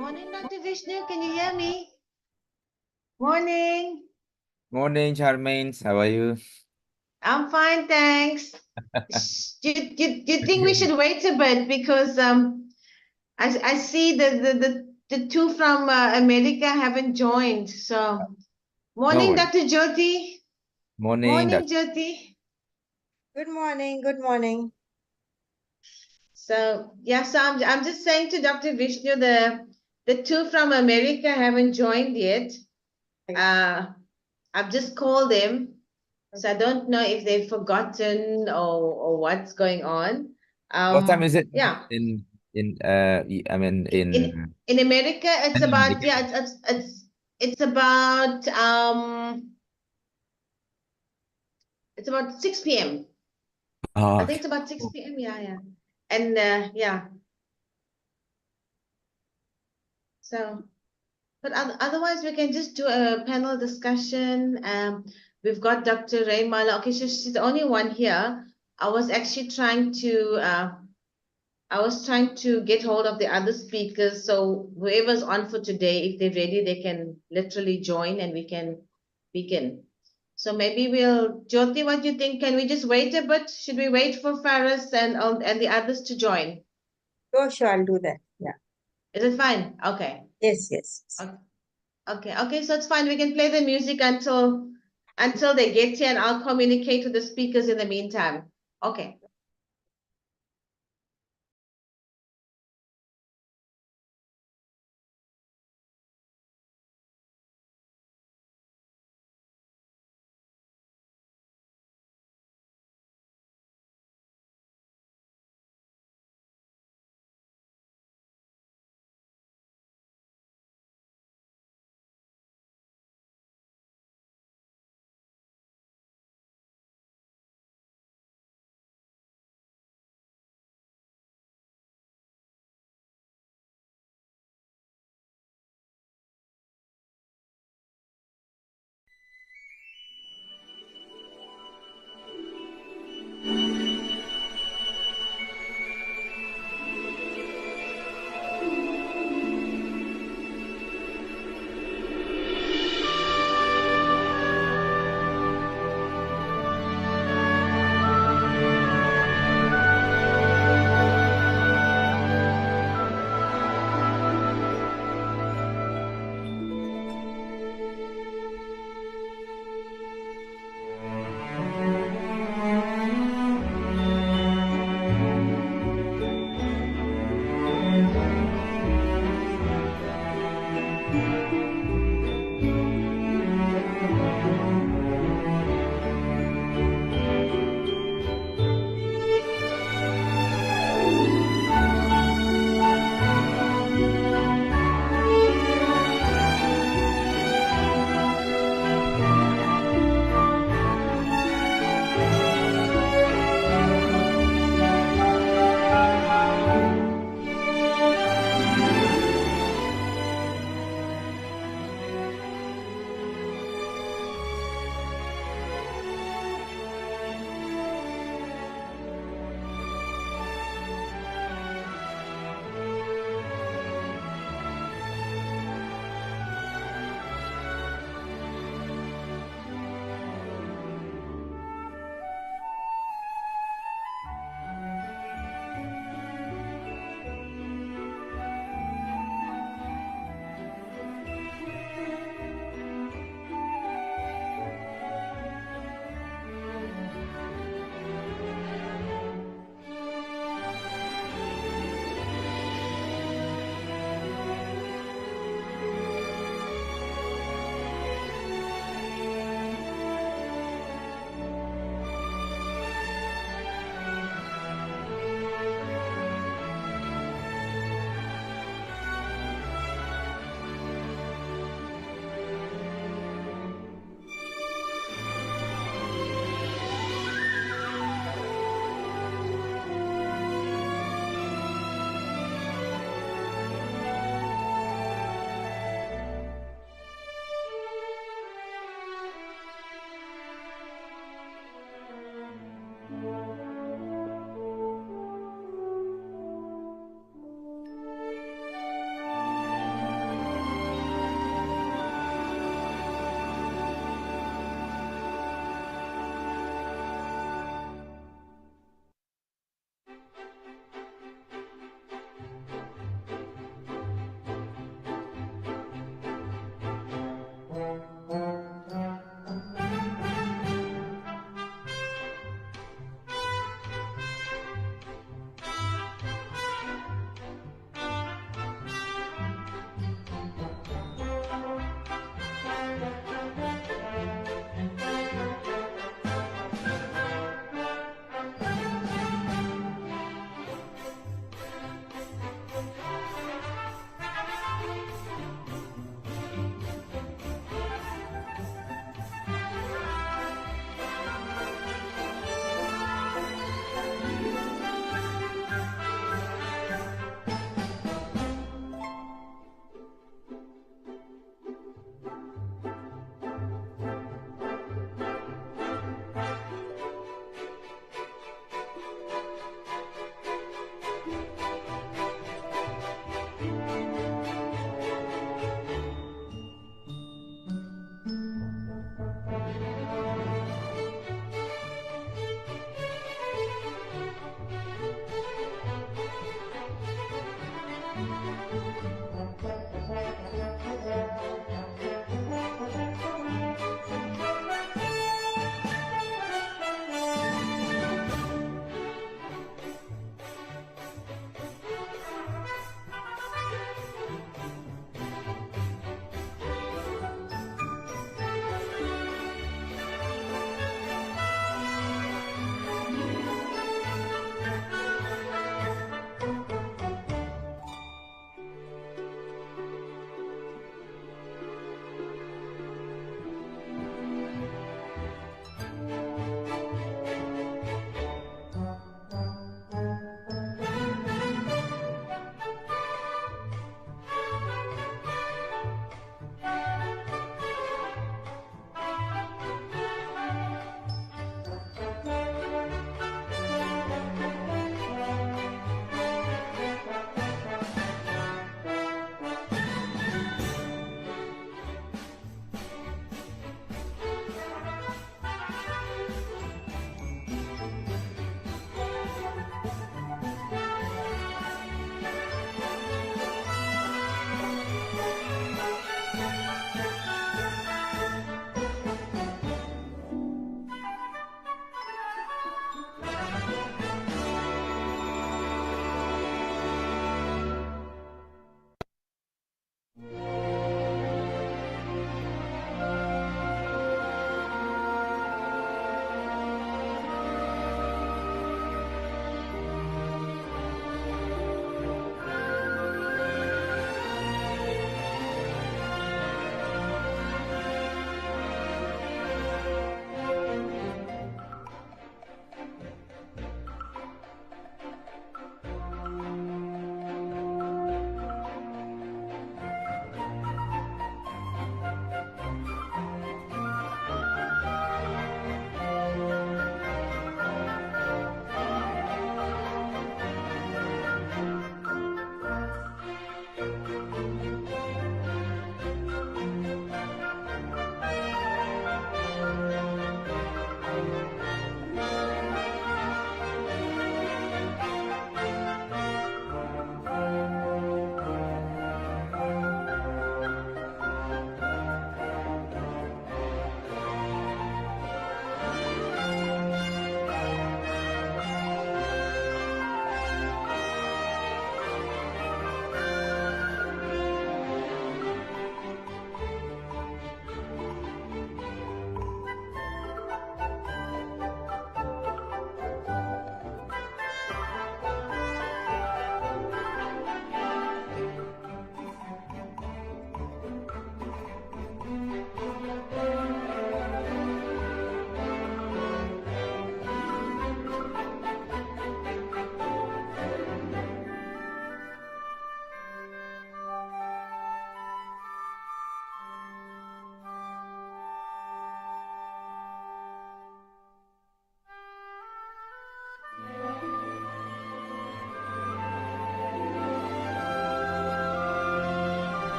Morning, Dr. Vishnu. Can you hear me? Morning. Morning, Charmaine. How are you? I'm fine, thanks. Do you think we should wait a bit because I see the two from America haven't joined. So No morning, worries. Dr. Jyoti. Morning, Morning, Doctor. Jyoti. Good morning. Good morning. So yeah, so I'm just saying to Dr. Vishnu the two from America haven't joined yet. Uh, I've just called them. So I don't know if they've forgotten or what's going on. What time is it Yeah. I mean In America, it's in about America? yeah, it's about it's about 6 p.m. Oh, I think okay. it's about 6 p.m. Yeah, yeah. And yeah. So but otherwise we can just do a panel discussion. We've got Dr. Ray Mala. Okay, she's the only one here. I was actually trying to get hold of the other speakers. So whoever's on for today, if they're ready, they can literally join and we can begin. So maybe Jyoti, what do you think? Can we just wait a bit? Should we wait for Faris and the others to join? Sure, I'll do that. Yeah. Is it fine? Okay. Yes. Okay. So it's fine. We can play the music until they get here, and I'll communicate with the speakers in the meantime. Okay.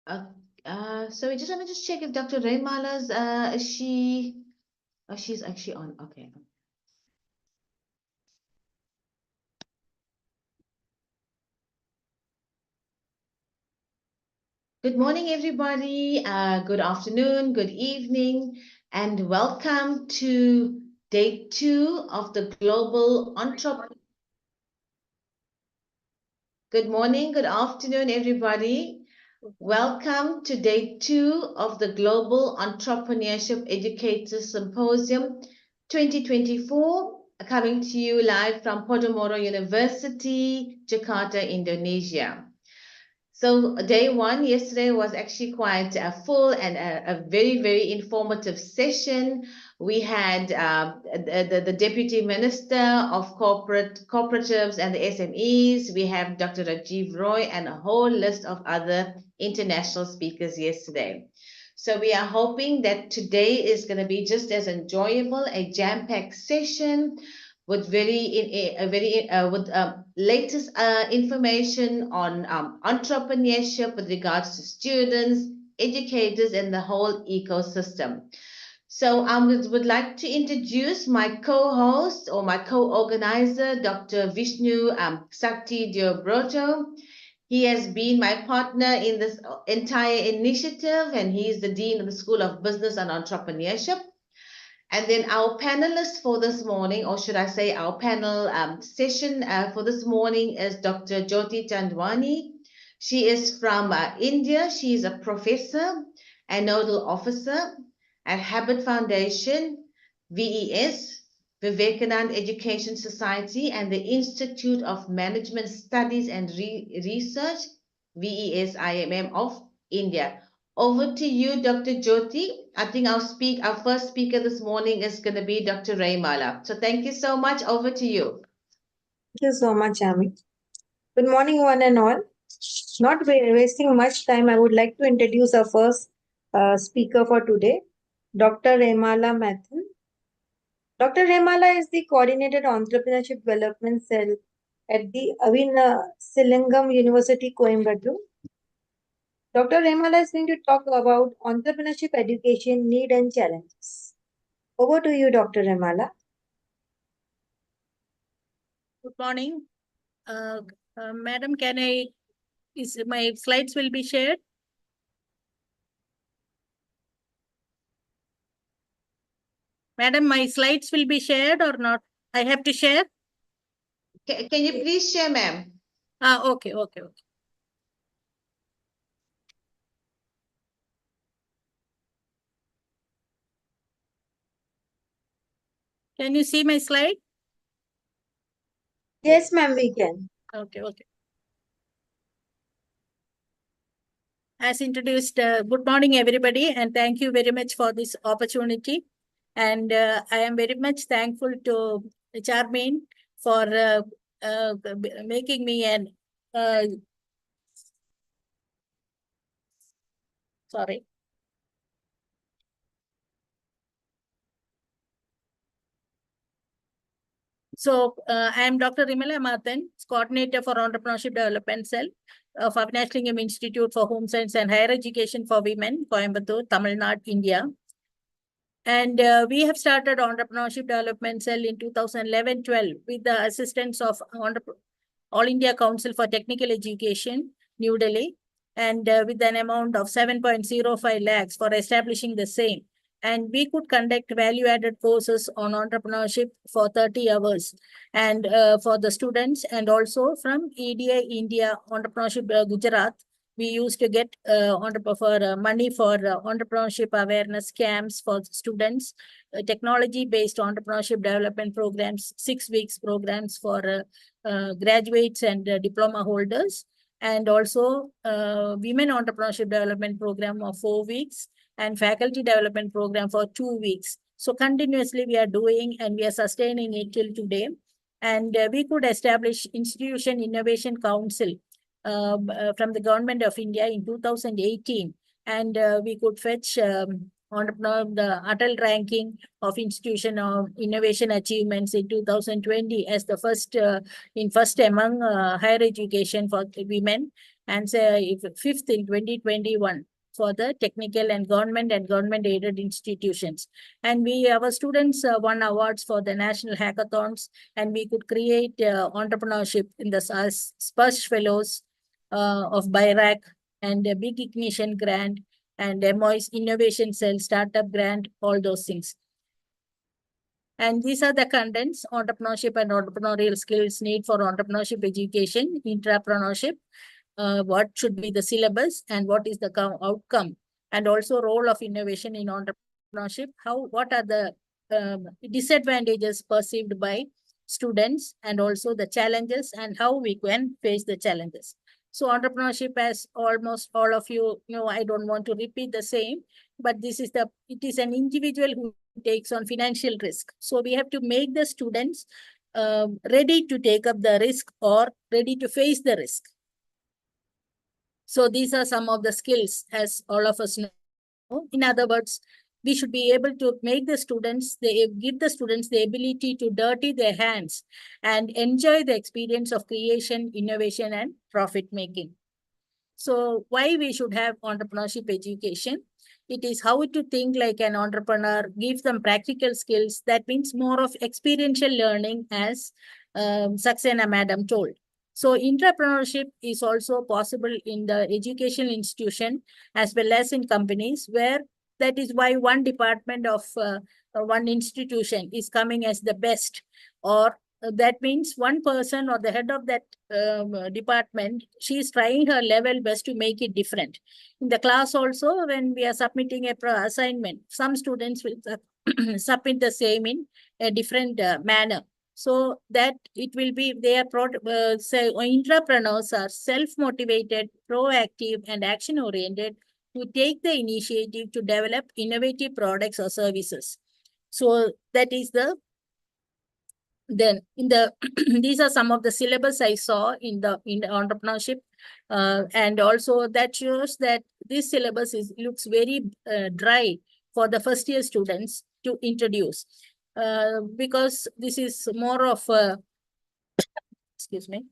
So we just want to just check if Dr. Raymala's is she? Oh, she's actually on. Okay. Good morning, everybody. Good afternoon, good evening, and welcome to day 2 of the Global Entrepreneur. Good morning, good afternoon, everybody. Welcome to day 2 of the Global Entrepreneurship Educators Symposium 2024, coming to you live from Podomoro University, Jakarta, Indonesia. So day 1 yesterday was actually quite full and a very, very informative session. We had the Deputy Minister of Cooperatives and the SMEs. We have Dr. Rajiv Roy and a whole list of other international speakers yesterday. So we are hoping that today is going to be just as enjoyable, a jam-packed session with latest information on entrepreneurship with regards to students, educators, and the whole ecosystem. So I would like to introduce my co-host or my co-organizer, Dr. Vishnu Sakti Diobroto. He has been my partner in this entire initiative, and he is the Dean of the School of Business and Entrepreneurship. And then our panelist for this morning, or should I say our panel session for this morning, is Dr. Jyoti Chandwani. She is from India. She is a professor and nodal officer at Habit Foundation, VES, Vivekananda Education Society, and the Institute of Management Studies and Research, VES IMM of India. Over to you, Dr. Jyoti. I think our first speaker this morning is going to be Dr. Raymala. So thank you so much. Over to you. Thank you so much, Ami. Good morning, one and all. Not wasting much time, I would like to introduce our first speaker for today, Dr. Remala Mathur. Dr. Remala is the Coordinated Entrepreneurship Development Cell at the Avina Silingam University, Coimbatore. Dr. Remala is going to talk about entrepreneurship education need and challenges. Over to you, Dr. Remala. Good morning. Madam, my slides will be shared? Madam, my slides will be shared or not? I have to share? Can you please share, ma'am? Okay. Can you see my slide? Yes, ma'am, we can. Okay. As introduced, good morning, everybody, and thank you very much for this opportunity. And I am very much thankful to Charmaine for making me an sorry. So I am Dr. Rimala Mathan, Coordinator for Entrepreneurship Development Cell of Avinash Institute for Home Science and Higher Education for Women, Coimbatore, Tamil Nadu, India. And we have started Entrepreneurship Development Cell in 2011-12 with the assistance of All India Council for Technical Education, New Delhi, and with an amount of 7.05 lakhs for establishing the same. And we could conduct value-added courses on entrepreneurship for 30 hours and for the students, and also from EDI India Entrepreneurship Gujarat, we used to get money for entrepreneurship awareness camps for students, technology-based entrepreneurship development programs, 6 weeks programs for graduates and diploma holders, and also women entrepreneurship development program of 4 weeks and faculty development program for 2 weeks. So continuously we are doing and we are sustaining it till today. And we could establish Institution Innovation Council from the Government of India in 2018. And we could fetch the Atal ranking of Institution of Innovation Achievements in 2020 as the first among higher education for women. and say if fifth in 2021 for the technical and government aided institutions. And our students won awards for the national hackathons, and we could create entrepreneurship in the Sparsh Fellows of BIRAC and a Big Ignition Grant and MOI's Innovation Cell Startup Grant, all those things. And these are the contents: entrepreneurship and entrepreneurial skills, need for entrepreneurship education, intrapreneurship, what should be the syllabus and what is the outcome, and also role of innovation in entrepreneurship, what are the disadvantages perceived by students, and also the challenges and how we can face the challenges. So entrepreneurship, as almost all of you know, I don't want to repeat the same, but it is an individual who takes on financial risk. So we have to make the students ready to take up the risk or ready to face the risk. So these are some of the skills, as all of us know. In other words, we should be able to make the students, give the students the ability to dirty their hands and enjoy the experience of creation, innovation, and profit making. So why we should have entrepreneurship education? It is how to think like an entrepreneur, give them practical skills. That means more of experiential learning, as Saxena Madam told. So entrepreneurship is also possible in the educational institution as well as in companies, where that is why one department of one institution is coming as the best, or that means one person or the head of that department, she is trying her level best to make it different. In the class also, when we are submitting a assignment, some students will submit the same in a different manner. So that it will be, they are say entrepreneurs are self-motivated, proactive, and action-oriented to take the initiative to develop innovative products or services. So that is then in the these are some of the syllabus I saw in the entrepreneurship, and also that shows that this syllabus looks very dry for the first year students to introduce, because this is more of a excuse me,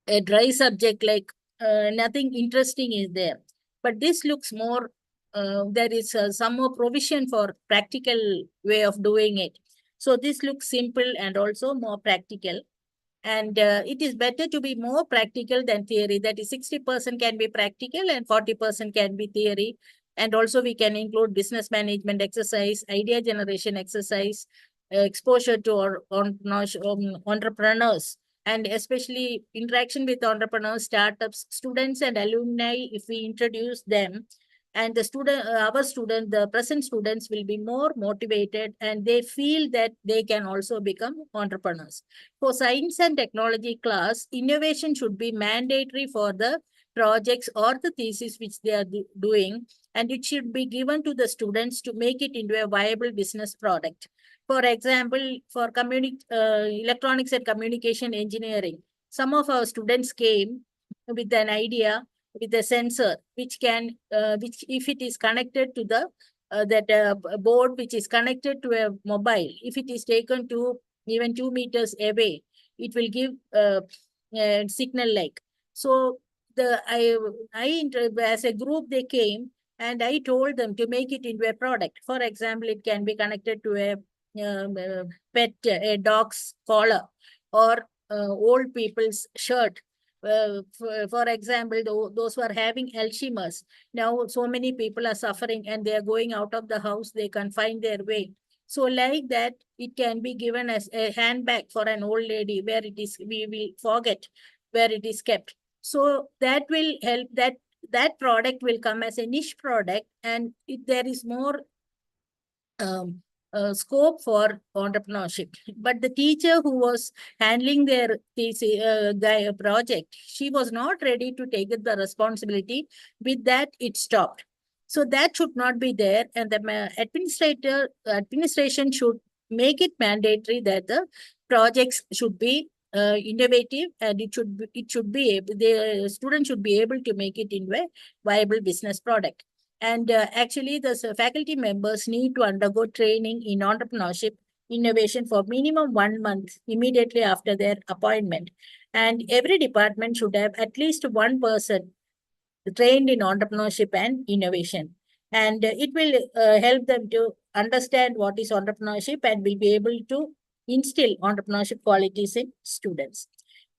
a dry subject, like nothing interesting is there. But this looks more, there is some more provision for practical way of doing it. So this looks simple and also more practical. And it is better to be more practical than theory. That is 60% can be practical and 40% can be theory. And also we can include business management exercise, idea generation exercise, exposure to entrepreneurs, and especially interaction with entrepreneurs, startups, students, and alumni. If we introduce them, and the present students will be more motivated, and they feel that they can also become entrepreneurs. For science and technology class, innovation should be mandatory for the projects or the thesis which they are doing, and it should be given to the students to make it into a viable business product. For example, for electronics and communication engineering, some of our students came with an idea, with a sensor, which if it is connected to the board, which is connected to a mobile, if it is taken to even 2 meters away, it will give a signal like. So as a group, they came, and I told them to make it into a product. For example, it can be connected to a pet, a dog's collar, or old people's shirt. For example, those who are having Alzheimer's, now so many people are suffering and they are going out of the house, they can't find their way. So like that, it can be given as a handbag for an old lady, where it is, we will forget where it is kept. So that will help, that product will come as a niche product, and there is more scope for entrepreneurship. But the teacher who was handling their project, she was not ready to take the responsibility. With that, it stopped. So that should not be there, and the administration should make it mandatory that the projects should be innovative, and the student should be able to make it into a viable business product. And actually, the faculty members need to undergo training in entrepreneurship innovation for minimum 1 month immediately after their appointment. And every department should have at least one person trained in entrepreneurship and innovation. And it will help them to understand what is entrepreneurship and will be able to instill entrepreneurship qualities in students.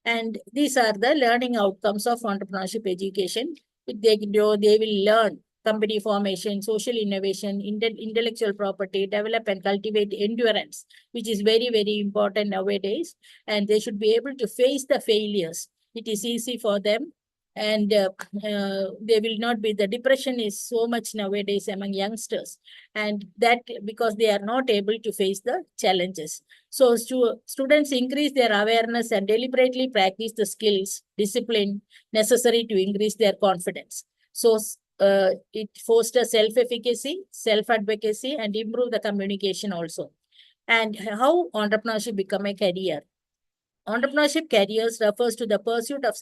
And these are the learning outcomes of entrepreneurship education. They will learn company formation, social innovation, intellectual property, develop and cultivate endurance, which is very, very important nowadays. And they should be able to face the failures. It is easy for them. And they will not be, the depression is so much nowadays among youngsters. And that because they are not able to face the challenges. So students increase their awareness and deliberately practice the skills, discipline necessary to increase their confidence. So it fosters self-efficacy, self-advocacy, and improve the communication also. And how entrepreneurship become a career. Entrepreneurship careers refers to the pursuit of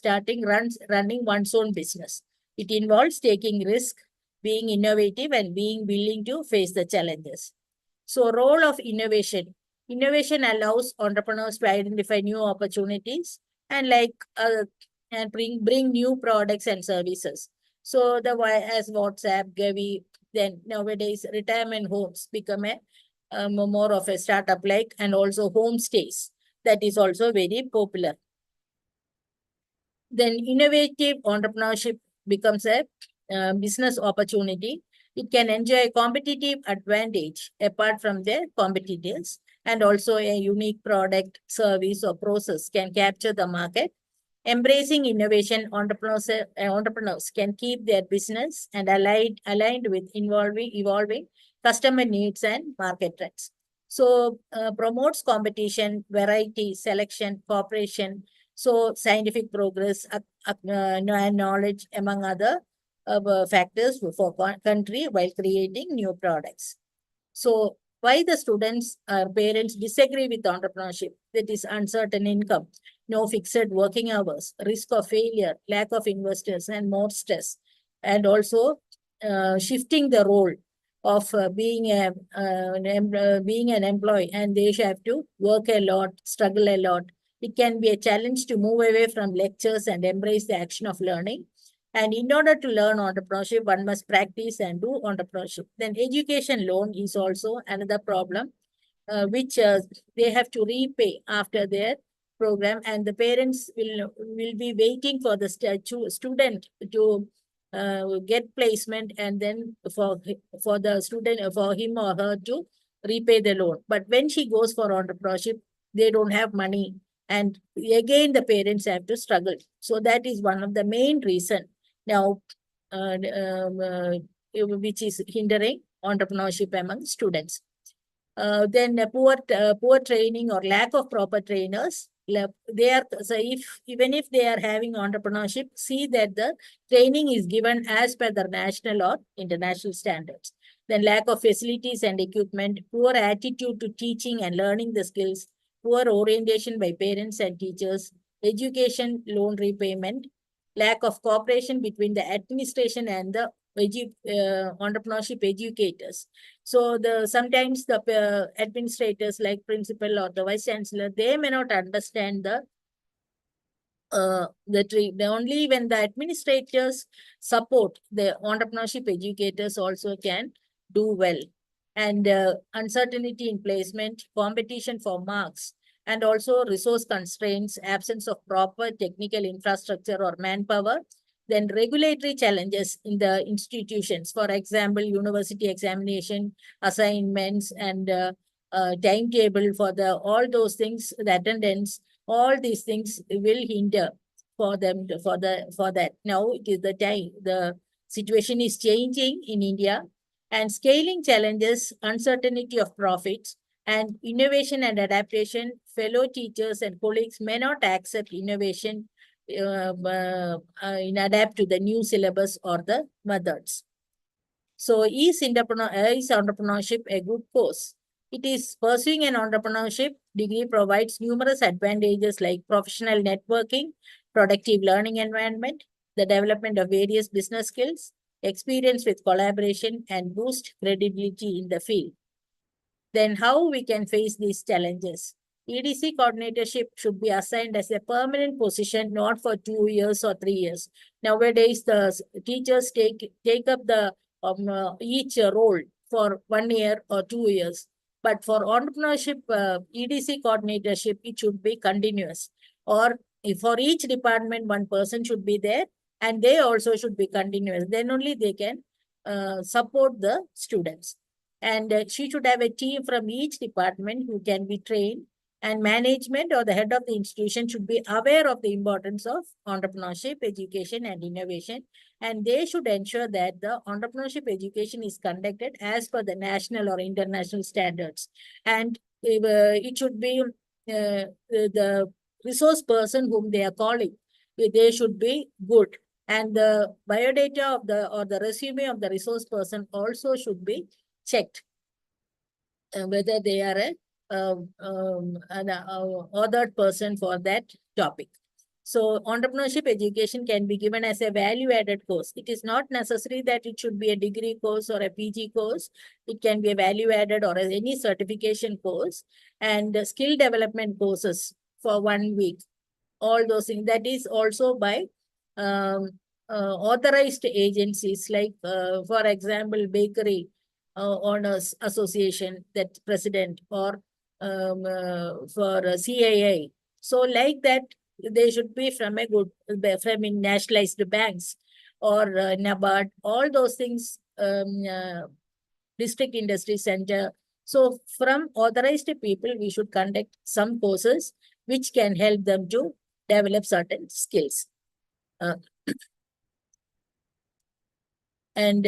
running one's own business. It involves taking risk, being innovative, and being willing to face the challenges. So, role of innovation. Innovation allows entrepreneurs to identify new opportunities and bring new products and services. So, as WhatsApp, Gavi, then nowadays retirement homes become a more of a startup like, and also homestays. That is also very popular. Then innovative entrepreneurship becomes a business opportunity. It can enjoy a competitive advantage apart from their competitors, and also a unique product, service, or process can capture the market. Embracing innovation, entrepreneurs can keep their business and aligned with evolving customer needs and market trends. So promotes competition, variety, selection, cooperation, so scientific progress and knowledge among other factors for country while creating new products. So why the students or parents disagree with entrepreneurship? That is uncertain income, no fixed working hours, risk of failure, lack of investors, and more stress. And also shifting the role of being an employee, and they have to work a lot, struggle a lot. It can be a challenge to move away from lectures and embrace the action of learning. And in order to learn entrepreneurship, one must practice and do entrepreneurship. Then education loan is also another problem, which they have to repay after their program, and the parents will be waiting for the student to get placement, and then for the student, for him or her to repay the loan. But when she goes for entrepreneurship, they don't have money, and again the parents have to struggle. So that is one of the main reason now, which is hindering entrepreneurship among students. Then poor training or lack of proper trainers. Even if they are having entrepreneurship, see that the training is given as per the national or international standards. Then lack of facilities and equipment, poor attitude to teaching and learning the skills, poor orientation by parents and teachers, education loan repayment, lack of cooperation between the administration and the entrepreneurship educators. So sometimes the administrators like principal or the vice chancellor, they may not understand only when the administrators support, the entrepreneurship educators also can do well. And uncertainty in placement, competition for marks, and also resource constraints, absence of proper technical infrastructure or manpower. Then regulatory challenges in the institutions, for example, university examination, assignments, and timetable for all those things, the attendance, all these things will hinder for them for that. Now it is the time. The situation is changing in India, and scaling challenges, uncertainty of profits, and innovation and adaptation. Fellow teachers and colleagues may not accept innovation in adapt to the new syllabus or the methods. So is entrepreneurship a good course? It is pursuing an entrepreneurship degree provides numerous advantages like professional networking, productive learning environment, the development of various business skills, experience with collaboration, and boost credibility in the field. Then how we can face these challenges? EDC coordinatorship should be assigned as a permanent position, not for 2 years or 3 years. Nowadays, the teachers take up the each role for 1 year or 2 years. But for entrepreneurship, EDC coordinatorship, it should be continuous. Or if for each department, one person should be there, and they also should be continuous. Then only they can support the students. And she should have a team from each department who can be trained, and management or the head of the institution should be aware of the importance of entrepreneurship, education, and innovation. And they should ensure that the entrepreneurship education is conducted as per the national or international standards. And it should be the resource person whom they are calling, they should be good. And the biodata of the resume of the resource person also should be checked, whether they are an authored person for that topic. So entrepreneurship education can be given as a value-added course. It is not necessary that it should be a degree course or a PG course. It can be a value-added or any certification course, and skill development courses for 1 week. All those things. That is also by authorized agencies, like, for example, bakery owners association, that president, or for CAA. So like that, they should be from a good, from nationalized banks or NABARD, all those things, district industry center. So from authorized people, we should conduct some courses which can help them to develop certain skills. And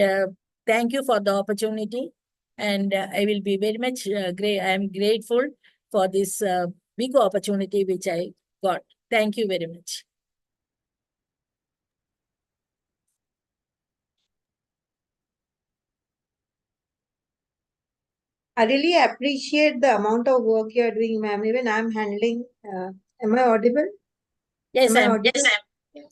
thank you for the opportunity. And I will be very much I am grateful for this big opportunity which I got. Thank you very much. I really appreciate the amount of work you're doing, ma'am. Even I'm handling. Am I audible? Yes, Am I I'm. audible? Yes,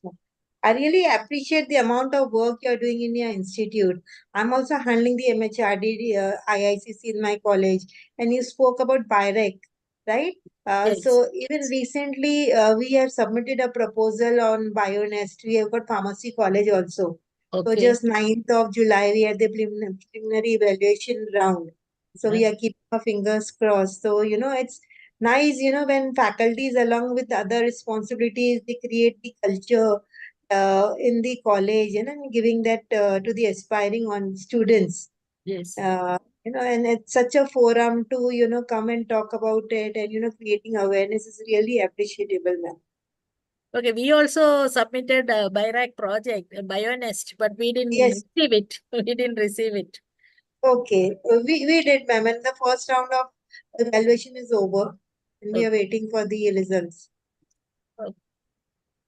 I really appreciate the amount of work you're doing in your institute. I'm also handling the MHRD IICC in my college. And you spoke about BIREC, right? Yes. So even recently, we have submitted a proposal on BioNest. We have got pharmacy college also. So Okay. just 9th of July, we had the preliminary evaluation round. So we are keeping our fingers crossed. So, it's nice, when faculties along with other responsibilities, they create the culture in the college, and giving that to the aspiring on students. Yes. And it's such a forum to, come and talk about it, and, creating awareness is really appreciable, ma'am. Okay, we also submitted a BIRAC project, a BioNest, but we didn't Yes. receive it. We didn't receive it. Okay, we did, ma'am, and the first round of evaluation is over, and we are waiting for the results.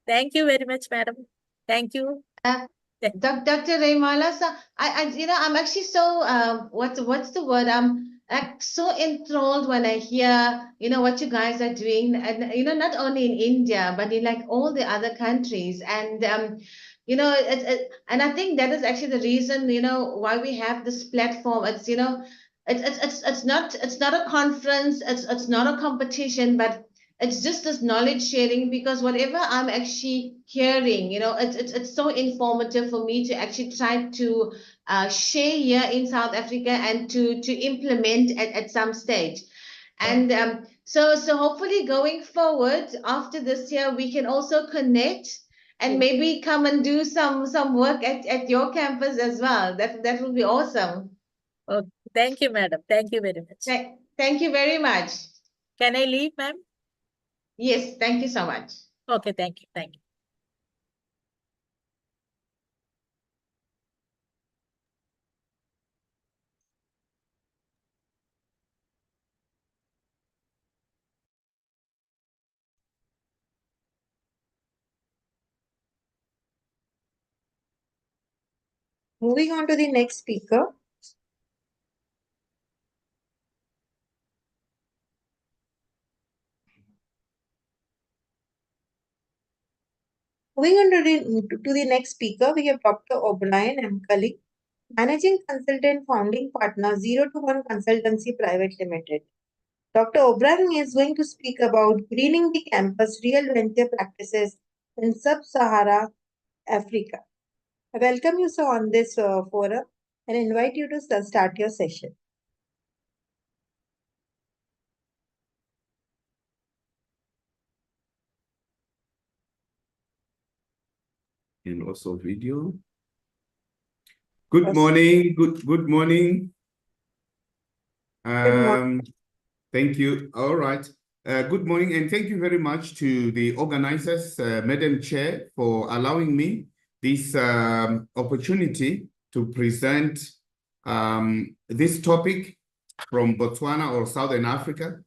Thank you very much, madam. Thank you. Dr. Raymala, so I'm actually so what's the word? I'm like so enthralled when I hear what you guys are doing, and not only in India but in like all the other countries, and and I think that is actually the reason why we have this platform. It's not a conference, it's not a competition, but it's just this knowledge sharing, because whatever I'm actually hearing, it's so informative for me to actually try to share here in South Africa and to implement at some stage. And so hopefully going forward after this year, we can also connect and maybe come and do some work at your campus as well. That would be awesome. Oh, thank you, madam. Thank you very much. Thank you very much. Can I leave, ma'am? Yes, thank you so much. Okay, thank you. Thank you. Moving on to the next speaker. Moving on to the next speaker, we have Dr. O'Brien Mkali, Managing Consultant, Founding Partner, 0 to 1 Consultancy Private Limited. Dr. O'Brien is going to speak about greening the campus real venture practices in sub-Sahara Africa. I welcome you, sir, on this forum and invite you to start your session. And also video. Good Yes. morning. Good morning. Good morning. Thank you. All right. Good morning, and thank you very much to the organizers, Madam Chair, for allowing me this opportunity to present this topic from Botswana or Southern Africa.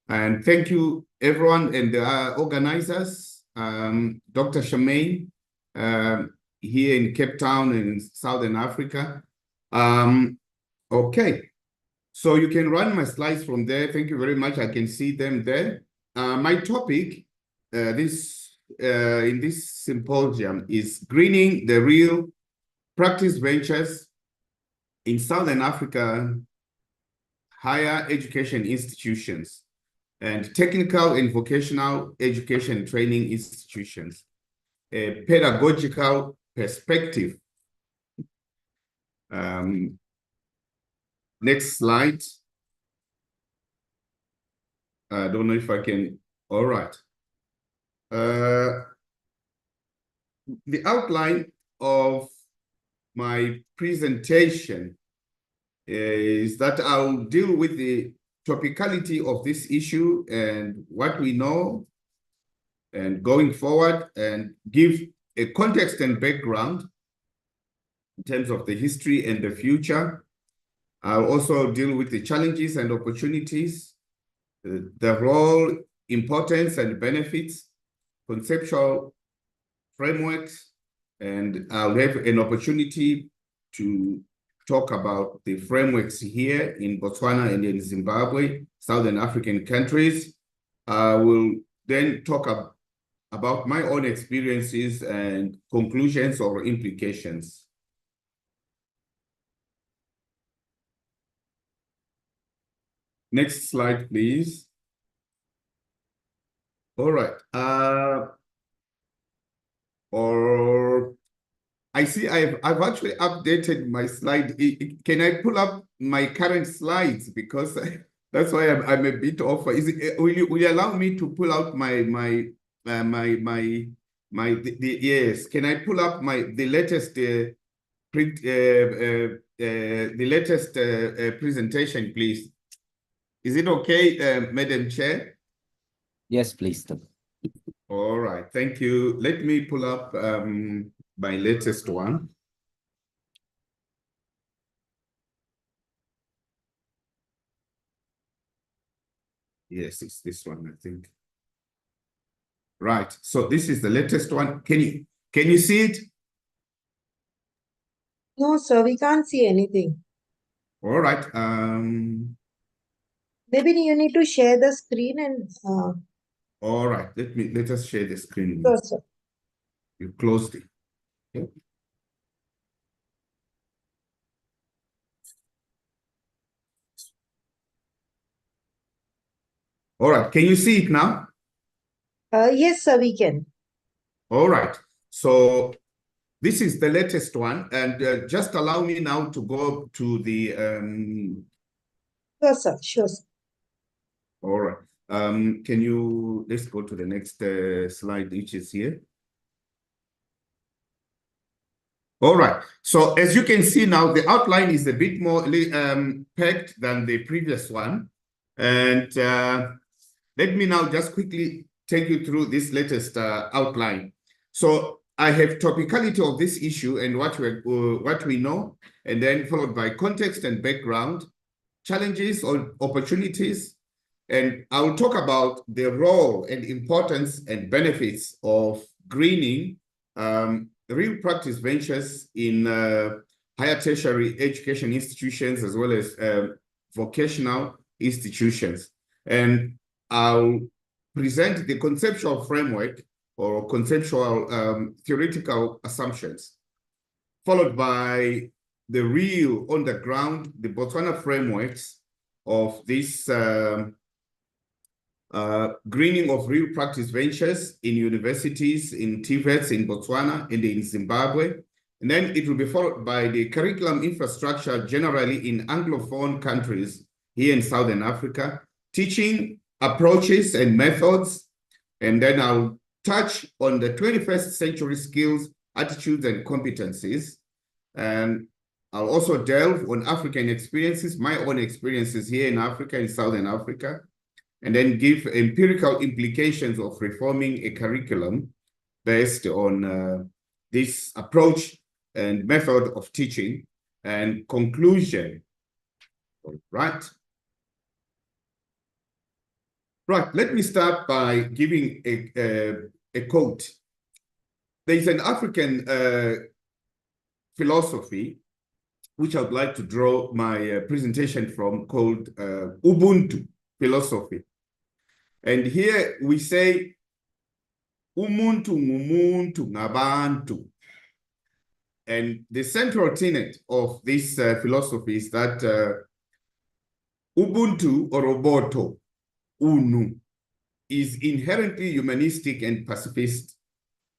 And thank you, everyone, and the organizers, Dr. Shamaine, here in Cape Town in Southern Africa. Okay, so you can run my slides from there. Thank you very much. I can see them there. My topic in this symposium is greening the real practice ventures in Southern Africa higher education institutions and technical and vocational education training institutions. A pedagogical perspective. Next slide. I don't know if I can. All right. The outline of my presentation is that I'll deal with the topicality of this issue and what we know and going forward, and give a context and background in terms of the history and the future. I'll also deal with the challenges and opportunities, the role, importance, and benefits, conceptual frameworks, and I'll have an opportunity to talk about the frameworks here in Botswana and in Zimbabwe, Southern African countries. I will then talk about my own experiences and conclusions or implications. Next slide, please. All right. I see I've actually updated my slide. Can I pull up my current slides? Because that's why I'm a bit off. Will you allow me to pull out yes? Can I pull up the latest presentation, please? Is it okay, Madam Chair? Yes, please. All right, thank you. Let me pull up my latest one. Yes, it's this one, I think. Right, so this is the latest one. Can you see it? No, sir, we can't see anything. All right. Maybe you need to share the screen and All right, let us share the screen. sure, sir. You closed it. Okay. All right, can you see it now? Yes, sir, we can. All right, so this is the latest one, and just allow me now to go to the Sure, sir. Sure, sir. all right. Let's go to the next slide, which is here. All right. So as you can see now, the outline is a bit more packed than the previous one. And let me now just quickly take you through this latest outline. So I have topicality of this issue and what we know, and then followed by context and background, challenges or opportunities. And I will talk about the role and importance and benefits of greening real practice ventures in higher tertiary education institutions as well as vocational institutions. And I'll present the conceptual framework or conceptual theoretical assumptions, followed by the real on the ground, the Botswana frameworks of this greening of real practice ventures in universities, in TVETs, in Botswana, and in Zimbabwe. And then it will be followed by the curriculum infrastructure generally in Anglophone countries here in Southern Africa, teaching approaches and methods. And then I'll touch on the 21st century skills, attitudes, and competencies. And I'll also delve on African experiences, my own experiences here in Africa, in Southern Africa, and then give empirical implications of reforming a curriculum based on this approach and method of teaching, and conclusion. Right, let me start by giving a quote. There is an African philosophy which I would like to draw my presentation from, called Ubuntu philosophy. And here we say, Umuntu ngumuntu ngabantu. And the central tenet of this philosophy is that Ubuntu or Roboto, Unu, is inherently humanistic and pacifist.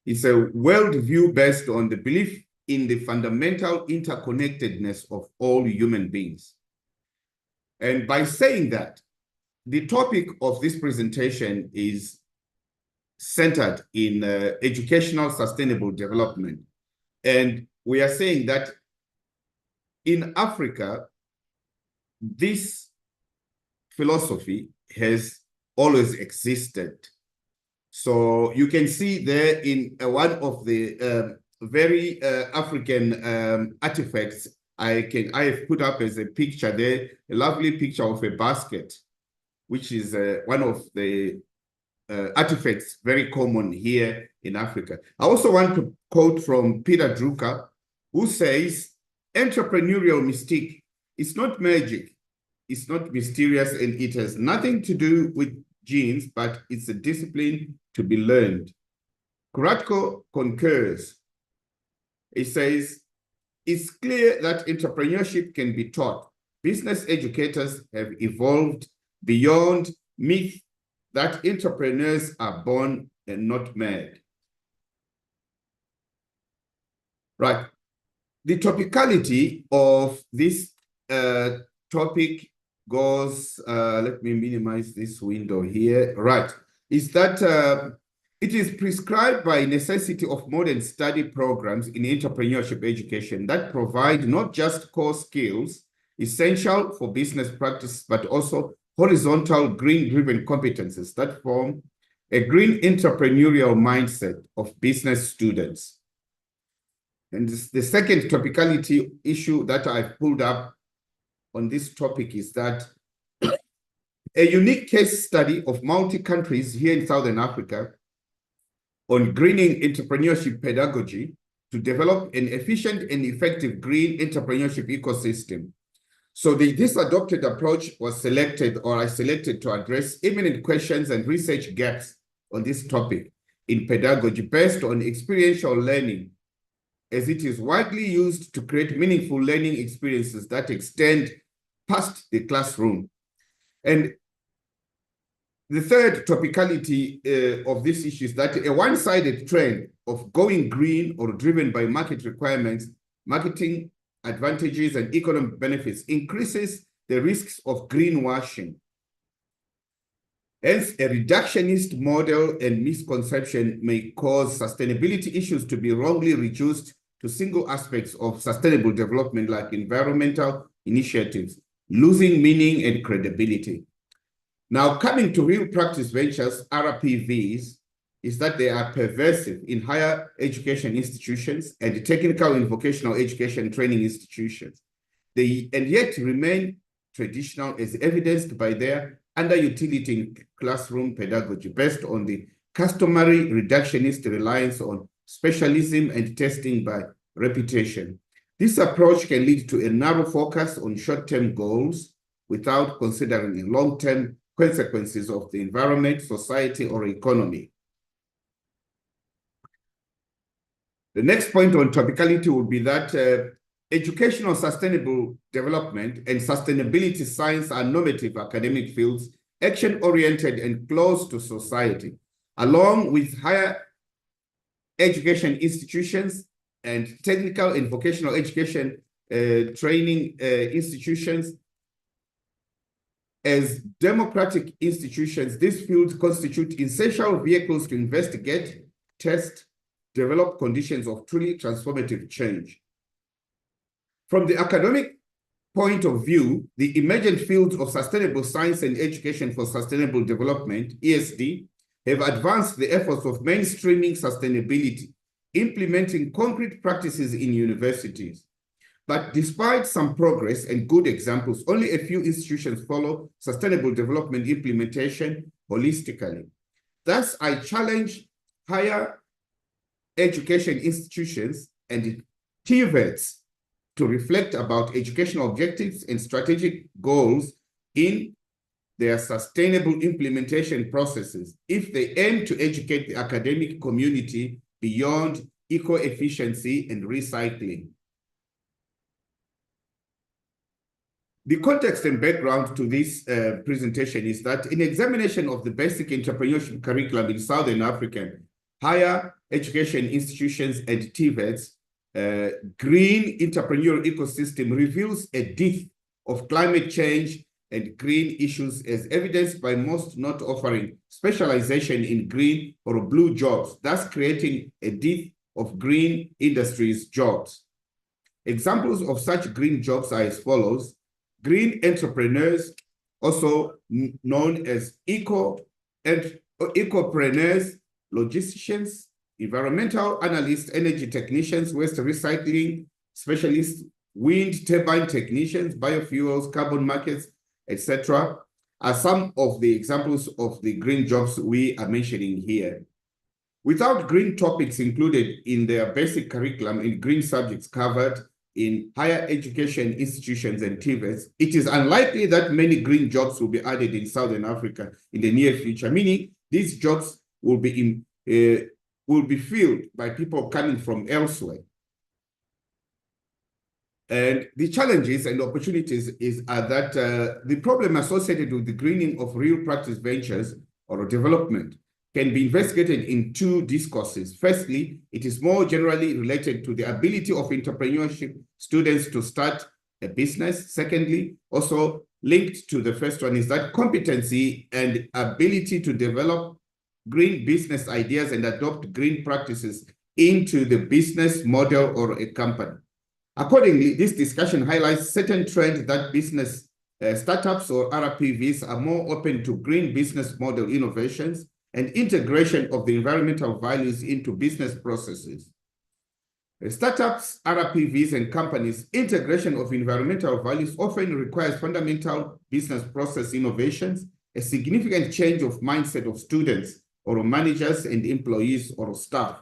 It's a worldview based on the belief in the fundamental interconnectedness of all human beings. And by saying that, the topic of this presentation is centered in educational sustainable development. And we are saying that in Africa, this philosophy has always existed. So you can see there in one of the very African artifacts, I have put up as a picture there, a lovely picture of a basket, which is one of the artifacts very common here in Africa. I also want to quote from Peter Drucker, who says, entrepreneurial mystique is not magic, it's not mysterious, and it has nothing to do with genes, but it's a discipline to be learned. Kuratko concurs. He says, it's clear that entrepreneurship can be taught. Business educators have evolved beyond myth that entrepreneurs are born and not mad. Right. The topicality of this topic goes, let me minimize this window here. Right. Is that it is prescribed by necessity of modern study programs in entrepreneurship education that provide not just core skills essential for business practice, but also horizontal green-driven competencies that form a green entrepreneurial mindset of business students. And the second topicality issue that I've pulled up on this topic is that a unique case study of multi-countries here in Southern Africa on greening entrepreneurship pedagogy to develop an efficient and effective green entrepreneurship ecosystem. So this adopted approach was selected, or I selected, to address imminent questions and research gaps on this topic in pedagogy based on experiential learning, as it is widely used to create meaningful learning experiences that extend past the classroom. And the third topicality of this issue is that a one-sided trend of going green or driven by market requirements, marketing advantages, and economic benefits increases the risks of greenwashing. Hence, a reductionist model and misconception may cause sustainability issues to be wrongly reduced to single aspects of sustainable development like environmental initiatives, losing meaning and credibility. Now, coming to real practice ventures, RPVs, is that they are pervasive in higher education institutions and technical and vocational education training institutions. They and yet remain traditional, as evidenced by their underutility in classroom pedagogy based on the customary reductionist reliance on specialism and testing by reputation. This approach can lead to a narrow focus on short-term goals without considering long-term consequences of the environment, society, or economy. The next point on topicality would be that educational sustainable development and sustainability science are normative academic fields action-oriented and close to society, along with higher education institutions and technical and vocational education training institutions. As democratic institutions, these fields constitute essential vehicles to investigate, test, develop conditions of truly transformative change. From the academic point of view, the emergent fields of sustainable science and education for sustainable development, ESD, have advanced the efforts of mainstreaming sustainability, implementing concrete practices in universities. But despite some progress and good examples, only a few institutions follow sustainable development implementation holistically. Thus, I challenge higher education institutions and TVETs to reflect about educational objectives and strategic goals in their sustainable implementation processes if they aim to educate the academic community beyond eco-efficiency and recycling. The context and background to this presentation is that in examination of the basic entrepreneurship curriculum in Southern African higher education institutions and TVETs, green entrepreneurial ecosystem reveals a depth of climate change and green issues as evidenced by most not offering specialization in green or blue jobs, thus creating a depth of green industries jobs. Examples of such green jobs are as follows: green entrepreneurs, also known as ecopreneurs, logisticians, environmental analysts, energy technicians, waste recycling specialists, wind turbine technicians, biofuels, carbon markets, etc., are some of the examples of the green jobs we are mentioning here. Without green topics included in their basic curriculum in green subjects covered in higher education institutions and TVETs, it is unlikely that many green jobs will be added in Southern Africa in the near future, meaning these jobs will be filled by people coming from elsewhere. And the challenges and opportunities are that the problem associated with the greening of real practice ventures or development can be investigated in two discourses. Firstly, it is more generally related to the ability of entrepreneurship students to start a business. Secondly, also linked to the first one, is that competency and ability to develop green business ideas and adopt green practices into the business model or a company. Accordingly, this discussion highlights certain trends that business startups or RPVs are more open to green business model innovations and integration of the environmental values into business processes. Startups, RPVs, and companies' integration of environmental values often requires fundamental business process innovations, a significant change of mindset of students or managers and employees or staff.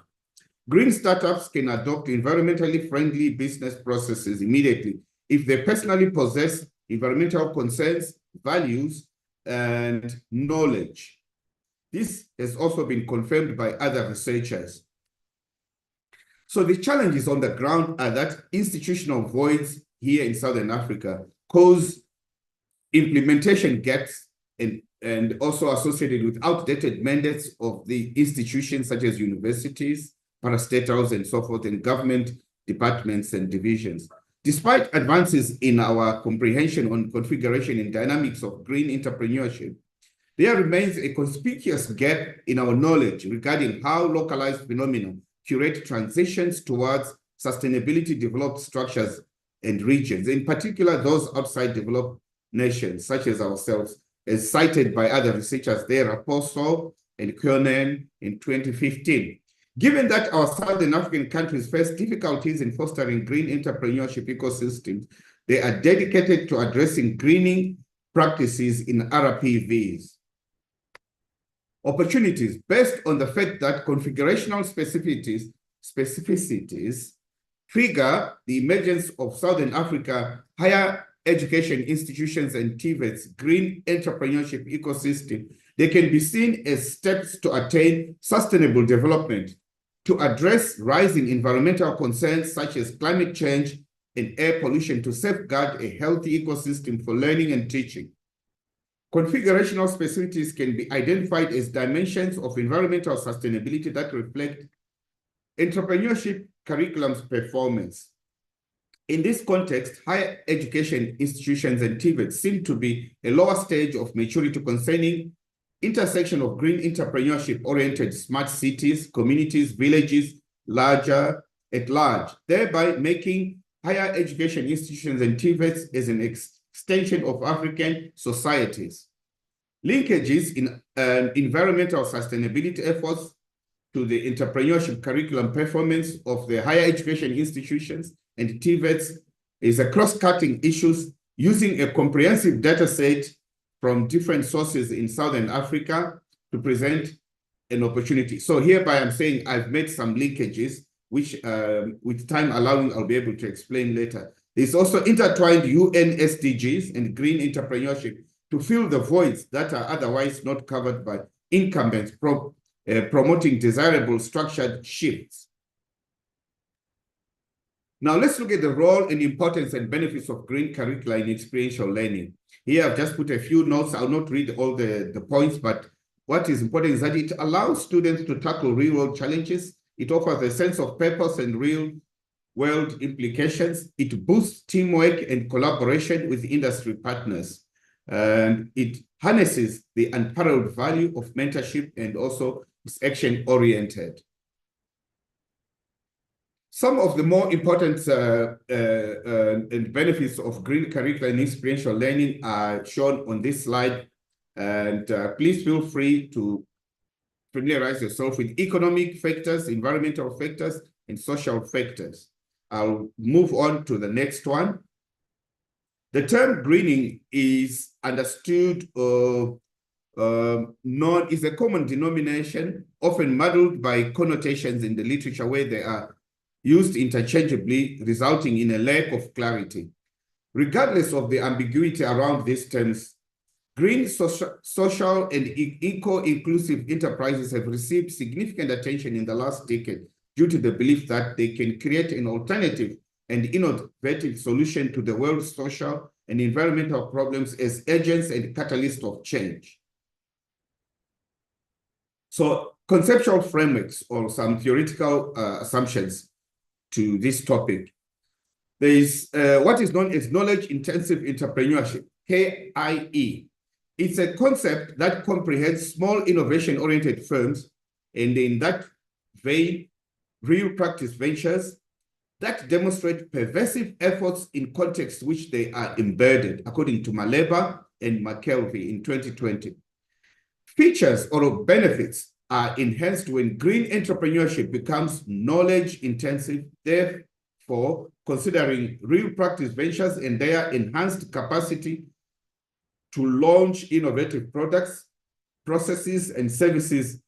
Green startups can adopt environmentally friendly business processes immediately if they personally possess environmental concerns, values, and knowledge. This has also been confirmed by other researchers. So the challenges on the ground are that institutional voids here in Southern Africa cause implementation gaps and also associated with outdated mandates of the institutions such as universities, parastatals, and so forth, and government departments and divisions. Despite advances in our comprehension on configuration and dynamics of green entrepreneurship, there remains a conspicuous gap in our knowledge regarding how localized phenomena curate transitions towards sustainability developed structures and regions, in particular those outside developed nations, such as ourselves, as cited by other researchers there, Raposo and Kyonen in 2015. Given that our Southern African countries face difficulties in fostering green entrepreneurship ecosystems, they are dedicated to addressing greening practices in RPVs. Opportunities based on the fact that configurational specificities trigger the emergence of Southern Africa higher education institutions and TVETs green entrepreneurship ecosystem, they can be seen as steps to attain sustainable development, to address rising environmental concerns such as climate change and air pollution, to safeguard a healthy ecosystem for learning and teaching. Configurational specificities can be identified as dimensions of environmental sustainability that reflect entrepreneurship curriculum's performance. In this context, higher education institutions and TVETs seem to be a lower stage of maturity concerning intersection of green entrepreneurship-oriented smart cities, communities, villages, at large, thereby making higher education institutions and TVETs as an extension of African societies. Linkages in environmental sustainability efforts to the entrepreneurship curriculum performance of the higher education institutions and TVETs is a cross-cutting issues using a comprehensive data set from different sources in Southern Africa to present an opportunity. So hereby I'm saying I've made some linkages, which with time allowing, I'll be able to explain later. There's also intertwined UN SDGs and green entrepreneurship to fill the voids that are otherwise not covered by incumbents, promoting desirable structured shifts. Now let's look at the role and importance and benefits of green curricula in experiential learning. Here I've just put a few notes. I'll not read all the points, but what is important is that it allows students to tackle real-world challenges. It offers a sense of purpose and real-world implications. It boosts teamwork and collaboration with industry partners. And it harnesses the unparalleled value of mentorship and also is action-oriented. Some of the more important and benefits of green curricula and experiential learning are shown on this slide. And please feel free to familiarize yourself with economic factors, environmental factors, and social factors. I'll move on to the next one. The term greening is understood is a common denomination, often muddled by connotations in the literature where they are used interchangeably, resulting in a lack of clarity. Regardless of the ambiguity around these terms, green social and eco-inclusive enterprises have received significant attention in the last decade due to the belief that they can create an alternative and innovative solution to the world's social and environmental problems as agents and catalysts of change. So conceptual frameworks or some theoretical assumptions to this topic. There is what is known as knowledge-intensive entrepreneurship, KIE. It's a concept that comprehends small innovation-oriented firms, and in that vein, real practice ventures that demonstrate pervasive efforts in contexts which they are embedded, according to Maleba and McKelvey in 2020. Features or benefits are enhanced when green entrepreneurship becomes knowledge-intensive, therefore considering real practice ventures and their enhanced capacity to launch innovative products, processes, and services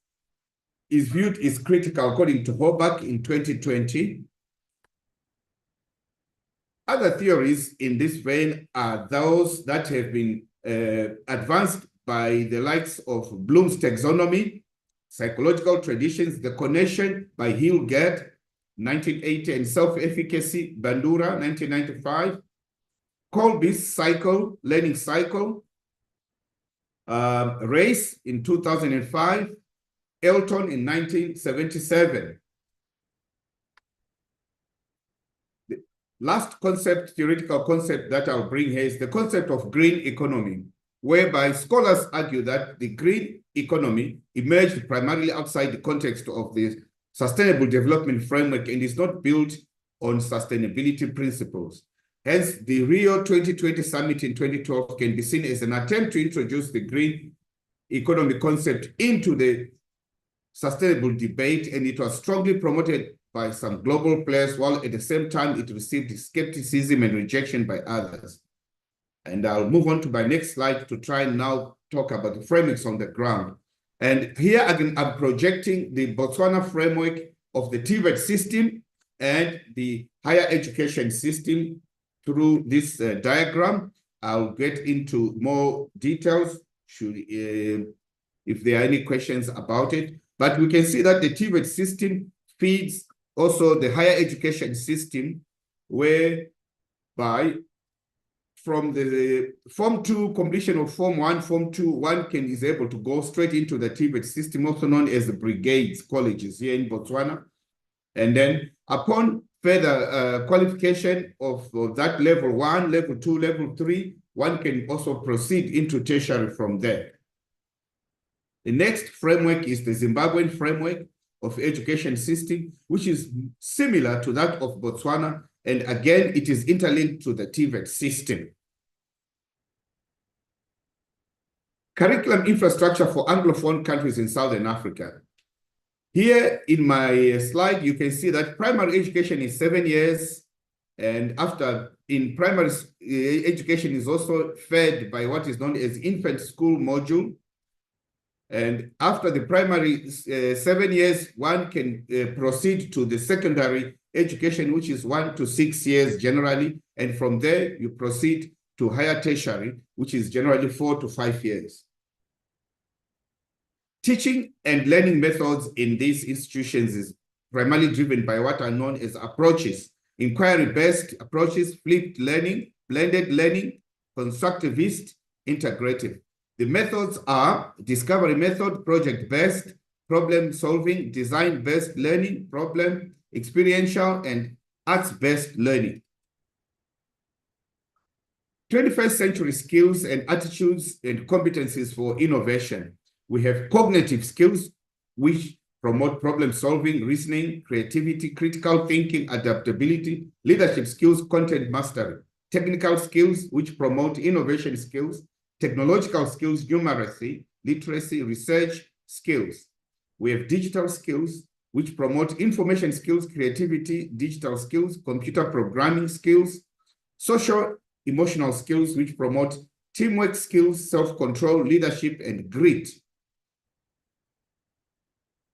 is viewed as critical, according to Hobach in 2020. Other theories in this vein are those that have been advanced by the likes of Bloom's taxonomy, psychological traditions, the connection by Hillgard, 1980, and self-efficacy, Bandura, 1995, Colby's cycle, learning cycle, Race in 2005, Elton in 1977. The last concept, theoretical concept that I'll bring here is the concept of green economy, whereby scholars argue that the green economy emerged primarily outside the context of the Sustainable Development Framework and is not built on sustainability principles. Hence, the Rio 2020 summit in 2012 can be seen as an attempt to introduce the green economy concept into the sustainable debate, and it was strongly promoted by some global players, while at the same time it received skepticism and rejection by others. And I'll move on to my next slide to try and now talk about the frameworks on the ground. And here again, I'm projecting the Botswana framework of the TVET system and the higher education system through this diagram. I'll get into more details if there are any questions about it. But we can see that the TVET system feeds also the higher education system, whereby from the Form 2 completion of Form 1, Form 2, one is able to go straight into the TVET system, also known as the brigades colleges here in Botswana. And then upon further qualification of that level 1, level 2, level 3, one can also proceed into tertiary from there. The next framework is the Zimbabwean framework of education system, which is similar to that of Botswana. And again, it is interlinked to the TVET system. Curriculum infrastructure for Anglophone countries in Southern Africa. Here in my slide, you can see that primary education is 7 years. And after in primary education is also fed by what is known as infant school module. And after the primary 7 years, one can proceed to the secondary education, which is 1 to 6 years generally. And from there, you proceed to higher tertiary, which is generally 4 to 5 years. Teaching and learning methods in these institutions is primarily driven by what are known as approaches: inquiry-based approaches, flipped learning, blended learning, constructivist, integrative. The methods are discovery method, project-based, problem-solving, design-based learning, problem, experiential, and arts-based learning. 21st century skills and attitudes and competencies for innovation. We have cognitive skills, which promote problem-solving, reasoning, creativity, critical thinking, adaptability, leadership skills, content mastery, technical skills, which promote innovation skills, technological skills, numeracy, literacy, research skills. We have digital skills, which promote information skills, creativity, digital skills, computer programming skills, social emotional skills, which promote teamwork skills, self-control, leadership, and grit.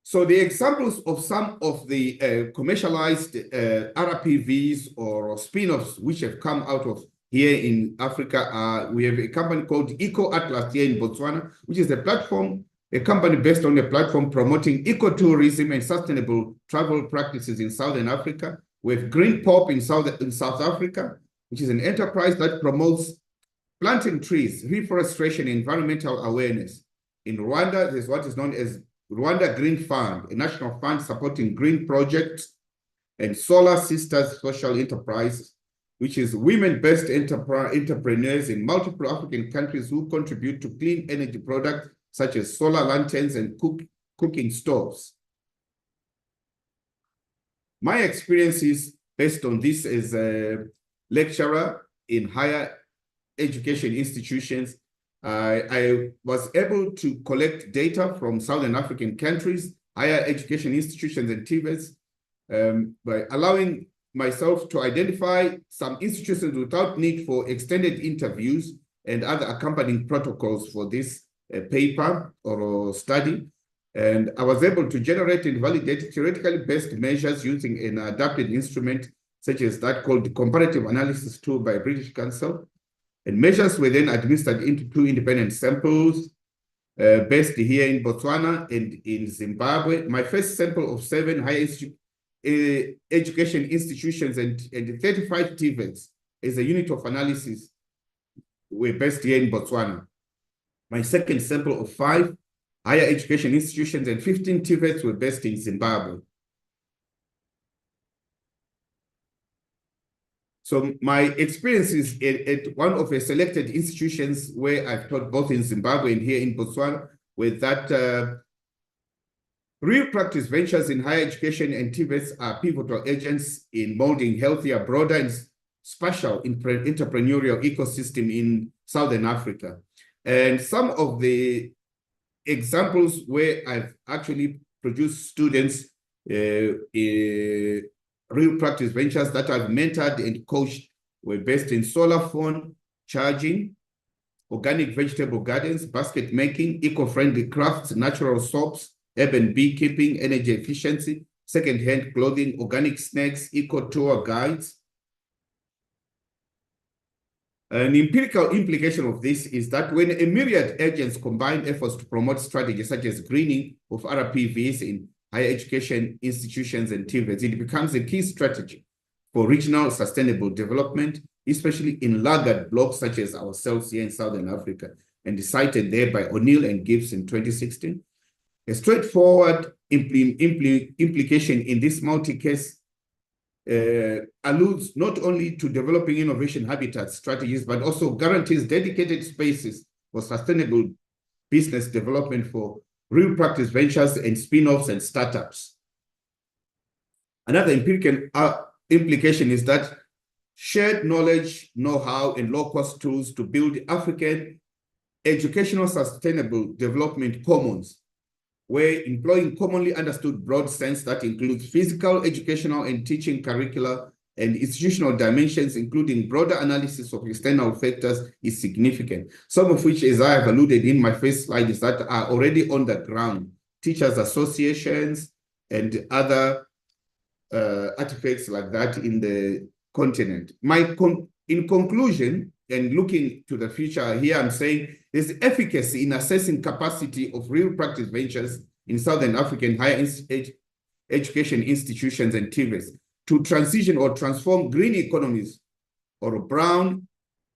So the examples of some of the commercialized RPVs or spin-offs which have come out of here in Africa are, we have a company called Eco Atlas here in Botswana, which is a platform, a company based on a platform promoting ecotourism and sustainable travel practices in Southern Africa. We have Green Pop in South Africa, which is an enterprise that promotes planting trees, reforestation, environmental awareness. In Rwanda, there's what is known as Rwanda Green Fund, a national fund supporting green projects, and Solar Sisters Social Enterprise, which is women-based entrepreneurs in multiple African countries who contribute to clean energy products such as solar lanterns and cooking stoves. My experience is based on this as a lecturer in higher education institutions. I was able to collect data from Southern African countries, higher education institutions and TVETs, by allowing myself to identify some institutions without need for extended interviews and other accompanying protocols for this paper or study. And I was able to generate and validate theoretically based measures using an adapted instrument such as that called the Comparative Analysis Tool by British Council. And measures were then administered into 2 independent samples based here in Botswana and in Zimbabwe. My first sample of 7 higher education institutions and 35 TVETs as a unit of analysis were based here in Botswana. My second sample of 5 higher education institutions and 15 TVETs were based in Zimbabwe. So my experience is at one of the selected institutions where I've taught both in Zimbabwe and here in Botswana, with that real practice ventures in higher education and TVETs are pivotal agents in molding healthier, broader and spatial entrepreneurial ecosystem in Southern Africa. And some of the examples where I've actually produced students real practice ventures that I've mentored and coached were based in solar phone charging, organic vegetable gardens, basket making, eco-friendly crafts, natural soaps, urban beekeeping, energy efficiency, second-hand clothing, organic snacks, eco-tour guides. An empirical implication of this is that when a myriad agents combine efforts to promote strategies such as greening of RPVs in higher education institutions and TVETs, it becomes a key strategy for regional sustainable development, especially in laggard blocks such as ourselves here in Southern Africa, and cited there by O'Neill and Gibbs in 2016. A straightforward implication in this multi-case alludes not only to developing innovation habitat strategies, but also guarantees dedicated spaces for sustainable business development for real practice ventures and spin-offs and startups. Another empirical implication is that shared knowledge, know-how, and low-cost tools to build African educational sustainable development commons, where employing commonly understood broad sense that includes physical, educational, and teaching curricula and institutional dimensions, including broader analysis of external factors, is significant. Some of which, as I have alluded in my first slide, is that are already on the ground. Teachers associations and other artifacts like that in the continent. In conclusion, and looking to the future, here I'm saying there's efficacy in assessing capacity of real practice ventures in Southern African higher education institutions and TVETs to transition or transform green economies or brown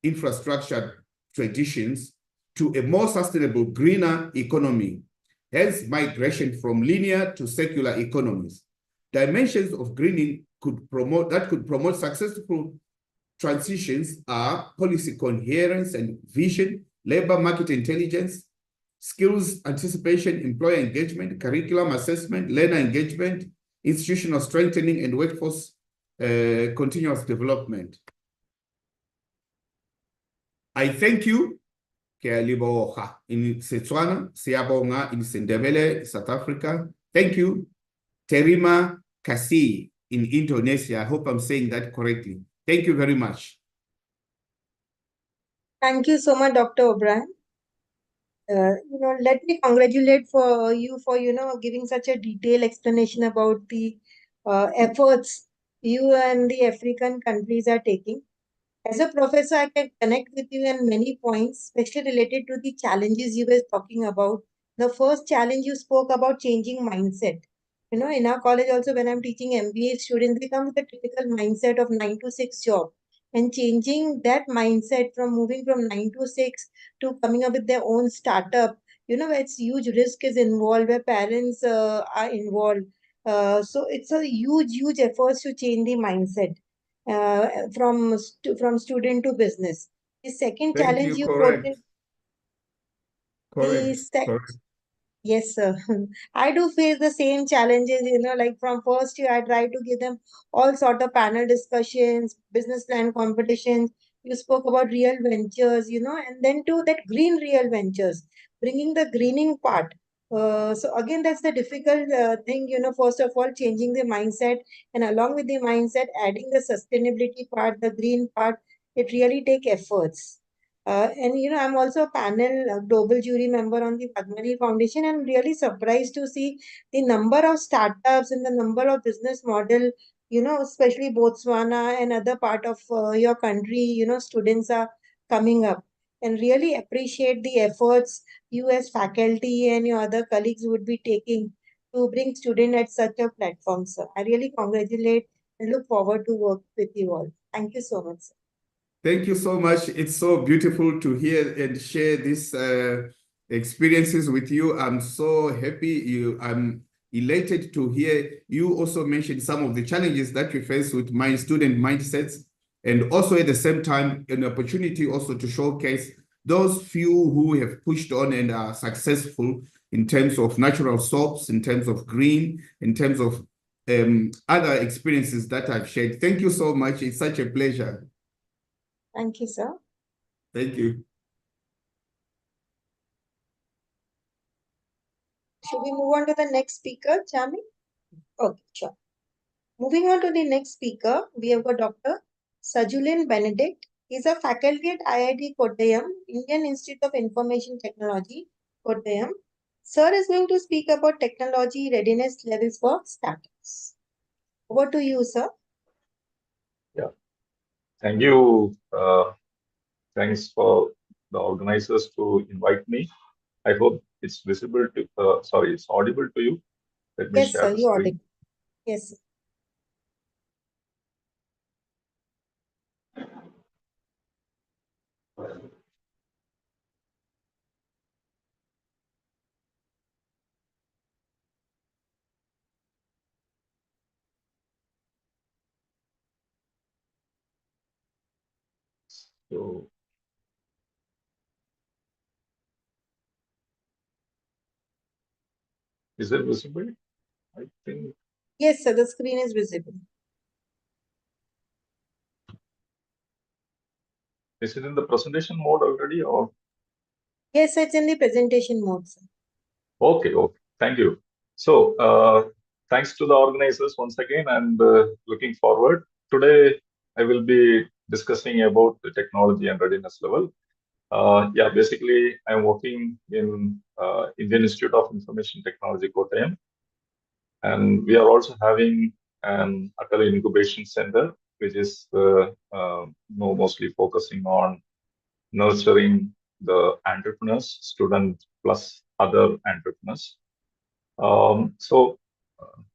infrastructure traditions to a more sustainable, greener economy, hence migration from linear to circular economies. Dimensions of greening could promote successful transitions are policy coherence and vision, labor market intelligence, skills anticipation, employer engagement, curriculum assessment, learner engagement, institutional strengthening, and workforce continuous development. I thank you. Ke liboha in Setswana, Siabonga in Sendebele, South Africa. Thank you. Terima kasih in Indonesia. I hope I'm saying that correctly. Thank you very much. Thank you so much, Dr. O'Brien. Let me congratulate you for, giving such a detailed explanation about the efforts you and the African countries are taking. As a professor, I can connect with you in many points, especially related to the challenges you were talking about. The first challenge you spoke about changing mindset. In our college also, when I'm teaching MBA students, they come with a typical mindset of 9 to 6 job. And changing that mindset from moving from 9 to 6 to coming up with their own startup, where it's huge risk is involved, where parents are involved. So it's a huge effort to change the mindset from student to business. The second Thank challenge you. you Correct. quoted, Correct. Correct. yes, sir. I do face the same challenges, like from first year, I try to give them all sort of panel discussions, business plan competitions. You spoke about real ventures, and then to that green real ventures, bringing the greening part. So again, that's the difficult thing, first of all, changing the mindset, and along with the mindset, adding the sustainability part, the green part, it really take efforts. And I'm also a panel global jury member on the Padmani Foundation, and really surprised to see the number of startups and the number of business model, especially Botswana and other part of your country, students are coming up. And really appreciate the efforts you as faculty and your other colleagues would be taking to bring students at such a platform, sir. I really congratulate and look forward to work with you all. Thank you so much, sir. Thank you so much. It's so beautiful to hear and share these experiences with you. I'm so happy. I'm elated to hear you also mention some of the challenges that you face with my student mindsets, and also at the same time, an opportunity also to showcase those few who have pushed on and are successful in terms of natural soaps, in terms of green, in terms of other experiences that I've shared. Thank you so much. It's such a pleasure. Thank you, sir. Thank you. Should we move on to the next speaker, Chami? Okay, sure. Moving on to the next speaker, we have got Dr. Sajulin Benedict. He's a faculty at IIT Kottayam, Indian Institute of Information Technology, Kottayam. Sir is going to speak about technology readiness levels for startups. Over to you, sir. Yeah, thank you. Thanks for the organizers to invite me. I hope it's visible to, it's audible to you. Let me Yes, share sir, the you screen. audible. Yes, sir. So, is it visible? I think. Yes, sir, the screen is visible. Is it in the presentation mode already, or? Yes, it's in the presentation mode, sir. Okay, okay. Thank you. So, thanks to the organizers once again, and looking forward. Today, I will be discussing about the technology and readiness level. Yeah, basically, I'm working in Indian Institute of Information Technology, Kottayam, and we are also having an Atal Incubation Center, which is mostly focusing on nurturing the entrepreneurs, student plus other entrepreneurs. So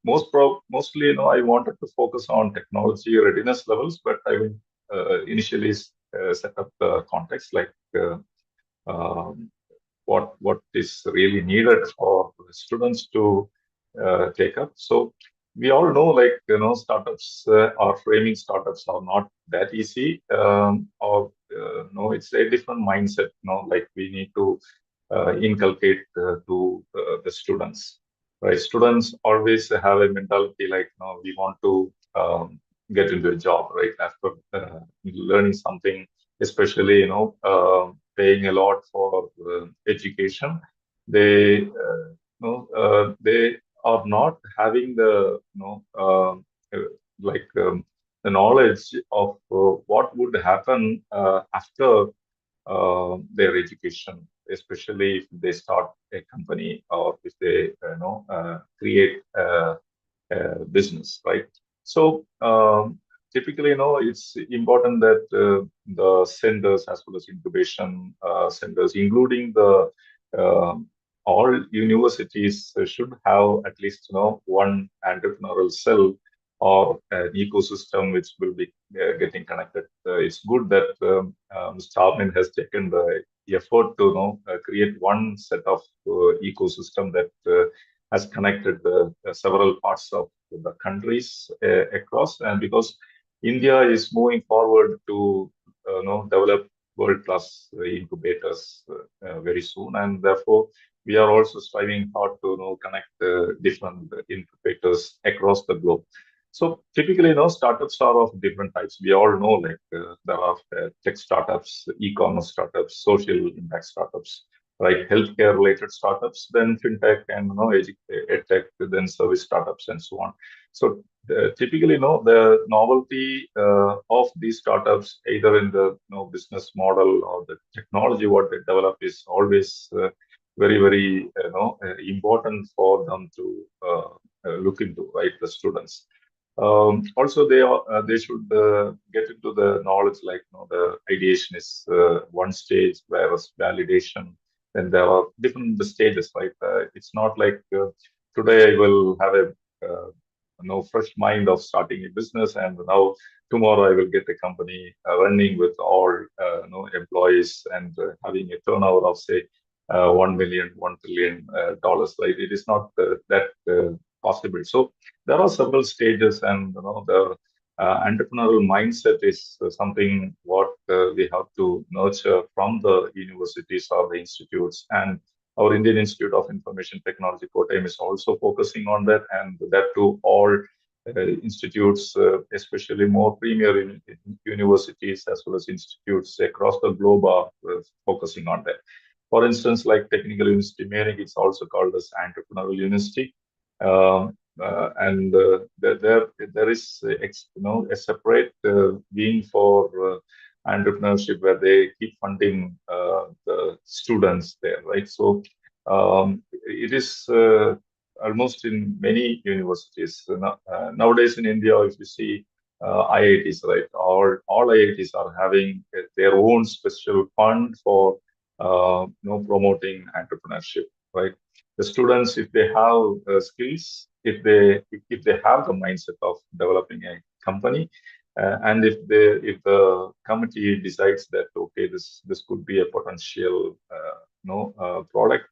mostly, I wanted to focus on technology readiness levels, but I will initially set up the context like um, what is really needed for students to take up. So we all know, like startups or framing startups are not that easy, or no, it's a different mindset. Like we need to inculcate to the students. Right, students always have a mentality like, we want to get into a job, right, after learning something, especially paying a lot for education. They are not having the like the knowledge of what would happen after their education, especially if they start a company or if they create business, right? So typically, it's important that the centers as well as incubation centers, including the all universities, should have at least one entrepreneurial cell or an ecosystem which will be getting connected. It's good that Mr. Armin has taken the effort to create one set of ecosystem that has connected several parts of the countries across, and because India is moving forward to develop world-class incubators very soon, and therefore we are also striving hard to connect different incubators across the globe. So typically, startups are of different types. We all know, like there are tech startups, e-commerce startups, social impact startups, right? Healthcare related startups, then fintech, and edtech, then service startups, and so on. So typically, the novelty of these startups, either in the business model or the technology what they develop, is always very, very important for them to look into, right? The students. Also, they should get into the knowledge, like the ideation is one stage, whereas validation, then there are different stages, right? It's not like today I will have a fresh mind of starting a business, and now tomorrow I will get a company running with all employees and having a turnover of say 1 million, $1 billion dollars, right? It is not that possible. So there are several stages, and the entrepreneurial mindset is something what we have to nurture from the universities or the institutes. And our Indian Institute of Information Technology, Kottayam, is also focusing on that, and that too all institutes, especially more premier universities as well as institutes across the globe, are focusing on that. For instance, like Technical University Munich, it's also called as Entrepreneurial University. And there is a separate wing for entrepreneurship, where they keep funding the students there, right? So it is almost in many universities nowadays in India. If you see IITs, right, all IITs are having their own special fund for promoting entrepreneurship, right? The students, if they have skills, if they have the mindset of developing a company, And if the committee decides that okay, this could be a potential product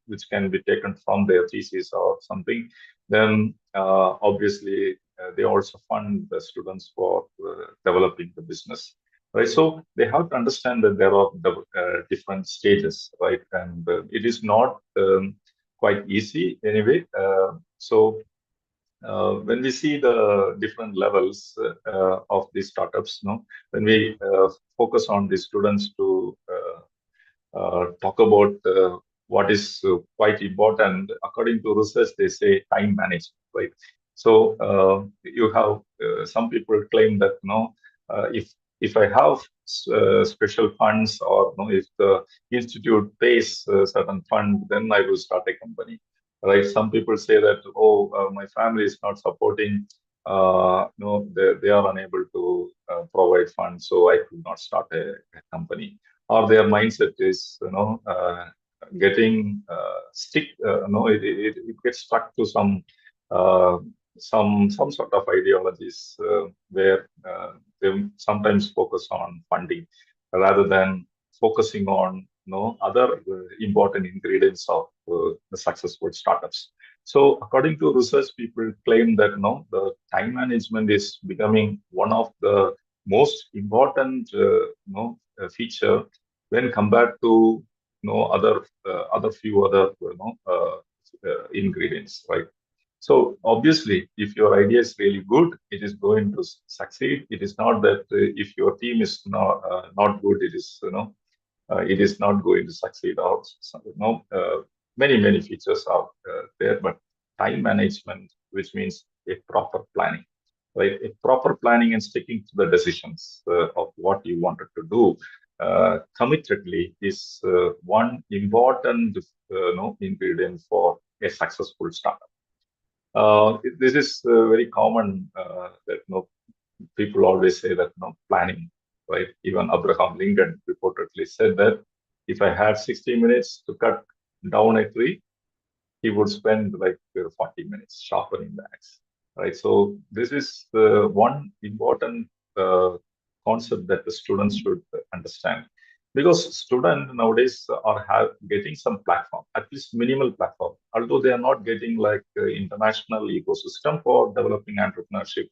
which can be taken from their thesis or something, then obviously they also fund the students for developing the business, right? So they have to understand that there are different stages, right? And it is not quite easy anyway. When we see the different levels of these startups, when we focus on the students to talk about what is quite important, according to research, they say time management, right? So you have some people claim that if I have special funds, or if the institute pays a certain fund, then I will start a company, right? Some people say that, my family is not supporting, they are unable to provide funds, so I could not start a company. Or their mindset is, getting stick, it gets stuck to some sort of ideologies where they sometimes focus on funding rather than focusing on other important ingredients of the successful startups. So according to research, people claim that the time management is becoming one of the most important feature when compared to other few other ingredients, right? So obviously, if your idea is really good, it is going to succeed. It is not that if your team is not good, it is not going to succeed. Also, many features are there, but time management, which means a proper planning, right? A proper planning and sticking to the decisions of what you wanted to do committedly is one important ingredient for a successful startup. This is very common that people always say that planning, right? Even Abraham Lincoln reportedly said that if I had 60 minutes to cut down a tree, he would spend like 40 minutes sharpening the axe, right? So this is the one important concept that the students should understand, because students nowadays are getting some platform, at least minimal platform, although they are not getting like international ecosystem for developing entrepreneurship.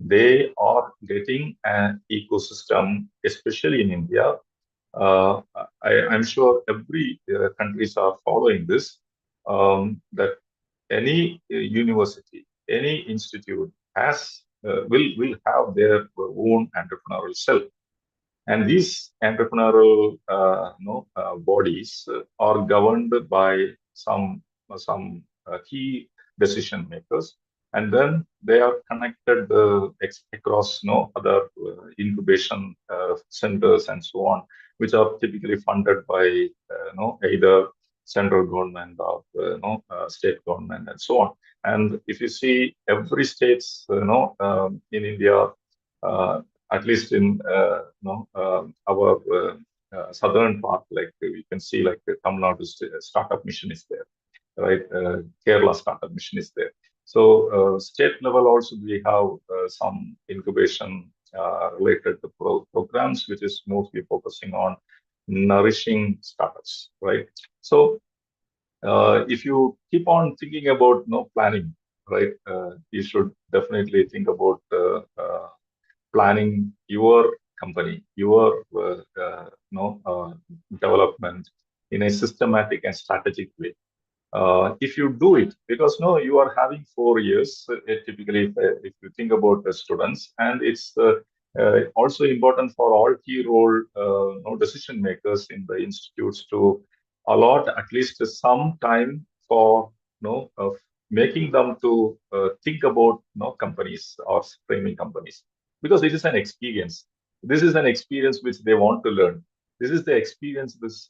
They are getting an ecosystem, especially in India. I'm sure every countries are following this, that any university, any institute will have their own entrepreneurial cell, and these entrepreneurial bodies are governed by some key decision makers, and then they are connected across other incubation centers and so on, which are typically funded by either central government or state government and so on. And if you see every states in India, at least in our southern part, like we can see, like Tamil Nadu startup mission is there, right? Kerala startup mission is there. So state level also we have some incubation related to programs, which is mostly focusing on nourishing startups, right? So if you keep on thinking about planning, right, you should definitely think about planning your company, your development in a systematic and strategic way. If you do it, because you are having 4 years, typically, if you think about the students, and it's also important for all key role decision makers in the institutes to allot at least some time for making them to think about companies or framing companies, because it is an experience. This is an experience which they want to learn. This is the experience which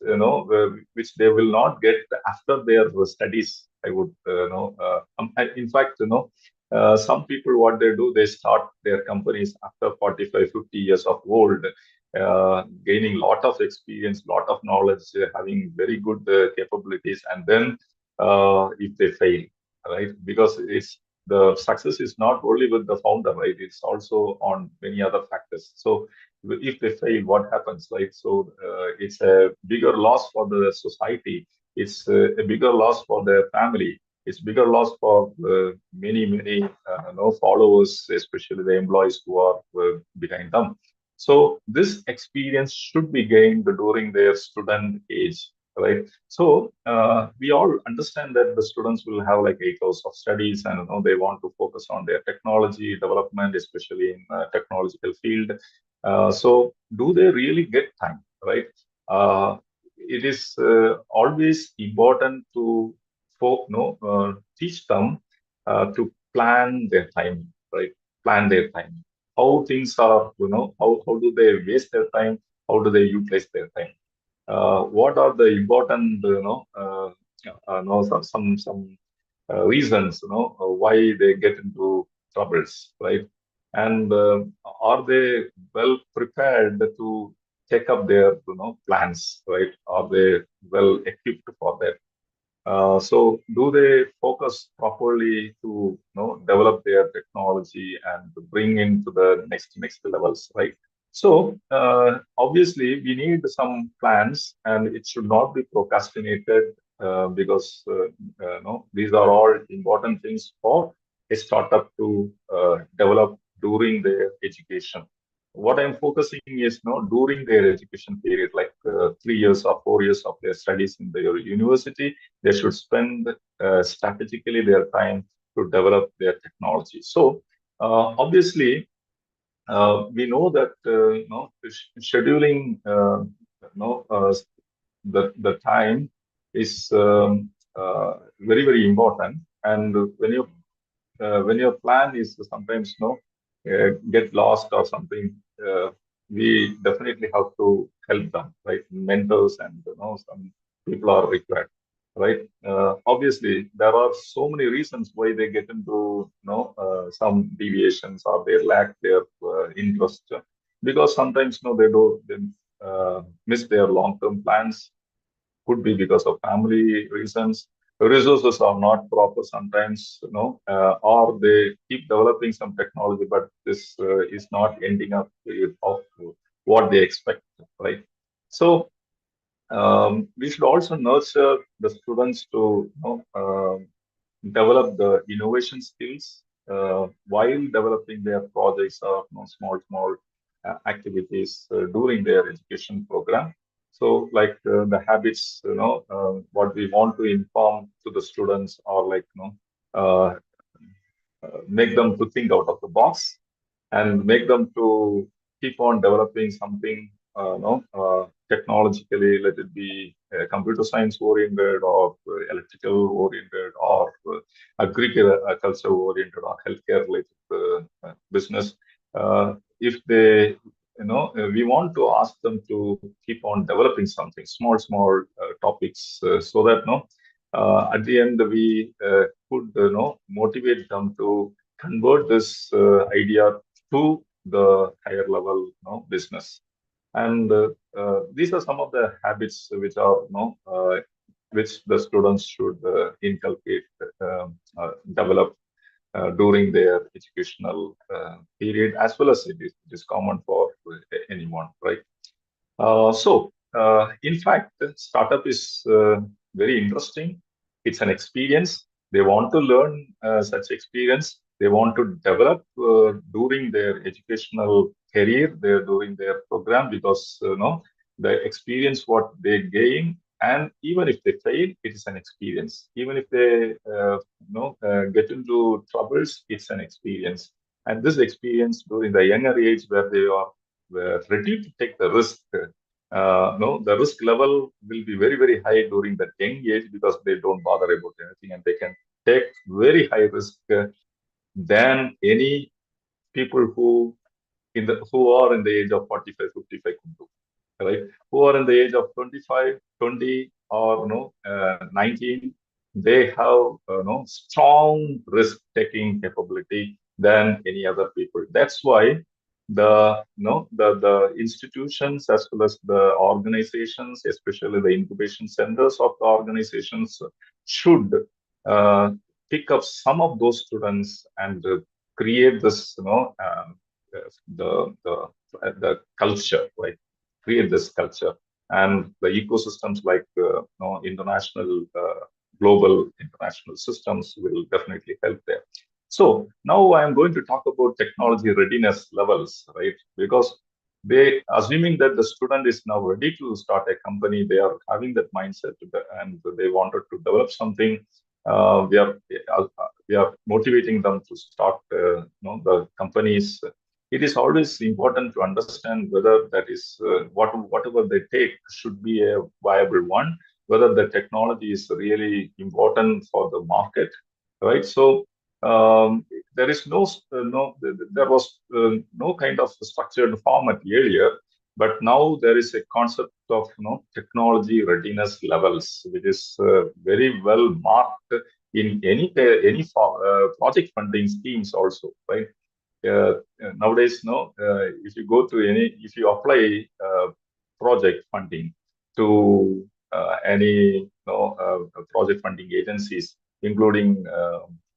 they will not get after their studies. I would in fact some people, what they do, they start their companies after 45, 50 years of old, gaining lot of experience, lot of knowledge, having very good capabilities, and then if they fail, right, because it's the success is not only with the founder, right? It's also on many other factors. So if they fail, what happens, right? So it's a bigger loss for the society. It's a bigger loss for their family. It's bigger loss for many followers, especially the employees who are behind them. So this experience should be gained during their student age, right? So we all understand that the students will have like 8 hours of studies, and they want to focus on their technology development, especially in technological field. So do they really get time, right? It is always important to teach them to plan their time, right? Plan their time. How things are, how do they waste their time? How do they utilize their time? What are the important, some reasons, why they get into troubles, right? And are they well prepared to take up their, plans, right? Are they well equipped for that? So do they focus properly to develop their technology and to bring into the next levels, right? So obviously we need some plans, and it should not be procrastinated because these are all important things for a startup to develop during their education. What I'm focusing is during their education period, like 3 years or 4 years of their studies in their university, they should spend strategically their time to develop their technology. So obviously, we know that scheduling the time is very important. And when your plan is sometimes get lost or something, we definitely have to help them, right? Mentors and some people are required, right? Obviously, there are so many reasons why they get into some deviations, or they lack their interest, because sometimes they miss their long-term plans. Could be because of family reasons. Resources are not proper sometimes, or they keep developing some technology, but this is not ending up with of what they expect, right? So we should also nurture the students to develop the innovation skills while developing their projects or small activities during their education program. So, like the habits, what we want to inform to the students, are like uh, make them to think out of the box, and make them to keep on developing something, technologically, let it be computer science oriented, or electrical oriented, or agriculture oriented, or healthcare related business. If they, we want to ask them to keep on developing something, small topics, so that at the end we could motivate them to convert this idea to the higher level business. And these are some of the habits which are which the students should inculcate, develop during their educational period, as well as it is common for anyone, right? In fact, startup is very interesting. It's an experience. They want to learn such experience. They want to develop during their educational career, during their program, because the experience what they gain, and even if they fail, it is an experience. Even if they get into troubles, it's an experience. And this experience during the younger age, where they are ready to take the risk, no, the risk level will be very high during that young age, because they don't bother about anything, and they can take very high risk than any people who are in the age of 45, 55 could do, right? Who are in the age of 25, 20, or 19, they have strong risk taking capability than any other people. That's why the institutions, as well as the organizations, especially the incubation centers of the organizations, should pick up some of those students and create this, the culture, right? Create this culture, and the ecosystems like international, global international systems will definitely help there. So now I am going to talk about technology readiness levels, right? Because they, assuming that the student is now ready to start a company, they are having that mindset and they wanted to develop something. We are motivating them to start the companies. It is always important to understand whether that is whatever they take should be a viable one, whether the technology is really important for the market, right? So there is there was no kind of structured format earlier, but now there is a concept of technology readiness levels, which is very well marked in any project funding schemes also, right? Nowadays, if you go to if you apply project funding to any project funding agencies, including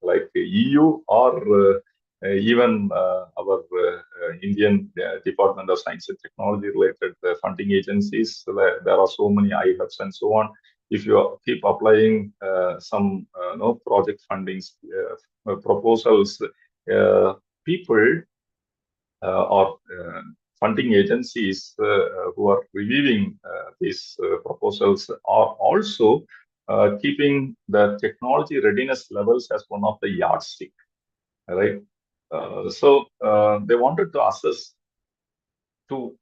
like the EU or even our Indian Department of Science and Technology related funding agencies, there are so many IHUBs and so on. If you keep applying some project fundings proposals, people or funding agencies who are reviewing these proposals are also keeping the technology readiness levels as one of the yardstick, right? So they wanted to assess to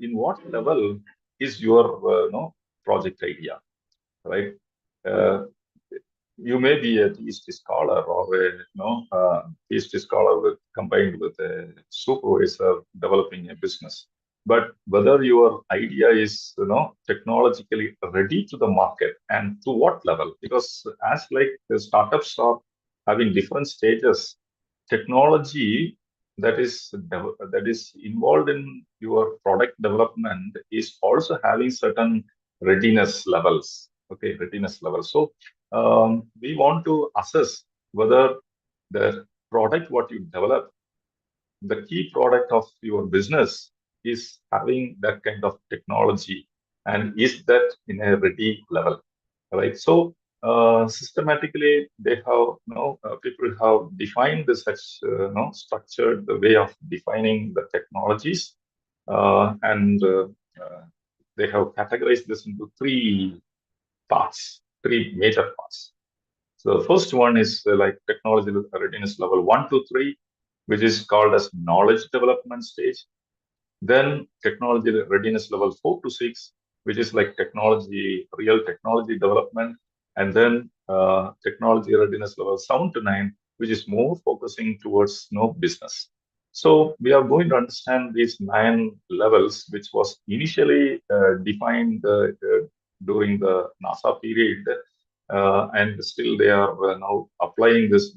in what level is your project idea, right? You may be a PhD scholar or a PhD scholar combined with a supervisor developing a business. But whether your idea is technologically ready to the market and to what level, because as like the startups are having different stages, technology that is involved in your product development is also having certain readiness levels. Okay, readiness levels. So we want to assess whether the product what you develop, the key product of your business, is having that kind of technology and is that in a ready level, right? So systematically they have people have defined such structured the way of defining the technologies, and they have categorized this into three major parts. So the first one is like technology readiness level 1 to 3, which is called as knowledge development stage. Then technology readiness level 4 to 6, which is like real technology development. And then technology readiness level 7 to 9, which is more focusing towards business. So we are going to understand these 9 levels, which was initially defined during the NASA period, and still they are now applying this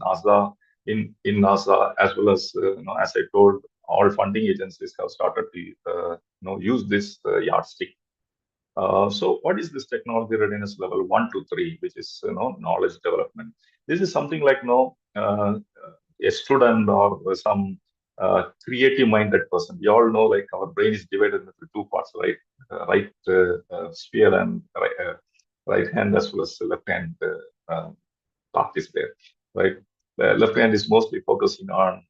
in NASA, as well as as I told, all funding agencies have started to use this yardstick. So what is this technology readiness level 1 to 3, which is knowledge development? This is something like a student or some creative minded person. We all know like our brain is divided into two parts, right? Right sphere and right hand, as well as left hand part is there, right? The left hand is mostly focusing on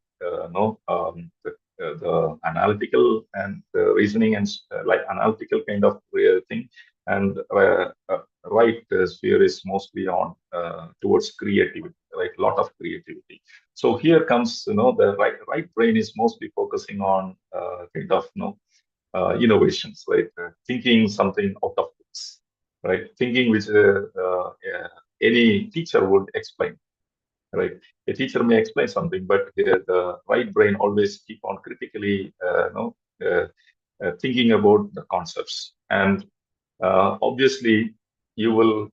the analytical and reasoning and like analytical kind of thing, and right sphere is mostly on towards creativity, right? A lot of creativity. So here comes the right brain is mostly focusing on kind of innovations, right? Thinking something out of books, right? Thinking which any teacher would explain, right? A teacher may explain something, but the right brain always keep on critically thinking about the concepts. And obviously, you will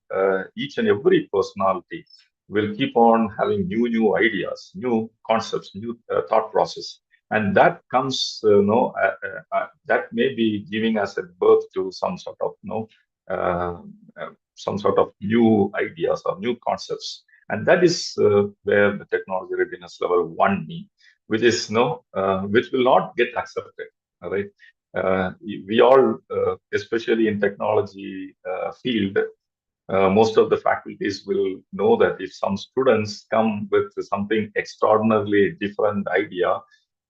each and every personality will keep on having new ideas, new concepts, new thought process, and that comes, that may be giving us a birth to some sort of some sort of new ideas or new concepts. And that is where the technology readiness level 1 means, which is which will not get accepted. All right. We all, especially in technology field, most of the faculties will know that if some students come with something extraordinarily different idea,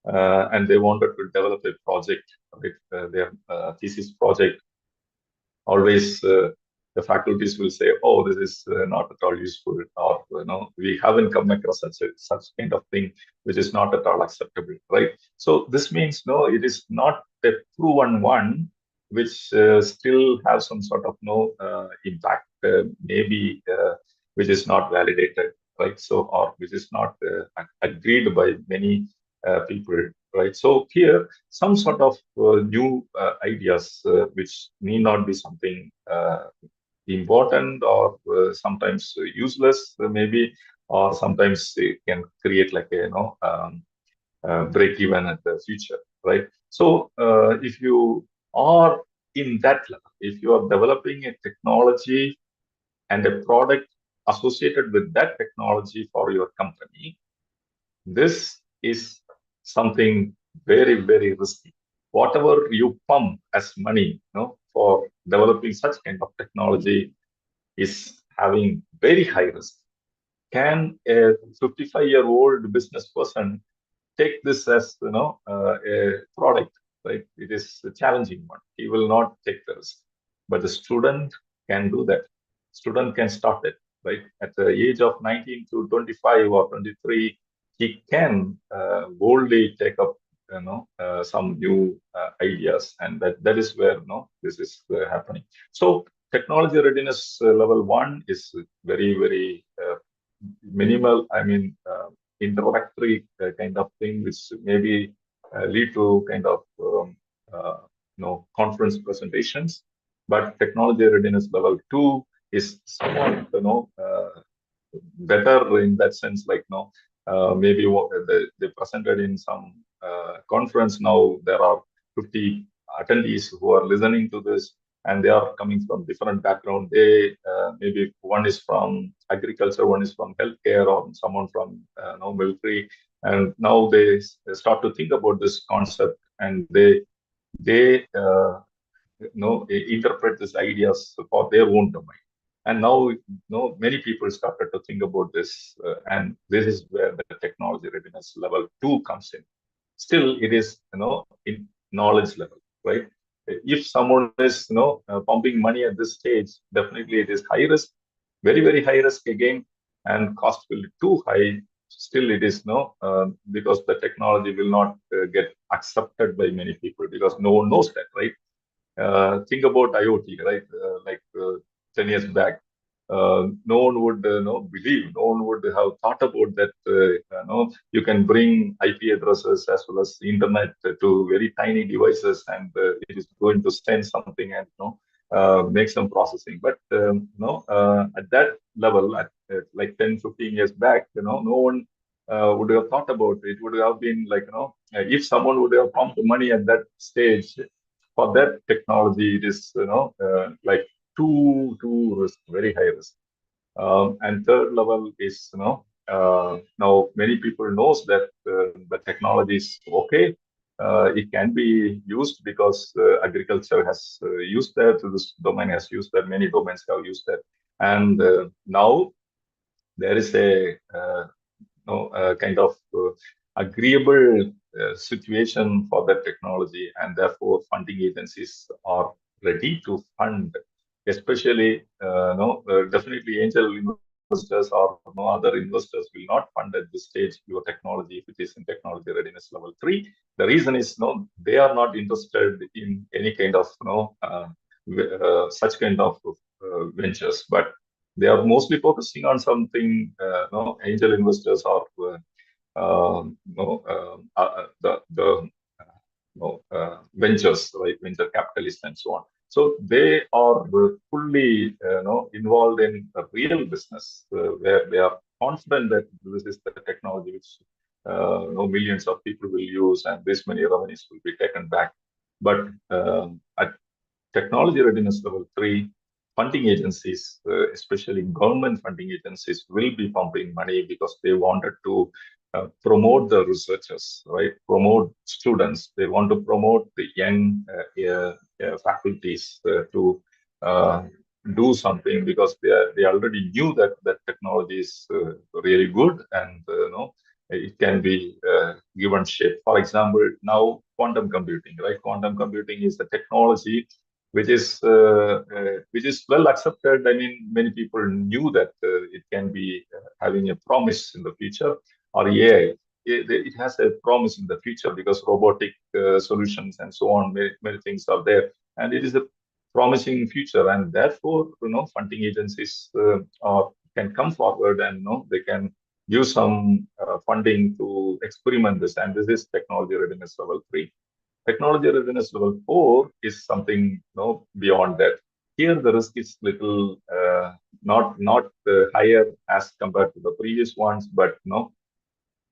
and they wanted to develop a project, right, their thesis project, always the faculties will say, "Oh, this is not at all useful," or we haven't come across such kind of thing, which is not at all acceptable, right? So this means no, it is not a proven one, which still have some sort of impact, maybe which is not validated, right? So or which is not agreed by many people, right? So here, some sort of new ideas, which need not be something important or sometimes useless, maybe, or sometimes it can create like a break even at the future, right? So if you are in that level, if you are developing a technology and a product associated with that technology for your company, this is something very, very risky. Whatever you pump as money, for developing such kind of technology is having very high risk. Can a 55-year-old business person take this as a product, right? It is a challenging one. He will not take the risk, but the student can do that. Student can start it, right? At the age of 19 to 25 or 23, he can boldly take up some new ideas, and that is where this is happening. So technology readiness level 1 is very, very minimal. I mean, introductory kind of thing, which maybe lead to kind of conference presentations. But technology readiness level 2 is somewhat better in that sense. Like maybe what they presented in some conference. Now there are 50 attendees who are listening to this, and they are coming from different background. They maybe one is from agriculture, one is from healthcare, or someone from military, and now they start to think about this concept, and they interpret these ideas for their own domain. And now many people started to think about this, and this is where the technology readiness level 2 comes in. Still, it is in knowledge level, right? If someone is pumping money at this stage, definitely it is high risk, very, very high risk again, and cost will be too high. Still, it is because the technology will not get accepted by many people because no one knows that, right? Think about IoT, right? 10 years back, no one would believe, no one would have thought about that. You can bring IP addresses as well as the internet to very tiny devices, and it is going to send something and make some processing. But at that level, at like 10, 15 years back, no one would have thought about it. It would have been like if someone would have pumped money at that stage. For that technology, it is like too risk, very high risk. And third level is now many people knows that the technology is okay. It can be used because agriculture has used that. This domain has used that. Many domains have used that, and now there is a kind of agreeable situation for that technology, and therefore funding agencies are ready to fund, especially definitely angel investors or no other investors will not fund at this stage your technology if it is in technology readiness level 3. The reason is they are not interested in any kind of such kind of ventures, but they are mostly focusing on something. Angel investors are the ventures, like venture capitalists and so on. So they are fully involved in a real business where they are confident that this is the technology which millions of people will use, and this many revenues will be taken back. But at technology readiness level 3, funding agencies, especially government funding agencies, will be pumping money because they wanted to promote the researchers, right? Promote students. They want to promote the young faculties to do something because they already knew that technology is really good and it can be given shape. For example, now quantum computing, right? Quantum computing is the technology which is well accepted. I mean, many people knew that it can be having a promise in the future, or AI. It has a promise in the future because robotic solutions and so on, many things are there, and it is a promising future, and therefore, funding agencies can come forward and they can use some funding to experiment this, and this is technology readiness level 3. Technology readiness level 4 is something beyond that. Here the risk is little not higher as compared to the previous ones, but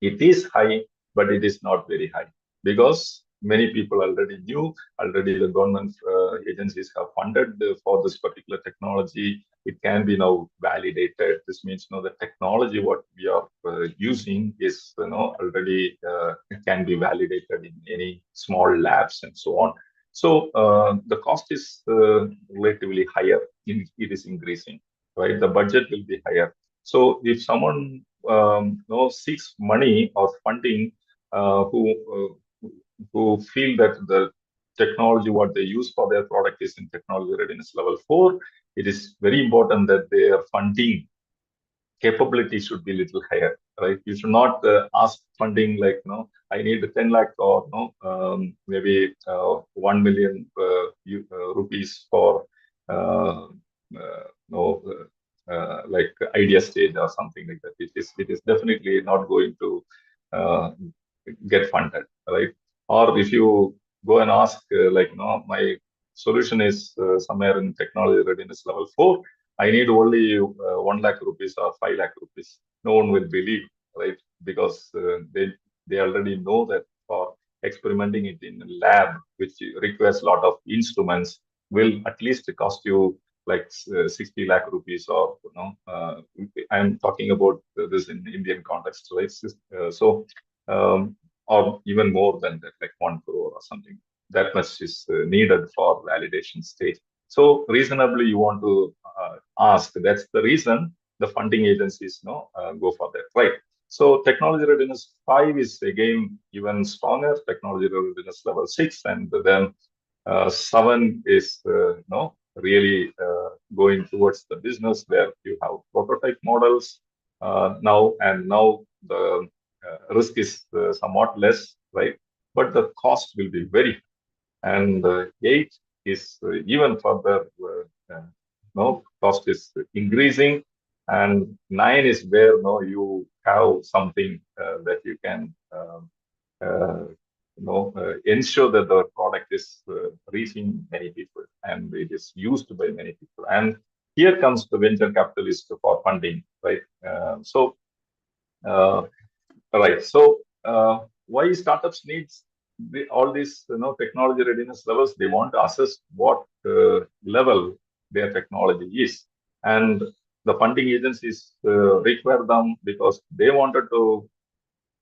it is high, but it is not very high because many people already knew. Already the government agencies have funded for this particular technology. It can be now validated. This means the technology what we are using is already it can be validated in any small labs and so on. So the cost is relatively higher. It is increasing, right? The budget will be higher. So if someone seeks money or funding who feel that the technology what they use for their product is in technology readiness level 4, it is very important that their funding capability should be a little higher, right? You should not ask funding like, I need 10 lakh or maybe 1 million rupees for like idea stage or something like that. It is definitely not going to get funded, right? Or if you go and ask my solution is somewhere in technology readiness level 4, I need only 1 lakh rupees or 5 lakh rupees. No one will believe, right? Because they already know that for experimenting it in a lab, which requires a lot of instruments, will at least cost you like 60 lakh rupees, or I'm talking about this in Indian context, right? Or even more than that, like 1 crore or something. That much is needed for validation stage. So reasonably, you want to ask. That's the reason the funding agencies go for that, right? So technology readiness 5 is again even stronger. Technology readiness level 6, and then 7 is really going towards the business where you have prototype models now, and now the risk is somewhat less, right? But the cost will be very high. And 8 is even further, cost is increasing. And 9 is where you have something that you can ensure that the product is reaching many people and it is used by many people. And here comes the venture capitalist for funding, right? Right. So why startups needs all these technology readiness levels? They want to assess what level their technology is, and the funding agencies require them because they wanted to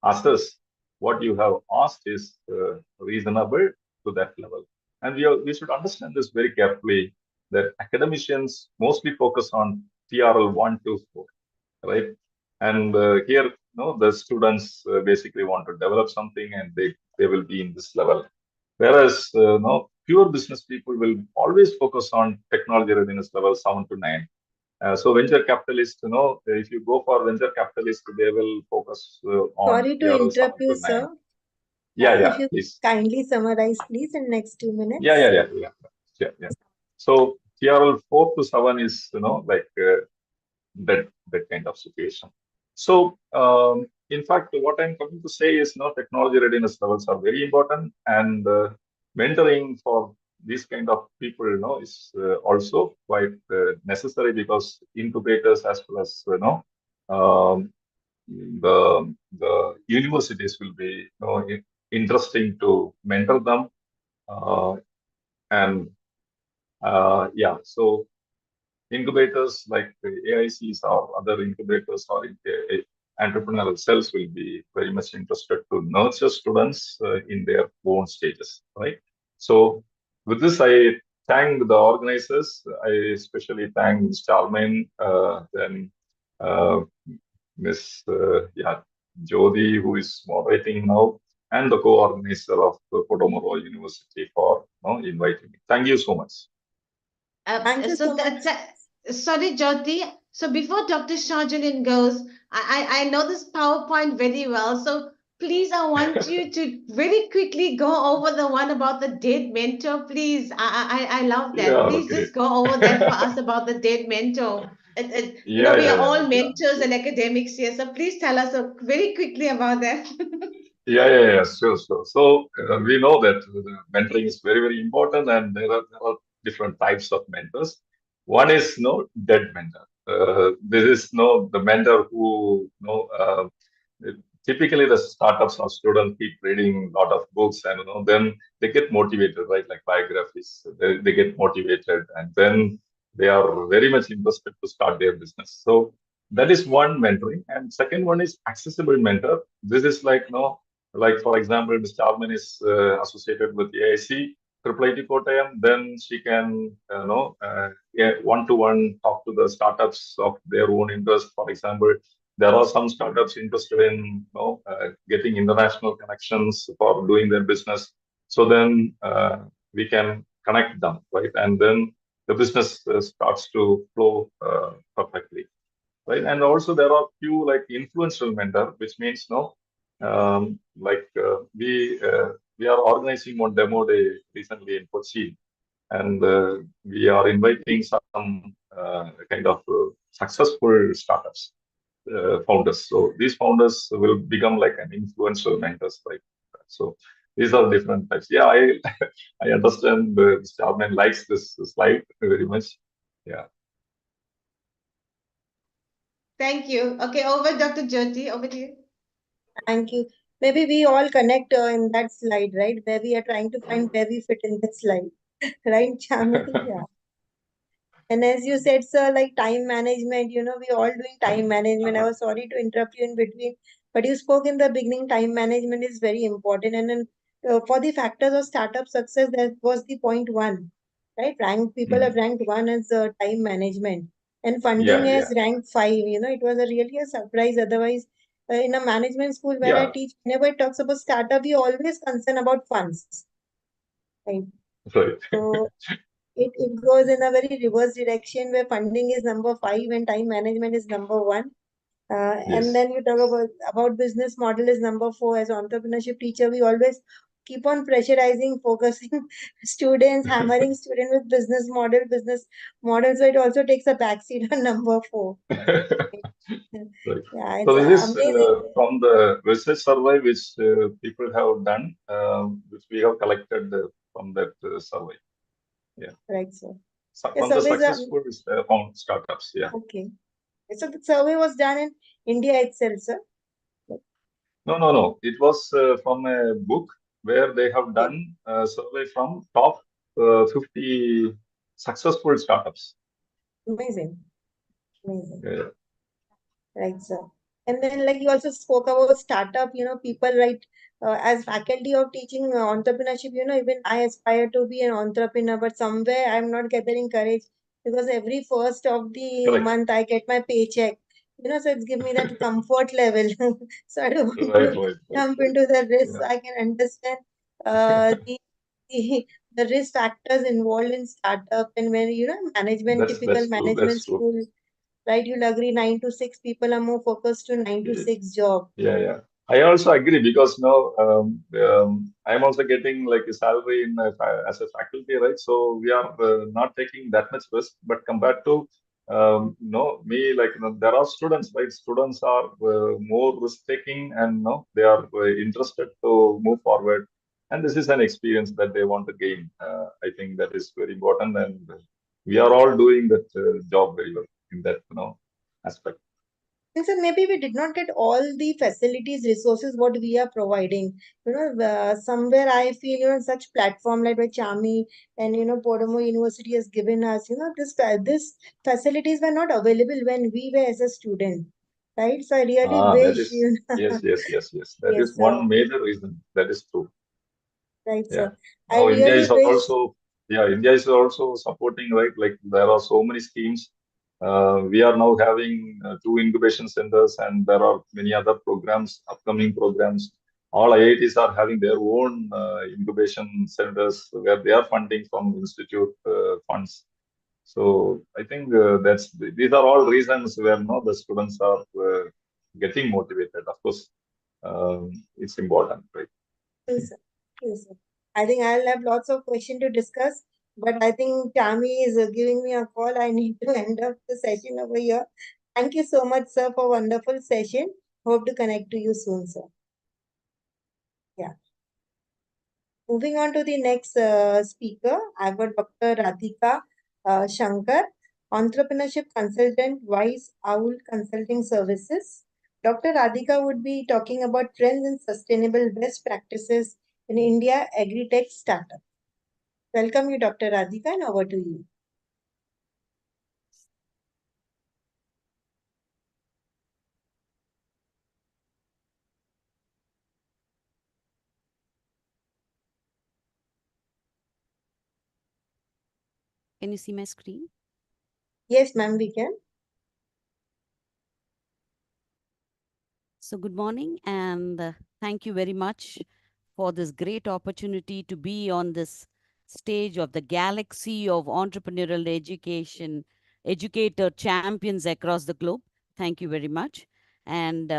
assess what you have asked is reasonable to that level. And we should understand this very carefully, that academicians mostly focus on TRL 1 to 4, right? And here, the students basically want to develop something and they will be in this level. Whereas, pure business people will always focus on technology readiness level 7 to 9. So venture capitalists, if you go for venture capitalists, they will focus on Sorry to TRL interrupt 7 you, to 9. sir. Yeah, If you please. kindly summarize, please, in next 2 minutes. Yeah. So TRL 4 to 7 is, like that kind of situation. So, in fact, what I'm coming to say is, technology readiness levels are very important, and mentoring for these kind of people, is also quite necessary, because incubators as well as um, the universities will be interesting to mentor them, and yeah. So incubators like the AICs or other incubators or entrepreneurial cells will be very much interested to nurture students in their own stages, right? So with this, I thank the organizers. I especially thank Mr. Armin, then uh, Ms. Jyoti, who is moderating now, and the co-organizer of the Potomoro University for inviting me. Thank you so much. Thank you so much. Sorry, Jyoti. So before Dr. Shajalin goes, I know this PowerPoint very well. So please, I want you to very quickly go over the one about the dead mentor, please. I love that. Yeah, Please okay. just go over that for us about the dead mentor. We are all mentors and academics here. So please tell us very quickly about that. Sure. So we know that mentoring is very, very important, and there are different types of mentors. One is dead mentor. This is the mentor who typically the startups or students keep reading a lot of books, and then they get motivated, right? Like biographies, they get motivated, and then they are very much interested to start their business. So that is one mentoring, and second one is accessible mentor. This is like for example, Mr. Armin is associated with AIC IIIT Kottayam, then she can one-to-one talk to the startups of their own interest. For example, there are some startups interested in getting international connections for doing their business. So then we can connect them, right? And then the business starts to flow perfectly, right? And also there are few like influential mentor, which means we are organizing one demo day recently in Kochi, and we are inviting some kind of successful startups founders. So these founders will become like an influential mentors, right? So these are different types. Yeah, I understand Mr. Armin likes this slide very much. Yeah. Thank you. Okay, over Dr. Jyoti, over to you. Thank you. Maybe we all connect in that slide, right? Where we are trying to find where we fit in that slide, right, Chamini? Yeah. And as you said, sir, like time management, we all doing time management. I was sorry to interrupt you in between, but you spoke in the beginning, time management is very important. And then for the factors of startup success, that was the point one, right? People have ranked one as time management, and funding is ranked 5. It was really a surprise. Otherwise, in a management school where I teach, whenever it talks about startup, we always concern about funds, right? Right. So it goes in a very reverse direction where funding is number 5 and time management is number 1. And then you talk about business model is number 4. As entrepreneurship teacher, we always keep on pressurizing, focusing students, hammering students with business models. So it also takes a backseat on number 4. Right. Yeah, it's So this is amazing. from the research survey which people have done, which we have collected from that survey. Yeah. Right, sir. From the successful found startups. Yeah. Okay. So the survey was done in India itself, sir. No. It was from a book where they have done a survey from top 50 successful startups. Amazing. Yeah. Right, sir. And then, like you also spoke about startup, people, right? As faculty of teaching entrepreneurship, even I aspire to be an entrepreneur, but somewhere I'm not gathering courage because every first of the month I get my paycheck, so it's give me that comfort level. So I don't want to jump into the risk. Yeah. I can understand the, the risk factors involved in startup, and when, management, typical management school. Right, you'll agree 9 to 6 people are more focused to 9 to 6 job. Yeah. I also agree because I'm also getting like a salary as a faculty, right? So we are not taking that much risk. But compared to me, like there are students, right? Students are more risk taking, and they are interested to move forward. And this is an experience that they want to gain. I think that is very important, and we are all doing that job very well in that aspect. And so maybe we did not get all the facilities, resources what we are providing. Somewhere I feel, such platform like Chami and, Podomo University has given us, this facilities were not available when we were as a student, right? So I really That wish, is, yes, yes, yes, yes. That yes, is sir. one major reason. That is true. Right, Yeah. sir. I Now India really is wish, also, yeah, India is also supporting, right? Like there are so many schemes. We are now having 2 incubation centers, and there are many other programs, upcoming programs. All IITs are having their own incubation centers where they are funding from institute funds. So I think these are all reasons where the students are getting motivated. Of course, it's important, right? yes, sir. Yes, sir. I think I'll have lots of questions to discuss, but I think Tammy is giving me a call. I need to end up the session over here. Thank you so much, sir, for wonderful session. Hope to connect to you soon, sir. Yeah. Moving on to the next speaker, I've got Dr. Radhika Shankar, Entrepreneurship Consultant, Wise Owl Consulting Services. Dr. Radhika would be talking about trends in sustainable best practices in India agri-tech startup. Welcome you, Dr. Radhika, and over to you. Can you see my screen? Yes, ma'am, we can. So good morning and thank you very much for this great opportunity to be on this stage of the galaxy of entrepreneurial education, educator champions across the globe. Thank you very much. And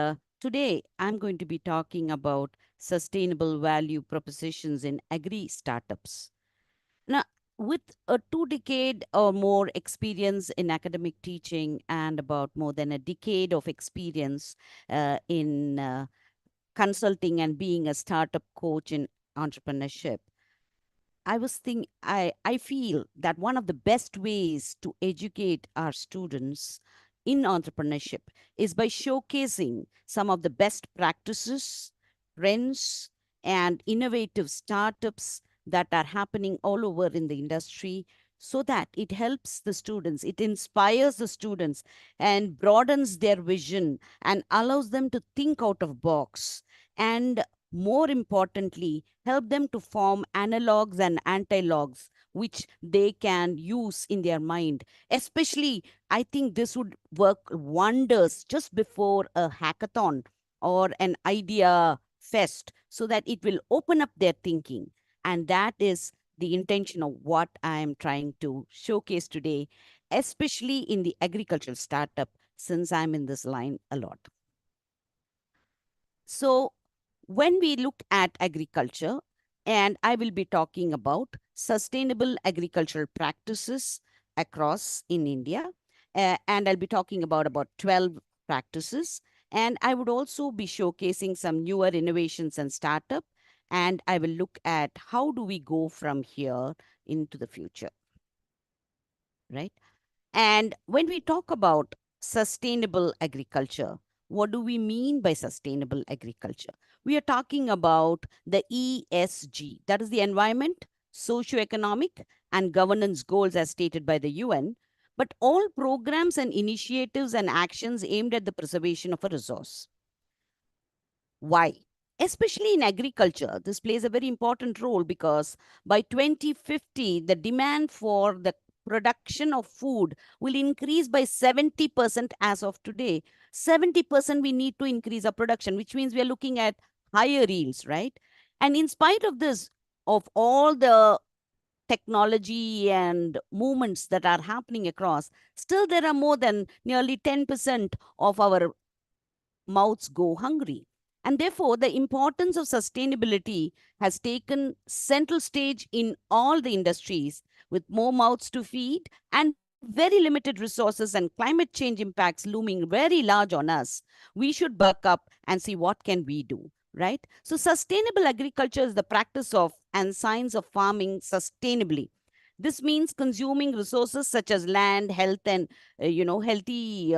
today I'm going to be talking about sustainable value propositions in agri startups. Now, with a 2 decade or more experience in academic teaching and about more than a decade of experience in consulting and being a startup coach in entrepreneurship, I feel that one of the best ways to educate our students in entrepreneurship is by showcasing some of the best practices, trends, and innovative startups that are happening all over in the industry so that it helps the students, it inspires the students and broadens their vision and allows them to think out of box and more importantly, help them to form analogs and antilogs, which they can use in their mind. Especially, I think this would work wonders just before a hackathon or an idea fest so that it will open up their thinking. And that is the intention of what I am trying to showcase today, especially in the agricultural startup, since I'm in this line a lot. So, when we look at agriculture, and I will be talking about sustainable agricultural practices across in India, and I'll be talking about 12 practices, and I would also be showcasing some newer innovations and startup, and I will look at how do we go from here into the future, right? And when we talk about sustainable agriculture, what do we mean by sustainable agriculture? We are talking about the ESG, that is the environment, socioeconomic, and governance goals as stated by the UN, but all programs and initiatives and actions aimed at the preservation of a resource. Why? Especially in agriculture, this plays a very important role because by 2050, the demand for the production of food will increase by 70% as of today. 70% we need to increase our production, which means we are looking at higher yields, right? And in spite of this, of all the technology and movements that are happening across, still there are more than nearly 10% of our mouths go hungry. And therefore, the importance of sustainability has taken central stage in all the industries with more mouths to feed and very limited resources and climate change impacts looming very large on us. We should buck up and see what can we do, right? So sustainable agriculture is the practice of and science of farming sustainably. This means consuming resources such as land, health, and healthy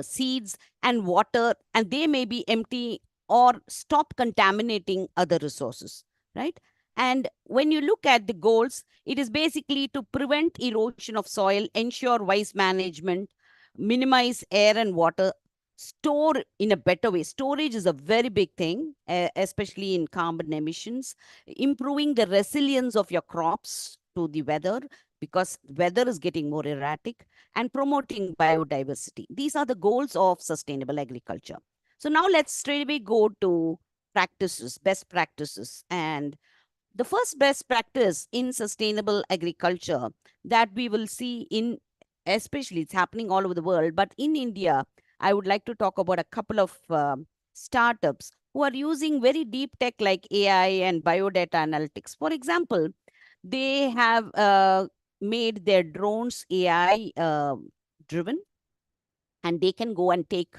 seeds and water, and they may be empty or stop contaminating other resources, right? And when you look at the goals, it is basically to prevent erosion of soil, ensure wise management, minimize air and water, store in a better way. Storage is a very big thing, especially in carbon emissions, improving the resilience of your crops to the weather, because weather is getting more erratic, and promoting biodiversity. These are the goals of sustainable agriculture. So now let's straightaway go to practices, best practices. And the first best practice in sustainable agriculture that we will see in, especially it's happening all over the world, but in India, I would like to talk about a couple of startups who are using very deep tech like AI and biodata analytics. For example, they have made their drones AI driven, and they can go and take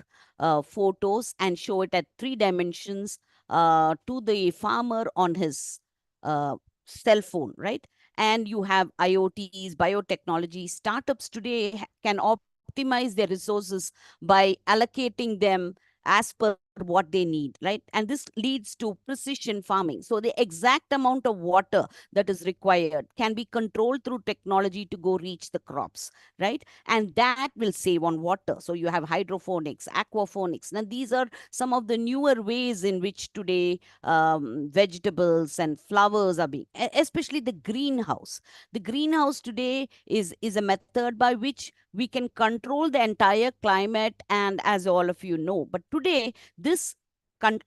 photos and show it at 3 dimensions to the farmer on his uh, cell phone, right? And you have IoTs, biotechnology. Startups today can optimize their resources by allocating them as per what they need, right? And this leads to precision farming. So the exact amount of water that is required can be controlled through technology to go reach the crops, right? And that will save on water. So you have hydroponics, aquaponics. Now, these are some of the newer ways in which today vegetables and flowers are being, especially the greenhouse. The greenhouse today is a method by which we can control the entire climate, and as all of you know. But today, this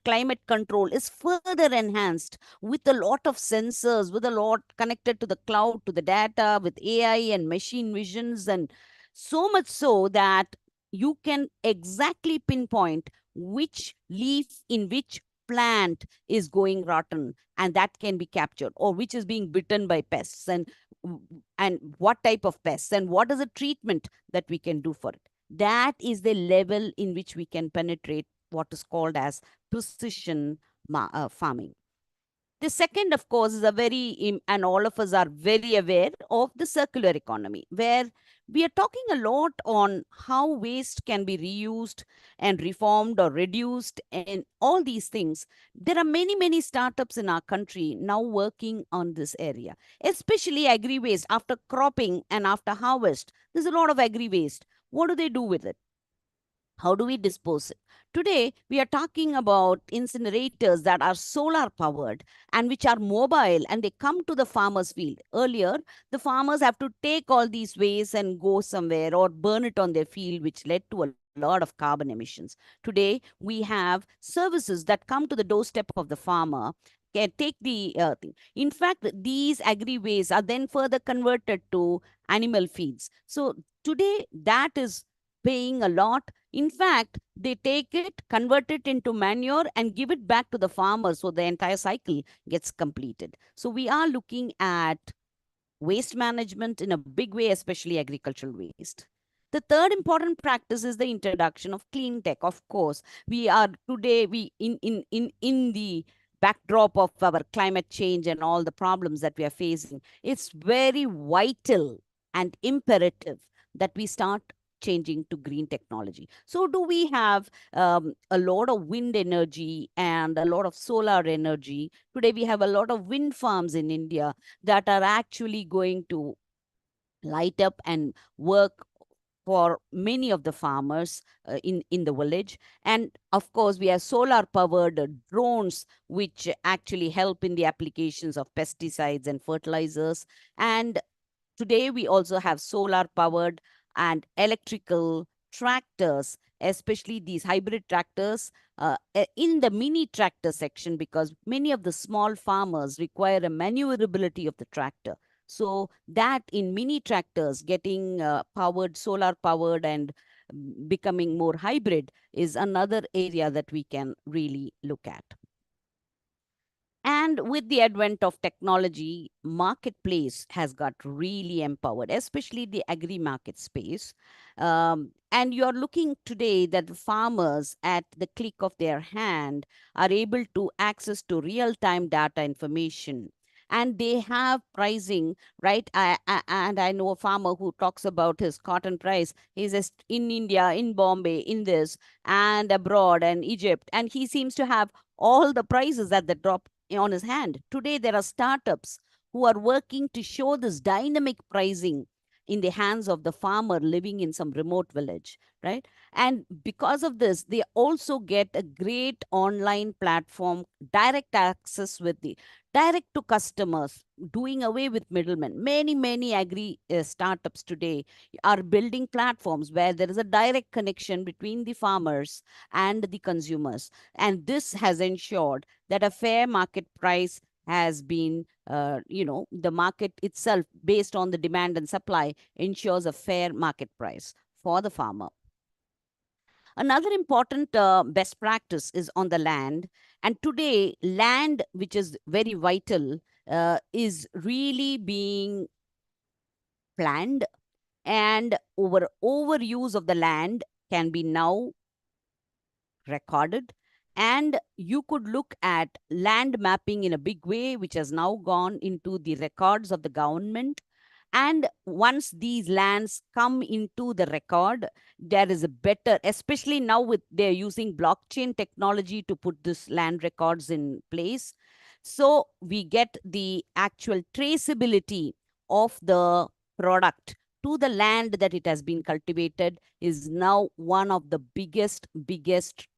climate control is further enhanced with a lot of sensors, with a lot connected to the cloud, to the data, with AI and machine visions, and so much so that you can exactly pinpoint which leaf in which plant is going rotten, and that can be captured, or which is being bitten by pests, and what type of pests, and what is the treatment that we can do for it. That is the level in which we can penetrate what is called as precision farming. The second, of course, is a and all of us are very aware of the circular economy, where we are talking a lot on how waste can be reused and reformed or reduced, and all these things. There are many, many startups in our country now working on this area, especially agri waste. After cropping and after harvest, there's a lot of agri waste. What do they do with it? How do we dispose it? Today, we are talking about incinerators that are solar powered and which are mobile, and they come to the farmer's field. Earlier, the farmers have to take all these waste and go somewhere or burn it on their field, which led to a lot of carbon emissions. Today, we have services that come to the doorstep of the farmer, can take the thing. In fact, these agri waste are then further converted to animal feeds. So today, that is paying a lot. In fact, they take it, convert it into manure, and give it back to the farmer, so the entire cycle gets completed. So we are looking at waste management in a big way, especially agricultural waste. The third important practice is the introduction of clean tech. Of course, we are today, we in the backdrop of our climate change and all the problems that we are facing, it's very vital and imperative that we start changing to green technology. So do we have a lot of wind energy and a lot of solar energy? Today we have a lot of wind farms in India that are actually going to light up and work for many of the farmers in the village. And of course, we have solar powered drones, which actually help in the applications of pesticides and fertilizers. And today, we also have solar powered and electrical tractors, especially these hybrid tractors in the mini tractor section, because many of the small farmers require a maneuverability of the tractor. So that in mini tractors getting powered, solar powered, and becoming more hybrid is another area that we can really look at. And with the advent of technology, marketplace has got really empowered, especially the agri market space. And you're looking today that the farmers at the click of their hand are able to access to real-time data information and they have pricing, right? And I know a farmer who talks about his cotton price. He's in India, in Bombay, in this, and abroad, and Egypt, and he seems to have all the prices at the drop on his hand. Today, there are startups who are working to show this dynamic pricing in the hands of the farmer living in some remote village, right? And because of this, they also get a great online platform, direct access with the direct to customers, doing away with middlemen. Many agri startups today are building platforms where there is a direct connection between the farmers and the consumers. And this has ensured that a fair market price has been, the market itself, based on the demand and supply, ensures a fair market price for the farmer. Another important best practice is on the land. And today, land, which is very vital, is really being planned, and overuse of the land can be now recorded. And you could look at land mapping in a big way, which has now gone into the records of the government. And once these lands come into the record, there is a better, especially now with they're using blockchain technology to put this land records in place. So we get the actual traceability of the product to the land that it has been cultivated is now one of the biggest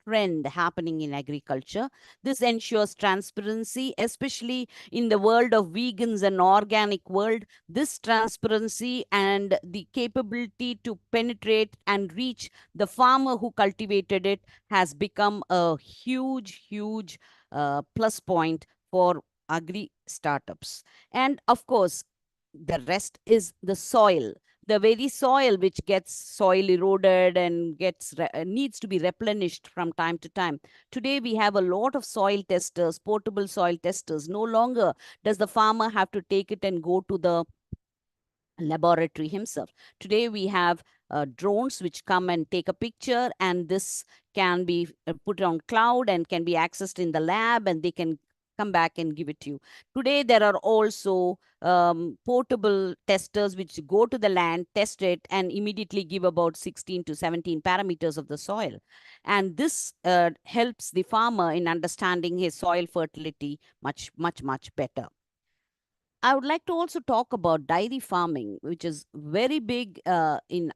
trend happening in agriculture. This ensures transparency, especially in the world of vegans and organic world. This transparency and the capability to penetrate and reach the farmer who cultivated it has become a huge plus point for agri startups. And of course, the rest is the soil, the very soil which gets soil eroded and needs to be replenished from time to time. Today we have a lot of soil testers, portable soil testers. No longer does the farmer have to take it and go to the laboratory himself. Today we have drones which come and take a picture, and this can be put on cloud and can be accessed in the lab, and they can come back and give it to you. Today there are also portable testers which go to the land, test it, and immediately give about 16 to 17 parameters of the soil. And this helps the farmer in understanding his soil fertility much better. I would like to also talk about dairy farming, which is very big in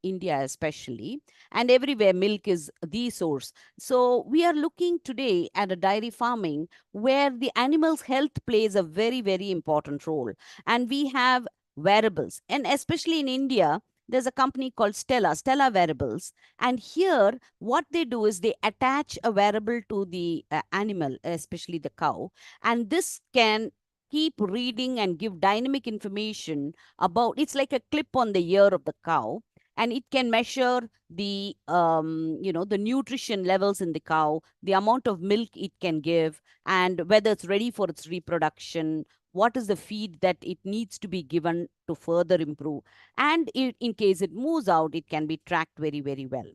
India especially, and everywhere milk is the source. So we are looking today at a dairy farming where the animal's health plays a very important role, and we have wearables, and especially in India. There's a company called Stella Wearables. And here, what they do is they attach a wearable to the animal, especially the cow. And this can keep reading and give dynamic information about, it's like a clip on the ear of the cow, and it can measure the the nutrition levels in the cow, the amount of milk it can give, and whether it's ready for its reproduction, what is the feed that it needs to be given to further improve. And in case it moves out, it can be tracked very well.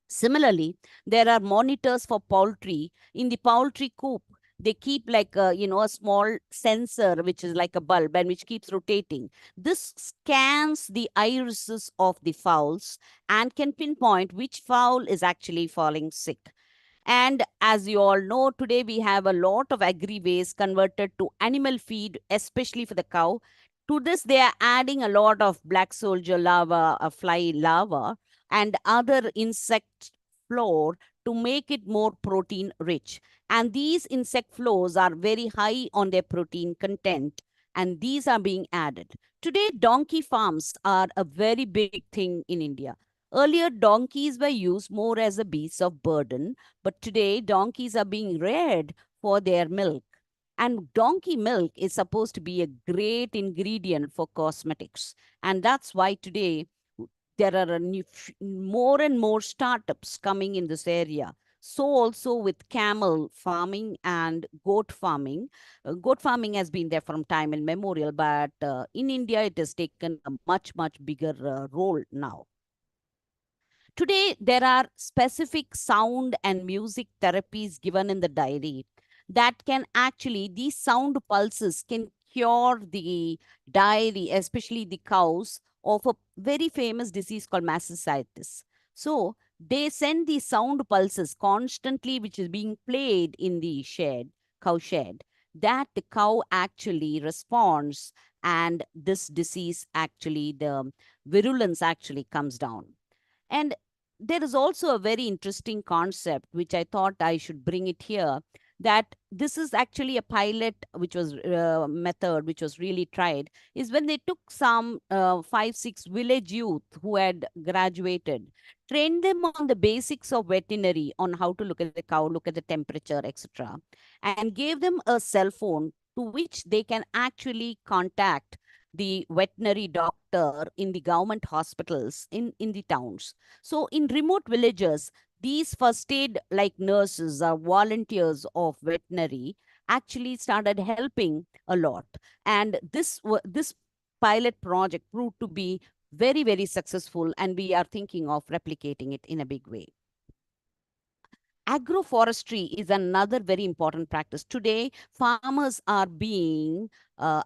Similarly, there are monitors for poultry. In the poultry coop, they keep like a small sensor which is like a bulb and which keeps rotating. This scans the irises of the fowls and can pinpoint which fowl is actually falling sick. And as you all know, today we have a lot of agri waste converted to animal feed, especially for the cow. To this, they are adding a lot of black soldier larva, fly larva, and other insect flour to make it more protein rich. And these insect flours are very high on their protein content, and these are being added. Today, donkey farms are a very big thing in India. Earlier, donkeys were used more as a beast of burden, but today donkeys are being reared for their milk. And donkey milk is supposed to be a great ingredient for cosmetics. And that's why today there are more and more startups coming in this area. So also with camel farming and goat farming. Goat farming has been there from time immemorial, but in India, it has taken a much bigger role now. Today, there are specific sound and music therapies given in the dairy. that can actually, these sound pulses can cure the dairy, especially the cows, of a very famous disease called mastitis. So they send these sound pulses constantly, which is being played in the shed, cow shed, that the cow actually responds, and this disease actually, the virulence actually comes down. And there is also a very interesting concept which I thought I should bring it here, that this is actually a pilot which was method which was really tried, is when they took some 5 6 village youth who had graduated, trained them on the basics of veterinary, on how to look at the cow, look at the temperature, etc., and gave them a cell phone to which they can actually contact the veterinary doctor in the government hospitals in the towns. So in remote villages, these first aid like nurses or volunteers of veterinary actually started helping a lot. And this pilot project proved to be very, very successful, and we are thinking of replicating it in a big way. Agroforestry is another very important practice. Today, farmers are being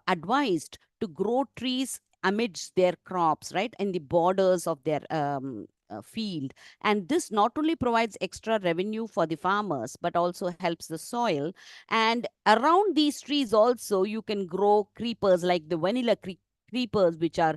advised to grow trees amidst their crops, right, in the borders of their field. And this not only provides extra revenue for the farmers, but also helps the soil. And around these trees also, you can grow creepers like the vanilla creepers, which are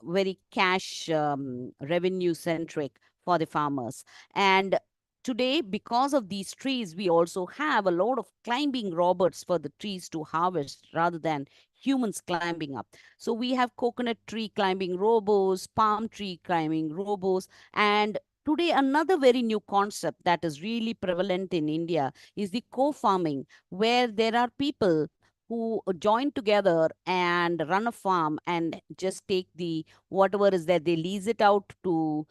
very cash revenue centric for the farmers. And today, because of these trees, we also have a lot of climbing robots for the trees to harvest rather than humans climbing up. So we have coconut tree climbing robots, palm tree climbing robots, and today another very new concept that is really prevalent in India is the co-farming, where there are people who join together and run a farm and just take the whatever is there, they lease it out to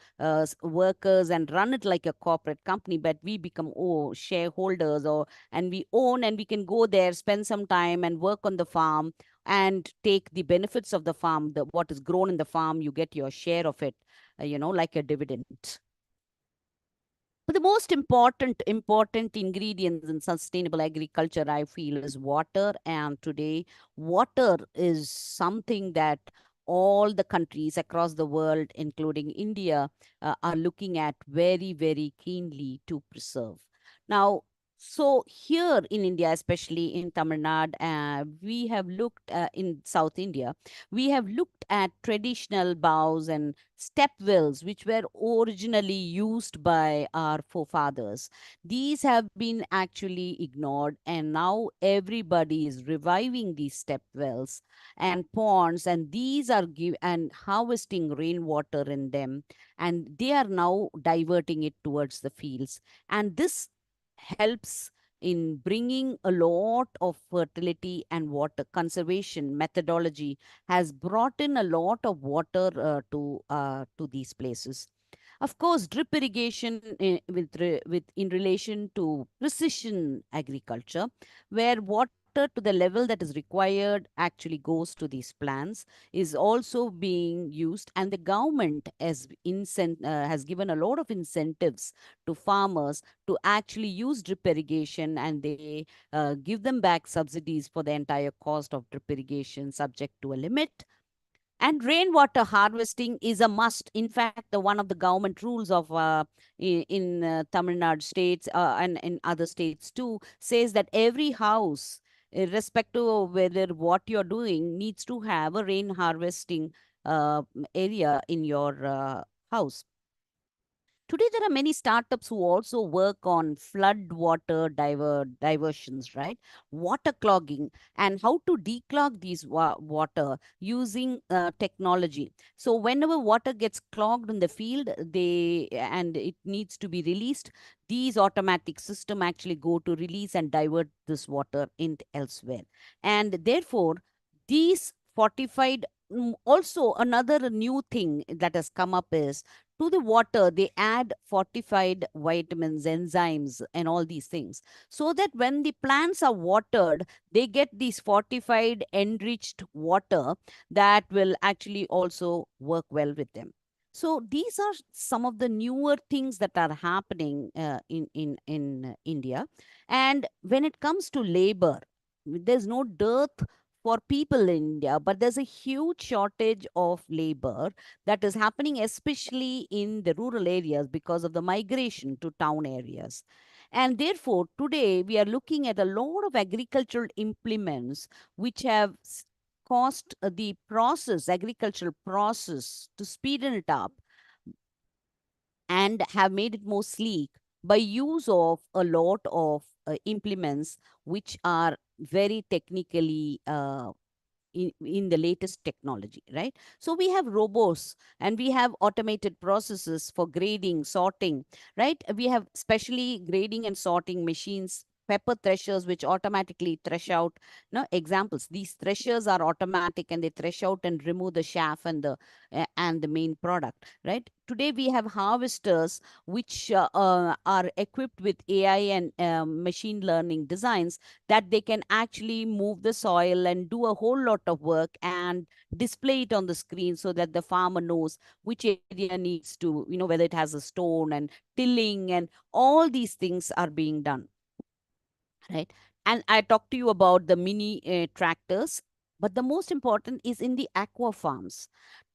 workers and run it like a corporate company, but we become shareholders, or and we own, and we can go there, spend some time and work on the farm and take the benefits of the farm. The what is grown in the farm, you get your share of it, like a dividend. But the most important ingredients in sustainable agriculture, I feel, is water. And today, water is something that all the countries across the world, including India, are looking at very, very keenly to preserve. Now, so here in India, especially in Tamil Nadu, we have looked in South India, we have looked at traditional bows and step wells, which were originally used by our forefathers. These have been actually ignored, and now everybody is reviving these step wells and ponds, and these are and harvesting rainwater in them, and they are now diverting it towards the fields. And this helps in bringing a lot of fertility, and water conservation methodology has brought in a lot of water to these places. Of course, drip irrigation with in relation to precision agriculture, where water to the level that is required actually goes to these plants, is also being used, and the government has given a lot of incentives to farmers to actually use drip irrigation, and they give them back subsidies for the entire cost of drip irrigation, subject to a limit. And rainwater harvesting is a must. In fact, the one of the government rules of in Tamil Nadu states and in other states too says that every house, irrespective of whether what you're doing, needs to have a rain harvesting area in your house. Today, there are many startups who also work on flood water diversions, right? Water clogging, and how to declog these water using technology. So whenever water gets clogged in the field, and it needs to be released, these automatic system actually go to release and divert this water in elsewhere. And therefore, these fortified, also another new thing that has come up is, to the water, they add fortified vitamins, enzymes, and all these things. So that when the plants are watered, they get these fortified, enriched water that will actually also work well with them. So these are some of the newer things that are happening in India. And when it comes to labor, there's no dearth for people in India, but there's a huge shortage of labor that is happening, especially in the rural areas because of the migration to town areas. And therefore, today we are looking at a lot of agricultural implements which have caused the process, agricultural process, to speeden it up and have made it more sleek by use of a lot of implements which are very technically in the latest technology, right? So we have robots and we have automated processes for grading, sorting, right? We have specially grading and sorting machines, pepper threshers, which automatically thresh out. No examples. These threshers are automatic and they thresh out and remove the chaff and the main product, right? Today we have harvesters which are equipped with AI and machine learning designs that they can actually move the soil and do a whole lot of work and display it on the screen so that the farmer knows which area needs to, whether it has a stone, and tilling and all these things are being done, right? And I talked to you about the mini tractors, but the most important is in the aqua farms.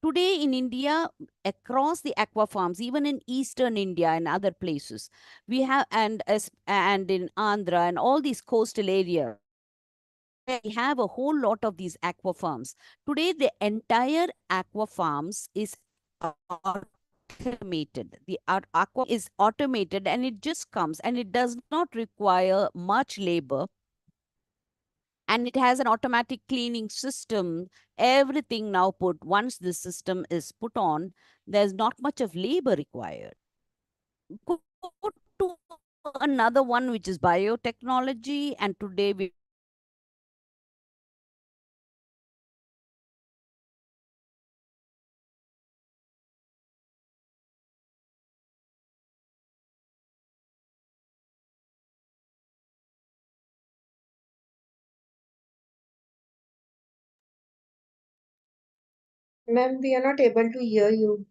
Today in India, across the aqua farms, even in eastern India and other places, we have, and in Andhra and all these coastal areas, where we have a whole lot of these aqua farms. Today, the entire aqua farms is automated. The aqua is automated and it just comes and it does not require much labor, and it has an automatic cleaning system. Everything now put, once this system is put on, there's not much of labor required. Go to another one, which is biotechnology, and today we Ma'am, we are not able to hear you.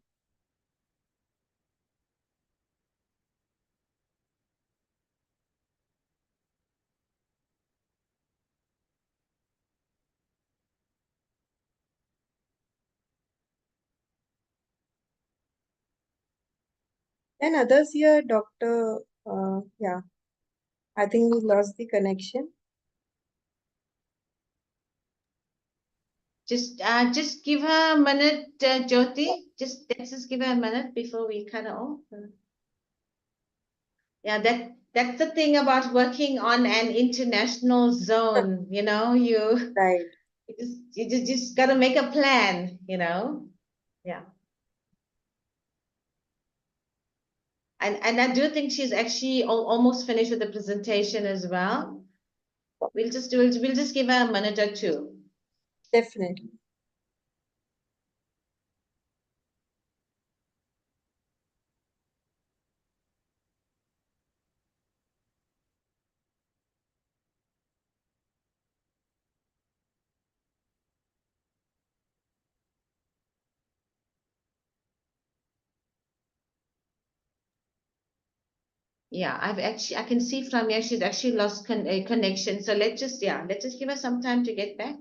And others here, Doctor, yeah, I think we lost the connection. Just give her a minute, Jyoti. Let's just give her a minute before we cut her off. Yeah, that's the thing about working on an international zone, you Right. you just gotta make a plan, Yeah. And I do think she's actually almost finished with the presentation as well. We'll just give her a minute or two. Definitely. Yeah, I can see from here she's actually lost connection. So let's just give her some time to get back.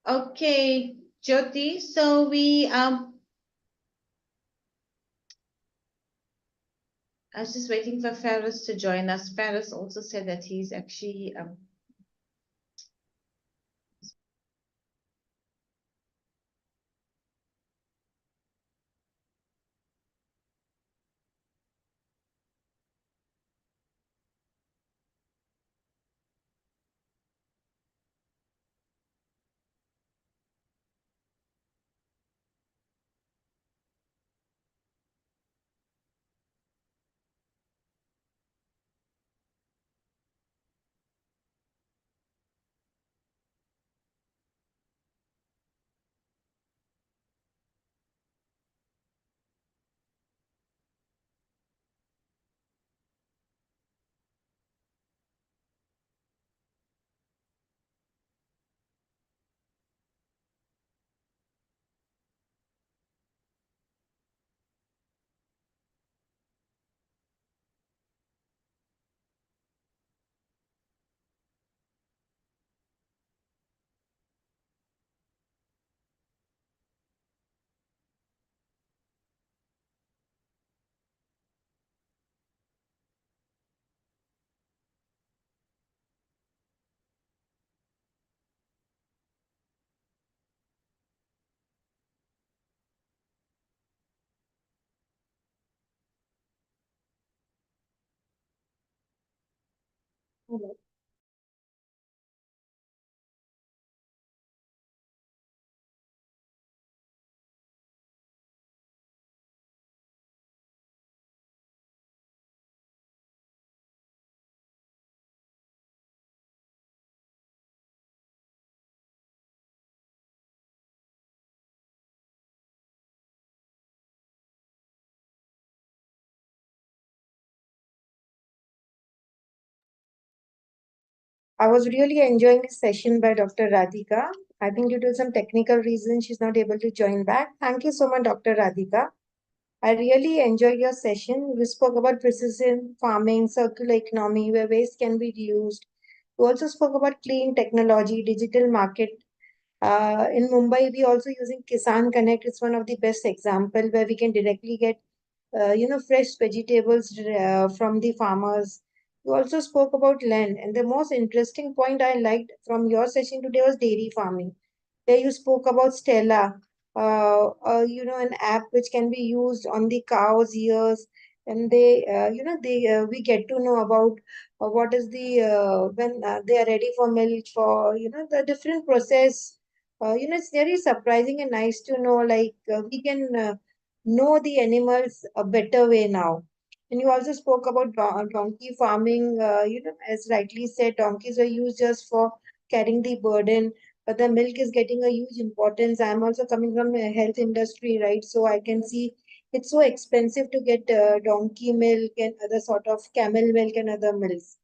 Okay, Jyoti, so we I was just waiting for Faris to join us. Faris also said that he's actually I was really enjoying this session by Dr. Radhika. I think due to some technical reasons, she's not able to join back. Thank you so much, Dr. Radhika. I really enjoyed your session. We spoke about precision farming, circular economy, where waste can be reused. We also spoke about clean technology, digital market. In Mumbai, we also using Kisan Connect. It's one of the best example where we can directly get, fresh vegetables from the farmers. You also spoke about land, and the most interesting point I liked from your session today was dairy farming. There you spoke about Stella, an app which can be used on the cow's ears, and we get to know about what is the when they are ready for milk, for the different process. It's very surprising and nice to know, like we can know the animals a better way now. And you also spoke about donkey farming. As rightly said, donkeys were used just for carrying the burden, but the milk is getting a huge importance. I'm also coming from a health industry, right? So I can see it's so expensive to get donkey milk and other sort of camel milk and other milks,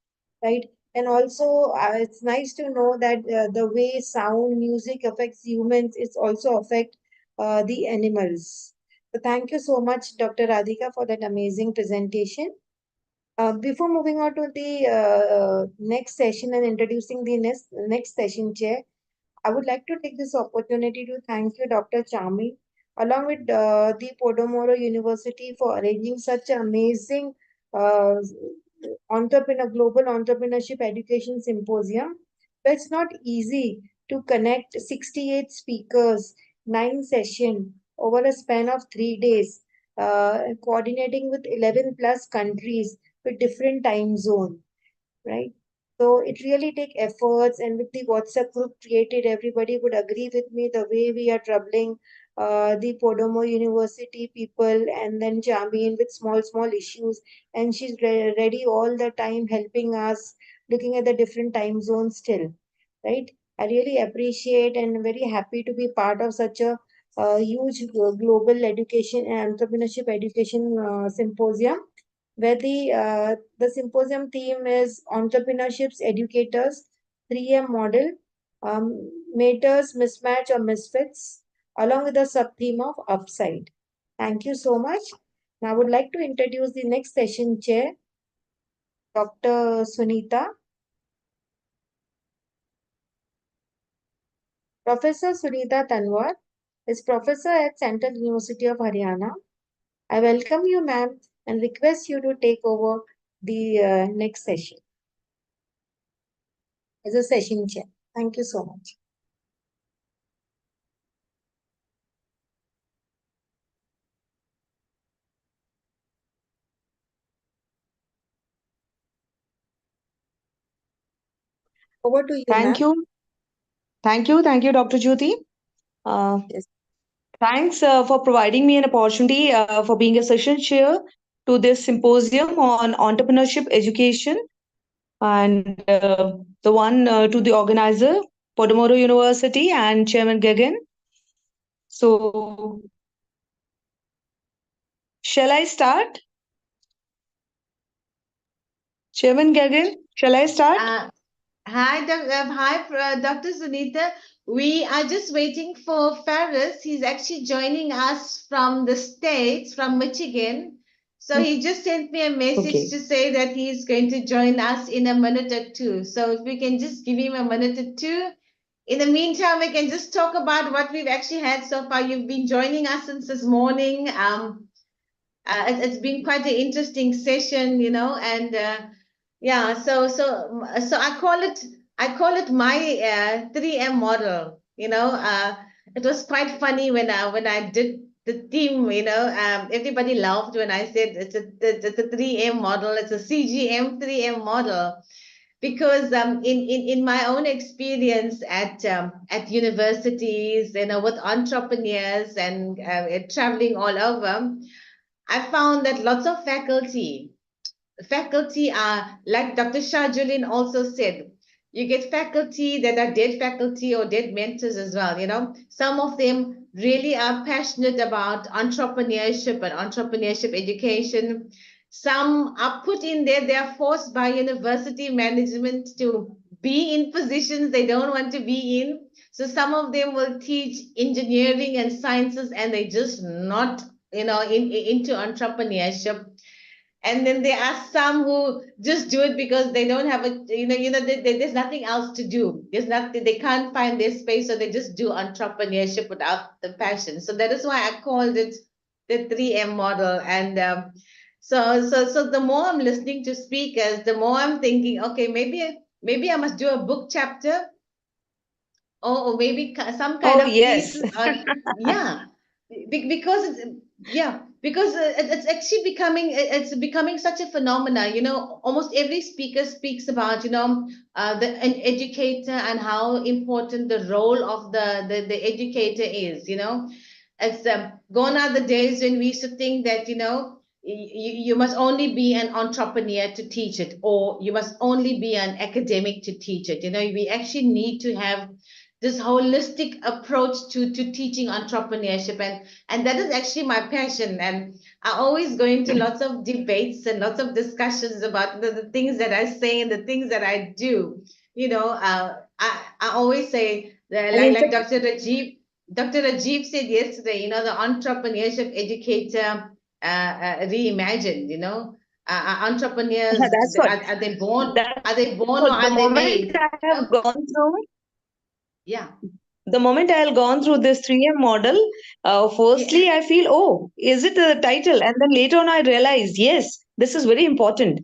right? And also, it's nice to know that the way sound, music affects humans, it's also affect the animals. So thank you so much, Dr. Radhika, for that amazing presentation. Before moving on to the next session and introducing the next session chair, I would like to take this opportunity to thank you, Dr. Chami, along with the Podomoro University for arranging such an amazing uh, global entrepreneurship education symposium. But it's not easy to connect 68 speakers, 9 sessions over a span of 3 days, coordinating with 11 plus countries with different time zone, right? So it really take efforts, and with the WhatsApp group created, everybody would agree with me the way we are troubling the Podomo University people, and then Jameen with small issues, and she's ready all the time helping us, looking at the different time zones still, right? I really appreciate and very happy to be part of such a huge global education and entrepreneurship education symposium, where the symposium theme is entrepreneurships educators 3M model, maters mismatch or misfits, along with the sub theme of upside. Thank you so much. Now I would like to introduce the next session chair, Dr. Sunita. Professor Sunita Tanwar is professor at Central University of Haryana. I welcome you, ma'am, and request you to take over the next session as a session chair. Thank you so much. Over to you, ma'am. Thank you. Thank you, Dr. Jyoti. Yes. Thanks for providing me an opportunity for being a session chair to this symposium on entrepreneurship education, and the one to the organizer, Podomoro University, and Chairman Gagan. So, shall I start? Chairman Gagan, shall I start? Hi, Dr. Sunita. We are just waiting for Faris. He's actually joining us from the States, from Michigan. So he just sent me a message Okay. to say that he's going to join us in a minute or two. So if we can just give him a minute or two. In the meantime, we can just talk about what we've actually had so far. You've been joining us since this morning. It's been quite an interesting session, you know, and yeah, so I call it my 3M model. You know, it was quite funny when I did the theme. You know, everybody laughed when I said it's a 3M model. It's a CGM 3M model because in my own experience at universities, you know, with entrepreneurs and traveling all over, I found that lots of faculty are, like Dr. Shah Julin also said, you get faculty that are dead faculty or dead mentors as well. You know, some of them really are passionate about entrepreneurship and entrepreneurship education. Some are put in there, they are forced by university management to be in positions they don't want to be in. So some of them will teach engineering and sciences and they just not, you know, into entrepreneurship. And then there are some who just do it because they don't have a, there's nothing else to do. There's nothing, they can't find their space, so they just do entrepreneurship without the passion. So that is why I called it the 3M model. And so the more I'm listening to speakers, the more I'm thinking, okay, maybe I must do a book chapter, or maybe some kind Oh, of yes. thesis on, yeah, because it's, yeah, because it's actually becoming such a phenomena. You know, almost every speaker speaks about, you know, an educator and how important the role of the educator is. You know, it's gone are the days when we used to think that, you know, you must only be an entrepreneur to teach it, or you must only be an academic to teach it. You know, we actually need to have this holistic approach to teaching entrepreneurship, and that is actually my passion. And I always go into lots of debates and lots of discussions about the things that I say and the things that I do. You know, I always say that, And in like fact, Dr. Rajiv said yesterday, you know, the entrepreneurship educator reimagined. You know, entrepreneurs, that's what, are they born? that's Are they born or what the are they moment made? I You have know? gone through. Yeah. The moment I have gone through this 3M model, Yeah. firstly I feel, oh, is it the title? And then later on I realize, yes, this is very important.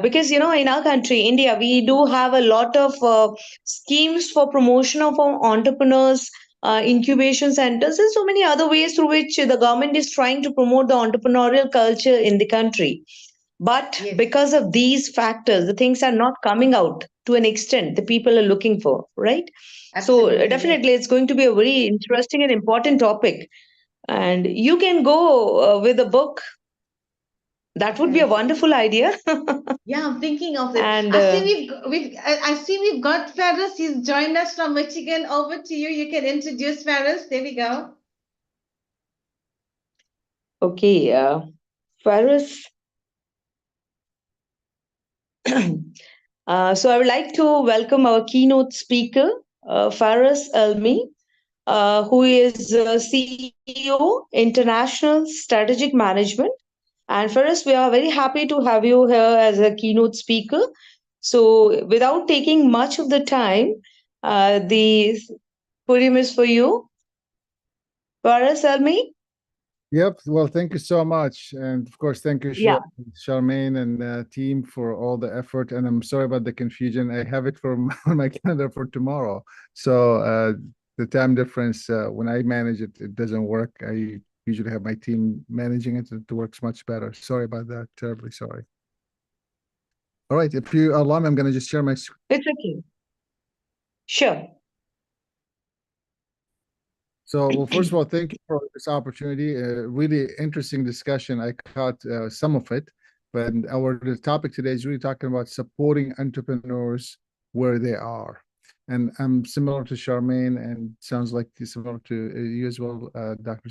Because, you know, in our country, India, we do have a lot of schemes for promotion of our entrepreneurs, incubation centers, and so many other ways through which the government is trying to promote the entrepreneurial culture in the country. But Yes. because of these factors, the things are not coming out to an extent the people are looking for, right? So Absolutely, yes. definitely it's going to be a very interesting and important topic. And you can go with a book. That would be a Okay. wonderful idea. Yeah, I'm thinking of it. And I see I see we've got Ferris. He's joined us from Michigan. Over to you. You can introduce Ferris. There we go. okay, Faris. So I would like to welcome our keynote speaker, Faris Elmi, who is CEO, International Strategic Management. And Faris, we are very happy to have you here as a keynote speaker. So without taking much of the time, the Podium is for you. Paras, Salmi? Yep. Well, thank you so much. And of course, thank you, Yeah. Charmaine and team for all the effort. And I'm sorry about the confusion. I have it on my calendar for tomorrow. So the time difference, when I manage it, it doesn't work. I usually have my team managing it. It works much better. Sorry about that. Terribly sorry. All right. If you allow me, I'm going to just share my screen. It's okay. Sure. So, well, first of all, thank you for this opportunity. Really interesting discussion. I caught some of it, but the topic today is really talking about supporting entrepreneurs where they are. And I'm similar to Charmaine, and sounds like similar to you as well, Dr.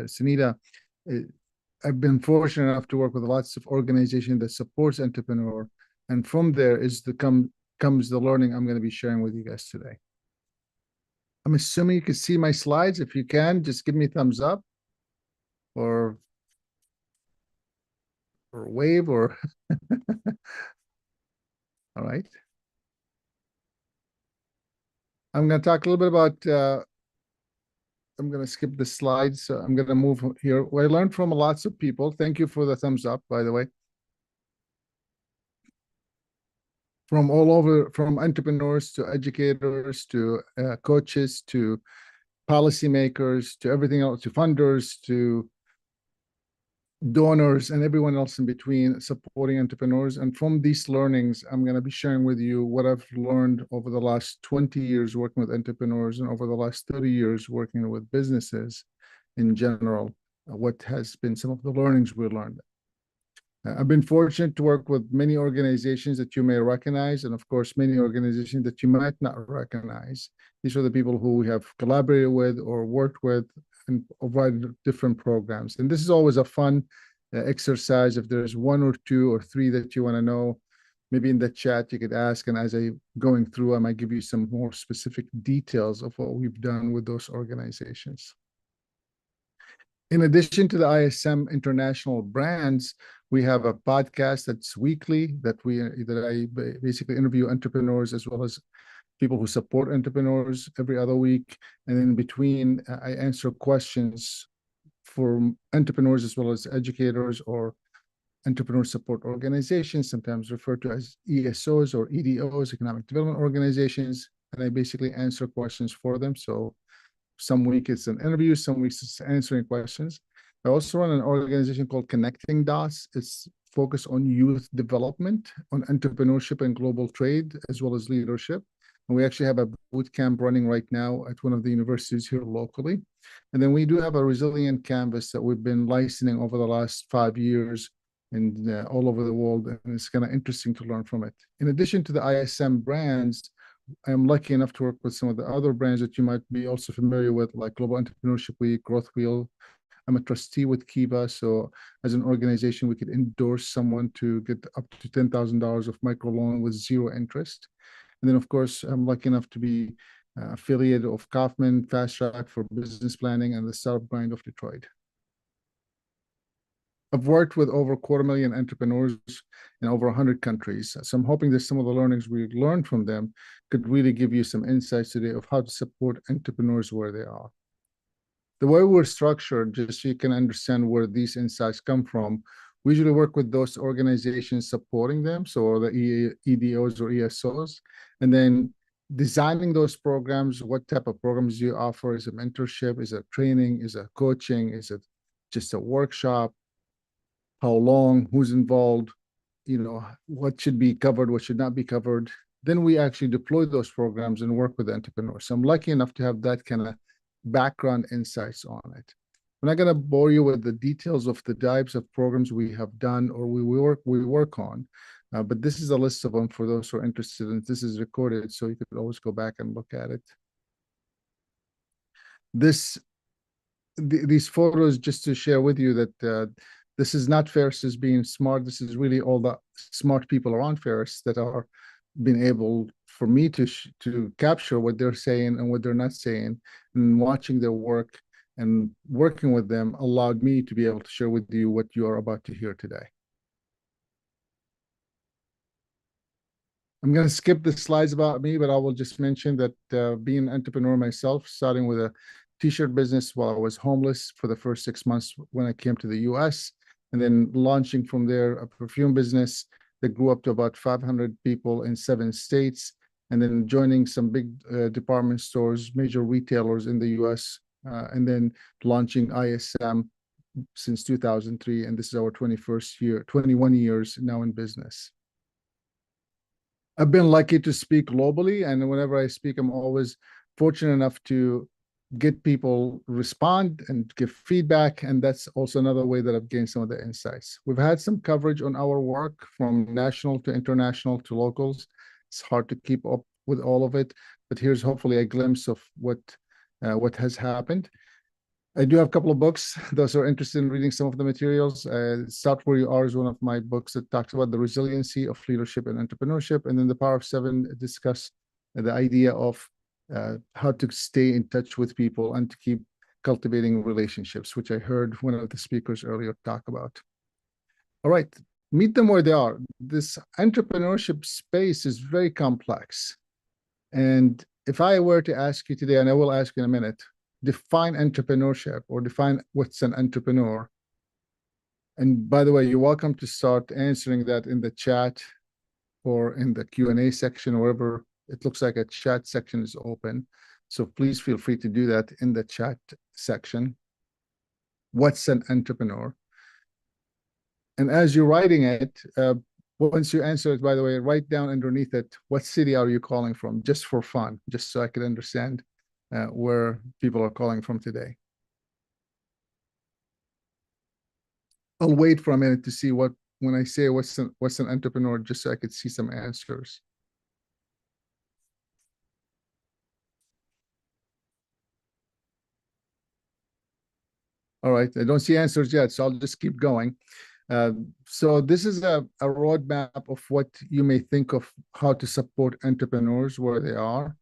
Sunita. I've been fortunate enough to work with lots of organizations that supports entrepreneur, and from there comes the learning I'm going to be sharing with you guys today. I'm assuming you can see my slides. If you can, just give me a thumbs up or wave or all right. I'm going to talk a little bit about I'm going to skip the slides. So I'm going to move here. Well, I learned from lots of people. Thank you for the thumbs up, by the way. From all over, from entrepreneurs to educators to coaches to policymakers to everything else, to funders to donors and everyone else in between supporting entrepreneurs. And from these learnings, I'm going to be sharing with you what I've learned over the last 20 years working with entrepreneurs and over the last 30 years working with businesses in general, what has been some of the learnings we learned. I've been fortunate to work with many organizations that you may recognize, and of course, many organizations that you might not recognize. These are the people who we have collaborated with or worked with and provided different programs. And this is always a fun exercise. If there's one or two or three that you want to know, maybe in the chat you could ask, and as I'm going through, I might give you some more specific details of what we've done with those organizations. In addition to the ISM international brands, we have a podcast that's weekly that I basically interview entrepreneurs as well as people who support entrepreneurs every other week. And in between, I answer questions for entrepreneurs as well as educators or entrepreneur support organizations, sometimes referred to as ESOs or EDOs, economic development organizations. And I basically answer questions for them. So some week it's an interview, some weeks it's answering questions. I also run an organization called Connecting Dots. It's focused on youth development, on entrepreneurship and global trade, as well as leadership. And we actually have a boot camp running right now at one of the universities here locally. And then we do have a resilient canvas that we've been licensing over the last 5 years and all over the world. And it's kind of interesting to learn from it. In addition to the ISM brands, I'm lucky enough to work with some of the other brands that you might be also familiar with, like Global Entrepreneurship Week, Growth Wheel. I'm a trustee with Kiva, so as an organization, we could endorse someone to get up to $10,000 of microloan with zero interest. And then, of course, I'm lucky enough to be affiliate of Kaufman, Fast Track for Business Planning, and the Startup Grind of Detroit. I've worked with over 250,000 entrepreneurs in over 100 countries. So I'm hoping that some of the learnings we learned from them could really give you some insights today of how to support entrepreneurs where they are. The way we're structured, just so you can understand where these insights come from, we usually work with those organizations supporting them, so the EDOs or ESOs, and then designing those programs. What type of programs do you offer? Is it mentorship? Is it training? Is it coaching? Is it just a workshop? How long? Who's involved? What should be covered? What should not be covered? Then we actually deploy those programs and work with entrepreneurs. So I'm lucky enough to have that kind of background insights on it. I'm not going to bore you with the details of the types of programs we have done or we work on, but this is a list of them for those who are interested, and this is recorded, so you could always go back and look at it. These photos, just to share with you that this is not Ferris as being smart. This is really all the smart people around Ferris that are being able for me to capture what they're saying and what they're not saying, and watching their work and working with them allowed me to be able to share with you what you are about to hear today. I'm going to skip the slides about me, but I will just mention that being an entrepreneur myself, starting with a t-shirt business while I was homeless for the first 6 months when I came to the US, and then launching from there a perfume business that grew up to about 500 people in 7 states, and then joining some big department stores, major retailers in the US, and then launching ISM since 2003. And this is our 21st year, 21 years now in business. I've been lucky to speak globally, and whenever I speak, I'm always fortunate enough to get people respond and give feedback, and that's also another way that I've gained some of the insights. We've had some coverage on our work from national to international to locals. It's hard to keep up with all of it, but here's hopefully a glimpse of what has happened. I do have a couple of books. Those who are interested in reading some of the materials. Start Where You Are is one of my books that talks about the resiliency of leadership and entrepreneurship. And then The Power of Seven discuss the idea of how to stay in touch with people and to keep cultivating relationships, which I heard one of the speakers earlier talk about. All right, meet them where they are. This entrepreneurship space is very complex. And if I were to ask you today, and I will ask you in a minute, define entrepreneurship or define what's an entrepreneur. And by the way, you're welcome to start answering that in the chat or in the Q&A section, or wherever it looks like a chat section is open. So please feel free to do that in the chat section. What's an entrepreneur? And as you're writing it, once you answer it, by the way, write down underneath it, what city are you calling from, just for fun, just so I could understand where people are calling from today. I'll wait for a minute to see when I say what's an entrepreneur, just so I could see some answers. All right, I don't see answers yet, so I'll just keep going. So this is a roadmap of what you may think of how to support entrepreneurs where they are,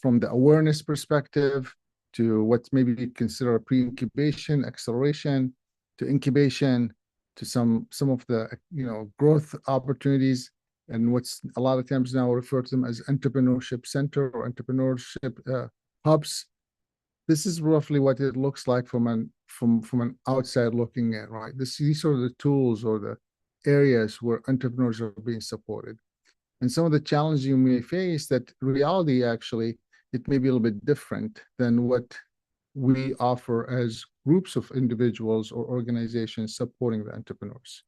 from the awareness perspective to what maybe consider pre-incubation, acceleration, to incubation, to some of the growth opportunities, and what's a lot of times now referred to them as entrepreneurship center or entrepreneurship hubs. This is roughly what it looks like from an outside looking in, right? These are the tools or the areas where entrepreneurs are being supported. And some of the challenges you may face, that reality actually, it may be a little bit different than what we offer as groups of individuals or organizations supporting the entrepreneurs.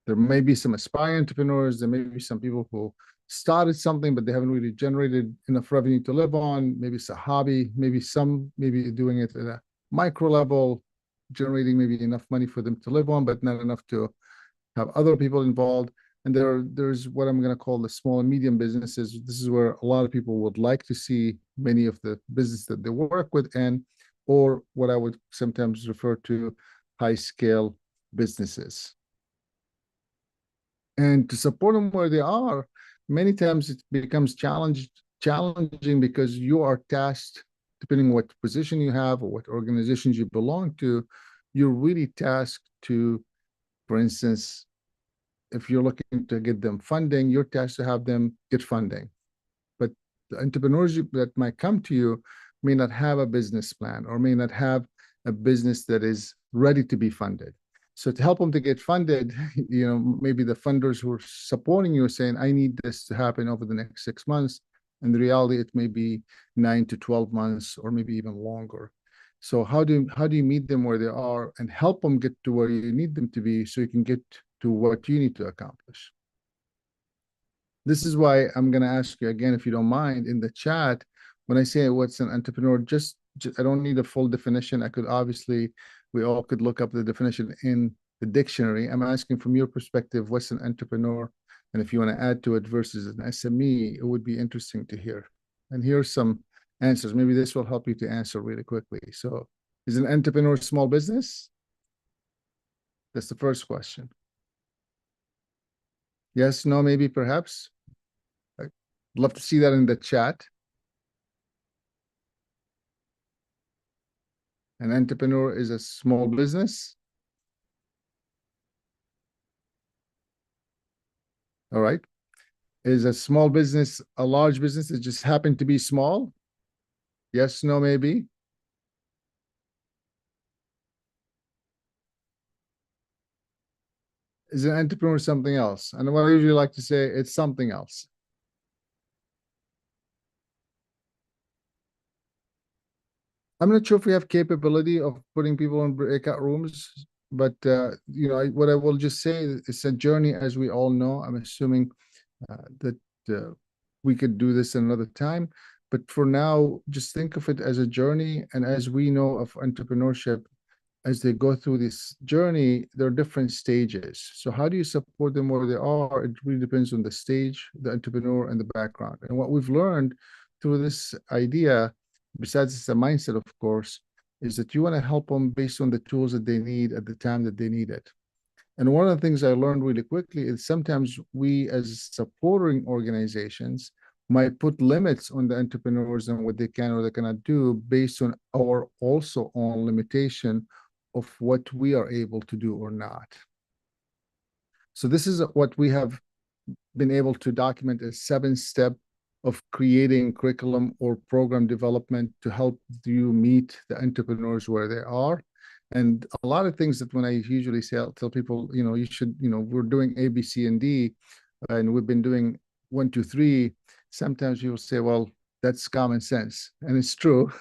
There may be some aspiring entrepreneurs, there may be some people who started something, but they haven't really generated enough revenue to live on. Maybe it's a hobby, maybe doing it at a micro level, generating maybe enough money for them to live on, but not enough to have other people involved. And there's what I'm going to call the small and medium businesses. This is where a lot of people would like to see many of the business that they work with, or what I would sometimes refer to high scale businesses. And to support them where they are, many times it becomes challenging because you are tasked, depending on what position you have or what organizations you belong to, you're really tasked to, for instance, if you're looking to get them funding, you're tasked to have them get funding. But the entrepreneurs that might come to you may not have a business plan or may not have a business that is ready to be funded. So to help them to get funded, maybe the funders who are supporting you are saying, I need this to happen over the next 6 months. And the reality, it may be 9 to 12 months or maybe even longer. So how do you meet them where they are and help them get to where you need them to be so you can get to what you need to accomplish? This is why I'm going to ask you again, if you don't mind, in the chat, when I say what's an entrepreneur, just I don't need a full definition. I could obviously, we all could look up the definition in the dictionary. I'm asking from your perspective, what's an entrepreneur? And if you want to add to it versus an SME, it would be interesting to hear. And here's some answers. Maybe this will help you to answer really quickly. So is an entrepreneur a small business? That's the first question. Yes, no, maybe, perhaps. I'd love to see that in the chat. An entrepreneur is a small business. All right. Is a small business a large business that just happened to be small? Yes, no, maybe. Is an entrepreneur something else? And what I usually like to say, it's something else. I'm not sure if we have capability of putting people in breakout rooms, but what I will just say is it's a journey, as we all know. I'm assuming that we could do this another time, but for now, just think of it as a journey. And as we know of entrepreneurship, as they go through this journey, there are different stages. So how do you support them where they are? It really depends on the stage, the entrepreneur, and the background. And what we've learned through this idea, besides it's a mindset, of course, is that you want to help them based on the tools that they need at the time that they need it. And one of the things I learned really quickly is sometimes we, as supporting organizations, might put limits on the entrepreneurs and what they can or they cannot do based on our also own limitation of what we are able to do or not. So this is what we have been able to document as 7-step of creating curriculum or program development to help you meet the entrepreneurs where they are. And a lot of things that when I usually tell people, you should, we're doing A, B, C, and D, and we've been doing 1, 2, 3. Sometimes people say, well, that's common sense. And it's true.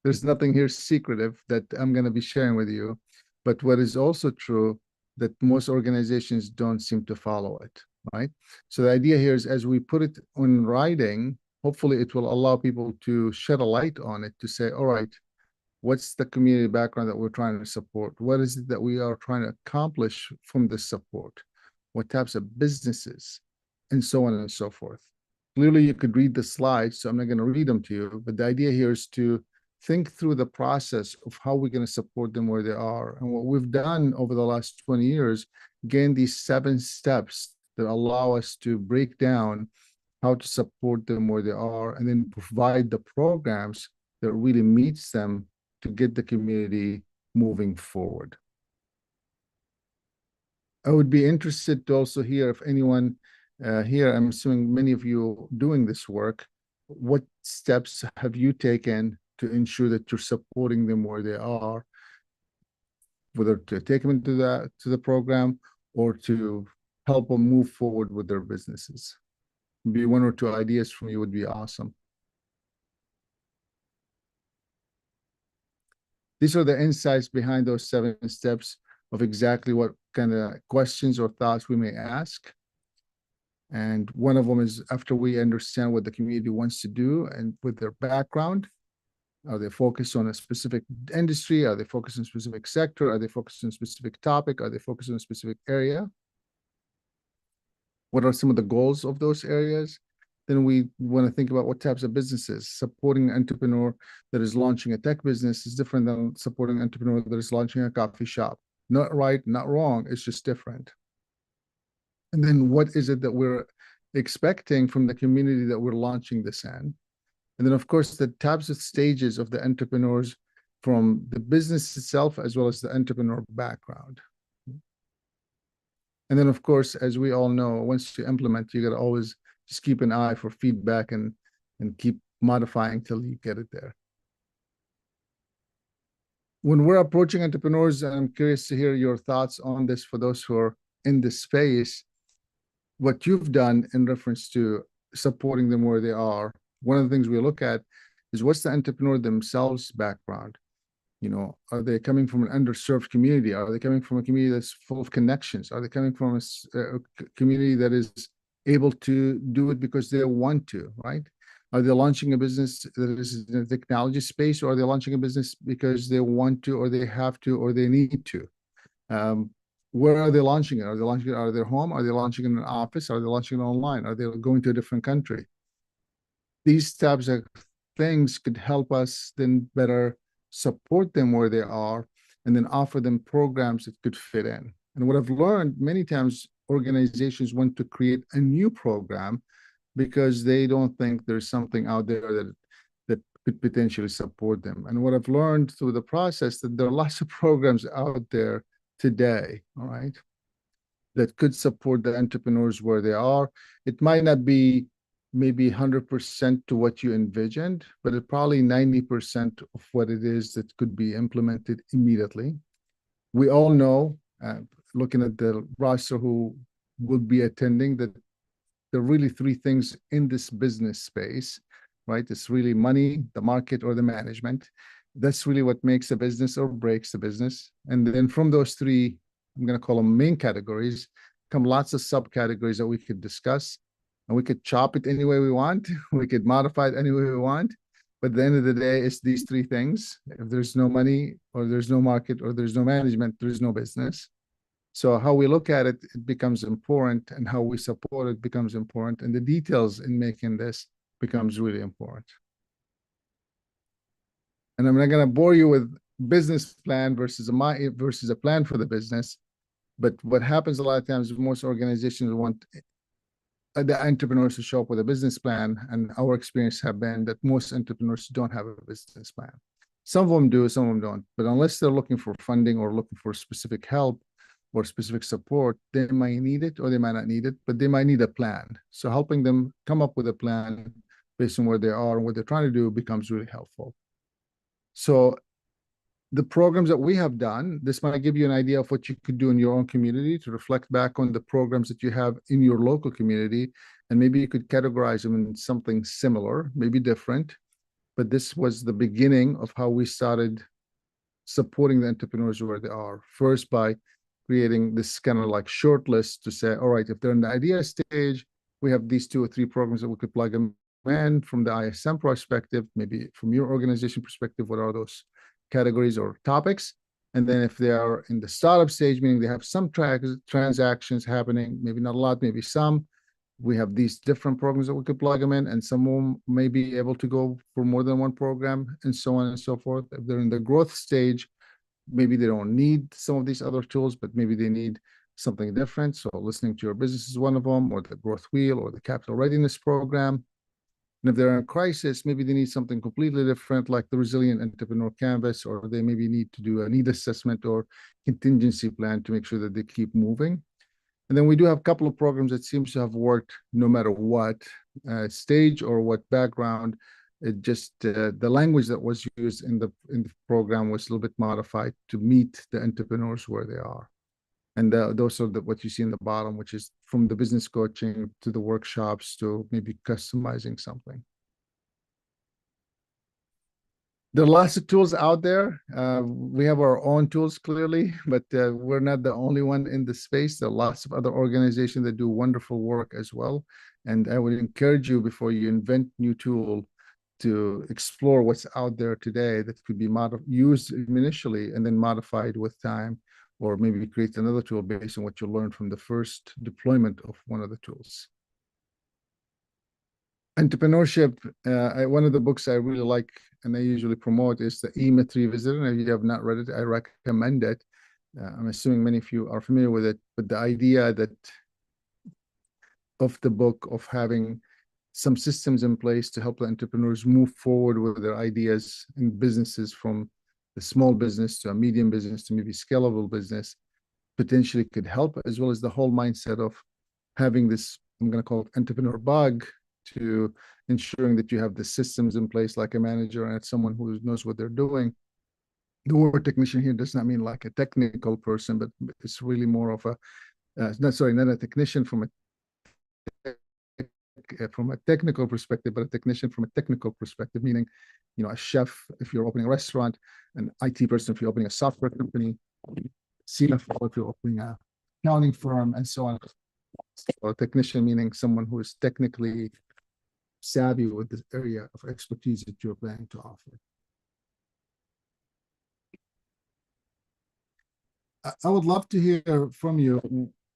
There's nothing here secretive that I'm going to be sharing with you. But what is also true, that most organizations don't seem to follow it, right? So the idea here is, as we put it on writing, hopefully it will allow people to shed a light on it, to say, all right, what's the community background that we're trying to support? What is it that we are trying to accomplish from this support? What types of businesses? And so on and so forth. Clearly, you could read the slides, so I'm not going to read them to you. But the idea here is to think through the process of how we're going to support them where they are. And what we've done over the last 20 years, gain these 7 steps that allow us to break down how to support them where they are, and then provide the programs that really meets them to get the community moving forward. I would be interested to also hear if anyone here, I'm assuming many of you doing this work, what steps have you taken to ensure that you're supporting them where they are, whether to take them into the program or to help them move forward with their businesses? Maybe 1 or 2 ideas from you would be awesome. These are the insights behind those 7 steps of exactly what kind of questions or thoughts we may ask. And one of them is, after we understand what the community wants to do and with their background, are they focused on a specific industry? Are they focused on a specific sector? Are they focused on a specific topic? Are they focused on a specific area? What are some of the goals of those areas? Then we want to think about what types of businesses. Supporting an entrepreneur that is launching a tech business is different than supporting an entrepreneur that is launching a coffee shop. Not right, not wrong, it's just different. And then what is it that we're expecting from the community that we're launching this in? And then, of course, the types of stages of the entrepreneurs, from the business itself as well as the entrepreneur background. And then, of course, as we all know, once you implement, you got to always just keep an eye for feedback and keep modifying till you get it there. When we're approaching entrepreneurs, and I'm curious to hear your thoughts on this for those who are in this space, what you've done in reference to supporting them where they are. One of the things we look at is, what's the entrepreneur themselves background? Are they coming from an underserved community? Are they coming from a community that's full of connections? Are they coming from a community that is able to do it because they want to, right? Are they launching a business that is in the technology space, or are they launching a business because they want to, or they have to, or they need to? Where are they launching it? Are they launching it out of their home? Are they launching it in an office? Are they launching it online? Are they going to a different country? These types of things could help us then better support them where they are, and then offer them programs that could fit in. And what I've learned, many times organizations want to create a new program because they don't think there's something out there that could potentially support them. And what I've learned through the process, that there are lots of programs out there today, all right? that could support the entrepreneurs where they are. It might not be maybe 100% to what you envisioned, but it probably 90% of what it is that could be implemented immediately. We all know, looking at the roster who will be attending, that there are really three things in this business space, right? It's really money, the market, or the management. That's really what makes a business or breaks the business. And then from those three, I'm going to call them main categories, come lots of subcategories that we could discuss. And we could chop it any way we want. We could modify it any way we want. But at the end of the day, it's these three things. If there's no money, or there's no market, or there's no management, there's no business. So how we look at it, it becomes important, and how we support it becomes important. And the details in making this becomes really important. And I'm not going to bore you with business plan versus a plan for the business. But what happens a lot of times, most organizations want the entrepreneurs to show up with a business plan. And our experience have been that most entrepreneurs don't have a business plan. Some of them do, some of them don't. But unless they're looking for funding or looking for specific help or specific support, they might need it or they might not need it, but they might need a plan. So helping them come up with a plan based on where they are and what they're trying to do becomes really helpful. So the programs that we have done, this might give you an idea of what you could do in your own community to reflect back on the programs that you have in your local community. And maybe you could categorize them in something similar, maybe different. But this was the beginning of how we started supporting the entrepreneurs where they are. First, by creating this kind of like short list to say, all right, if they're in the idea stage, we have these 2 or 3 programs that we could plug them in from the ISM perspective, maybe from your organization perspective, what are those categories or topics? And then if they are in the startup stage, meaning they have some transactions happening, maybe not a lot, maybe some, we have these different programs that we could plug them in, and some may be able to go for more than one program, and so on and so forth. If they're in the growth stage, maybe they don't need some of these other tools, but maybe they need something different. So listening to your business is one of them, or the growth wheel, or the capital readiness program. And if they're in a crisis, maybe they need something completely different, like the resilient entrepreneur canvas, or they maybe need to do a need assessment or contingency plan to make sure that they keep moving. And then we do have a couple of programs that seems to have worked no matter what stage or what background. It just the language that was used in the program was a little bit modified to meet the entrepreneurs where they are. And those are what you see in the bottom, which is from the business coaching to the workshops to maybe customizing something. There are lots of tools out there. We have our own tools, clearly, but we're not the only one in the space. There are lots of other organizations that do wonderful work as well. And I would encourage you, before you invent new tool, to explore what's out there today that could be used initially and then modified with time, or maybe create another tool based on what you learned from the first deployment of one of the tools. Entrepreneurship, one of the books I really like and I usually promote is the E-Myth Revisited. And if you have not read it, I recommend it. I'm assuming many of you are familiar with it, but the idea that of the book of having some systems in place to help the entrepreneurs move forward with their ideas and businesses, from the small business to a medium business to maybe scalable business, potentially could help, as well as the whole mindset of having this, I'm going to call it entrepreneur bug, to ensuring that you have the systems in place like a manager and someone who knows what they're doing. The word technician here does not mean like a technical person, but it's really more of a, not a technician from a technical perspective, but a technician from a technical perspective, meaning, you know, a chef if you're opening a restaurant, an IT person if you're opening a software company, CFO if you're opening a accounting firm, and so on. So a technician meaning someone who is technically savvy with this area of expertise that you're planning to offer. I would love to hear from you,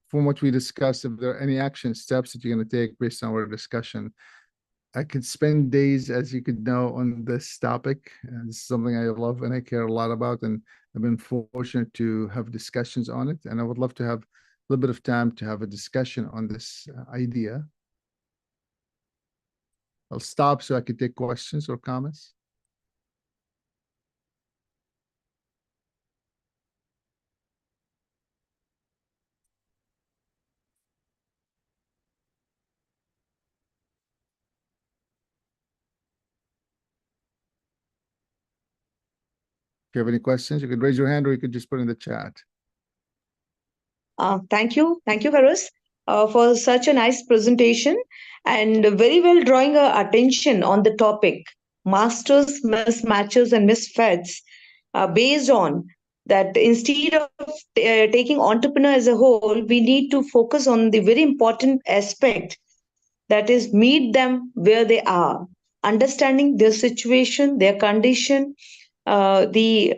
from what we discussed, if there are any action steps that you're going to take based on our discussion. I could spend days, as you could know, on this topic. This is something I love and I care a lot about, and I've been fortunate to have discussions on it. And I would love to have a little bit of time to have a discussion on this idea. I'll stop so I could take questions or comments. you have any questions, you could raise your hand or you could just put in the chat. Thank you, Faraz, for such a nice presentation and very well drawing attention on the topic masters, mismatches, and misfits, based on that instead of taking entrepreneur as a whole, we need to focus on the very important aspect, that is meet them where they are, understanding their situation, their condition, the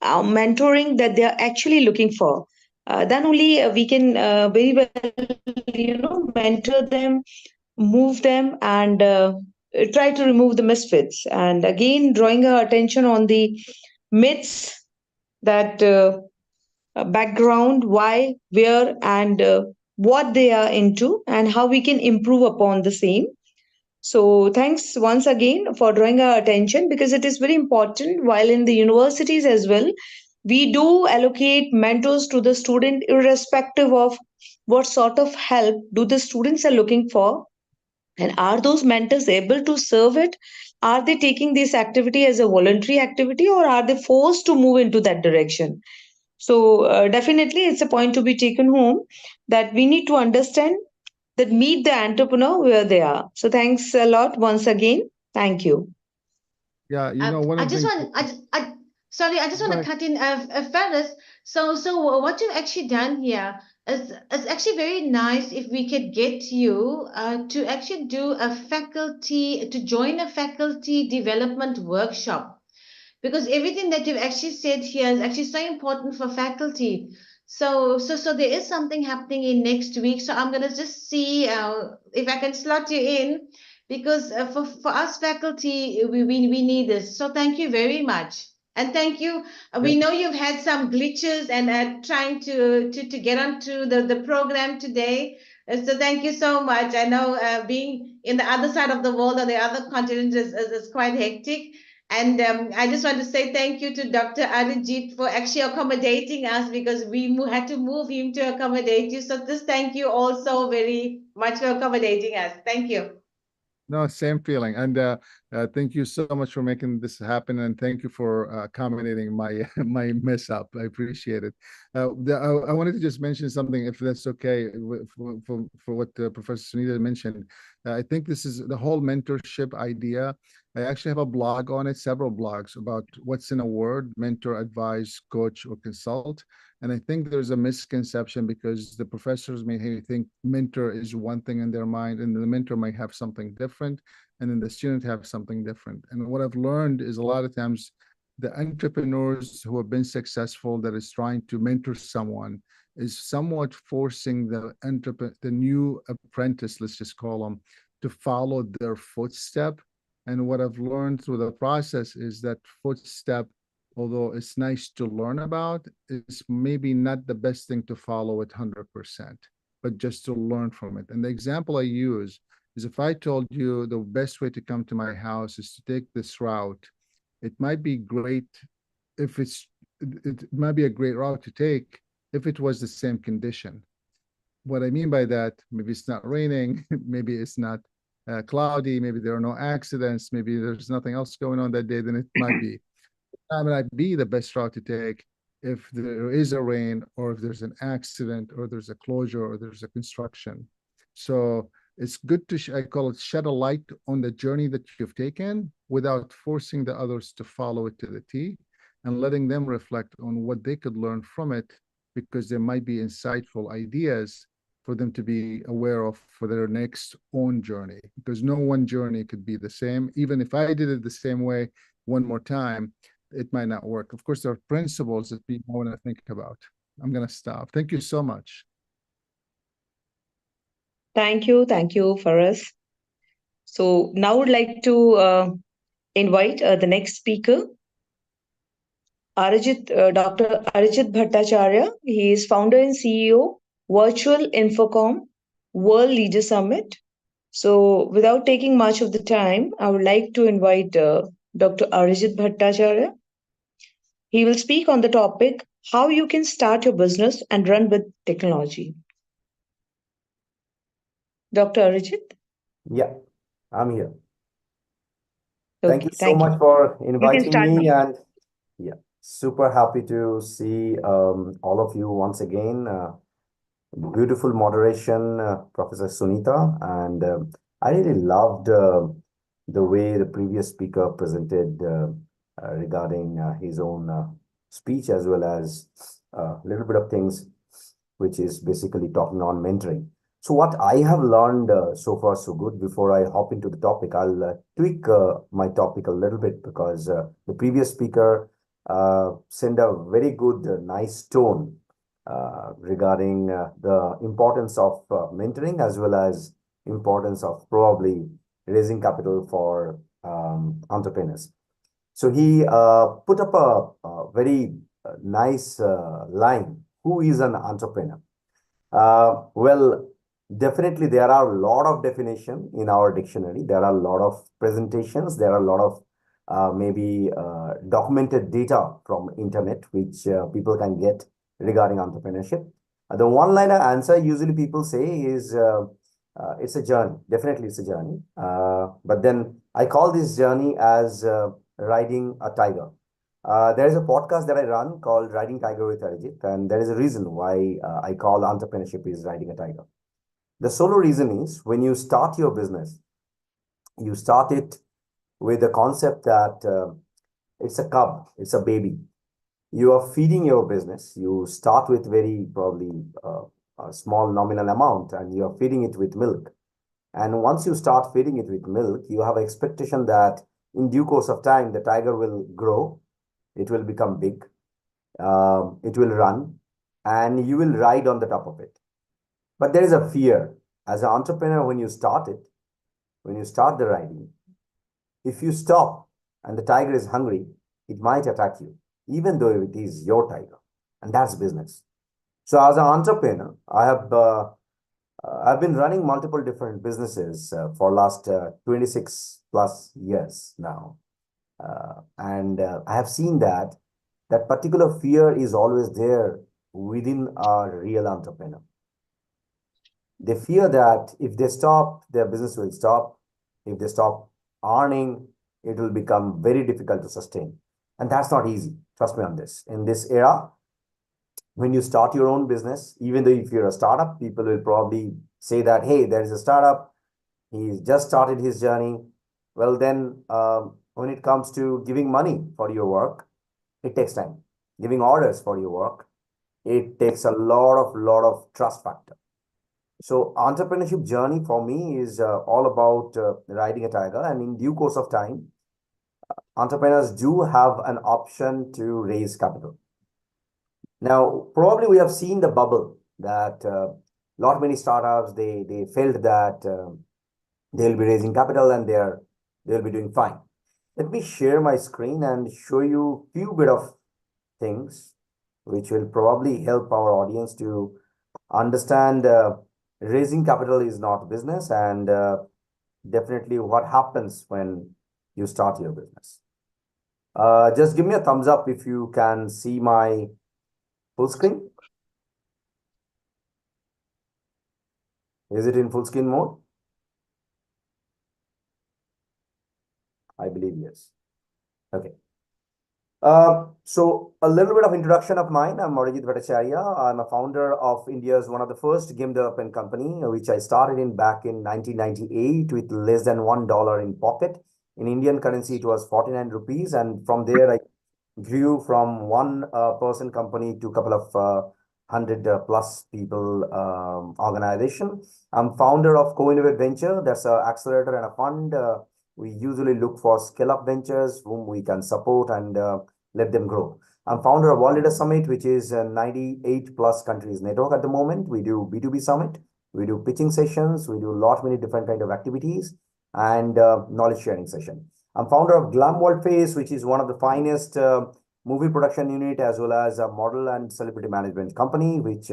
mentoring that they are actually looking for. Then only we can very well, mentor them, move them, and try to remove the misfits. And again, drawing our attention on the myths, that background, why, where, and what they are into, and how we can improve upon the same. So thanks once again for drawing our attention, because it is very important. While in the universities as well, we do allocate mentors to the student irrespective of what sort of help do the students are looking for, and are those mentors able to serve it? Are they taking this activity as a voluntary activity, or are they forced to move into that direction? So definitely it's a point to be taken home, that we need to understand that meet the entrepreneur where they are. So thanks a lot once again. Thank you. Yeah, you know, one I of the just things. want, sorry, I just Go want to ahead. cut in, Faraz. So what you've actually done here is actually very nice if we could get you to actually do a faculty, to join a faculty development workshop, because everything that you've actually said here is actually so important for faculty. So there is something happening in next week. So I'm gonna just see if I can slot you in, because for us faculty, we need this. So thank you very much. And thank you. We know you've had some glitches and trying to get onto the program today. So thank you so much. I know being in the other side of the world or the other continent is quite hectic. And I just want to say thank you to Dr. Arijit for actually accommodating us, because we had to move him to accommodate you. So just thank you also very much for accommodating us. Thank you. No, same feeling. And thank you so much for making this happen. And thank you for accommodating my my mess up. I appreciate it. I wanted to just mention something, if that's okay, for what Professor Sunita mentioned. I think this is the whole mentorship idea. I actually have a blog on it, several blogs about what's in a word: mentor, advise, coach, or consult. And I think there's a misconception, because the professors may think mentor is one thing in their mind, and the mentor might have something different, and then the student have something different. And what I've learned is a lot of times the entrepreneurs who have been successful that is trying to mentor someone is somewhat forcing the new apprentice, let's just call them, to follow their footstep. And what I've learned through the process is that footstep, although it's nice to learn about, it's maybe not the best thing to follow it 100%, but just to learn from it. And the example I use is, if I told you the best way to come to my house is to take this route, it might be great if it might be a great route to take if it was the same condition. What I mean by that, maybe it's not raining, maybe it's not cloudy, maybe there are no accidents, maybe there's nothing else going on that day, then it might be. That might be the best route to take if there is a rain, or if there's an accident, or there's a closure, or there's a construction. So it's good to, I call it, shed a light on the journey that you've taken without forcing the others to follow it to the T, and letting them reflect on what they could learn from it, because there might be insightful ideas for them to be aware of for their next own journey, because no one journey could be the same. Even if I did it the same way one more time, it might not work. Of course, there are principles that people want to think about. I'm going to stop. Thank you so much. Thank you, Faraz. So now I would like to invite the next speaker, Dr. Arijit Bhattacharya. He is founder and CEO, Virtual Infocom World Leader Summit. So without taking much of the time, I would like to invite Dr. Arijit Bhattacharya. He will speak on the topic, how you can start your business and run with technology. Dr. Arijit? Yeah, I'm here. Thank Okay, you so much you. for You can inviting start me, now. and Yeah, super happy to see all of you once again. Beautiful moderation, Professor Sunita, and I really loved the way the previous speaker presented regarding his own speech, as well as a little bit of things, which is basically talking on mentoring. So what I have learned so far so good. Before I hop into the topic, I'll tweak my topic a little bit, because the previous speaker sent a very good, nice tone regarding the importance of mentoring, as well as importance of probably raising capital for entrepreneurs. So he put up a very nice line. Who is an entrepreneur? Well, definitely there are a lot of definition in our dictionary. There are a lot of presentations. There are a lot of maybe documented data from internet, which people can get regarding entrepreneurship. The one-liner answer usually people say is it's a journey. Definitely it's a journey. But then I call this journey as riding a tiger. There is a podcast that I run called Riding Tiger with Arijit, and there is a reason why I call entrepreneurship is riding a tiger. The solo reason is when you start your business, you start it with the concept that it's a cub, it's a baby. You are feeding your business. You start with very probably a small nominal amount, and you are feeding it with milk. And once you start feeding it with milk, you have an expectation that in due course of time, the tiger will grow, it will become big, it will run, and you will ride on the top of it. But there is a fear. As an entrepreneur, when you start it, when you start the riding, if you stop and the tiger is hungry, it might attack you, even though it is your tiger. And that's business. So as an entrepreneur, I've been running multiple different businesses for last 26 plus years now. And I have seen that particular fear is always there within a real entrepreneur. They fear that if they stop, their business will stop. If they stop earning, it will become very difficult to sustain. And that's not easy. Trust me on this. In this era, when you start your own business, even though if you're a startup, people will probably say that, hey, there is a startup. He's just started his journey. Well, then when it comes to giving money for your work, it takes time. Giving orders for your work, it takes a lot of trust factor. So entrepreneurship journey for me is all about riding a tiger, and in due course of time, entrepreneurs do have an option to raise capital. Now, probably we have seen the bubble that lot many startups, they felt that they'll be raising capital and they'll be doing fine. Let me share my screen and show you few bit of things which will probably help our audience to understand raising capital is not business, and definitely what happens when you start your business. Just give me a thumbs up if you can see my full screen. Is it in full screen mode? I believe yes. Okay. So a little bit of introduction of mine. I'm Arijit Bhattacharya. I'm a founder of India's one of the first game development company, which I started in back in 1998 with less than $1 in pocket. In Indian currency, it was 49 rupees. And from there, I grew from one person company to a couple of 100 plus people organization. I'm founder of Co-Innovate Venture. That's an accelerator and a fund. We usually look for scale-up ventures whom we can support and let them grow. I'm founder of World Leader Summit, which is a 98 plus countries network at the moment. We do B2B summit. We do pitching sessions. We do many different kind of activities and knowledge sharing session. I'm founder of Glam World Face, which is one of the finest movie production unit, as well as a model and celebrity management company, which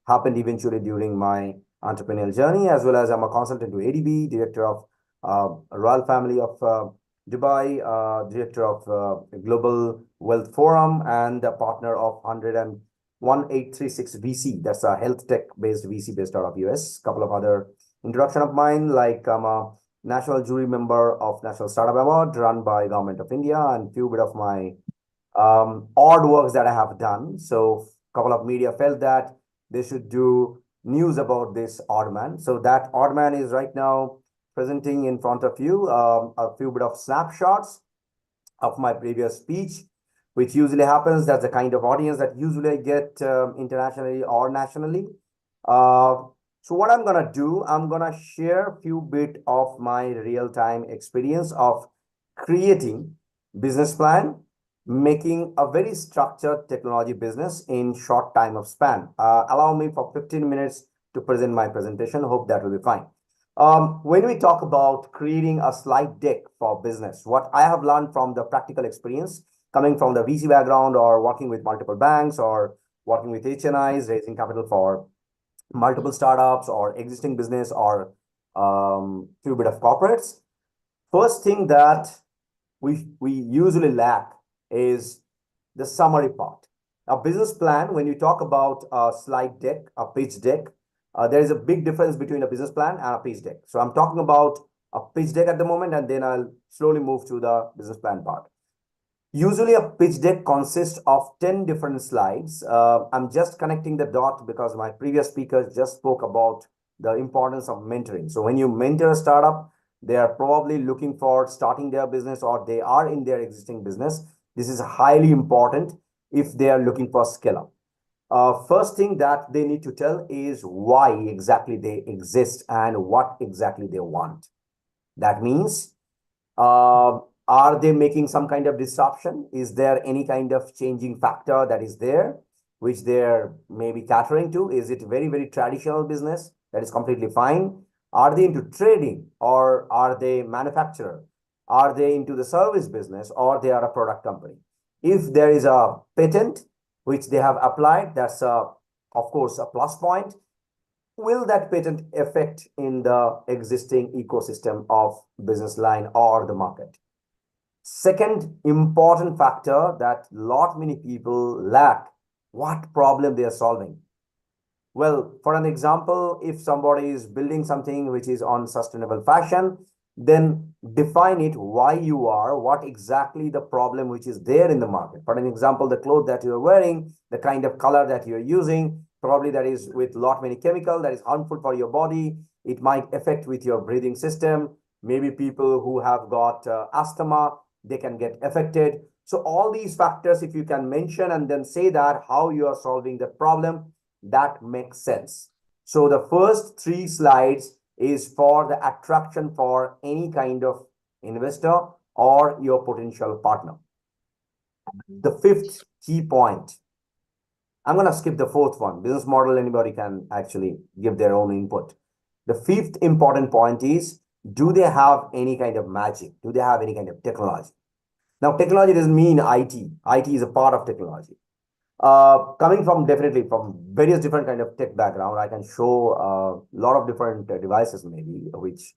happened eventually during my entrepreneurial journey, as well as I'm a consultant to ADB, director of Royal Family of Dubai, director of Global Wealth Forum, and a partner of 11836 VC. That's a health tech based VC based out of US. Couple of other introduction of mine, like I'm a national jury member of National Startup Award run by Government of India, and few bit of my odd works that I have done. So a couple of media felt that they should do news about this odd man. So that odd man is right now presenting in front of you a few bit of snapshots of my previous speech, which usually happens. That's the kind of audience that usually I get internationally or nationally. So what I'm gonna do, I'm gonna share a few bit of my real-time experience of creating business plan, making a very structured technology business in short time of span. Allow me for 15 minutes to present my presentation. Hope that will be fine. When we talk about creating a slide deck for business, what I have learned from the practical experience coming from the VC background or working with multiple banks or working with HNIs, raising capital for multiple startups or existing business or few bit of corporates. First thing that we usually lack is the summary part. A business plan, when you talk about a slide deck, a pitch deck, there is a big difference between a business plan and a pitch deck. So I'm talking about a pitch deck at the moment, and then I'll slowly move to the business plan part. Usually a pitch deck consists of 10 different slides. I'm just connecting the dot because my previous speakers just spoke about the importance of mentoring. So when you mentor a startup, they are probably looking for starting their business or they are in their existing business. This is highly important if they are looking for scale up. First thing that they need to tell is why exactly they exist and what exactly they want. That means, are they making some kind of disruption? Is there any kind of changing factor that is there, which they're maybe catering to? Is it very, very traditional business? That is completely fine. Are they into trading or are they manufacturer? Are they into the service business or they are a product company? If there is a patent which they have applied, that's of course a plus point. Will that patent affect in the existing ecosystem of business line or the market? Second important factor that many people lack, what problem they are solving. Well, for an example, if somebody is building something which is on sustainable fashion, then define it why you are, what exactly the problem which is there in the market. For an example, the clothes that you're wearing, the kind of color that you're using, probably that is with many chemical that is harmful for your body. It might affect with your breathing system. Maybe people who have got asthma, they can get affected. So all these factors, if you can mention and then say that how you are solving the problem, that makes sense. So the first 3 slides is for the attraction for any kind of investor or your potential partner. The 5th key point, I'm going to skip the 4th one. Business model, anybody can actually give their own input. The 5th important point is, do they have any kind of magic? Do they have any kind of technology? Now, technology doesn't mean IT. IT is a part of technology. Coming from definitely from various different kind of tech background, I can show a lot of different devices maybe, which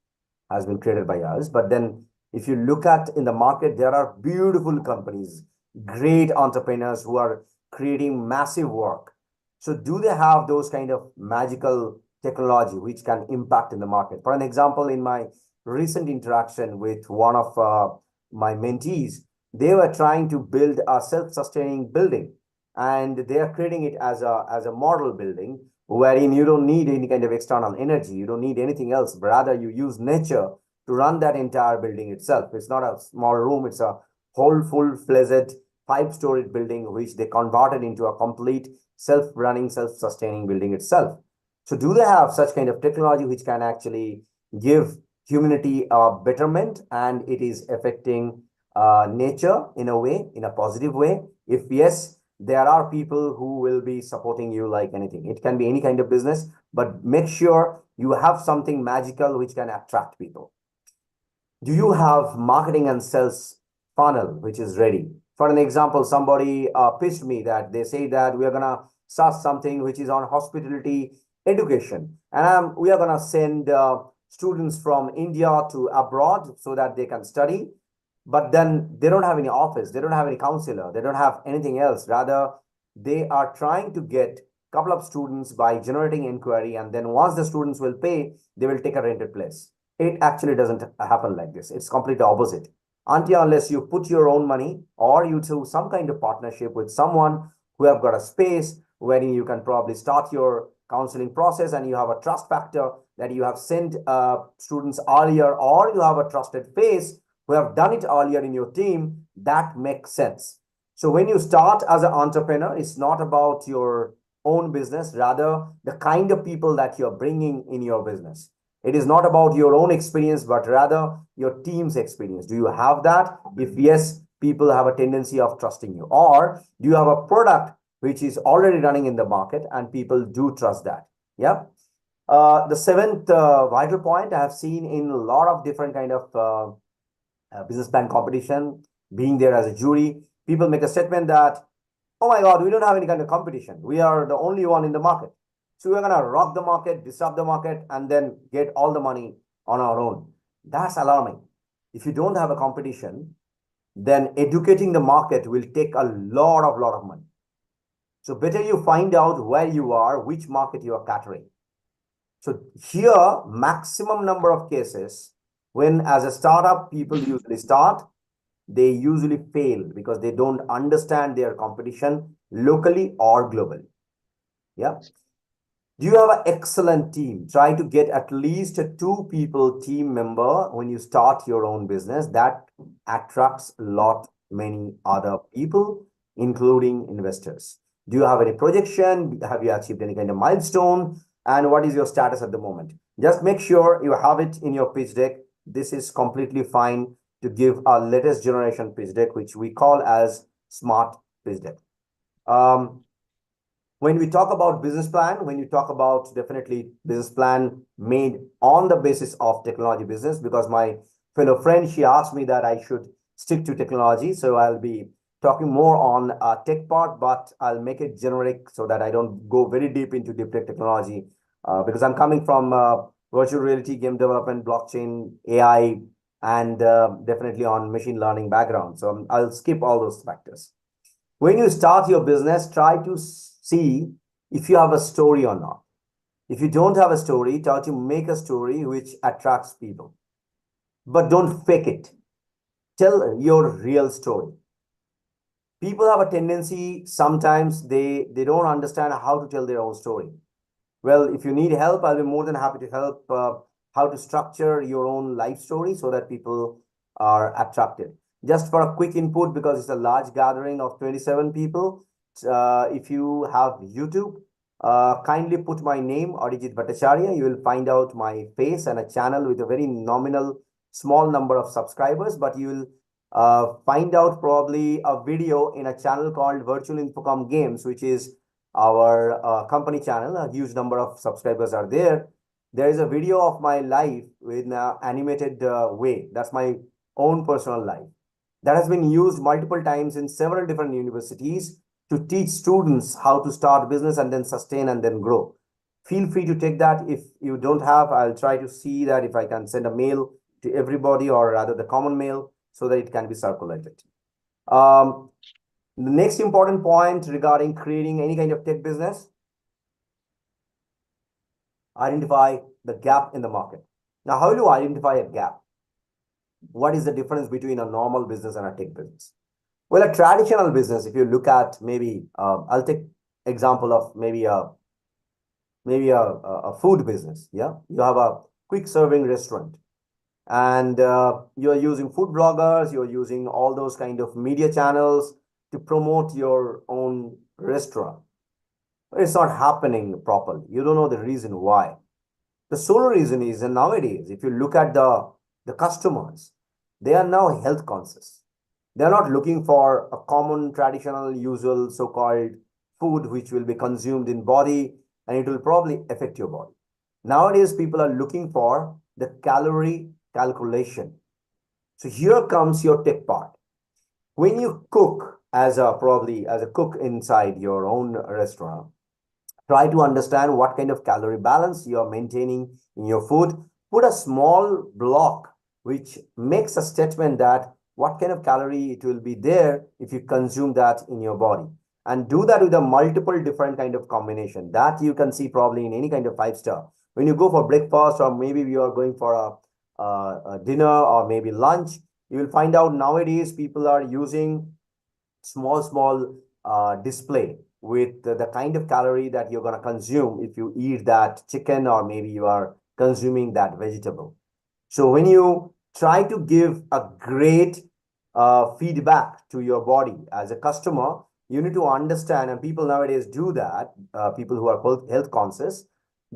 has been created by us. But then if you look at in the market, there are beautiful companies, great entrepreneurs who are creating massive work. So do they have those kind of magical technology which can impact in the market? For an example, in my recent interaction with one of my mentees, they were trying to build a self-sustaining building. And they are creating it as a model building wherein you don't need any kind of external energy. You don't need anything else. But rather, you use nature to run that entire building itself. It's not a small room. It's a whole full-fledged 5-story building, which they converted into a complete self-running, self-sustaining building itself. So do they have such kind of technology which can actually give humanity a betterment and it is affecting nature in a way, in a positive way? If yes, there are people who will be supporting you like anything. It can be any kind of business, but make sure you have something magical which can attract people. Do you have marketing and sales funnel which is ready? For an example, somebody pitched me that they say that we are going to start something which is on hospitality education. And we are going to send students from India to abroad so that they can study. But then they don't have any office, they don't have any counselor, they don't have anything else. Rather, they are trying to get a couple of students by generating inquiry, and then once the students will pay, they will take a rented place. It actually doesn't happen like this. It's completely opposite. until unless you put your own money or you do some kind of partnership with someone who have got a space wherein you can probably start your counseling process and you have a trust factor that you have sent students earlier, or you have a trusted face who have done it earlier in your team, that makes sense. So when you start as an entrepreneur, it's not about your own business, rather the kind of people that you're bringing in your business. It is not about your own experience, but rather your team's experience. Do you have that? If yes, people have a tendency of trusting you. Or do you have a product which is already running in the market and people do trust that? Yeah. The seventh vital point I have seen in a lot of different kind of business plan competition, being there as a jury, people make a statement that, oh my God, we don't have any kind of competition. We are the only one in the market. So we're going to rock the market, disrupt the market, and then get all the money on our own. That's alarming. If you don't have a competition, then educating the market will take a lot of money. So better you find out where you are, which market you are catering. So here, maximum number of cases, when as a startup, people usually start, they usually fail because they don't understand their competition locally or globally. Yeah. Do you have an excellent team? Try to get at least a 2 people team member when you start your own business. That attracts many other people, including investors. Do you have any projection? Have you achieved any kind of milestone? And what is your status at the moment? Just make sure you have it in your pitch deck. This is completely fine to give our latest generation pitch deck, which we call as smart pitch deck. When we talk about business plan, when you talk about definitely business plan made on the basis of technology business, because my fellow friend, she asked me that I should stick to technology. So I'll be talking more on tech part, but I'll make it generic so that I don't go very deep into deep tech technology because I'm coming from virtual reality, game development, blockchain, AI, and definitely on machine learning background. So I'll skip all those factors. When you start your business, try to see if you have a story or not. If you don't have a story, try to make a story which attracts people. But don't fake it. Tell your real story. People have a tendency, sometimes they don't understand how to tell their own story. Well, if you need help, I'll be more than happy to help how to structure your own life story so that people are attracted. Just for a quick input, because it's a large gathering of 27 people, if you have YouTube, kindly put my name, Arijit Bhattacharya. You will find out my face and a channel with a very nominal small number of subscribers, but you will find out probably a video in a channel called Virtual Infocom Games, which is our company channel. A huge number of subscribers are there. There is a video of my life in an animated way. That's my own personal life. That has been used multiple times in several different universities to teach students how to start business and then sustain and then grow. Feel free to take that. If you don't have, I'll try to see that if I can send a mail to everybody, or rather the common mail, so that it can be circulated. The next important point regarding creating any kind of tech business, identify the gap in the market. Now, how do you identify a gap? What is the difference between a normal business and a tech business? Well, a traditional business, if you look at maybe, I'll take example of maybe a food business. Yeah, you have a quick serving restaurant, and you're using food bloggers, you're using all those kind of media channels to promote your own restaurant. It's not happening properly. You don't know the reason why. The sole reason is, and nowadays, if you look at the customers, they are now health conscious. They're not looking for a common, traditional, usual, so-called food which will be consumed in body and it will probably affect your body. Nowadays, people are looking for the calorie calculation. So here comes your tech part. When you cook as a cook inside your own restaurant, try to understand what kind of calorie balance you are maintaining in your food. Put a small block which makes a statement that what kind of calorie it will be there if you consume that in your body. And do that with a multiple different kind of combination that you can see probably in any kind of 5-star. When you go for breakfast, or maybe you are going for a dinner or maybe lunch, You will find out nowadays people are using small display with the kind of calorie that you're going to consume if you eat that chicken, or maybe you are consuming that vegetable. So when you try to give a great feedback to your body as a customer, you need to understand, and people nowadays do that, people who are health conscious,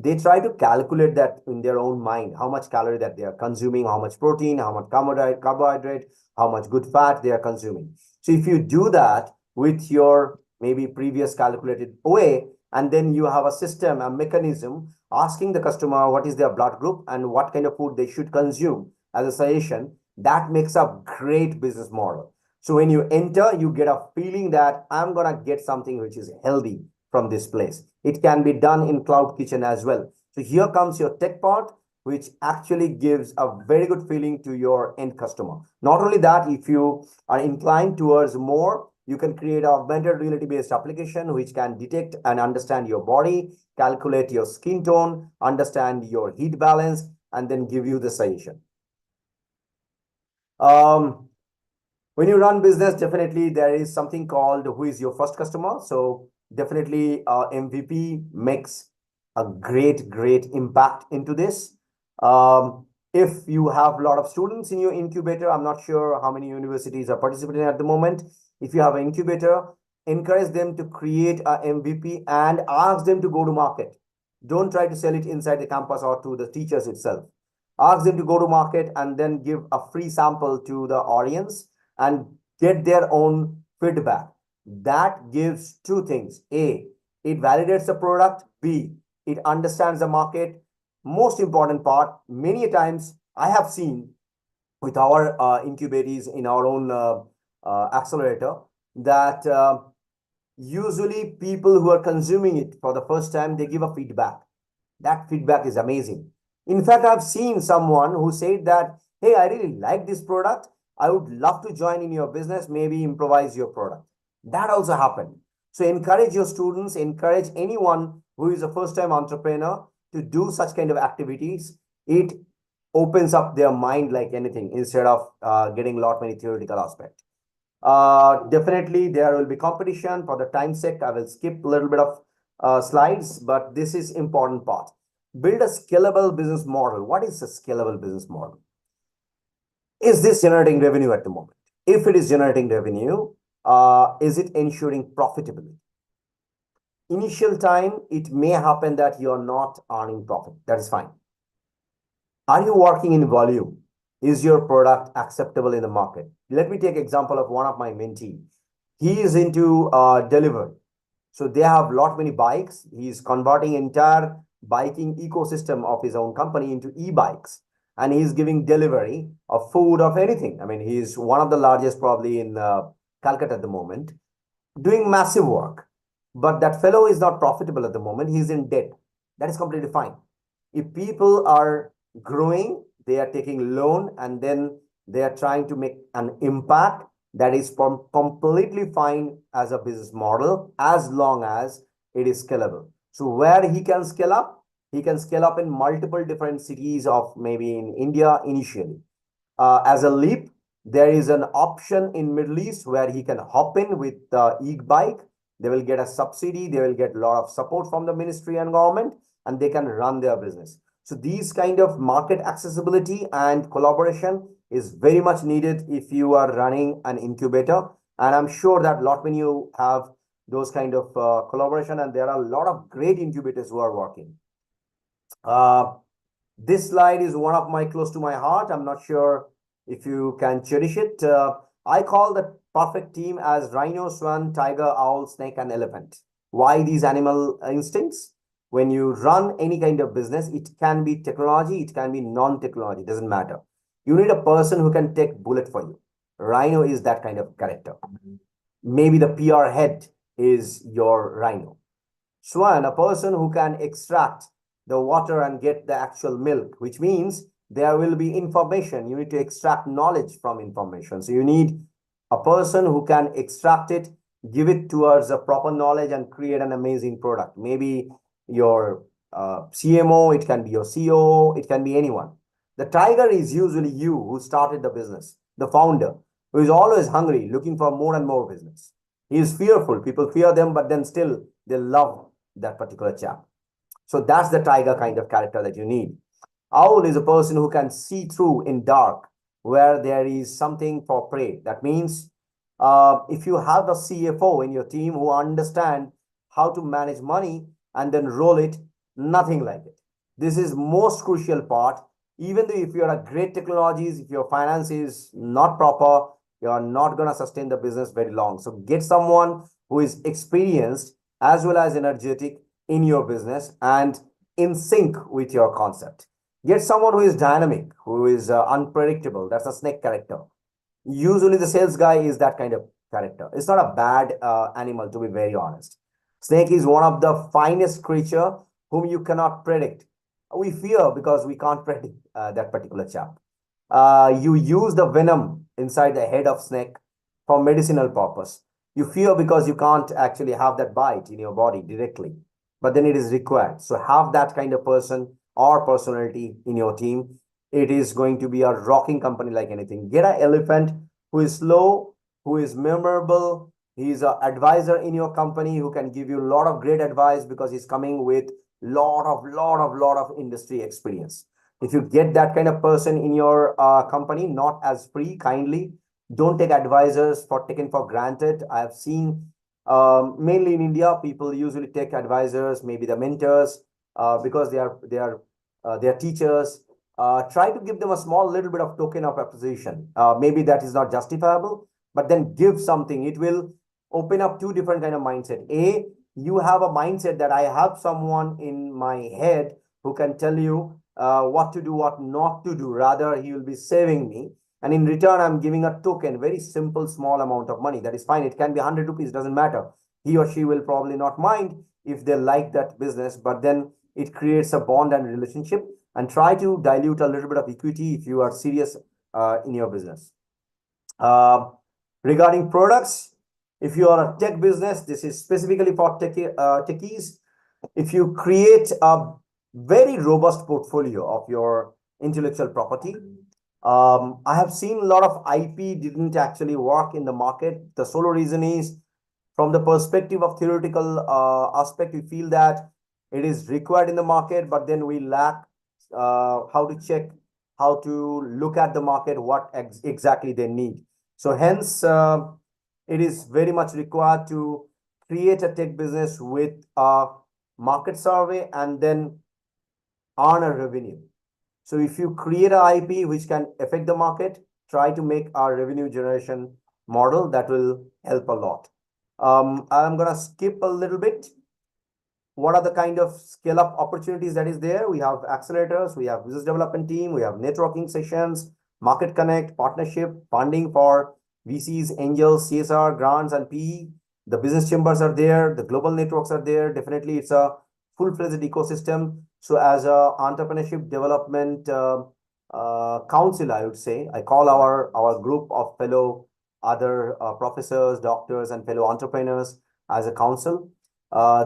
they try to calculate that in their own mind, how much calorie that they are consuming, how much protein, how much carbohydrate, how much good fat they are consuming. So if you do that with your maybe previous calculated way, and then you have a system, a mechanism asking the customer what is their blood group and what kind of food they should consume as a suggestion, that makes a great business model. So when you enter, you get a feeling that I'm going to get something which is healthy from this place. It can be done in cloud kitchen as well. So here comes your tech part, which actually gives a very good feeling to your end customer. Not only that, if you are inclined towards more, you can create an augmented reality based application which can detect and understand your body, calculate your skin tone, understand your heat balance, and then give you the suggestion. When you run business, definitely there is something called who is your first customer. So definitely MVP makes a great impact into this. If you have a lot of students in your incubator, I'm not sure how many universities are participating at the moment. If you have an incubator, encourage them to create a MVP and ask them to go to market. Don't try to sell it inside the campus or to the teachers itself. Ask them to go to market and then give a free sample to the audience and get their own feedback. That gives two things. A, it validates the product. B, it understands the market. Most important part, many times I have seen with our incubators in our own accelerator that usually people who are consuming it for the first time, they give a feedback. That feedback is amazing. In fact, I've seen someone who said that, hey, I really like this product. I would love to join in your business, maybe improvise your product. That also happened. So encourage your students, encourage anyone who is a first-time entrepreneur to do such kind of activities. It opens up their mind like anything instead of getting a lot many theoretical aspects. Definitely there will be competition. For the time sake, I will skip a little bit of slides, but this is important part. Build a scalable business model. What is a scalable business model? Is this generating revenue at the moment? If it is generating revenue, is it ensuring profitability? Initial time, it may happen that you're not earning profit. That is fine. Are you working in volume? Is your product acceptable in the market? Let me take example of one of my mentees. He is into delivery. So they have lot many bikes. He's converting entire biking ecosystem of his own company into e-bikes. And he's giving delivery of food, of anything. I mean, he's one of the largest probably in Calcutta at the moment, doing massive work. But that fellow is not profitable at the moment. He's in debt. That is completely fine. If people are growing, they are taking loan and then they are trying to make an impact, that is completely fine as a business model as long as it is scalable. So where he can scale up in multiple different cities of maybe in India initially. As a leap, there is an option in Middle East where he can hop in with the e-bike. They will get a subsidy. They will get a lot of support from the ministry and government, and they can run their business. So these kind of market accessibility and collaboration is very much needed if you are running an incubator. And I'm sure that a lot many you have those kind of collaboration, and there are a lot of great incubators who are working. This slide is one of my close to my heart. I'm not sure if you can cherish it. I call the perfect team as rhino, swan, tiger, owl, snake, and elephant. Why these animal instincts? When you run any kind of business, it can be technology, it can be non-technology, doesn't matter. You need a person who can take bullet for you. Rhino is that kind of character. Maybe the PR head is your rhino. Swan, a person who can extract the water and get the actual milk, which means there will be information. You need to extract knowledge from information. So you need a person who can extract it, give it towards a proper knowledge and create an amazing product. Maybe your CMO, it can be your CEO, it can be anyone. The tiger is usually you who started the business. the founder, who is always hungry, looking for more and more business. He is fearful. People fear them, but then still they love that particular chap. So that's the tiger kind of character that you need. Owl is a person who can see through in dark where there is something for prey. That means if you have a CFO in your team who understand how to manage money and then roll it, nothing like it. This is most crucial part. Even though if you're a great technologies, if your finance is not proper, you're not going to sustain the business very long. So get someone who is experienced as well as energetic in your business and in sync with your concept. Get someone who is dynamic, who is unpredictable. That's a snake character. Usually the sales guy is that kind of character. It's not a bad animal, to be very honest. Snake is one of the finest creature whom you cannot predict. We fear because we can't predict that particular chap. You use the venom inside the head of snake for medicinal purpose. You fear because you can't actually have that bite in your body directly, but then it is required. So have that kind of person or personality in your team. It is going to be a rocking company like anything. Get an elephant who is slow, who is memorable. He's an advisor in your company who can give you a lot of great advice because he's coming with lot of industry experience. If you get that kind of person in your company, not as free, kindly don't take advisors for taken for granted. I have seen mainly in India, people usually take advisors, maybe the mentors, because they are teachers. Try to give them a small little bit of token of appreciation. Maybe that is not justifiable, but then give something. It will open up two different kind of mindset. A, you have a mindset that I have someone in my head who can tell you what to do, what not to do. Rather, he will be saving me. And in return, I'm giving a token, very simple, small amount of money. That is fine. It can be 100 rupees, doesn't matter. He or she will probably not mind if they like that business, but then it creates a bond and relationship. And try to dilute a little bit of equity if you are serious in your business. Regarding products, if you are a tech business, this is specifically for techies. If you create a very robust portfolio of your intellectual property, I have seen a lot of IP didn't actually work in the market. The sole reason is from the perspective of theoretical aspect, we feel that it is required in the market, but then we lack how to check, how to look at the market, what exactly they need. So hence, it is very much required to create a tech business with a market survey and then earn a revenue. So if you create an IP which can affect the market, try to make our revenue generation model that will help a lot. I'm going to skip a little bit. What are the kind of scale up opportunities that is there? We have accelerators, we have business development team, we have networking sessions, market connect, partnership, funding for VCs, angels, CSR, grants, and PE. The business chambers are there, the global networks are there. Definitely, it's a full-fledged ecosystem. So as a entrepreneurship development council, I would say, I call our group of fellow other professors, doctors, and fellow entrepreneurs as a council.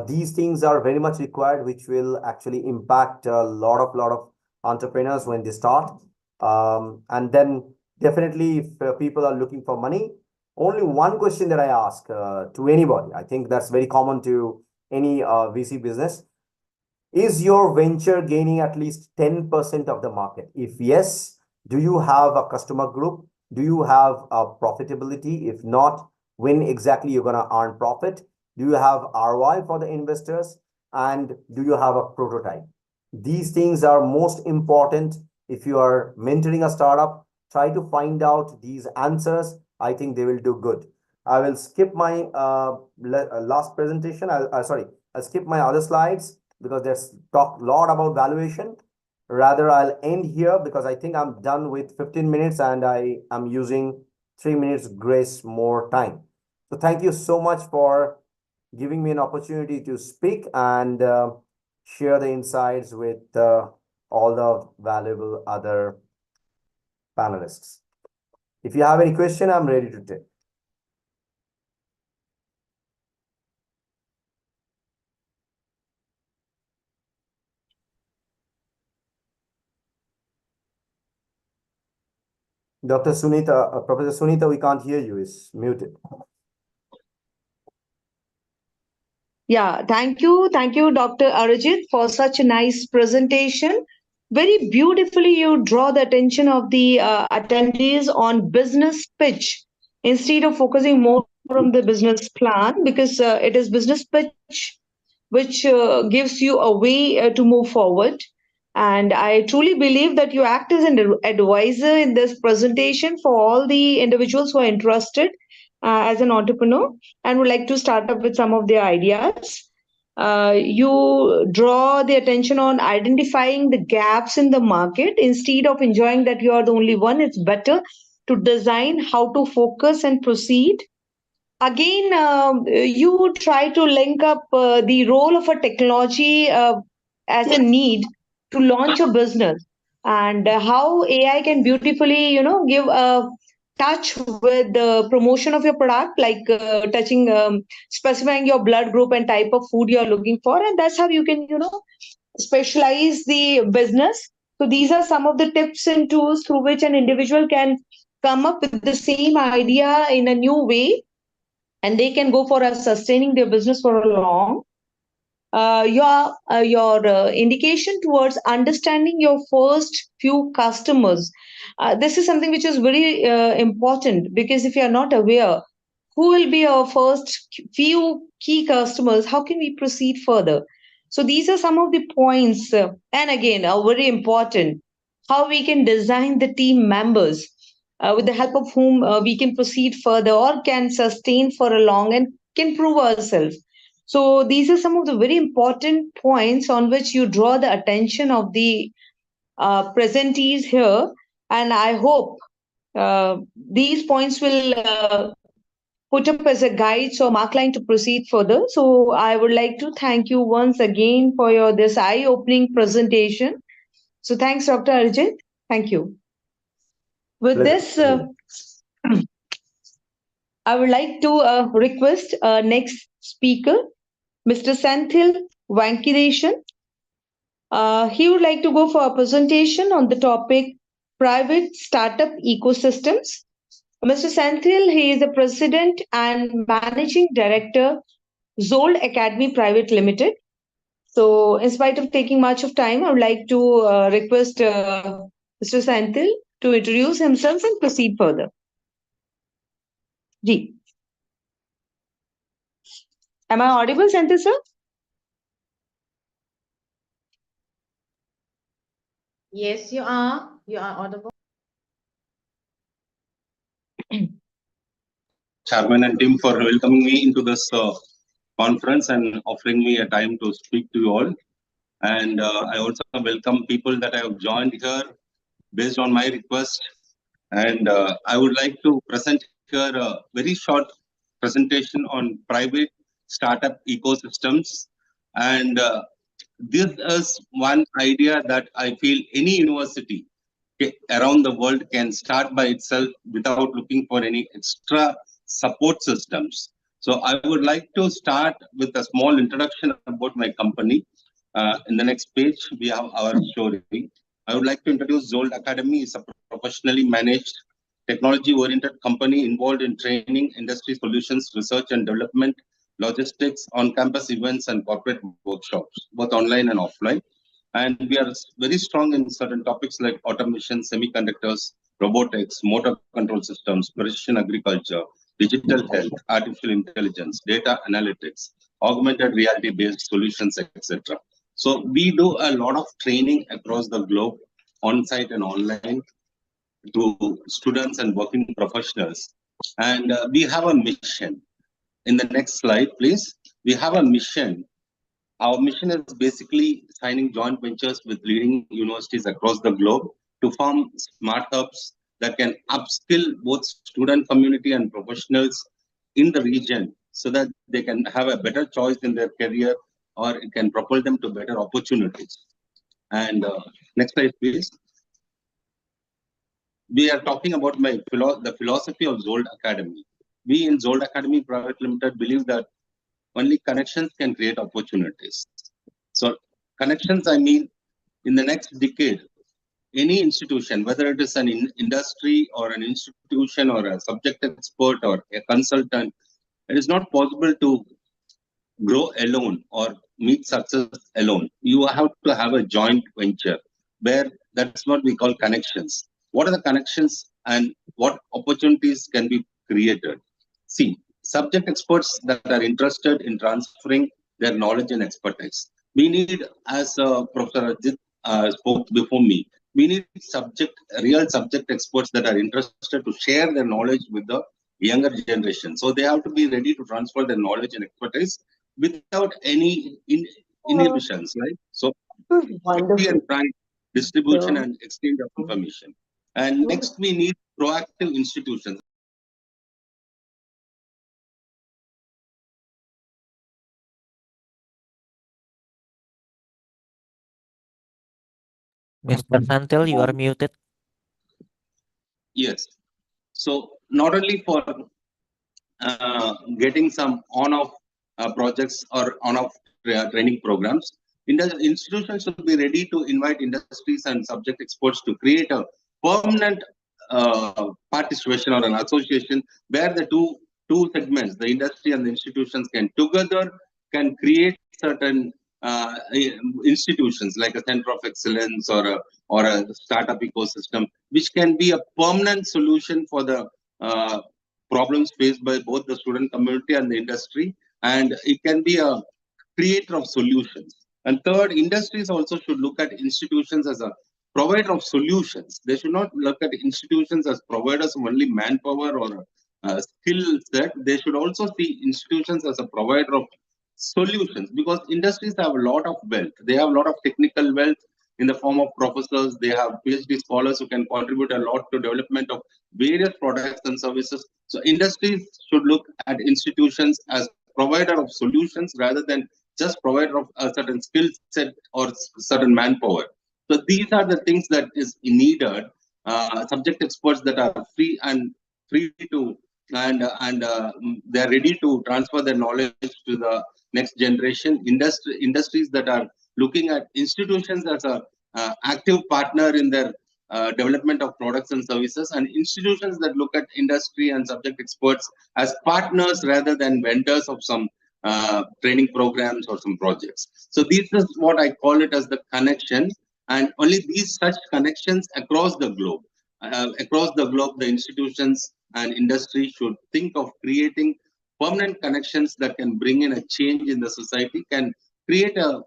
These things are very much required, which will actually impact a lot of entrepreneurs when they start. And then definitely if people are looking for money, only one question that I ask to anybody, I think that's very common to any VC business. Is your venture gaining at least 10% of the market? If yes, do you have a customer group? Do you have a profitability? If not, when exactly you're going to earn profit? Do you have ROI for the investors? And do you have a prototype? These things are most important. If you are mentoring a startup, try to find out these answers. I think they will do good. I will skip my last presentation. I'll skip my other slides because there's talk a lot about valuation. Rather, I'll end here because I think I'm done with 15 minutes and I am using 3 minutes grace more time. So thank you so much for giving me an opportunity to speak and share the insights with all the valuable other panelists. If you have any question, I'm ready to take. Dr. Sunita, Professor Sunita, we can't hear you. It's muted. Yeah, thank you. Thank you, Dr. Arijit, for such a nice presentation. Very beautifully, you draw the attention of the attendees on business pitch instead of focusing more on the business plan, because it is business pitch which gives you a way to move forward. And I truly believe that you act as an advisor in this presentation for all the individuals who are interested as an entrepreneur and would like to start up with some of their ideas. You draw the attention on identifying the gaps in the market instead of enjoying that you are the only one. It's better to design how to focus and proceed. Again, you try to link up the role of a technology as a need to launch a business, and how AI can beautifully, give a touch with the promotion of your product, like touching, specifying your blood group and type of food you're looking for, and that's how you can, specialize the business. So these are some of the tips and tools through which an individual can come up with the same idea in a new way, and they can go for sustaining their business for a long. Your indication towards understanding your first few customers. This is something which is very important, because if you are not aware who will be our first few key customers, how can we proceed further? So these are some of the points, and again, very important, how we can design the team members with the help of whom we can proceed further or can sustain for a long and can prove ourselves. So these are some of the very important points on which you draw the attention of the presentees here. And I hope these points will put up as a guide or mark line to proceed further. So I would like to thank you once again for your this eye-opening presentation. So thanks, Dr. Arjit. Thank you. With this, I would like to request next speaker, Mr. Senthil Vankireshan. He would like to go for a presentation on the topic private startup ecosystems. Mr. Senthil, he is the president and managing director, Zold Academy Private Limited. So, in spite of taking much of time, I would like to request Mr. Senthil to introduce himself and proceed further. Ji. Am I audible, Senthil sir? Yes, you are. You are audible. Chairman and team for welcoming me into this conference and offering me a time to speak to you all. And I also welcome people that have joined here based on my request. And I would like to present here a very short presentation on private startup ecosystems. And this is one idea that I feel any university around the world can start by itself without looking for any extra support systems. So I would like to start with a small introduction about my company. In the next page, we have our story. I would like to introduce Zold Academy. It's a professionally managed, technology-oriented company involved in training, industry solutions, research and development, logistics, on-campus events, and corporate workshops, both online and offline. And we are very strong in certain topics like automation, semiconductors, robotics, motor control systems, precision agriculture, digital health, artificial intelligence, data analytics, augmented reality-based solutions, etc. So we do a lot of training across the globe, on-site and online, to students and working professionals. And we have a mission. In the next slide, please. We have a mission. Our mission is basically signing joint ventures with leading universities across the globe to form smart hubs that can upskill both student community and professionals in the region so that they can have a better choice in their career, or it can propel them to better opportunities. And next slide, please. We are talking about the philosophy of Zold Academy. We in Zold Academy Private Limited believe that only connections can create opportunities. So connections, I mean, in the next decade, any institution, whether it is an industry or an institution or a subject expert or a consultant, it is not possible to grow alone or meet success alone. You have to have a joint venture where that's what we call connections. What are the connections and what opportunities can be created? See, subject experts that are interested in transferring their knowledge and expertise. We need, as Professor Ajit spoke before me, we need real subject experts that are interested to share their knowledge with the younger generation. So they have to be ready to transfer their knowledge and expertise without any inhibitions, right? So free Wonderful. and frank distribution So, and exchange of information. And next, we need proactive institutions. Mr. Santel, you are muted. Yes. So not only for getting some on-off projects or on-off training programs, institutions should be ready to invite industries and subject experts to create a permanent participation or an association where the two segments, the industry and the institutions, can create certain institutions like a center of excellence or a startup ecosystem, which can be a permanent solution for the problems faced by both the student community and the industry, and it can be a creator of solutions. And third, industries also should look at institutions as a provider of solutions. They should not look at institutions as providers of only manpower or skill set. They should also see institutions as a provider of solutions, because industries have a lot of wealth. They have a lot of technical wealth in the form of professors. They have PhD scholars who can contribute a lot to development of various products and services. So industries should look at institutions as provider of solutions rather than just provider of a certain skill set or certain manpower. So these are the things that is needed. Subject experts that are free to and they are ready to transfer their knowledge to the next generation. Industries that are looking at institutions as a active partner in their development of products and services, and institutions that look at industry and subject experts as partners rather than vendors of some training programs or some projects. So this is what I call it as the connection, and only these such connections across the globe. The institutions and industry should think of creating permanent connections that can bring in a change in the society, can create a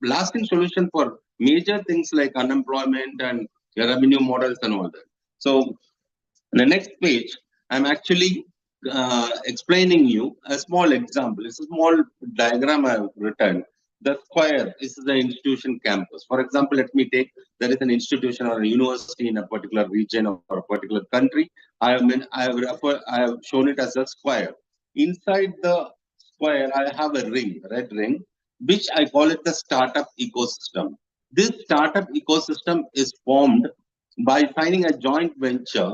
lasting solution for major things like unemployment and revenue models and all that. So the next page, I'm actually explaining you a small example. It's a small diagram I've written. The square is the institution campus. For example, let me take, there is an institution or a university in a particular region or a particular country. I have shown it as a square. Inside the square, I have a ring, red ring, which I call it the startup ecosystem. This startup ecosystem is formed by signing a joint venture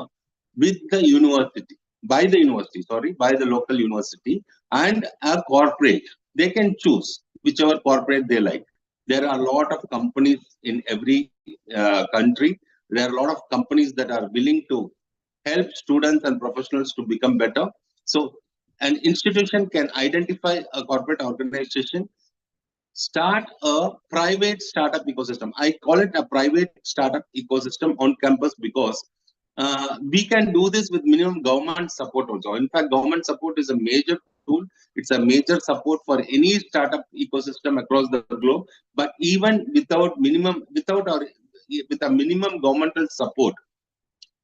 with the university, by the local university and a corporate. They can choose whichever corporate they like. There are a lot of companies in every country. There are a lot of companies that are willing to help students and professionals to become better. So an institution can identify a corporate organization, start a private startup ecosystem. I call it a private startup ecosystem on campus because we can do this with minimum government support also. In fact, government support is a major tool. It's a major support for any startup ecosystem across the globe. But even with a minimum governmental support,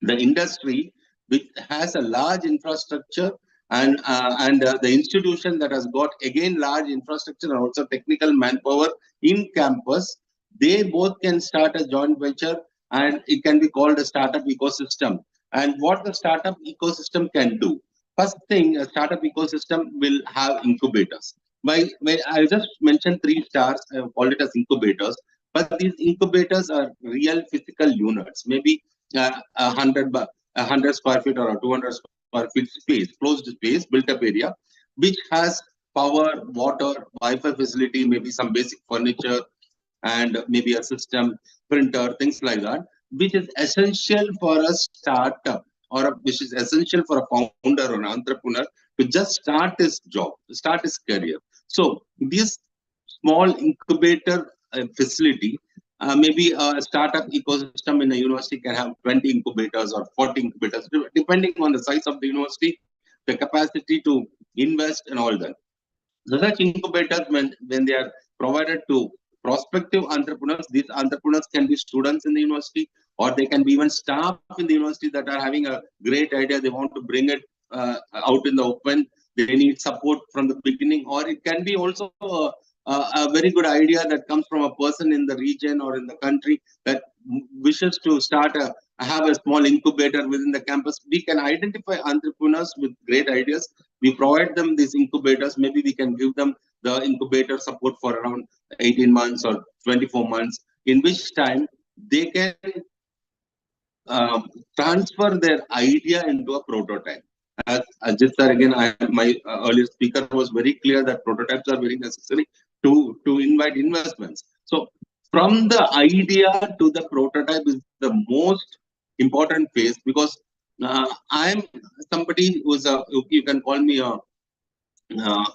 the industry, which has a large infrastructure and the institution that has got again large infrastructure and also technical manpower in campus, they both can start a joint venture and it can be called a startup ecosystem. And what the startup ecosystem can do, first thing, a startup ecosystem will have incubators. I just mentioned 3 stars, I have called it as incubators, but these incubators are real physical units, maybe 100 square feet or a 200 square feet space, closed space, built up area, which has power, water, Wi-Fi facility, maybe some basic furniture, and maybe a system, printer, things like that. which is essential for a startup which is essential for a founder or an entrepreneur to just start his job, start his career. So this small incubator facility, maybe a startup ecosystem in a university can have 20 incubators or 40 incubators, depending on the size of the university, the capacity to invest and all that. So such incubators, when they are provided to prospective entrepreneurs, these entrepreneurs can be students in the university, or they can be even staff in the university that are having a great idea. They want to bring it out in the open. They need support from the beginning, or it can be also a very good idea that comes from a person in the region or in the country that wishes to have a small incubator within the campus. We can identify entrepreneurs with great ideas. We provide them these incubators. Maybe we can give them the incubator support for around 18 months or 24 months, in which time they can transfer their idea into a prototype. As Ajit sir, again, my earlier speaker was very clear that prototypes are very necessary to invite investments. So from the idea to the prototype is the most important phase, because I'm somebody who's you can call me a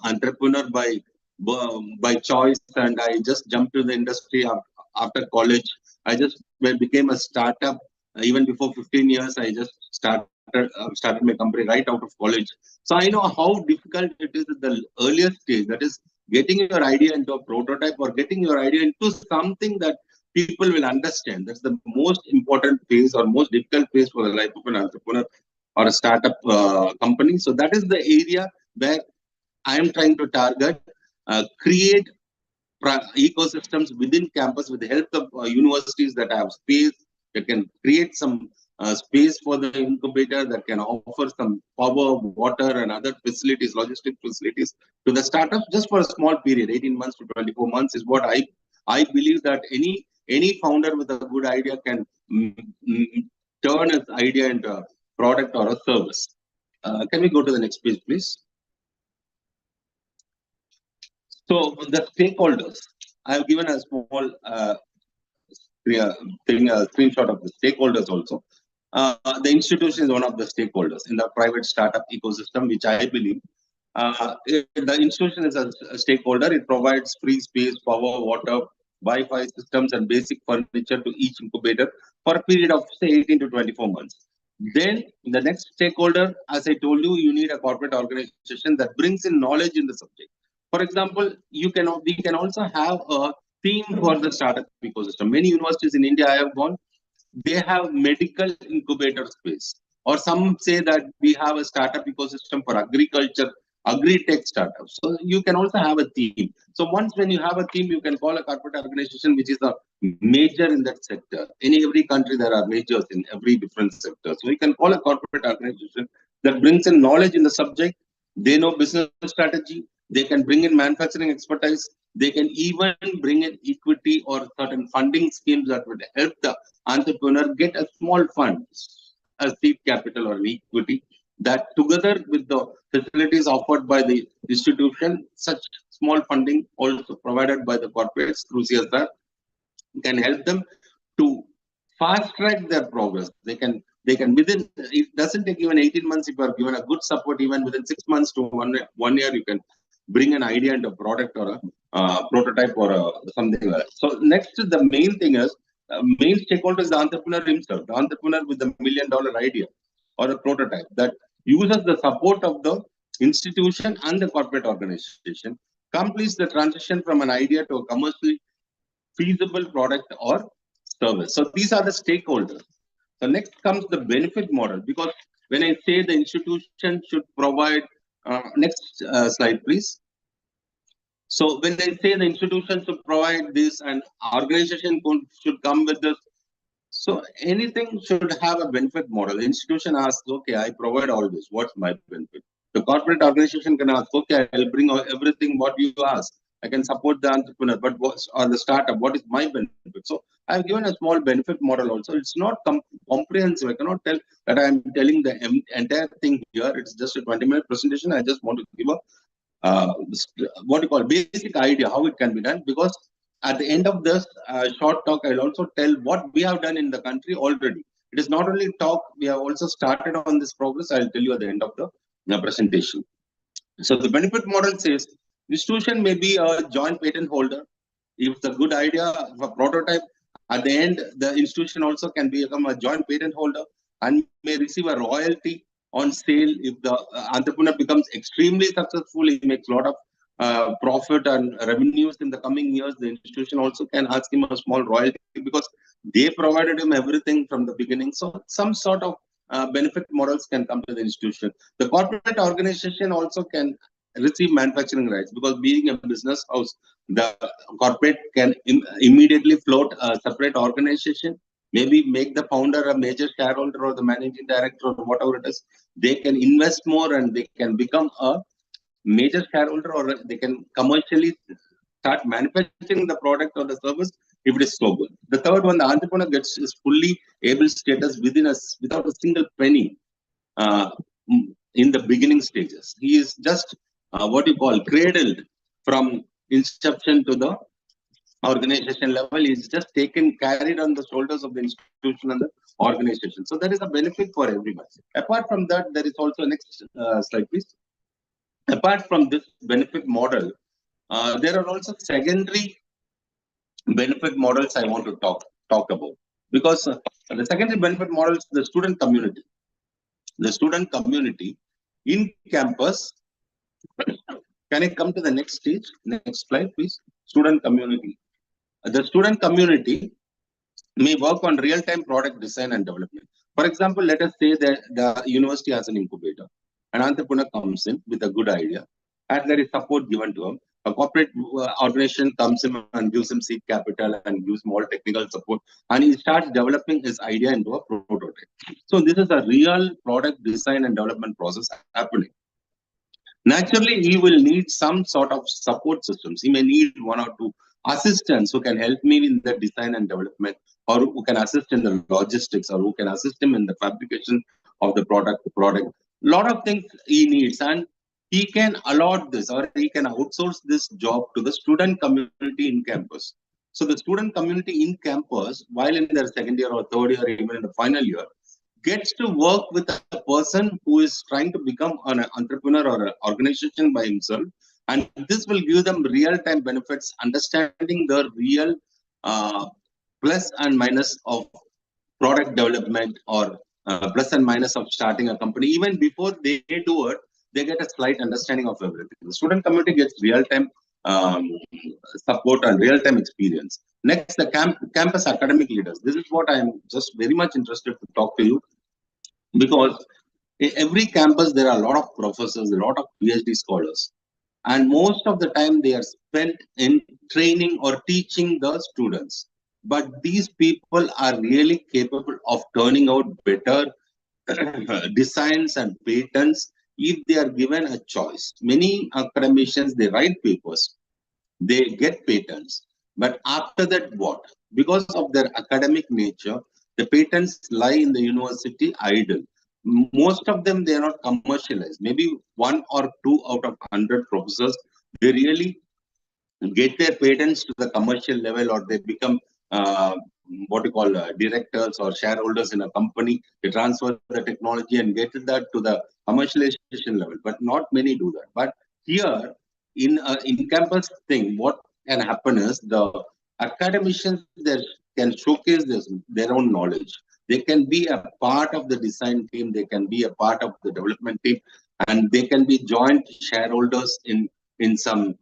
entrepreneur by choice, and I just jumped to the industry after college. I just became a startup. Even before 15 years, I just started my company right out of college. So I know how difficult it is at the earliest stage. That is getting your idea into a prototype or getting your idea into something that people will understand. That's the most important phase or most difficult phase for the life of an entrepreneur or a startup company. So that is the area where I am trying to target, create ecosystems within campus with the help of universities that have space, that can create some space for the incubator, that can offer some power, water, and other facilities, logistic facilities to the startups just for a small period. 18 months to 24 months is what I believe that any founder with a good idea can turn his idea into a product or a service. Can we go to the next page, please? So the stakeholders, I have given a small screenshot of the stakeholders also. The institution is one of the stakeholders in the private startup ecosystem, which I believe. The institution is a stakeholder. It provides free space, power, water, Wi-Fi systems, and basic furniture to each incubator for a period of say 18 to 24 months. Then the next stakeholder, as I told you, you need a corporate organization that brings in knowledge in the subject. For example, we can also have a theme for the startup ecosystem. Many universities in India I have gone, they have medical incubator space, or some say that we have a startup ecosystem for agriculture, agri-tech startups. So you can also have a theme. So once when you have a theme, you can call a corporate organization which is a major in that sector. In every country, there are majors in every different sector. So you can call a corporate organization that brings in knowledge in the subject. They know business strategy. They can bring in manufacturing expertise. They can even bring in equity or certain funding schemes that would help the entrepreneur get a small fund, a seed capital or equity, that together with the facilities offered by the institution, such small funding also provided by the corporates through CSR can help them to fast track their progress. They can within, it doesn't take even 18 months. If you are given a good support, even within 6 months to 1 year, you can bring an idea into a product or a prototype or something like that. So next, the main thing is, main stakeholder is the entrepreneur himself, the entrepreneur with the $1 million idea or a prototype that uses the support of the institution and the corporate organization, completes the transition from an idea to a commercially feasible product or service. So these are the stakeholders. So next comes the benefit model, because when I say the institution should provide, next slide, please. So when I say the institution should provide this and organization should come with this, so anything should have a benefit model. The institution asks, okay, I provide all this. What's my benefit? The corporate organization can ask, okay, I'll bring everything what you ask. I can support the entrepreneur, but or the startup, what is my benefit? So I've given a small benefit model also. It's not comprehensive. I cannot tell that I'm telling the entire thing here. It's just a 20-minute presentation. I just want to give a what you call basic idea how it can be done, because at the end of this short talk, I'll also tell what we have done in the country already. It is not only talk, we have also started on this progress. I'll tell you at the end of the presentation. So the benefit model says institution may be a joint patent holder. If it's a good idea of a prototype, at the end, the institution also can become a joint patent holder and may receive a royalty on sale. If the entrepreneur becomes extremely successful, he makes a lot of profit and revenues in the coming years, the institution also can ask him a small royalty because they provided him everything from the beginning. So some sort of benefit models can come to the institution. The corporate organization also can receive manufacturing rights because being a business house, the corporate can immediately float a separate organization, maybe make the founder a major shareholder or the managing director or whatever it is. They can invest more and they can become a major shareholder, or they can commercially start manufacturing the product or the service if it is so good. The third one, the entrepreneur gets his fully able status without a single penny in the beginning stages. He is just what you call cradled from inception to the organization level. Is just carried on the shoulders of the institution and the organization. So there is a benefit for everyone. Apart from that, there is also next slide, please. Apart from this benefit model, there are also secondary benefit models I want to talk about, because the secondary benefit models, the student community. The student community in campus. Can I come to the next stage? Next slide, please. Student community. The student community may work on real-time product design and development. For example, let us say that the university has an incubator. An entrepreneur comes in with a good idea, and there is support given to him. A corporate organization comes in and gives him seed capital and gives more technical support, and he starts developing his idea into a prototype. So this is a real product design and development process happening. Naturally, he will need some sort of support systems. He may need one or two assistants who can help me in the design and development, or who can assist in the logistics, or who can assist him in the fabrication of the product. Lot of things he needs, and he can allot this, or he can outsource this job to the student community in campus. So the student community in campus, while in their second year or third year, even in the final year, gets to work with a person who is trying to become an entrepreneur or an organization by himself. And this will give them real-time benefits, understanding the real plus and minus of product development, or plus and minus of starting a company. Even before they do it, they get a slight understanding of everything. The student community gets real-time support and real-time experience. Next, the campus academic leaders. This is what I'm just very much interested to talk to you, because in every campus there are a lot of professors, a lot of PhD scholars, and most of the time they are spent in training or teaching the students. But these people are really capable of turning out better designs and patents if they are given a choice. Many academicians, they write papers, they get patents, but after that what? Because of their academic nature, the patents lie in the university idle. Most of them, they are not commercialized. Maybe 1 or 2 out of 100 professors, they really get their patents to the commercial level, or they become what you call directors or shareholders in a company. They transfer the technology and get that to the commercialization level, but not many do that. But here in campus thing, what can happen is the academicians there can showcase their own knowledge. They can be a part of the design team, they can be a part of the development team, and they can be joint shareholders in some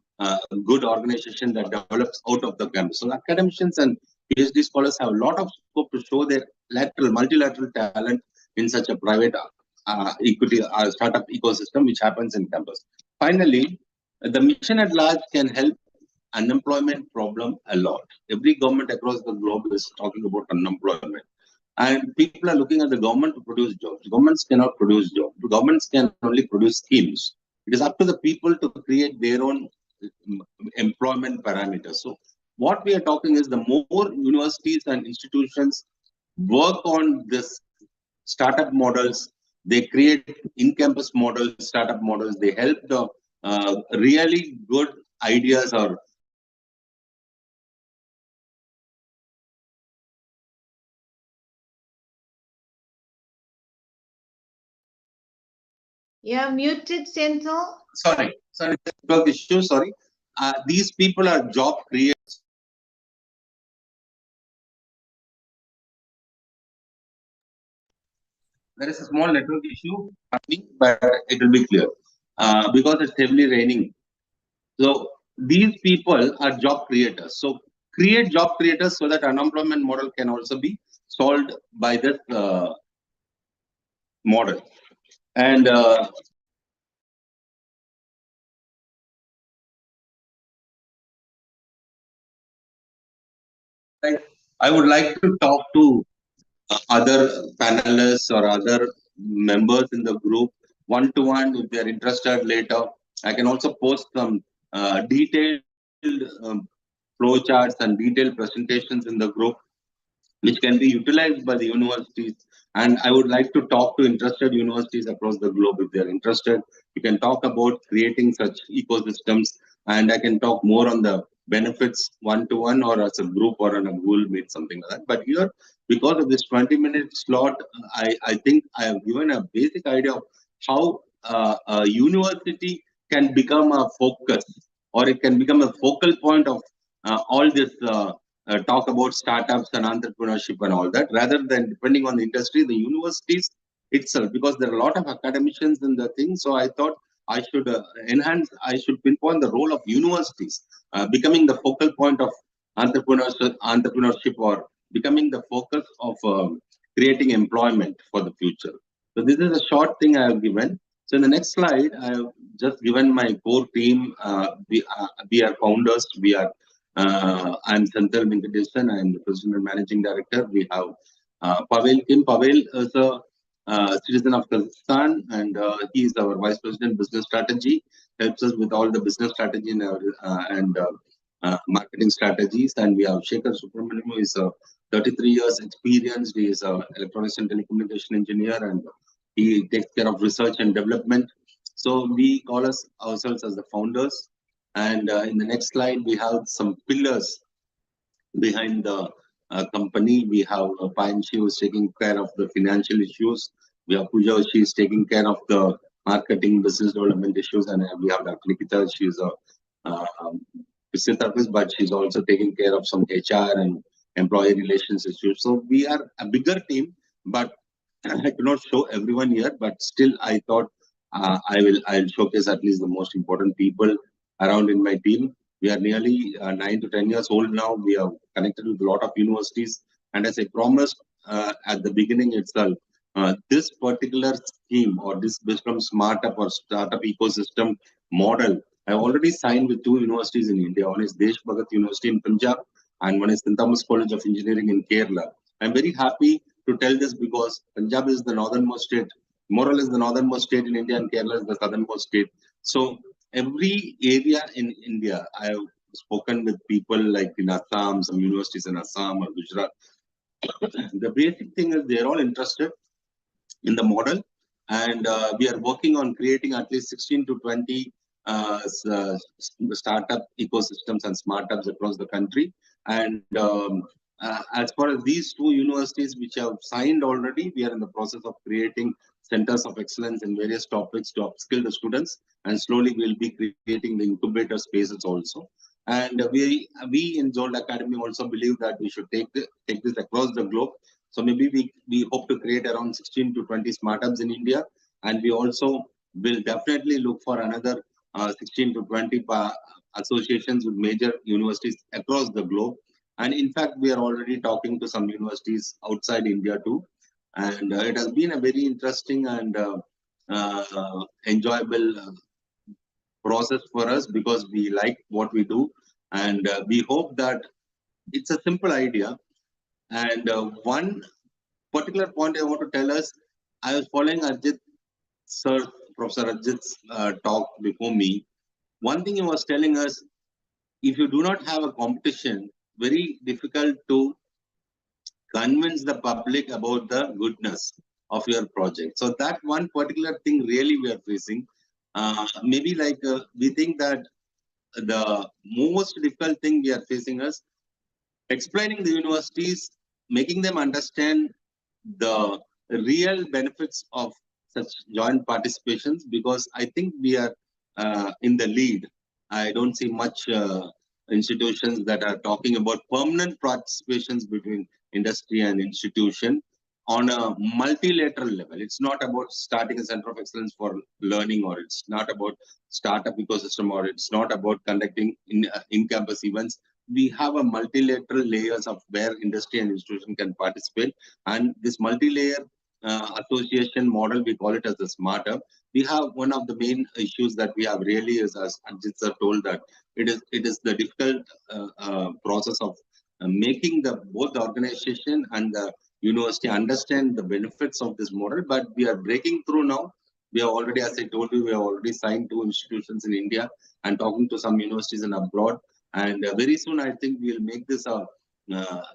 good organization that develops out of the campus. So academicians and PhD scholars have a lot of scope to show their multilateral talent in such a private equity startup ecosystem which happens in campus. Finally, the mission at large can help unemployment problem a lot. Every government across the globe is talking about unemployment. And people are looking at the government to produce jobs. Governments cannot produce jobs. Governments can only produce schemes. It is up to the people to create their own employment parameters. So what we are talking is the more universities and institutions work on this startup models, they create in-campus models, startup models, they help the really good ideas or Yeah, muted, Senthil. Sorry, network issue. Sorry. These people are job creators. There is a small network issue happening, but it will be clear because it's heavily raining. So these people are job creators. So create job creators so that unemployment model can also be solved by this model. And I would like to talk to other panelists or other members in the group one-to-one if they're interested later. I can also post some detailed flow charts and detailed presentations in the group, which can be utilized by the universities. And I would like to talk to interested universities across the globe if they're interested. You can talk about creating such ecosystems, and I can talk more on the benefits one-to-one or as a group or on a Google Meet, something like that. But here, because of this 20-minute slot, I think I have given a basic idea of how a university can become a focus, or it can become a focal point of all this talk about startups and entrepreneurship and all that, rather than depending on the industry, the universities itself, because there are a lot of academicians in the thing. So I thought I should I should pinpoint the role of universities becoming the focal point of entrepreneurship, or becoming the focus of creating employment for the future. So this is a short thing I have given. So in the next slide, I have just given my core team. We are founders. I'm Santhal Venkatesan. I'm the President and Managing Director. We have Pavel Kim. Pavel is a citizen of Kazakhstan, and he is our Vice President Business Strategy. Helps us with all the business strategy and marketing strategies. And we have Shekhar Subramaniam, who is 33 years experienced. He is an electronics and telecommunication engineer, and he takes care of research and development. So we call ourselves as the founders. And in the next slide, we have some pillars behind the company. We have Payan, she was taking care of the financial issues. We have Pooja, she is taking care of the marketing, business development issues. And we have Dr. Nikita, she is a physiotherapist, but she's also taking care of some HR and employee relations issues. So we are a bigger team, but I cannot show everyone here, but still I thought I'll showcase at least the most important people around in my team. We are nearly 9 to 10 years old now. We are connected with a lot of universities. And as I promised at the beginning itself, this particular scheme or this Bishram Startup or Startup Ecosystem model, I already signed with 2 universities in India. One is Desh Bhagat University in Punjab, and one is St. Thomas College of Engineering in Kerala. I'm very happy to tell this because Punjab is the northernmost state. Morale is the northernmost state in India, and Kerala is the southernmost state. So every area in India, I have spoken with people like in Assam, some universities in Assam or Gujarat. The basic thing is they're all interested in the model, and we are working on creating at least 16 to 20 startup ecosystems and startups across the country. And as far as these 2 universities which have signed already, we are in the process of creating centers of excellence in various topics to upskill the students, and slowly we'll be creating the incubator spaces also. And we in Zold Academy also believe that we should take this across the globe. So maybe we hope to create around 16 to 20 startups in India, and we also will definitely look for another 16 to 20 associations with major universities across the globe. And in fact, we are already talking to some universities outside India too. And it has been a very interesting and enjoyable process for us, because we like what we do. And we hope that it's a simple idea. And one particular point I want to tell us, I was following Arjit sir, Professor Arjit's talk before me. One thing he was telling us, if you do not have a competition, very difficult to convince the public about the goodness of your project. So that one particular thing really we are facing. Maybe like we think that the most difficult thing we are facing is explaining the universities, making them understand the real benefits of such joint participations, because I think we are in the lead. I don't see much institutions that are talking about permanent participations between industry and institution on a multilateral level. It's not about starting a center of excellence for learning, or it's not about startup ecosystem, or it's not about conducting in-campus events. We have a multilateral layers of where industry and institution can participate, and this multi-layer association model, we call it as the smart hub. We have one of the main issues that we have really is, as Anjit sir told, that it is the difficult process of making the both the organization and the university understand the benefits of this model. But we are breaking through now. We have already, as I told you, we have already signed 2 institutions in India and talking to some universities and abroad. And very soon, I think we will make this a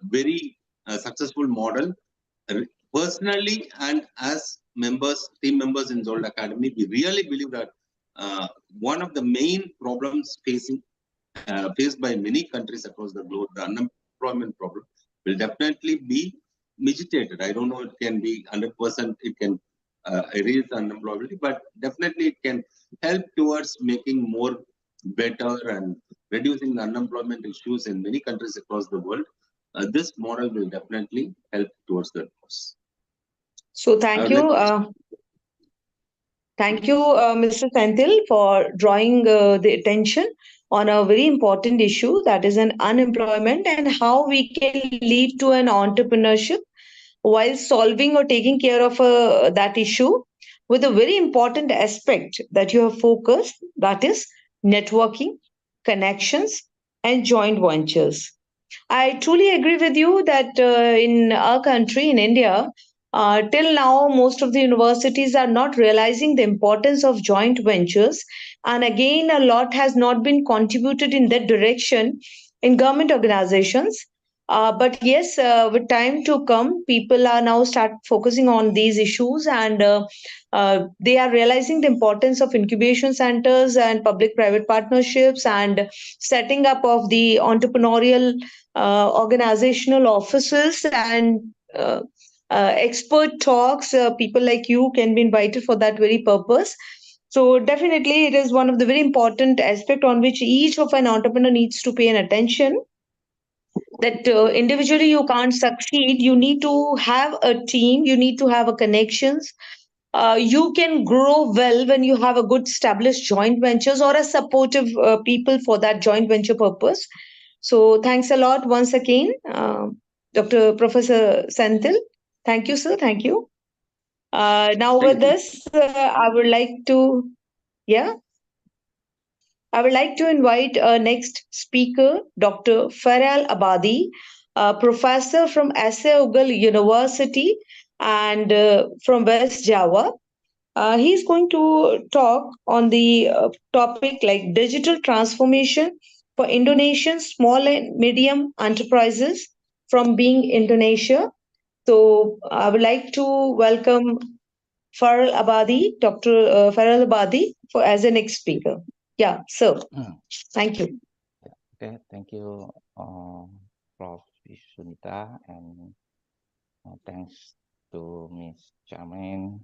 very successful model. Personally, and as members, team members in Zold Academy, we really believe that one of the main problems faced by many countries across the globe, the unemployment problem, will definitely be mitigated. I don't know, it can be 100%, it can erase unemployability, but definitely it can help towards making more better and reducing the unemployment issues in many countries across the world. This model will definitely help towards that cause. So thank you. Thank you, Mr. Senthil, for drawing the attention on a very important issue, that is an unemployment, and how we can lead to an entrepreneurship while solving or taking care of that issue, with a very important aspect that you have focused, that is networking, connections, and joint ventures. I truly agree with you that in our country, in India, till now, most of the universities are not realizing the importance of joint ventures. And again, a lot has not been contributed in that direction in government organizations. But yes, with time to come, people are now start focusing on these issues, and they are realizing the importance of incubation centers and public-private partnerships and setting up of the entrepreneurial organizational offices and expert talks. People like you can be invited for that very purpose. So definitely, it is one of the very important aspect on which each of an entrepreneur needs to pay an attention. That individually you can't succeed. You need to have a team. You need to have a connections. You can grow well when you have a good established joint ventures or a supportive people for that joint venture purpose. So thanks a lot once again, Dr. Professor Senthil. Thank you, sir. Thank you. Now Thank with you. this, I would like to, yeah, I would like to invite our next speaker, Dr. Faral Abadi, professor from Ugal University and from West Java. He's going to talk on the topic like digital transformation for Indonesian small and medium enterprises from being Indonesia. So I would like to welcome Faral Abadi, Dr. Faral Abadi, for as a next speaker. Yeah, so thank you. Okay, thank you, Prof. Sunita, and thanks to Ms. Charmaine.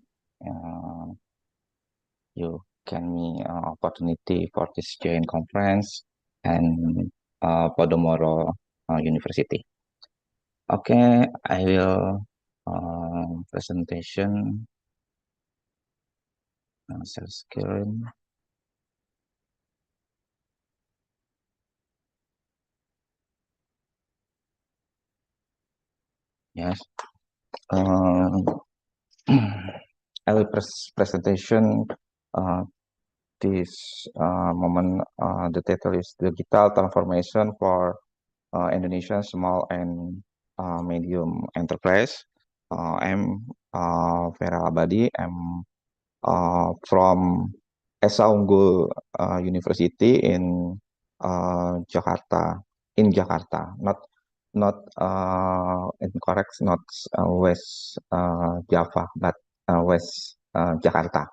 You can me opportunity for this joint conference and Podomoro University. Okay, I will presentation share screen. Yes. I will presentation this moment. The title is Digital Transformation for Indonesian Small and Medium Enterprise. I'm Vera Abadi. I'm from Unggul University in Jakarta. In Jakarta, not incorrect, not West Java, but West Jakarta.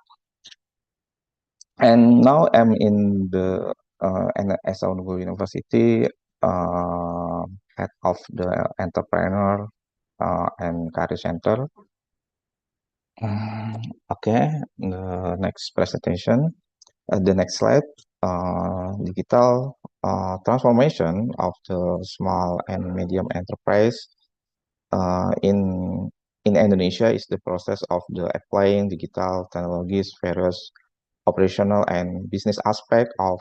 And now I'm in the Unggul University, head of the entrepreneur and career center. Okay, the next presentation, the next slide, digital transformation of the small and medium enterprise in Indonesia is the process of the applying digital technologies, various operational and business aspect of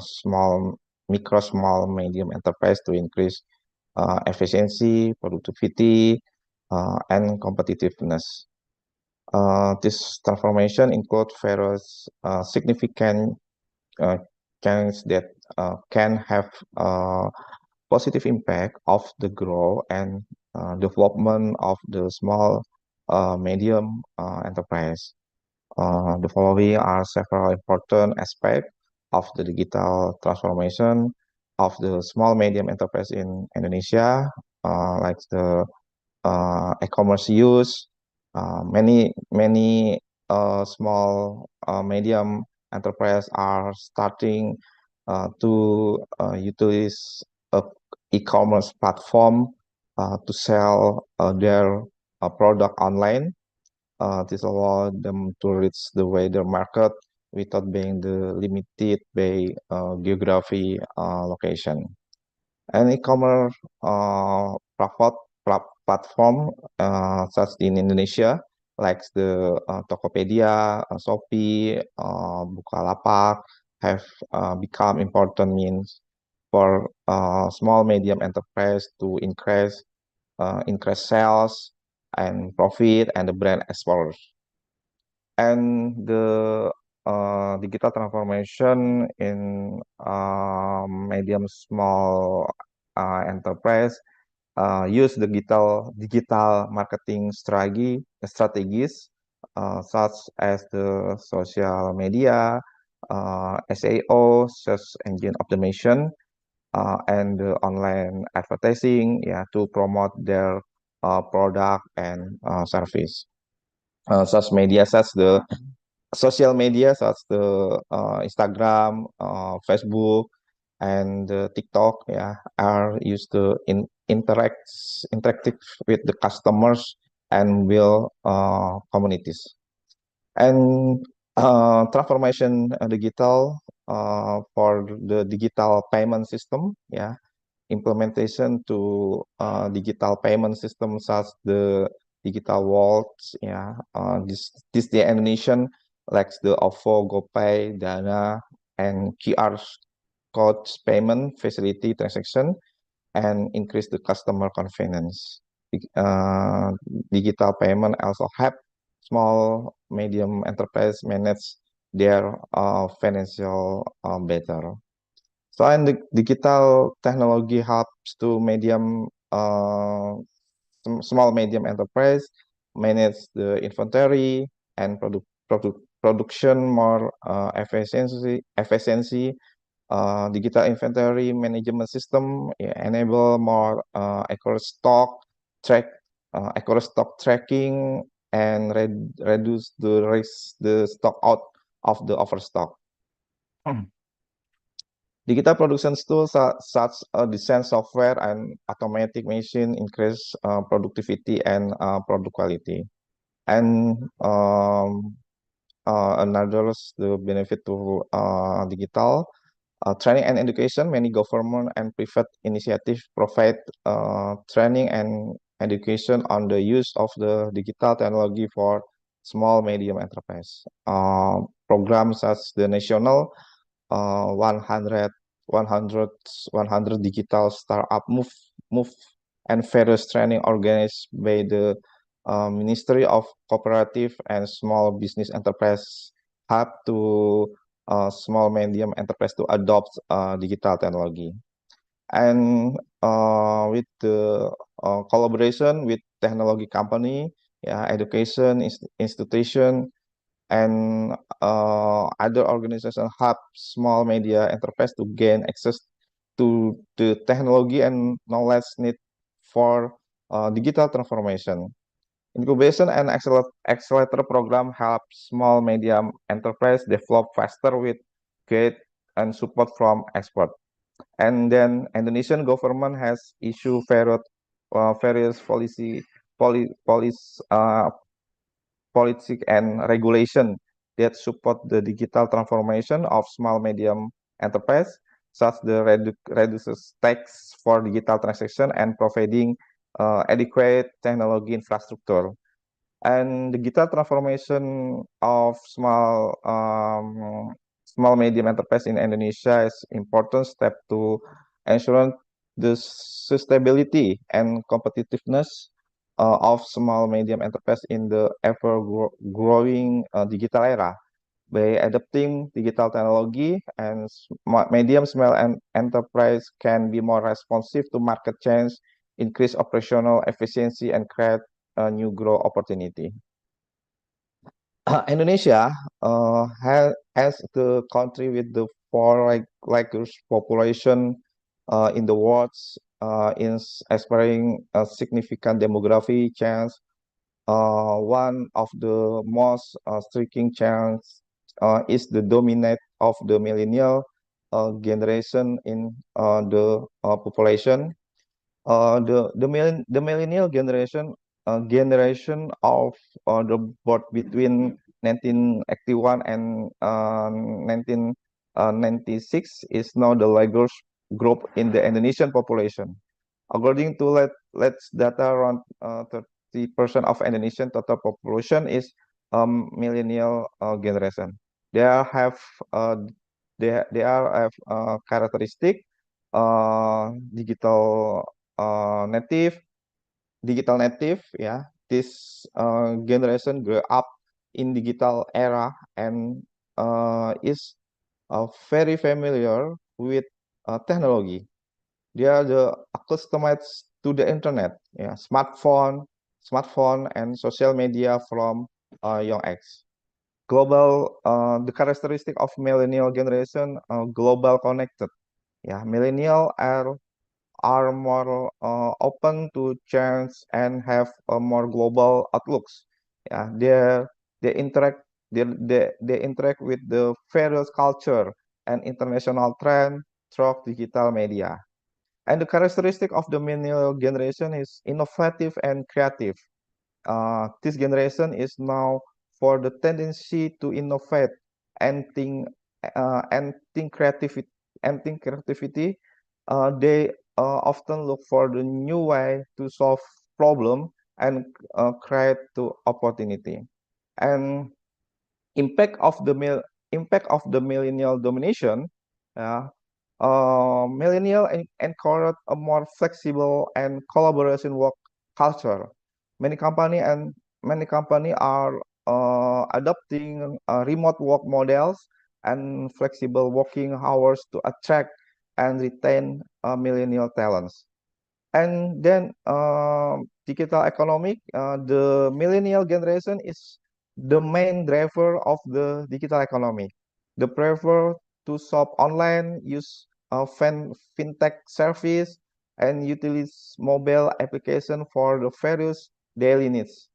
small, medium enterprise to increase efficiency, productivity, and competitiveness. This transformation includes various significant changes that can have positive impact of the growth and development of the small, medium enterprise. The following are several important aspects of the digital transformation of the small medium enterprise in Indonesia, like the e-commerce use. Many small medium enterprise are starting to utilize a e-commerce platform to sell their product online. This allows them to reach the wider market without being limited by geography location. An e-commerce platform such in Indonesia, like the Tokopedia, Shopee, Bukalapak, have become important means for small medium enterprise to increase sales and profit and the brand exposure. And the digital transformation in medium small enterprise use the digital marketing strategies such as the social media, SEO, search engine optimization, and the online advertising, to promote their product and service. Such media, such the social media, such the Instagram, Facebook, and TikTok, are used to interactive with the customers and build communities. And transformation digital for the digital payment system, implementation to digital payment systems such the digital wallets, this the Indonesian like the OVO, GoPay, Dana, and QR codes payment facility transaction and increase the customer confidence. Digital payment also help small medium enterprise manage their financial better. So, and the digital technology helps to small medium enterprise manage the inventory and production more efficiency. Digital inventory management system enable more accurate stock tracking and reduce the risk the stock out of the overstock. Digital production tools such as design software and automatic machine increase productivity and product quality. And another the benefit to digital training and education. Many government and private initiatives provide training and education on the use of the digital technology for small medium enterprise. Programs such the national 100 digital startup move and various training organized by the Ministry of Cooperative and Small Business Enterprise help to small medium enterprise to adopt digital technology. And with the collaboration with technology company, education institution, and other organizations help small media enterprise to gain access to the technology and knowledge need for digital transformation. Incubation and accelerator program help small medium enterprise develop faster with guide and support from experts. And then Indonesian government has issued various policy policy and regulation that support the digital transformation of small medium enterprise, such the reduces tax for digital transaction and providing adequate technology infrastructure. And the digital transformation of small medium enterprise in Indonesia is important step to ensure the sustainability and competitiveness of small medium enterprise in the ever growing digital era. By adopting digital technology and medium small and enterprise can be more responsive to market change, increase operational efficiency, and create a new growth opportunity. Indonesia as the country with the largest population in the world is experiencing a significant demography change. One of the most striking changes is the dominate of the millennial generation in the population. The millennial generation of the birth between 1981 and 1996 is now the largest group in the Indonesian population. According to let's data, around 30% of Indonesian total population is millennial generation. They have characteristic digital native, yeah. This generation grew up in digital era and is very familiar with technology. They are accustomed to the internet, yeah, smartphone and social media from young age. The characteristic of millennial generation, global connected. Yeah, millennial are more open to change and have a more global outlooks. Yeah, they interact with the various culture and international trend through digital media. And the characteristic of the millennial generation is innovative and creative. This generation is now for the tendency to innovate and think creativity they often look for the new way to solve problem and create to opportunity. And impact of the millennial domination. Millennial encourage a more flexible and collaboration work culture. Many company are adopting remote work models and flexible working hours to attract and retain millennial talents. And then digital economic, the millennial generation is the main driver of the digital economy. The prefer to shop online, use fintech service, and utilize mobile application for the various daily needs.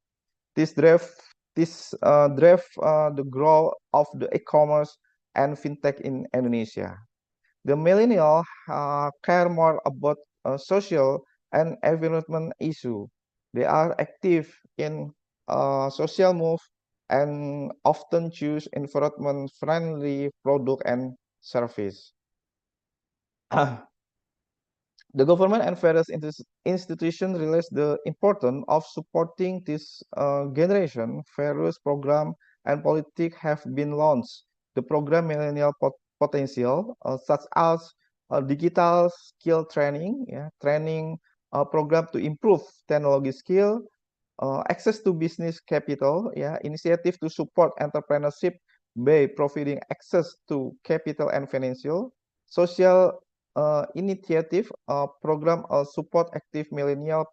This drive the growth of the e-commerce and fintech in Indonesia. The millennial care more about social and environment issue. They are active in social move and often choose environment-friendly product and service. The government and various institutions realize the importance of supporting this generation. Various program and politics have been launched. The program Millennial Potential, such as digital skill training, training program to improve technology skill, access to business capital, initiative to support entrepreneurship by providing access to capital and financial, social initiative program support active millennial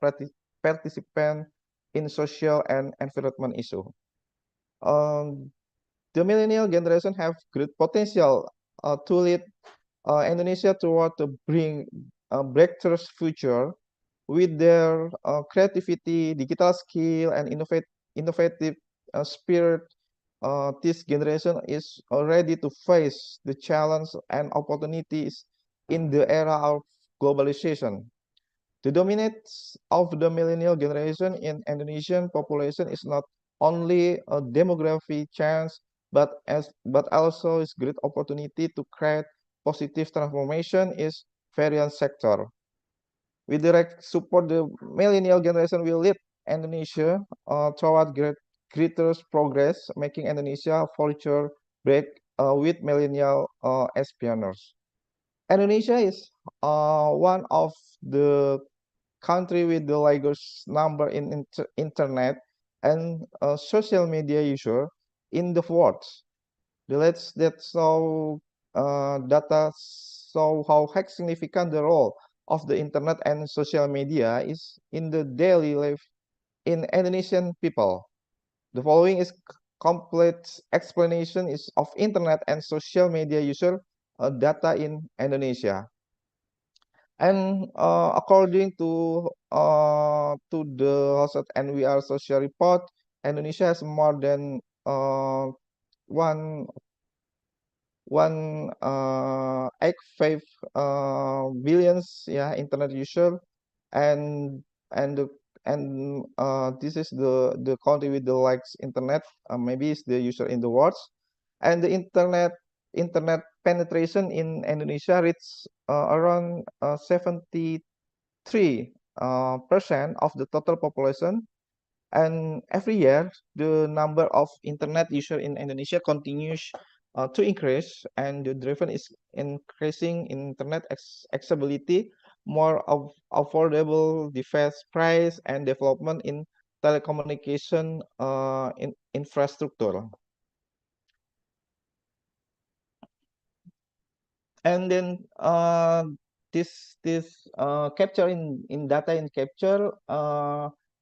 participant in social and environment issue. The millennial generation have great potential to lead Indonesia toward the bring breakthrough future with their creativity, digital skill, and innovative spirit. This generation is ready to face the challenge and opportunities in the era of globalization. The dominance of the millennial generation in Indonesian population is not only a demography change, but also is great opportunity to create positive transformation is various sector. With direct support, the millennial generation will lead Indonesia toward greater progress, making Indonesia future break with millennial espioners. Indonesia is one of the country with the largest number in internet and social media user in the world. The latest that show data show how significant the role of the internet and social media is in the daily life in Indonesian people. The following is complete explanation is of internet and social media user data in Indonesia. And according to the Hosted NWR social report, Indonesia has more than one 1.85 billions internet user, and and the, and this is the country with the likes internet, maybe it's the user in the world, and the internet penetration in Indonesia reaches around 73% of the total population. And every year, the number of internet user in Indonesia continues to increase, and the driven is increasing internet accessibility, more of affordable device price, and development in telecommunication in infrastructure. And then this capture in data in capture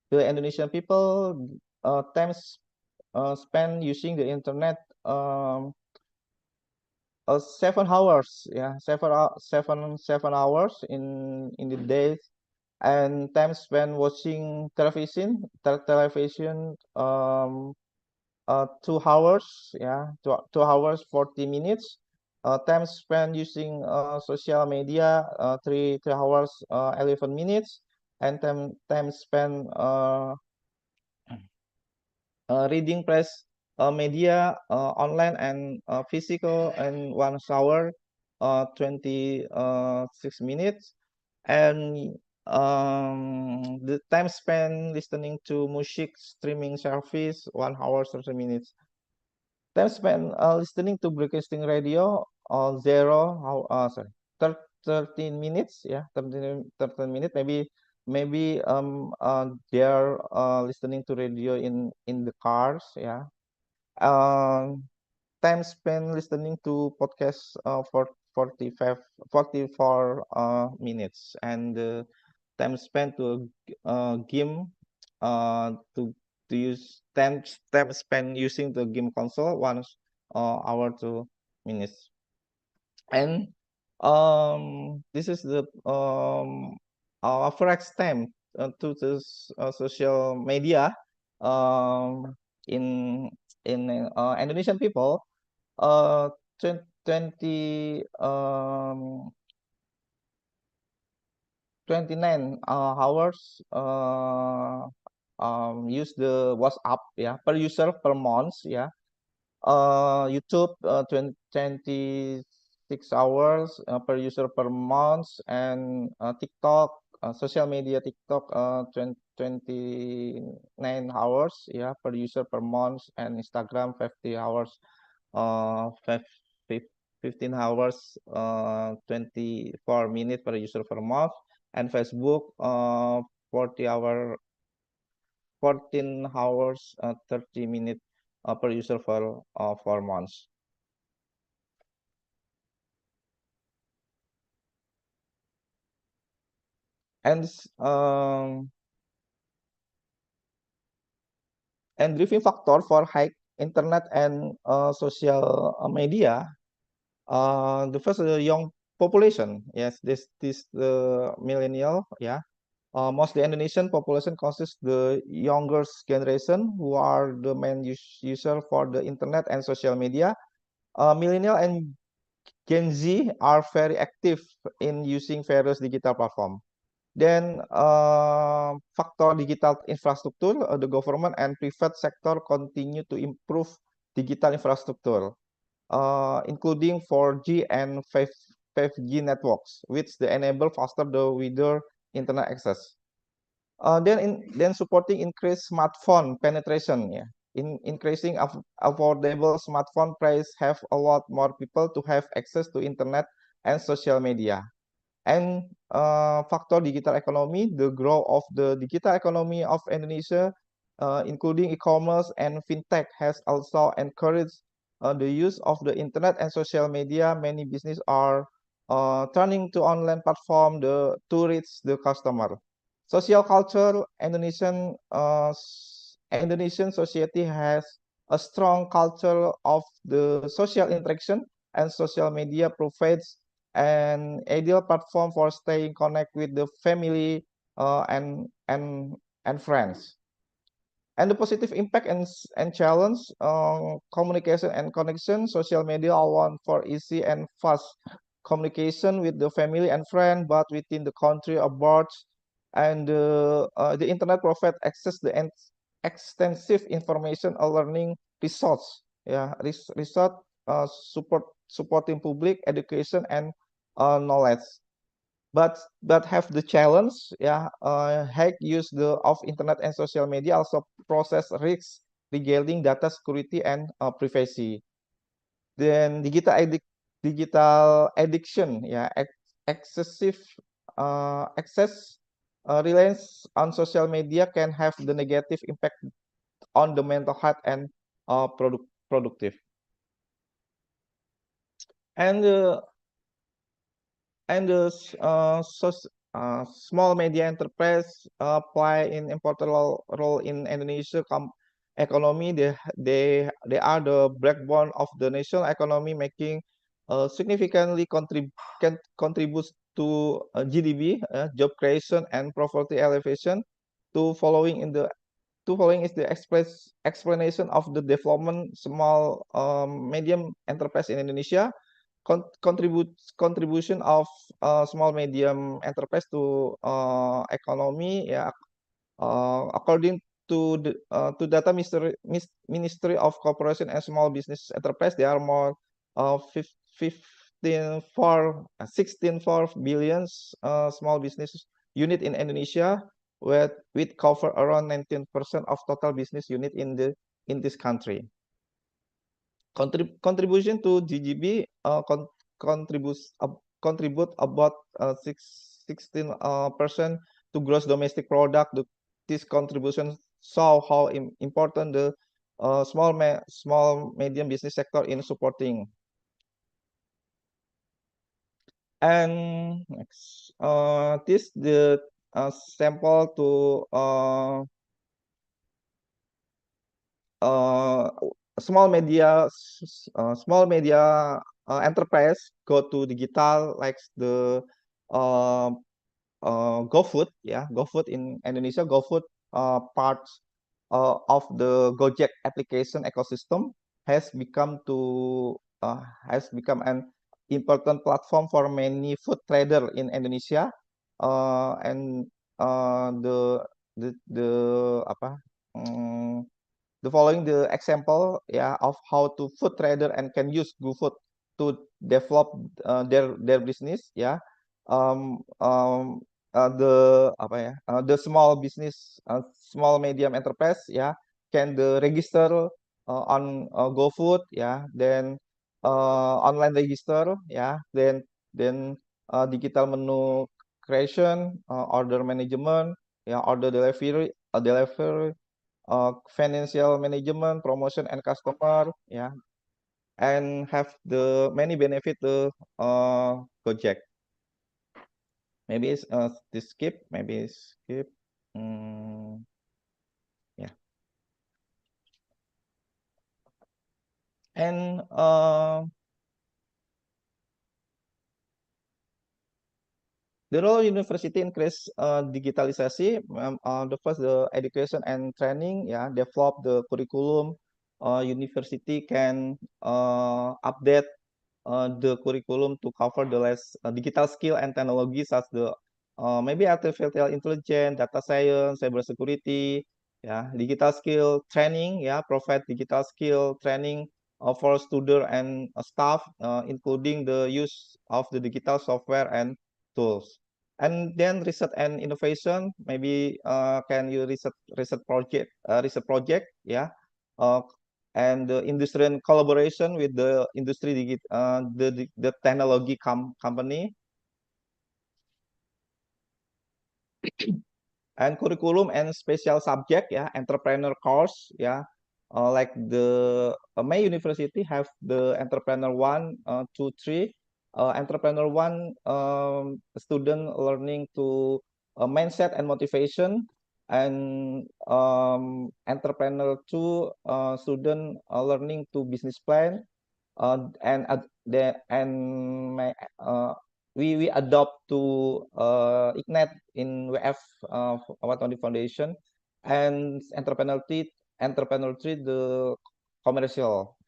the Indonesian people times spent using the internet 7 hours, 7 hours in the day, and time spent watching television 2 hours, 2 hours 40 minutes. Time spent using social media 3 hours 11 minutes, and time spent reading press media online and physical and 1 hour 26 minutes, and the time spent listening to music streaming service 1 hour 30 minutes. Time spent listening to broadcasting radio 13 minutes, 13 minutes. Maybe they're listening to radio in the cars, time spent listening to podcast for 44 minutes, and time spent to game to use time spent using the game console 1 hour 2 minutes. And this is the average time to this social media in Indonesian people 20 29 hours use the WhatsApp per user per month, YouTube 26 hours per user per month, and TikTok social media TikTok 29 hours per user per month, and Instagram 50 hours 15 hours 24 minutes per user per month, and Facebook 14 hours 30 minutes per user for 4 months. And driving factor for high internet and social media, the first young population. Yes, this the millennial, mostly Indonesian population consists the younger generation who are the main user for the internet and social media. Millennial and Gen Z are very active in using various digital platform. Then factor digital infrastructure, the government and private sector continue to improve digital infrastructure, including 4G and 5G networks, which they enable faster the wider internet access. Then supporting increased smartphone penetration, yeah. Increasing affordable smartphone price have allowed more people to have access to internet and social media. And factor digital economy, the growth of the digital economy of Indonesia, including e-commerce and fintech, has also encouraged the use of the internet and social media. Many businesses are turning to online platform to reach the customer. Social culture, Indonesian society has a strong culture of the social interaction, and social media provides an ideal platform for staying connected with the family and friends. And the positive impact and challenge, communication and connection. Social media allow for easy and fast communication with the family and friend, but within the country abroad. And the internet provides access to extensive information or learning resource, yeah, research, supporting public education and knowledge. But have the challenge, yeah, hack use of internet and social media also process risks regarding data security and privacy. Then digital addiction, yeah, excessive access reliance on social media can have the negative impact on the mental health and productive. And the small media enterprise play an important role in Indonesia economy. They are the backbone of the national economy, making significantly contributes to GDP, job creation, and poverty elevation. Following is the explanation of the development small medium enterprise in Indonesia. Contribution of small medium enterprise to economy, yeah, according to data Ministry of Corporation and Small Business Enterprise, there are more 16.4 billion small business unit in Indonesia, with cover around 19% of total business unit in this country. Contribution to GDP contribute about 16% to gross domestic product. This contribution show how important the small medium business sector in supporting. And next, this the sample to small media enterprise go to digital, like the GoFood, yeah, GoFood in Indonesia. GoFood parts of the Gojek application ecosystem has become an important platform for many food trader in Indonesia, and the apa the following the example, yeah, of how to food trader and can use GoFood to develop their business, yeah. The small business, small medium enterprise, yeah, can register on GoFood, yeah. Then online register, yeah. Then digital menu creation, order management, yeah, order delivery, financial management, promotion and customer, yeah, and have the many benefit to Gojek. Maybe it's skip. Yeah. And the role university increase digitalisasi. The first, the education and training, yeah, develop the curriculum. University can update the curriculum to cover the less digital skill and technology, such the maybe artificial intelligence, data science, cybersecurity, yeah, digital skill training, yeah, provide digital skill training for student and staff, including the use of the digital software and tools. And then research and innovation, maybe can you research project, yeah, and the industry and collaboration with the industry, the technology company. And curriculum and special subject, yeah, entrepreneur course, yeah, like the my university have the entrepreneur 1, 2, 3. Entrepreneur 1, student learning to mindset and motivation, and entrepreneur 2, student learning to business plan, we adopt to Ignite in WF Watoni Foundation, and entrepreneur three the commercial.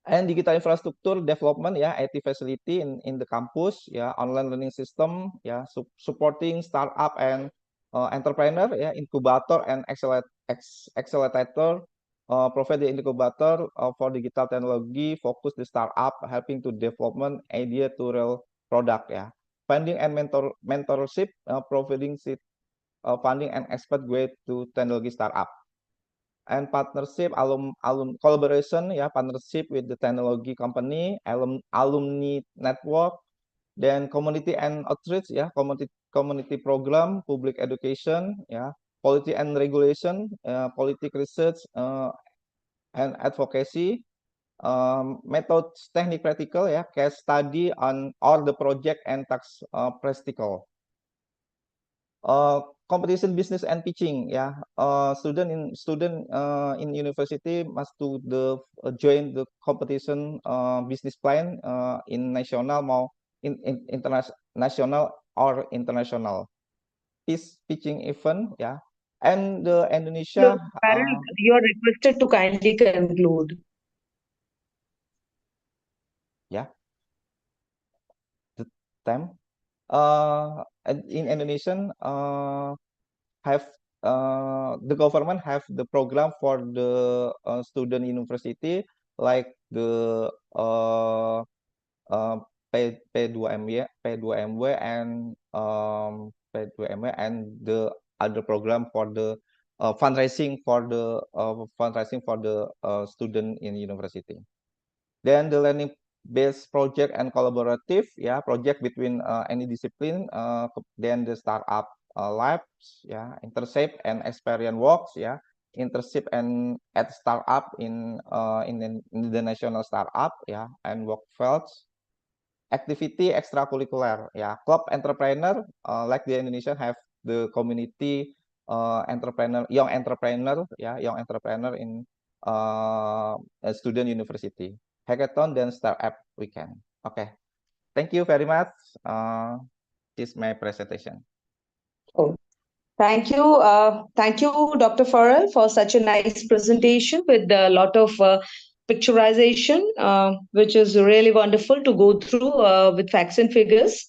And digital infrastructure development, yeah, IT facility in the campus, yeah, online learning system, yeah, supporting startup and entrepreneur, yeah, incubator and accelerator, provide the incubator for digital technology, focus the startup, helping to development idea to real product, yeah. Funding and mentorship, providing funding and expert way to technology startup. And partnership, collaboration, yeah, partnership with the technology company, alumni network, then community and outreach, yeah, community program, public education, yeah, policy and regulation, politic research, and advocacy, methods, technique, practical, yeah, case study on all the project and tax practical. Competition, business, and pitching, yeah. Student in university must do the join the competition business plan in national, in international or international pitching event, yeah. And the Indonesia, Look, Parul, you're requested to kindly conclude. yeah, the time. In Indonesian, have the government have the program for the student university, like the P2MW and P2MW and the other program for the fundraising for the student in university. Then the learning based project and collaborative, yeah, project between any discipline, then the startup labs, yeah, internship and experience works, yeah, internship and at startup in the national startup, yeah, and work fields. Activity extracurricular, yeah, club entrepreneur, like the Indonesian have the community entrepreneur, young entrepreneur, yeah, young entrepreneur in a student university, hackathon, then startup weekend. Okay, thank you very much. This is my presentation. Oh, thank you. Thank you, Dr. Farrell, for such a nice presentation with a lot of picturization, which is really wonderful to go through with facts and figures.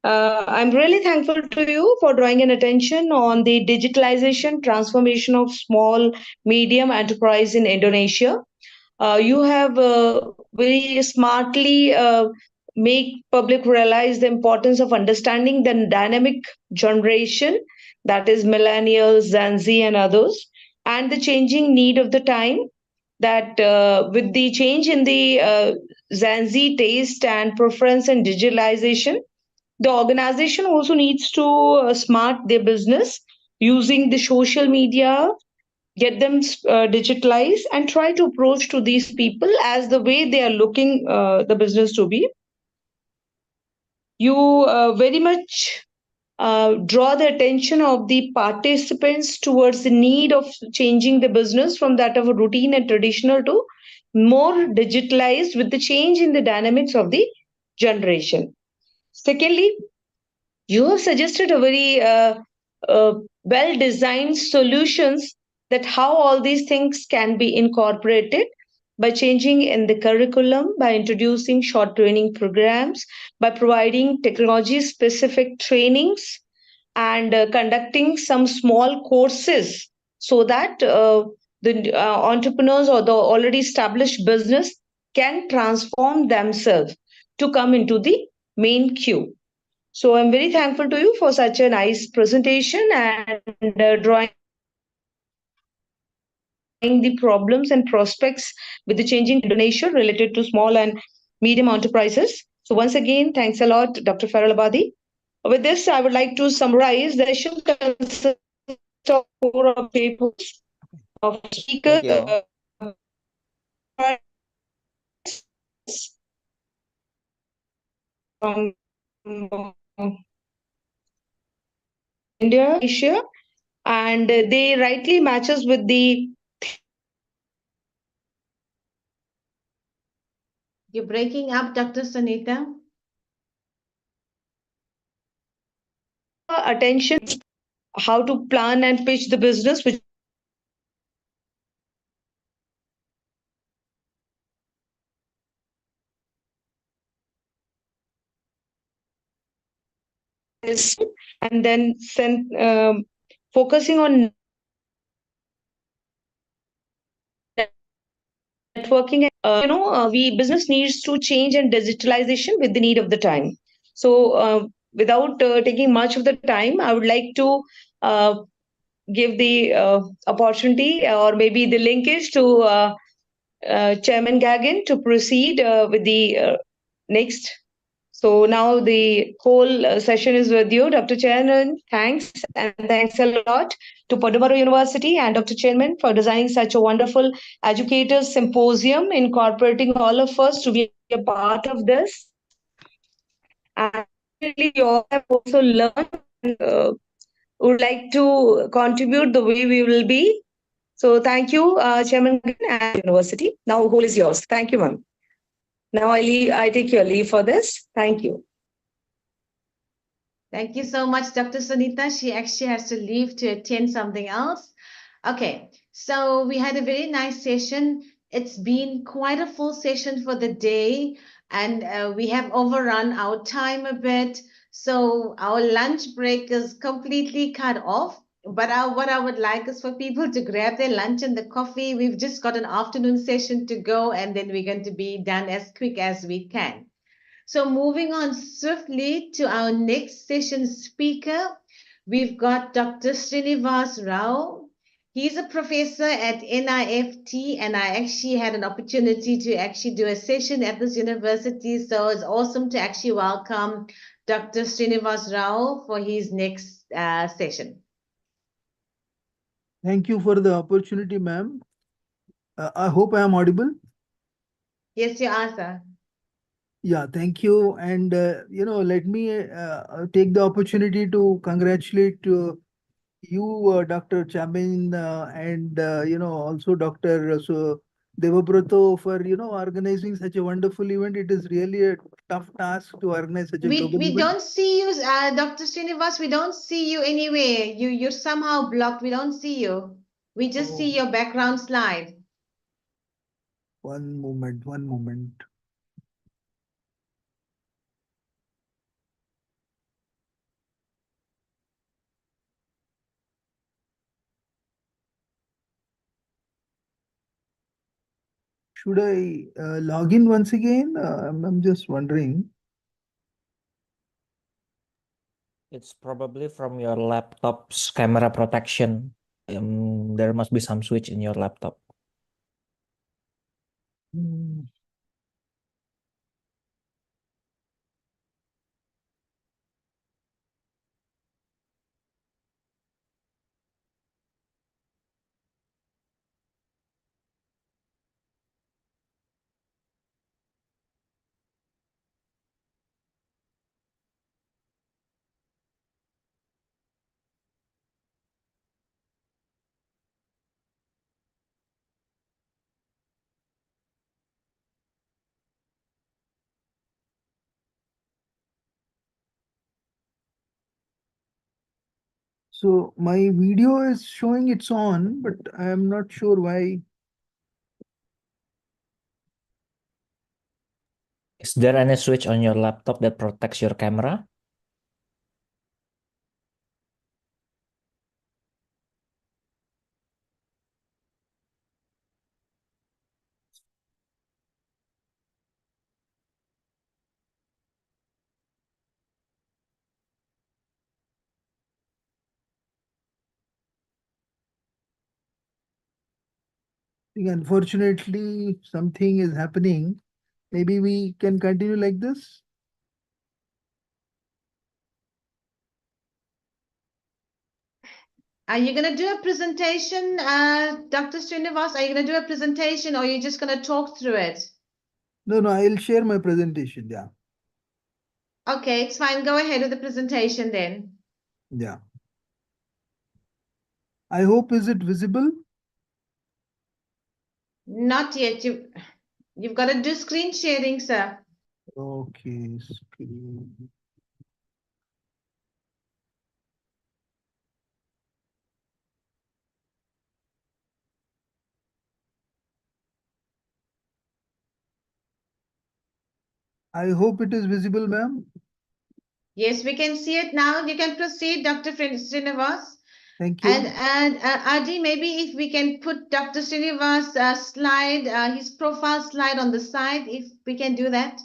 I'm really thankful to you for drawing an attention on the digitalization transformation of small, medium enterprise in Indonesia. You have very smartly make public realize the importance of understanding the dynamic generation, that is millennials, Gen Z, and others, and the changing need of the time. That with the change in the Gen Z taste and preference and digitalization, the organization also needs to smart their business using the social media, get them digitalized, and try to approach to these people as the way they are looking the business to be. You very much draw the attention of the participants towards the need of changing the business from that of a routine and traditional to more digitalized with the change in the dynamics of the generation. Secondly, you have suggested a very well designed solutions that how all these things can be incorporated. by changing in the curriculum, by introducing short training programs, by providing technology specific trainings, and conducting some small courses so that the entrepreneurs or the already established business can transform themselves to come into the main queue. So I'm very thankful to you for such a nice presentation and drawing the problems and prospects with the changing nature related to small and medium enterprises. So once again, thanks a lot, Dr. Farrell Abadi. With this, I would like to summarize the session consists of 4 papers of speakers. Thank you. From India, Asia, and they rightly matches with the You're breaking up, Dr. Sunita. attention, how to plan and pitch the business, which is, and then focusing on networking. We business needs to change and digitalization with the need of the time. So without taking much of the time, I would like to uh, give the opportunity or maybe the linkage to Chairman Gagan to proceed with the next. So now the whole session is with you, Dr. Chairman. Thanks, and thanks a lot to Padumaro University and Dr. Chairman for designing such a wonderful educators symposium, incorporating all of us to be a part of this. And you all have also learned, would like to contribute the way we will be. So thank you, Chairman and University. Now whole is yours. Thank you, ma'am. Now I take your leave for this. Thank you. Thank you so much, Dr. Sunita. She actually has to leave to attend something else. Okay, so we had a very nice session. It's been quite a full session for the day, and we have overrun our time a bit. So our lunch break is completely cut off. But what I would like is for people to grab their lunch and the coffee. We've just got an afternoon session to go, and then we're going to be done as quick as we can. So moving on swiftly to our next session speaker, we've got Dr. Srinivas Rao. He's a professor at NIFT, and I actually had an opportunity to actually do a session at this university. So it's awesome to actually welcome Dr. Srinivas Rao for his next session. Thank you for the opportunity, ma'am. I hope I am audible. Yes, you are, sir. Yeah, thank you. And, let me take the opportunity to congratulate you, Dr. Chamin, and, also Dr. Devabrato for, organizing such a wonderful event. It is really a tough task to organize such a global We event. don't see you, Dr. Srinivas. We don't see you anywhere. You're somehow blocked. We don't see you. We just see your background slide. One moment, one moment. Should I log in once again? I'm just wondering. It's probably from your laptop's camera protection. There must be some switch in your laptop. So my video is showing it's on, but I am not sure why. Is there any switch on your laptop that protects your camera? Unfortunately, something is happening. Maybe we can continue like this. Are you going to do a presentation, Dr. Srinivas? Are you going to do a presentation or are you just going to talk through it? No, I'll share my presentation. Yeah. Okay, it's fine. Go ahead with the presentation then. Yeah. I hope, is it visible? Not yet. You've got to do screen sharing, sir. Okay. Screen. I hope it is visible, ma'am. Yes, we can see it now. You can proceed, Dr. Srinivas. Thank you. And Adi, maybe if we can put Dr. Srinivas' slide, his profile slide on the side, if we can do that.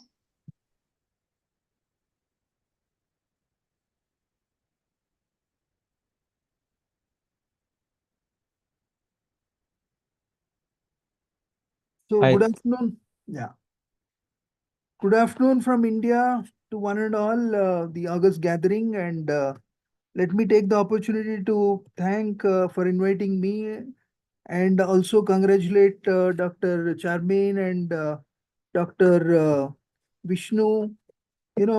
So I- good afternoon. Yeah. Good afternoon from India to one and all, the August gathering. And let me take the opportunity to thank for inviting me and also congratulate Dr. Charmaine and Dr. Vishnu,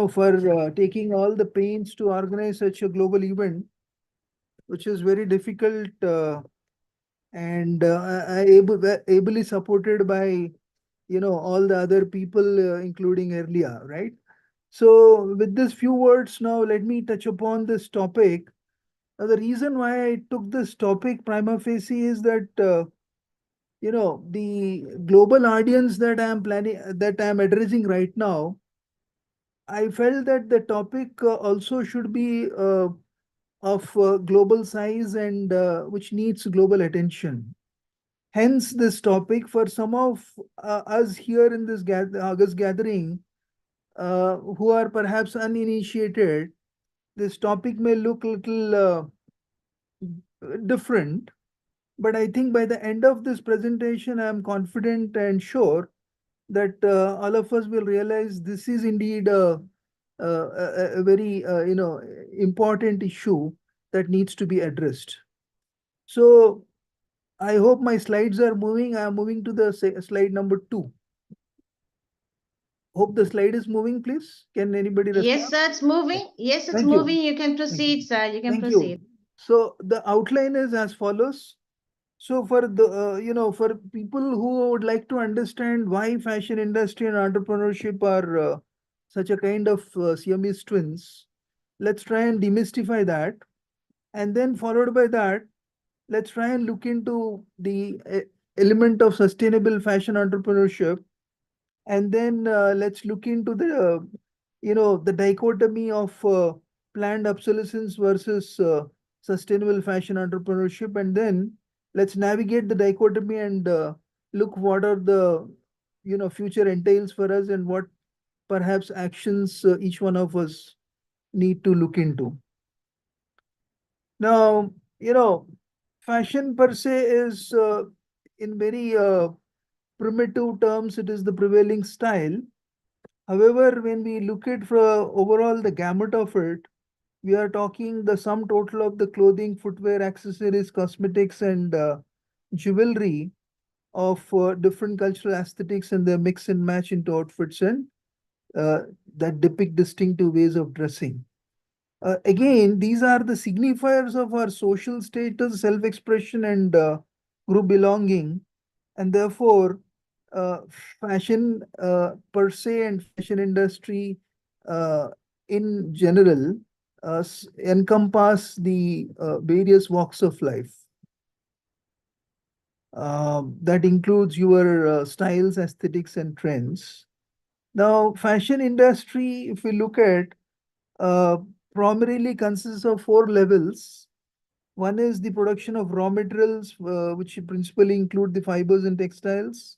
for taking all the pains to organize such a global event, which is very difficult and ably supported by all the other people, including earlier, right? So with this few words now, let me touch upon this topic. Now, the reason why I took this topic prima facie is that the global audience that I'm addressing right now, I felt that the topic also should be of global size and which needs global attention. Hence, this topic for some of us here in this August gathering who are perhaps uninitiated, this topic may look a little different. But I think by the end of this presentation, I am confident and sure that all of us will realize this is indeed a very important issue that needs to be addressed. So I hope my slides are moving. I am moving to the slide number 2. Hope the slide is moving, please. Can anybody respond? Yes, sir, it's moving. Yes, it's Thank you. moving. You can proceed, sir. You can Thank proceed. you. So the outline is as follows. So for the for people who would like to understand why fashion industry and entrepreneurship are such a kind of Siamese twins, let's try and demystify that. And then followed by that, let's try and look into the element of sustainable fashion entrepreneurship. And then let's look into the dichotomy of planned obsolescence versus sustainable fashion entrepreneurship. And then let's navigate the dichotomy and look what are the future entails for us and what perhaps actions each one of us need to look into. Now, fashion per se is in very primitive terms, it is the prevailing style. However, when we look at for overall the gamut of it, we are talking the sum total of the clothing, footwear, accessories, cosmetics, and jewelry of different cultural aesthetics and the mix and match into outfits and that depict distinctive ways of dressing. Again, these are the signifiers of our social status, self-expression, and group belonging. And therefore, uh, fashion per se and fashion industry in general encompass the various walks of life. That includes your styles, aesthetics, and trends. Now, fashion industry, if we look at, primarily consists of 4 levels. One is the production of raw materials, which principally include the fibers and textiles,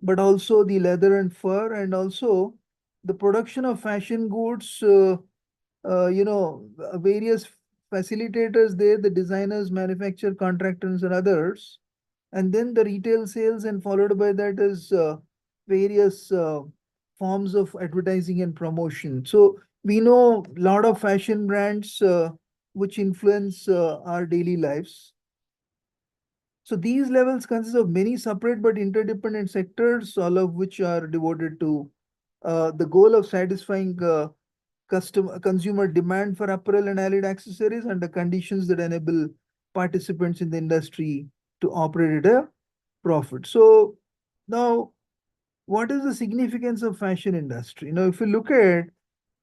but also the leather and fur, and also the production of fashion goods, various facilitators there, the designers, manufacturer, contractors, and others. And then the retail sales, and followed by that is various forms of advertising and promotion. So we know a lot of fashion brands which influence our daily lives. So these levels consist of many separate but interdependent sectors, all of which are devoted to the goal of satisfying consumer demand for apparel and allied accessories under conditions that enable participants in the industry to operate at a profit. So now, what is the significance of fashion industry? Now, if you look at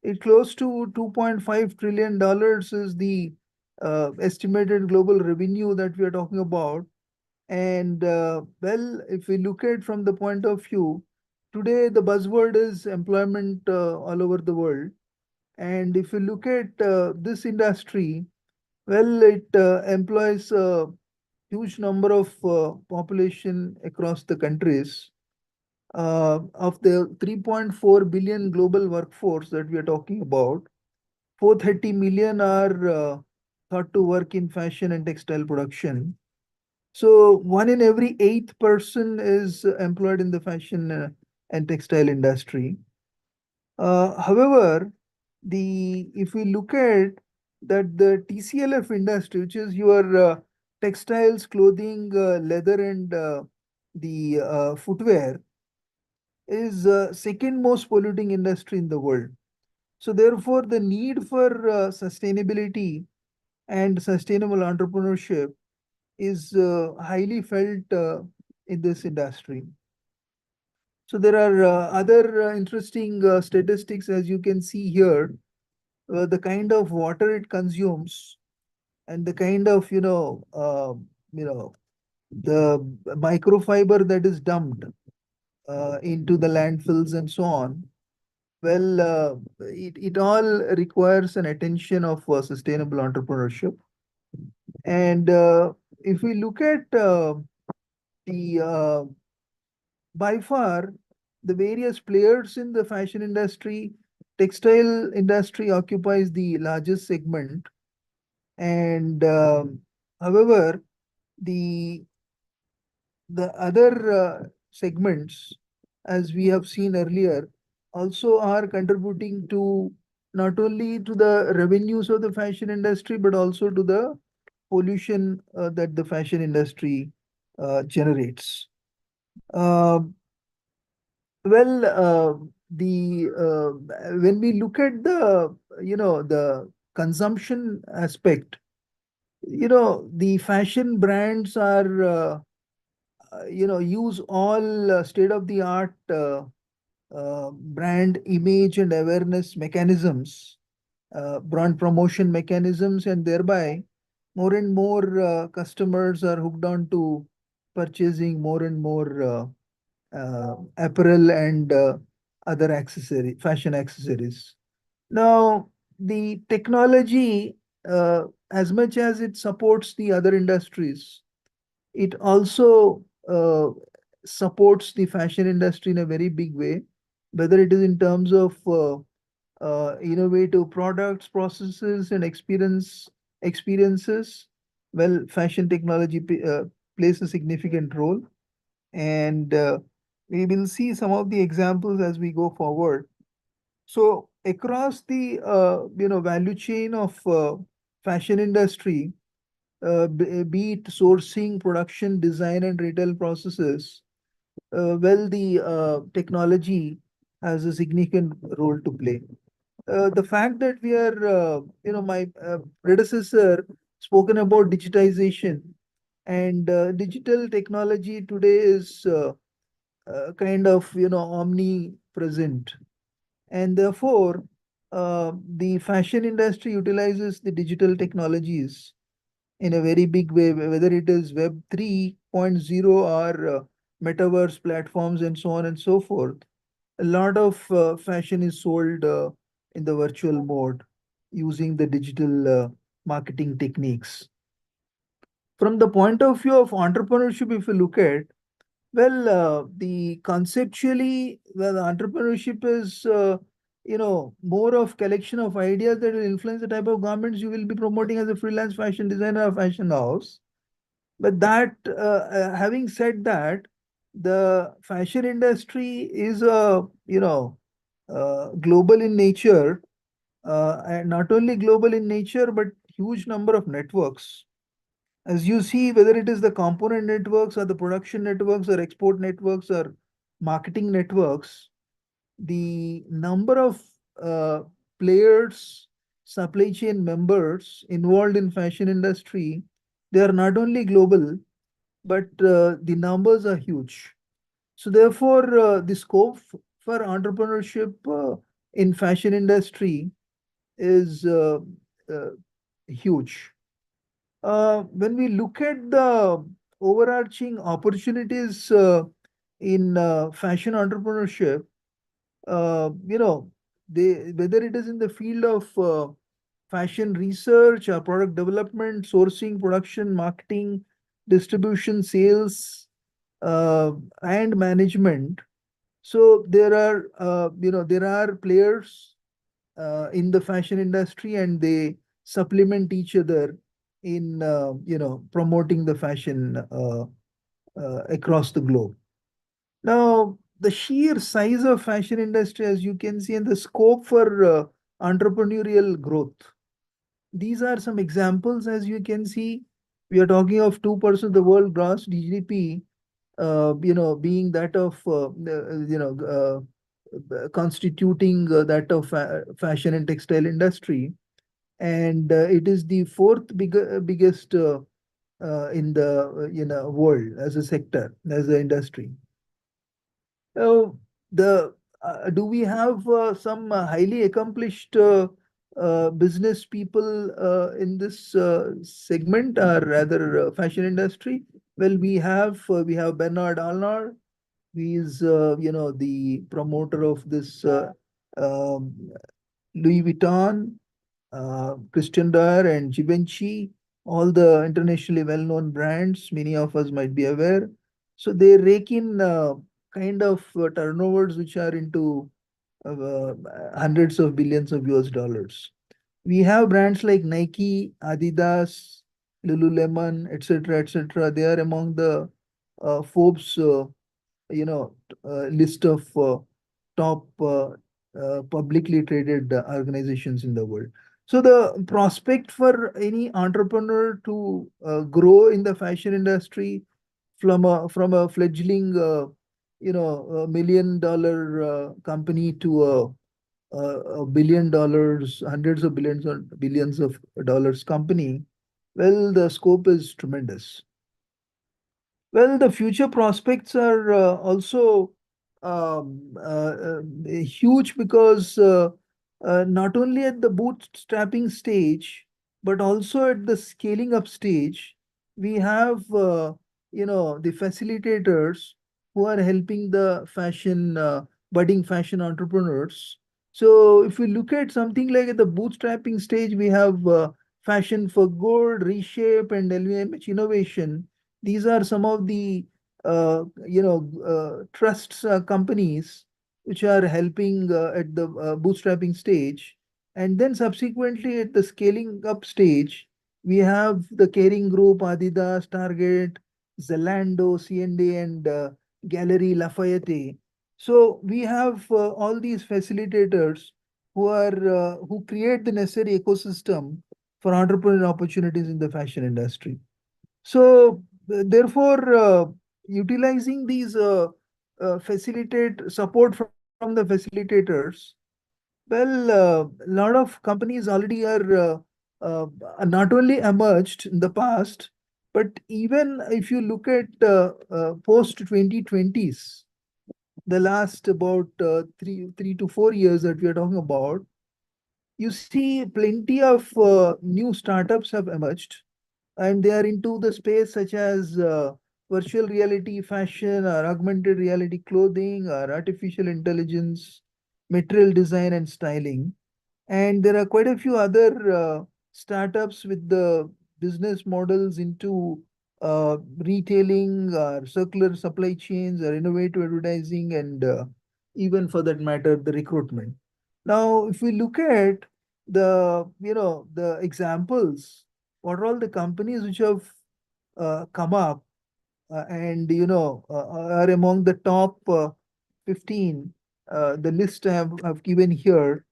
it, close to $2.5 trillion is the estimated global revenue that we are talking about. And well, if we look at from the point of view, today the buzzword is employment all over the world. And if you look at this industry, well, it employs a huge number of population across the countries. Of the 3.4 billion global workforce that we are talking about, 430 million are thought to work in fashion and textile production. So 1 in every 8 person is employed in the fashion and textile industry. However, if we look at that, the TCLF industry, which is your textiles, clothing, leather, and the footwear, is second most polluting industry in the world. So therefore, the need for sustainability and sustainable entrepreneurship is highly felt in this industry. So there are other interesting statistics, as you can see here, the kind of water it consumes, and the kind of the microfiber that is dumped into the landfills and so on. Well, it all requires an attention of sustainable entrepreneurship. And if we look at the by far the various players in the fashion industry, textile industry occupies the largest segment. And however, the other segments, as we have seen earlier, also are contributing to not only to the revenues of the fashion industry, but also to the pollution that the fashion industry generates. Uh, well, the when we look at the the consumption aspect, the fashion brands are use all state-of-the-art brand image and awareness mechanisms, brand promotion mechanisms, and thereby more and more customers are hooked on to purchasing more and more apparel and other fashion accessories. Now, the technology, as much as it supports the other industries, it also supports the fashion industry in a very big way, whether it is in terms of innovative products, processes, and experiences. Well, fashion technology plays a significant role, and we will see some of the examples as we go forward. So across the value chain of fashion industry, be it sourcing, production, design, and retail processes, well, the technology has a significant role to play. The fact that we are, my predecessor spoken about digitization, and digital technology today is kind of, omnipresent. And therefore, the fashion industry utilizes the digital technologies in a very big way, whether it is Web 3.0 or metaverse platforms and so on and so forth. a lot of fashion is sold in the virtual mode using the digital marketing techniques. From the point of view of entrepreneurship, if you look at, well, the conceptually, well, entrepreneurship is, more of collection of ideas that will influence the type of garments you will be promoting as a freelance fashion designer or fashion house. But that, having said that, the fashion industry is global in nature, and not only global in nature, but huge number of networks. As you see, whether it is the component networks or the production networks or export networks or marketing networks, the number of uh, players, supply chain members involved in fashion industry, they are not only global, but the numbers are huge. So therefore, the scope for entrepreneurship in fashion industry is uh, huge. When we look at the overarching opportunities in fashion entrepreneurship, you know, whether it is in the field of fashion research or product development, sourcing, production, marketing, distribution, sales, and management. So there are players in the fashion industry, and they supplement each other in promoting the fashion across the globe. Now, the sheer size of fashion industry, as you can see, and the scope for entrepreneurial growth. These are some examples, as you can see. We are talking of 2% of the world gross GDP, being that of, constituting that of fashion and textile industry. And it is the fourth biggest in the world as a sector, as an industry. Uh, the Do we have some highly accomplished business people in this segment, or rather fashion industry? Well, we have Bernard Arnault. He is the promoter of this um, Louis Vuitton, Christian Dior, and Givenchy, all the internationally well-known brands. Many of us might be aware. So they rake in kind of turnovers which are into uh, hundreds of billions of US dollars. We have brands like Nike, Adidas, Lululemon, etc., etc. They are among the Forbes, list of top publicly traded organizations in the world. So the prospect for any entrepreneur to grow in the fashion industry from a fledgling $1 million company to $1 billion, hundreds of billions or billions of dollars company, well, the scope is tremendous. Well, the future prospects are also huge, because not only at the bootstrapping stage, but also at the scaling up stage, we have the facilitators who are helping the budding fashion entrepreneurs. So if we look at something like at the bootstrapping stage, we have Fashion for Good, Reshape, and LVMH Innovation. These are some of the trusts companies which are helping at the bootstrapping stage. And then subsequently at the scaling up stage, we have the Caring Group, Adidas, Target, Zalando, C&A, and Gallery Lafayette. So we have all these facilitators who create the necessary ecosystem for entrepreneurial opportunities in the fashion industry. So therefore, utilizing these facilitate support from the facilitators, well, a lot of companies already uh, not only emerged in the past, but even if you look at post 2020s, the last about 3 to 4 years that we are talking about, you see plenty of new startups have emerged, and they are into the space such as virtual reality fashion, or augmented reality clothing, or artificial intelligence, material design and styling. And there are quite a few other startups with the business models into retailing, or circular supply chains, or innovative advertising, and even for that matter, the recruitment. Now, if we look at the examples, what are all the companies which have come up and are among the top 15, the list I've given here.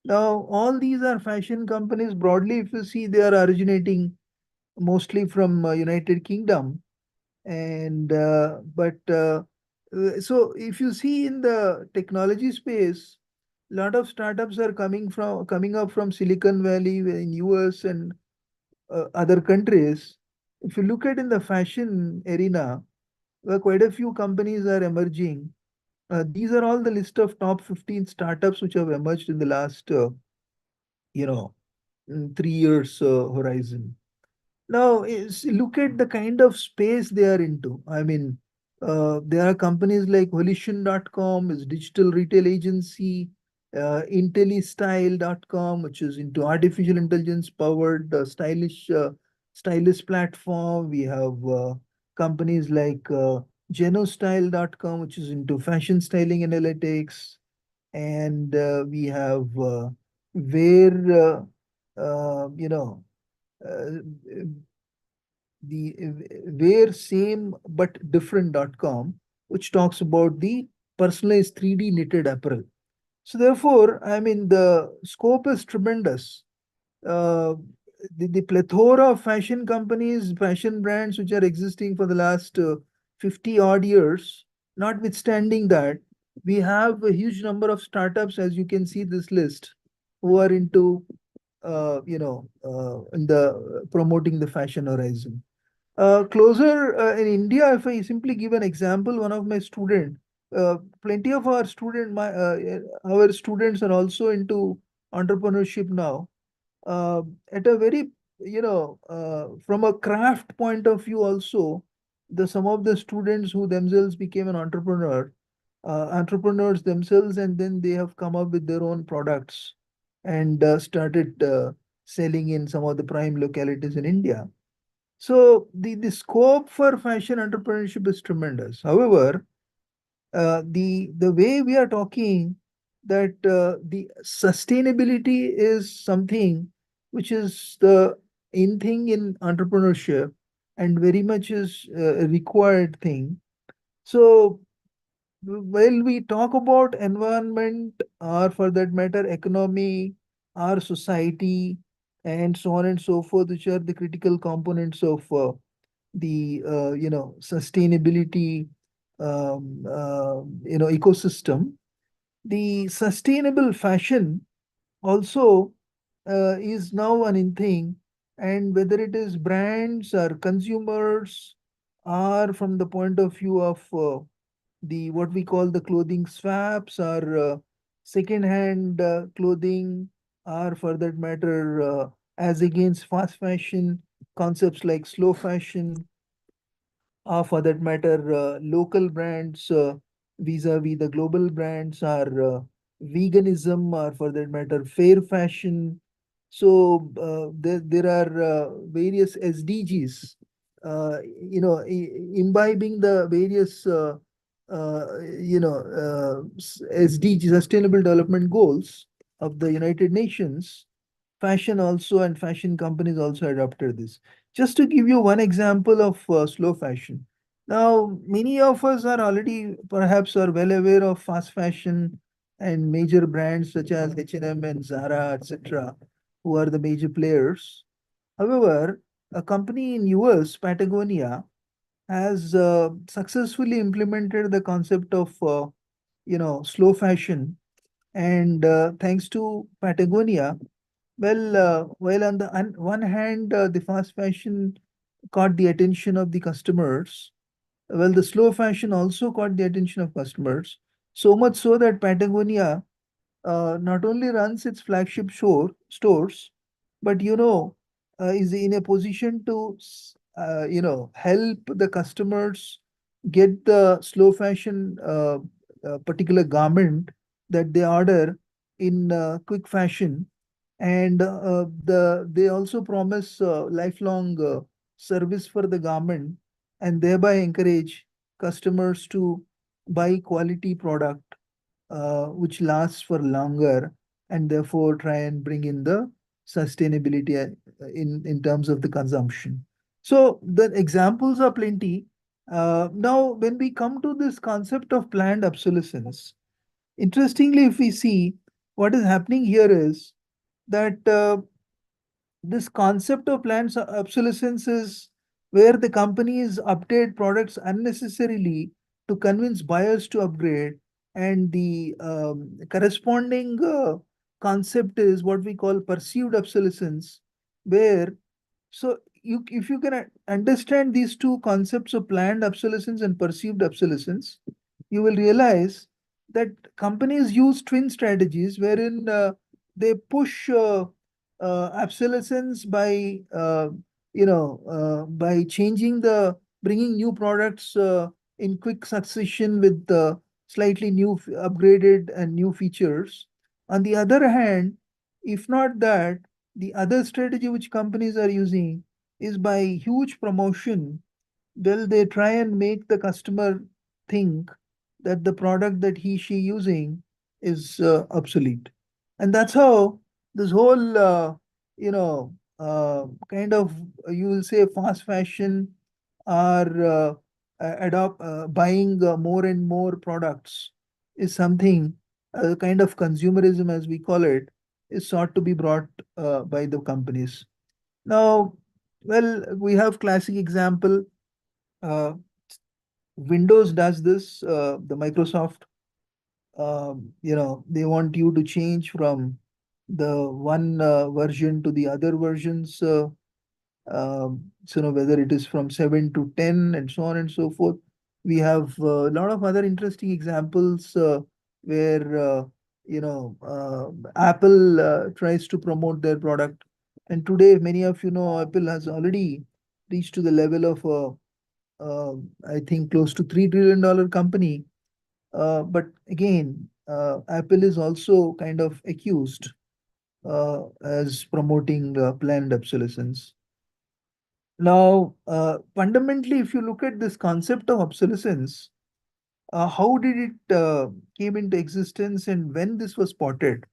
Now, all these are fashion companies. Broadly, if you see, they are originating mostly from United Kingdom. And so if you see in the technology space, a lot of startups are coming up from Silicon Valley in US and other countries. If you look at in the fashion arena, quite a few companies are emerging. These are all the list of top 15 startups which have emerged in the last you know 3 years horizon. Now, look at the kind of space they are into. I mean, there are companies like Volition.com, is digital retail agency, IntelliStyle.com, which is into artificial intelligence powered stylist platform. We have companies like GenoStyle.com, which is into fashion styling analytics. And we have where you know uh, the where same but different.com, which talks about the personalized 3D knitted apparel. So therefore, I mean, the scope is tremendous. uh, the plethora of fashion companies, fashion brands which are existing for the last 50 odd years. Notwithstanding that, we have a huge number of startups, as you can see this list, who are into in the promoting the fashion horizon. Closer in India, if I simply give an example, one of my student, plenty of our students are also into entrepreneurship now. At a very, from a craft point of view also, the some of the students who themselves became an entrepreneurs themselves, and then they have come up with their own products and started selling in some of the prime localities in India. So the scope for fashion entrepreneurship is tremendous. However, the way we are talking, that the sustainability is something which is the in thing in entrepreneurship, and very much is a required thing. So while we talk about environment, or for that matter economy, our society, and so on and so forth, which are the critical components of the sustainability ecosystem, the sustainable fashion also is now an in thing. And whether it is brands or consumers, or from the point of view of the what we call the clothing swaps, or second-hand clothing, or for that matter as against fast fashion, concepts like slow fashion, for that matter, local brands vis-a-vis the global brands, are veganism, or for that matter, fair fashion. So there are various SDGs, imbibing the various SDG, Sustainable Development Goals of the United Nations. Fashion also, and fashion companies also adopted this. Just to give you one example of slow fashion. Now, many of us are already perhaps are well aware of fast fashion and major brands such as H&M and Zara, etc., who are the major players. However, a company in US, Patagonia, has successfully implemented the concept of slow fashion. And thanks to Patagonia, well, while on the one hand, the fast fashion caught the attention of the customers, well, the slow fashion also caught the attention of customers. So much so that Patagonia not only runs its flagship stores, but is in a position to help the customers get the slow fashion particular garment that they order in quick fashion. And they also promise lifelong service for the garment, and thereby encourage customers to buy quality product which lasts for longer, and therefore try and bring in the sustainability in terms of the consumption. So the examples are plenty. Now, when we come to this concept of planned obsolescence, interestingly, if we see what is happening here is that this concept of planned obsolescence is where the companies update products unnecessarily to convince buyers to upgrade, and the corresponding concept is what we call perceived obsolescence, where so if you can understand these two concepts of planned obsolescence and perceived obsolescence, you will realize that companies use twin strategies wherein they push obsolescence by by changing the bringing new products in quick succession with slightly new upgraded and new features. On the other hand, if not that, the other strategy which companies are using is by huge promotion. Well, they try and make the customer think that the product that she using is obsolete. And that's how this whole, kind of, you will say fast fashion or buying more and more products is something, kind of consumerism as we call it, is sought to be brought by the companies. Now, well, we have classic example. Uh, Windows does this, the Microsoft, they want you to change from the one version to the other versions. Whether it is from 7 to 10 and so on and so forth. We have a lot of other interesting examples where, Apple tries to promote their product. And today, many of you know, Apple has already reached to the level of, I think, close to $3 trillion company. But again, Apple is also kind of accused as promoting planned obsolescence. Now, fundamentally, if you look at this concept of obsolescence, how did it came into existence and when this was spotted?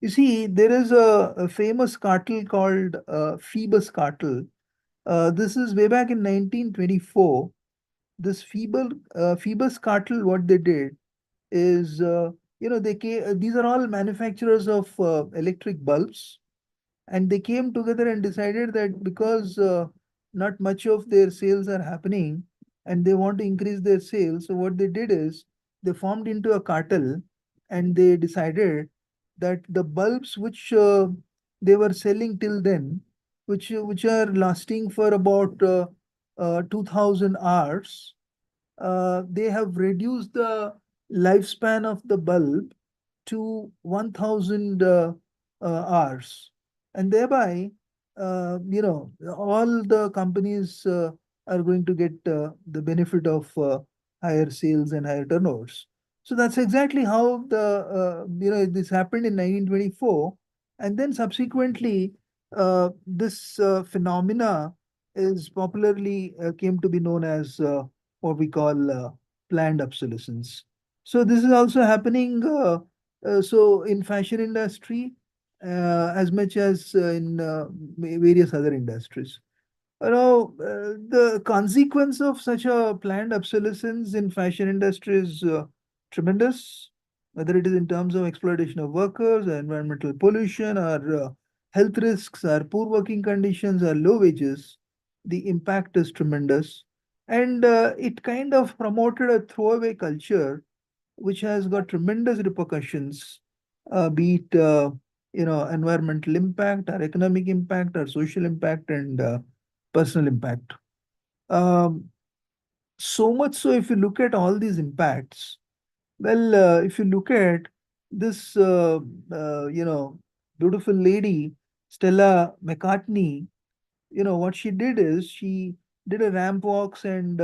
You see, there is a famous cartel called Phoebus cartel. This is way back in 1924. This Phoebus cartel, what they did is, these are all manufacturers of electric bulbs, and they came together and decided that because not much of their sales are happening and they want to increase their sales, so what they did is they formed into a cartel, and they decided that the bulbs which they were selling till then, which are lasting for about 2000 hours, they have reduced the lifespan of the bulb to 1000 hours. And thereby, all the companies are going to get the benefit of higher sales and higher turnovers. So that's exactly how this happened in 1924. And then subsequently, this phenomena is popularly came to be known as what we call planned obsolescence. So this is also happening so in fashion industry as much as in various other industries. The consequence of such a planned obsolescence in fashion industry is tremendous, whether it is in terms of exploitation of workers, environmental pollution, or health risks, or poor working conditions, or low wages. The impact is tremendous. And it kind of promoted a throwaway culture, which has got tremendous repercussions, be it environmental impact, or economic impact, or social impact, and personal impact. So much so, if you look at all these impacts, well, if you look at this, beautiful lady, Stella McCartney, what she did is she did a ramp walks and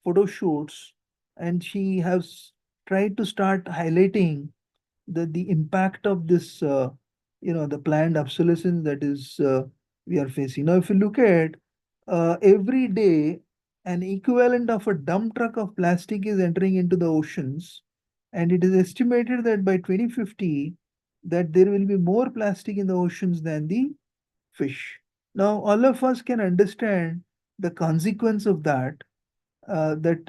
photo shoots, and she has tried to start highlighting the impact of this, the planned obsolescence that is we are facing. Now, if you look at every day, an equivalent of a dump truck of plastic is entering into the oceans, and it is estimated that by 2050, that there will be more plastic in the oceans than the fish. Now, all of us can understand the consequence of that, that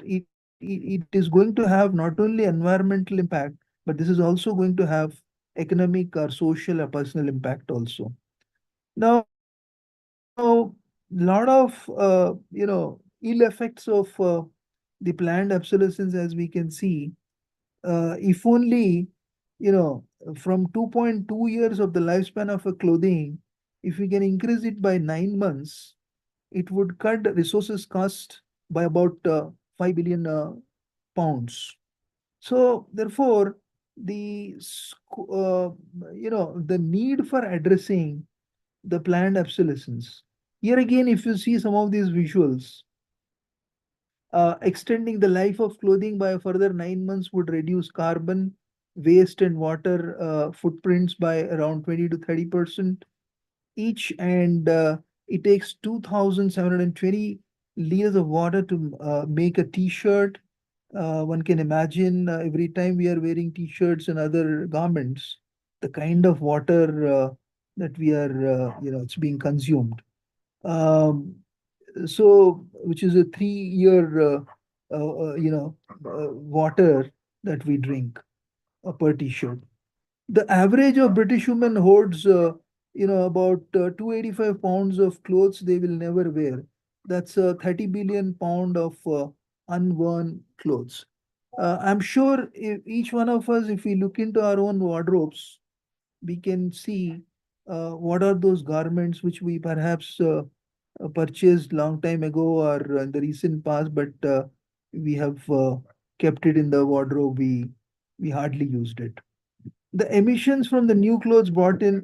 it is going to have not only environmental impact, but this is also going to have economic or social or personal impact also. Now, lot of ill effects of the planned obsolescence, as we can see, if only from 2.2 years of the lifespan of a clothing, if we can increase it by 9 months, it would cut resources cost by about 5 billion pounds. So therefore, the need for addressing the planned obsolescence. Here again, if you see some of these visuals, extending the life of clothing by a further 9 months would reduce carbon, waste, and water footprints by around 20 to 30% each, and it takes 2,720 liters of water to make a t-shirt. One can imagine every time we are wearing t-shirts and other garments, the kind of water that we are, it's being consumed. So, which is a 3 year, water that we drink per t-shirt. The average of British woman hoards, about 285 pounds of clothes they will never wear. That's 30 billion pound of unworn clothes. I'm sure if each one of us, if we look into our own wardrobes, we can see what are those garments which we perhaps purchased long time ago or in the recent past, but we have kept it in the wardrobe. We hardly used it. The emissions from the new clothes brought in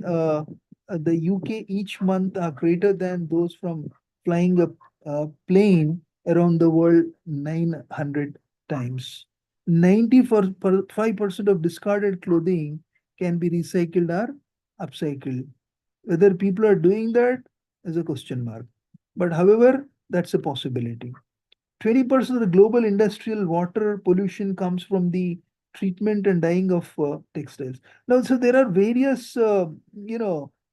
the UK each month are greater than those from flying a plane around the world 900 times. 95% of discarded clothing can be recycled or upcycled. Whether people are doing that is a question mark. But however, that's a possibility. 20% of the global industrial water pollution comes from the treatment and dyeing of textiles. Now, so there are various,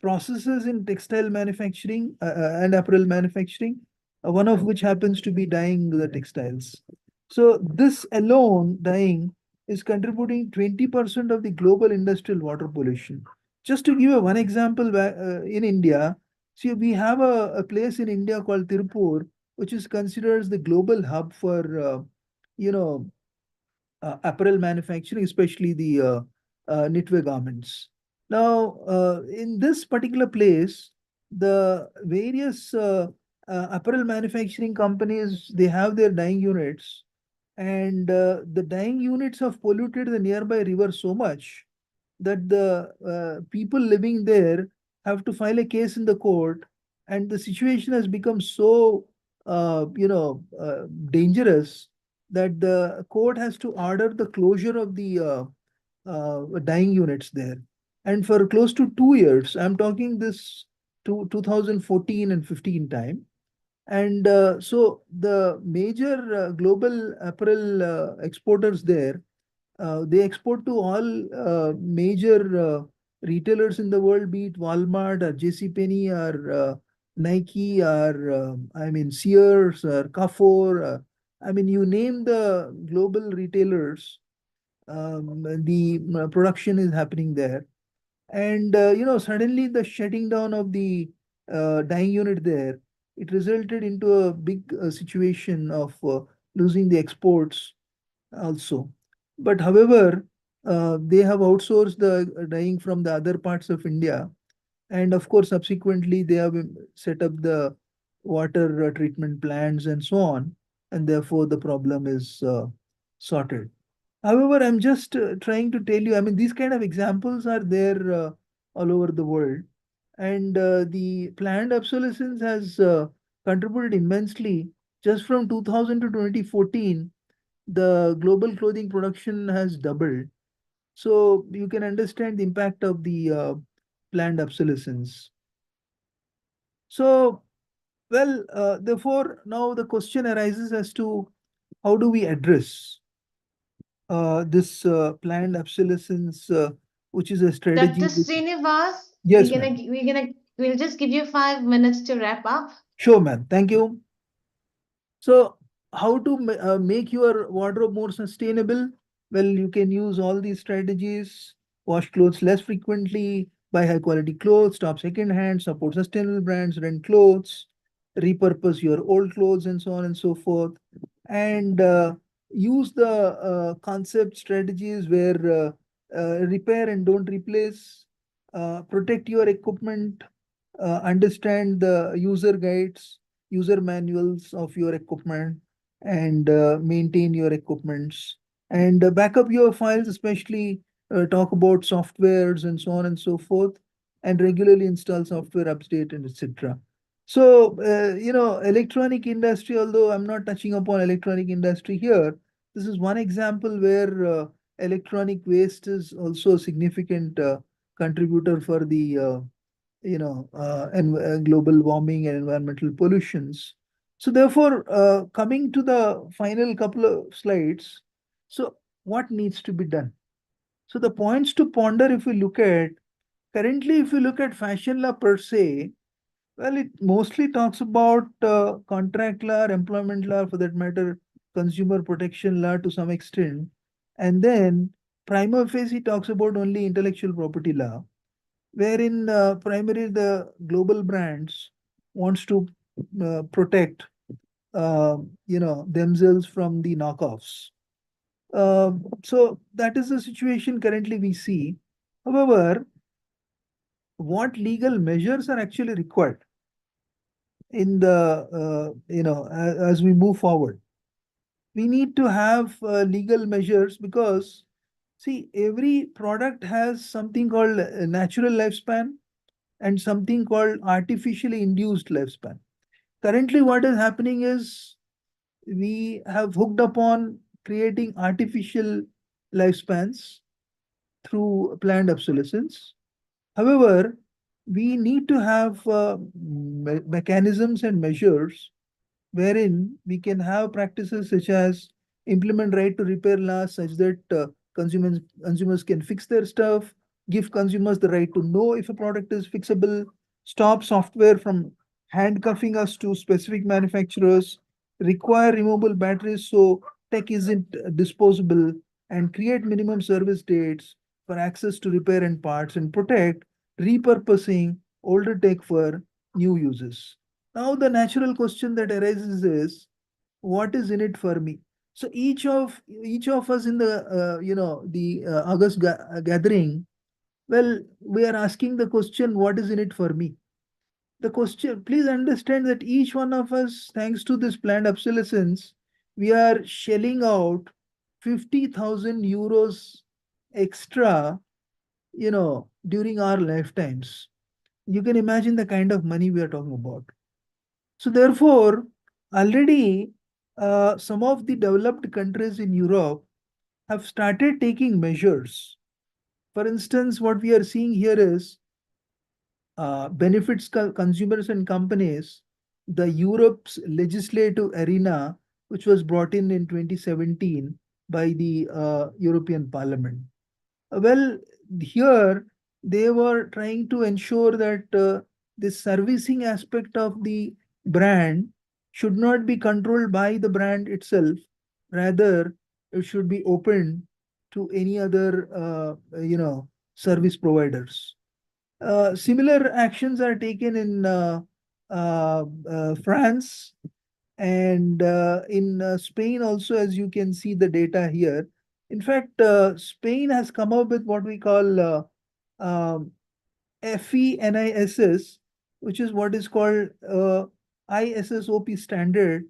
processes in textile manufacturing and apparel manufacturing, one of which happens to be dyeing the textiles. So this alone, dyeing, is contributing 20% of the global industrial water pollution. Just to give you one example, in India, see, we have a place in India called Tirupur, which is considered as the global hub for, apparel manufacturing, especially the knitwear garments. Now, in this particular place, the various apparel manufacturing companies, they have their dyeing units, and the dyeing units have polluted the nearby river so much that the people living there have to file a case in the court, and the situation has become so dangerous that the court has to order the closure of the dyeing units there. And for close to 2 years, I'm talking this to 2014 and 15 time. And so the major global apparel exporters there, they export to all major retailers in the world, be it Walmart or JCPenney or Nike or Sears or Carrefour. You name the global retailers, the production is happening there. And suddenly the shutting down of the dyeing unit there, it resulted into a big situation of losing the exports also. But however, they have outsourced the dyeing from the other parts of India. And of course, subsequently, they have set up the water treatment plants and so on. And therefore, the problem is sorted. However, I'm just trying to tell you, these kind of examples are there all over the world. And the planned obsolescence has contributed immensely Just from 2000 to 2014, the global clothing production has doubled. So you can understand the impact of the planned obsolescence. So, well, therefore, now the question arises as to how do we address this planned obsolescence, which is a strategy. Dr. Srinivas, Yes, ma'am. we'll just give you 5 minutes to wrap up. Sure, ma'am. Thank you. So, how to make your wardrobe more sustainable? Well, you can use all these strategies. Wash clothes less frequently, buy high quality clothes, stop second hand, support sustainable brands, rent clothes, repurpose your old clothes, and so on and so forth. And use the concept strategies where repair and don't replace, protect your equipment, understand the user guides, user manuals of your equipment, and maintain your equipments, and back up your files, especially talk about softwares and so on and so forth, and regularly install software update and etc. So, electronic industry, although I'm not touching upon electronic industry here, this is one example where electronic waste is also a significant contributor for the global warming and environmental pollutions. So therefore, coming to the final couple of slides, so what needs to be done? So the points to ponder, if we look at, currently, if you look at fashion law per se, well, it mostly talks about contract law, employment law, for that matter, consumer protection law to some extent. And then prima facie talks about only intellectual property law, wherein primarily the global brands wants to protect themselves from the knockoffs. So that is the situation currently we see. However, what legal measures are actually required in the as we move forward? We need to have legal measures, because see, every product has something called a natural lifespan and something called artificially induced lifespan. Currently, what is happening is we have hooked upon creating artificial lifespans through planned obsolescence. However, we need to have mechanisms and measures wherein we can have practices such as implement right to repair laws such that consumers can fix their stuff, give consumers the right to know if a product is fixable, stop software from handcuffing us to specific manufacturers, require removable batteries so tech isn't disposable, and create minimum service dates for access to repair and parts, and protect repurposing older tech for new uses. Now, the natural question that arises is, what is in it for me? So each of us in the August gathering, well, we are asking the question, what is in it for me? The question, please understand that each one of us, thanks to this planned obsolescence, we are shelling out 50,000 euros extra, during our lifetimes. You can imagine the kind of money we are talking about. So therefore, already some of the developed countries in Europe have started taking measures. For instance, what we are seeing here is benefits consumers and companies, the Europe's legislative arena, which was brought in 2017 by the European Parliament. Well, here they were trying to ensure that the servicing aspect of the brand should not be controlled by the brand itself. Rather, it should be open to any other, service providers. Similar actions are taken in France and in Spain also, as you can see the data here. In fact, Spain has come up with what we call FENISS, which is what is called ISSOP standard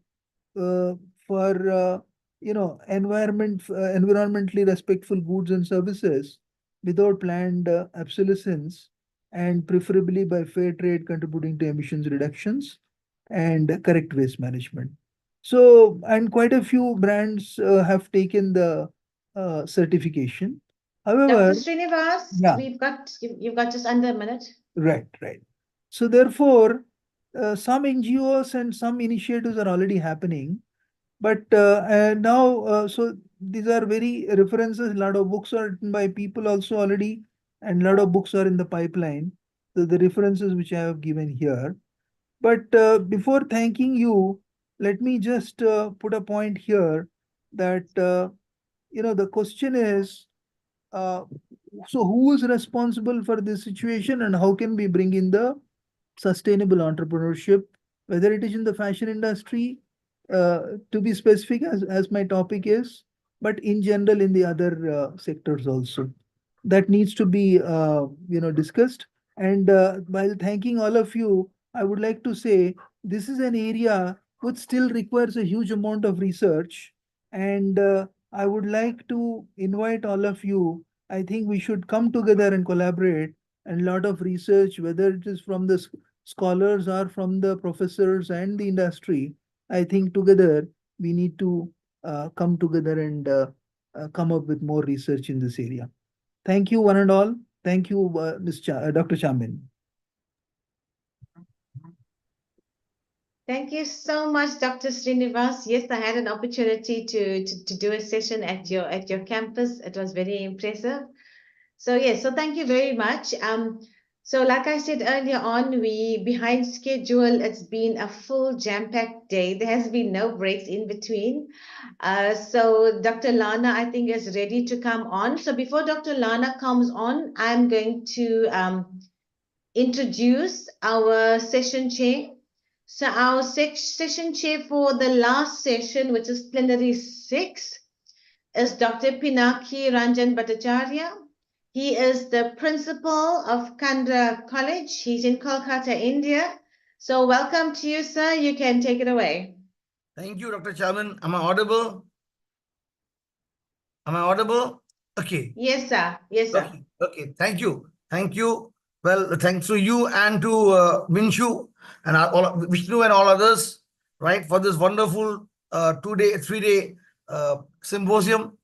for environmentally respectful goods and services without planned obsolescence, and preferably by fair trade contributing to emissions reductions and correct waste management. So, and quite a few brands have taken the certification. Dr. However, Srinivas, yeah, you've got just under a minute. right. So therefore, some NGOs and some initiatives are already happening. But now, so these are very references. A lot of books are written by people also already, and a lot of books are in the pipeline. So the references which I have given here. But before thanking you, let me just put a point here that the question is, uh, so who is responsible for this situation, and how can we bring in the sustainable entrepreneurship, whether it is in the fashion industry, to be specific as my topic is, but in general in the other sectors also. That needs to be discussed. And while thanking all of you, I would like to say this is an area which still requires a huge amount of research. And I would like to invite all of you. I think we should come together and collaborate, and a lot of research, whether it is from the scholars or from the professors and the industry. I think together we need to come together and come up with more research in this area. Thank you, one and all. Thank you, Dr. Chamin. Thank you so much, Dr. Srinivas. Yes, I had an opportunity to do a session at your campus. It was very impressive. So yes, so thank you very much. So like I said earlier on, we behind schedule. It's been a full jam-packed day. There has been no breaks in between. So Dr. Lana, I think, is ready to come on. So before Dr. Lana comes on, I'm going to introduce our session chair. So our session chair for the last session, which is plenary 6, is Dr. Pinaki Ranjan Bhattacharya. He is the principal of Kandra College. He's in Kolkata, India. So welcome to you, sir. You can take it away. Thank you, Dr. Chairman. Am I audible? Am I audible? Okay. Yes, sir. Yes, sir. Okay. Thank you. Thank you. Well, thanks to you and to Vinshu and Vishnu and all others, right, for this wonderful 3-day symposium.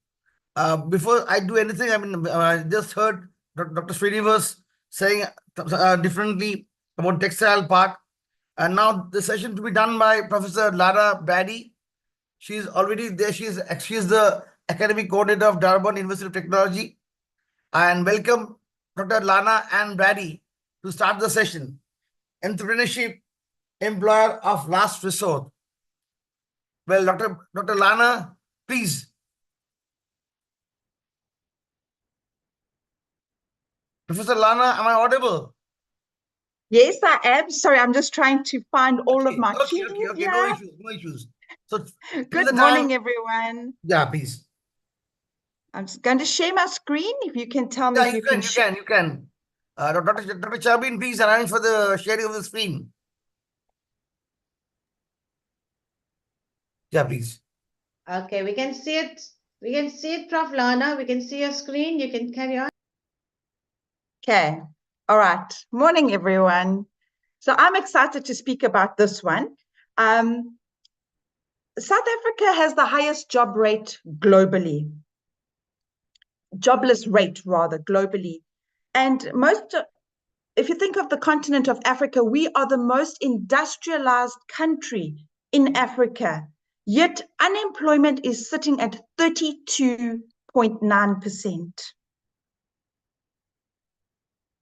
Before I do anything, I just heard Dr. Srinivas saying differently about textile part. And now the session to be done by Professor Lara Brady. She's already there. She's the academic coordinator of Durban University of Technology. And welcome Dr. Lana and Brady to start the session. Entrepreneurship, employer of last resort. Well, Dr. Lana, please. Professor Lana, am I audible? Yes, I am. Sorry, I'm just trying to find all of my keys. Okay. No issues. So good morning, everyone. Yeah, please. I'm just going to share my screen. If you can tell me if you can. You can. Dr. Chabin, please arrange for the sharing of the screen. Yeah, please. Okay, we can see it. We can see it, Prof. Lana. We can see your screen. You can carry on. Okay. All right. Morning, everyone. So I'm excited to speak about this one. South Africa has the highest jobless rate globally. And if you think of the continent of Africa, we are the most industrialized country in Africa. Yet unemployment is sitting at 32.9%.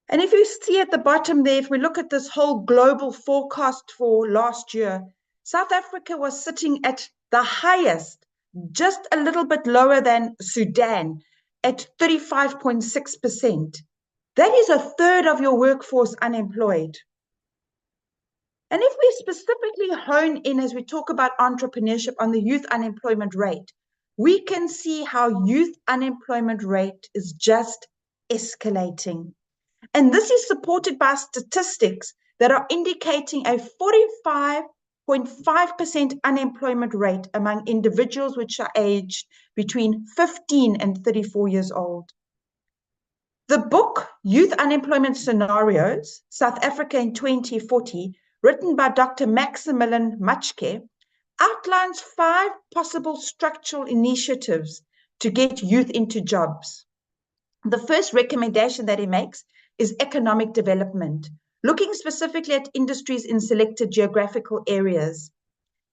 And if you see at the bottom there, if we look at this whole global forecast for last year, South Africa was sitting at the highest, just a little bit lower than Sudan at 35.6%. That is a third of your workforce unemployed. And if we specifically hone in as we talk about entrepreneurship on the youth unemployment rate, we can see how youth unemployment rate is just escalating. And this is supported by statistics that are indicating a 45.5% unemployment rate among individuals which are aged between 15 and 34 years old. The book, Youth Unemployment Scenarios, South Africa in 2040, written by Dr. Maximilian Matschke, outlines 5 possible structural initiatives to get youth into jobs. The first recommendation that he makes is economic development, looking specifically at industries in selected geographical areas.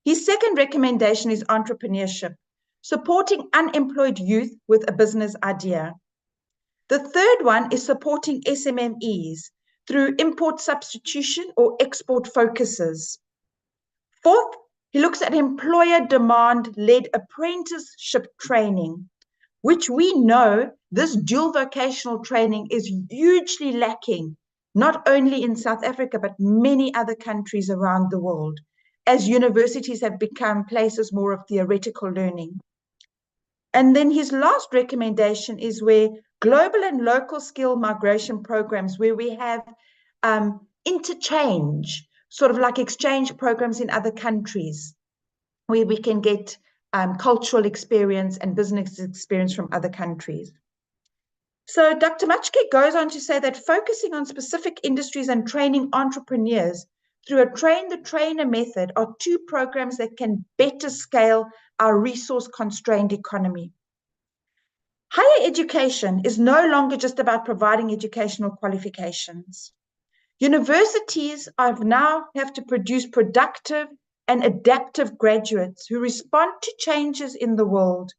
His second recommendation is entrepreneurship, supporting unemployed youth with a business idea. The third one is supporting SMMEs through import substitution or export focuses. Fourth, he looks at employer demand-led apprenticeship training, which we know this dual vocational training is hugely lacking, not only in South Africa, but many other countries around the world, as universities have become places more of theoretical learning. And then his last recommendation is where global and local skill migration programs, where we have interchange, sort of like exchange programs in other countries, where we can get cultural experience and business experience from other countries. So Dr. Machke goes on to say that focusing on specific industries and training entrepreneurs through a train-the-trainer method are 2 programs that can better scale our resource-constrained economy. Higher education is no longer just about providing educational qualifications. Universities now have to produce productive and adaptive graduates who respond to changes in the world,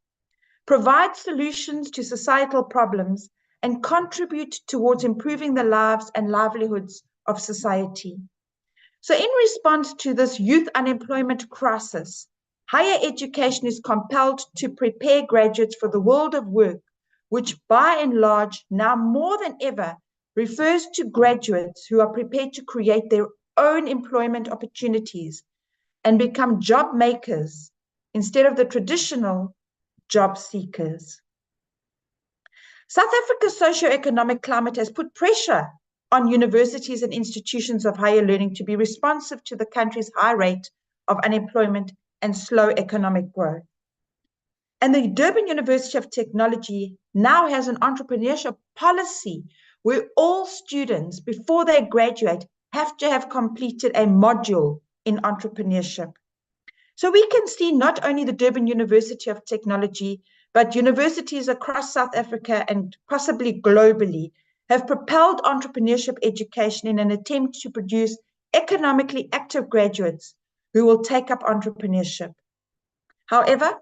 provide solutions to societal problems, and contribute towards improving the lives and livelihoods of society. So in response to this youth unemployment crisis, higher education is compelled to prepare graduates for the world of work, which by and large, now more than ever, refers to graduates who are prepared to create their own employment opportunities and become job makers instead of the traditional job seekers. South Africa's socio-economic climate has put pressure on universities and institutions of higher learning to be responsive to the country's high rate of unemployment and slow economic growth. And the Durban University of Technology now has an entrepreneurship policy where all students, before they graduate, have to have completed a module in entrepreneurship. So we can see not only the Durban University of Technology, but universities across South Africa and possibly globally have propelled entrepreneurship education in an attempt to produce economically active graduates who will take up entrepreneurship. However,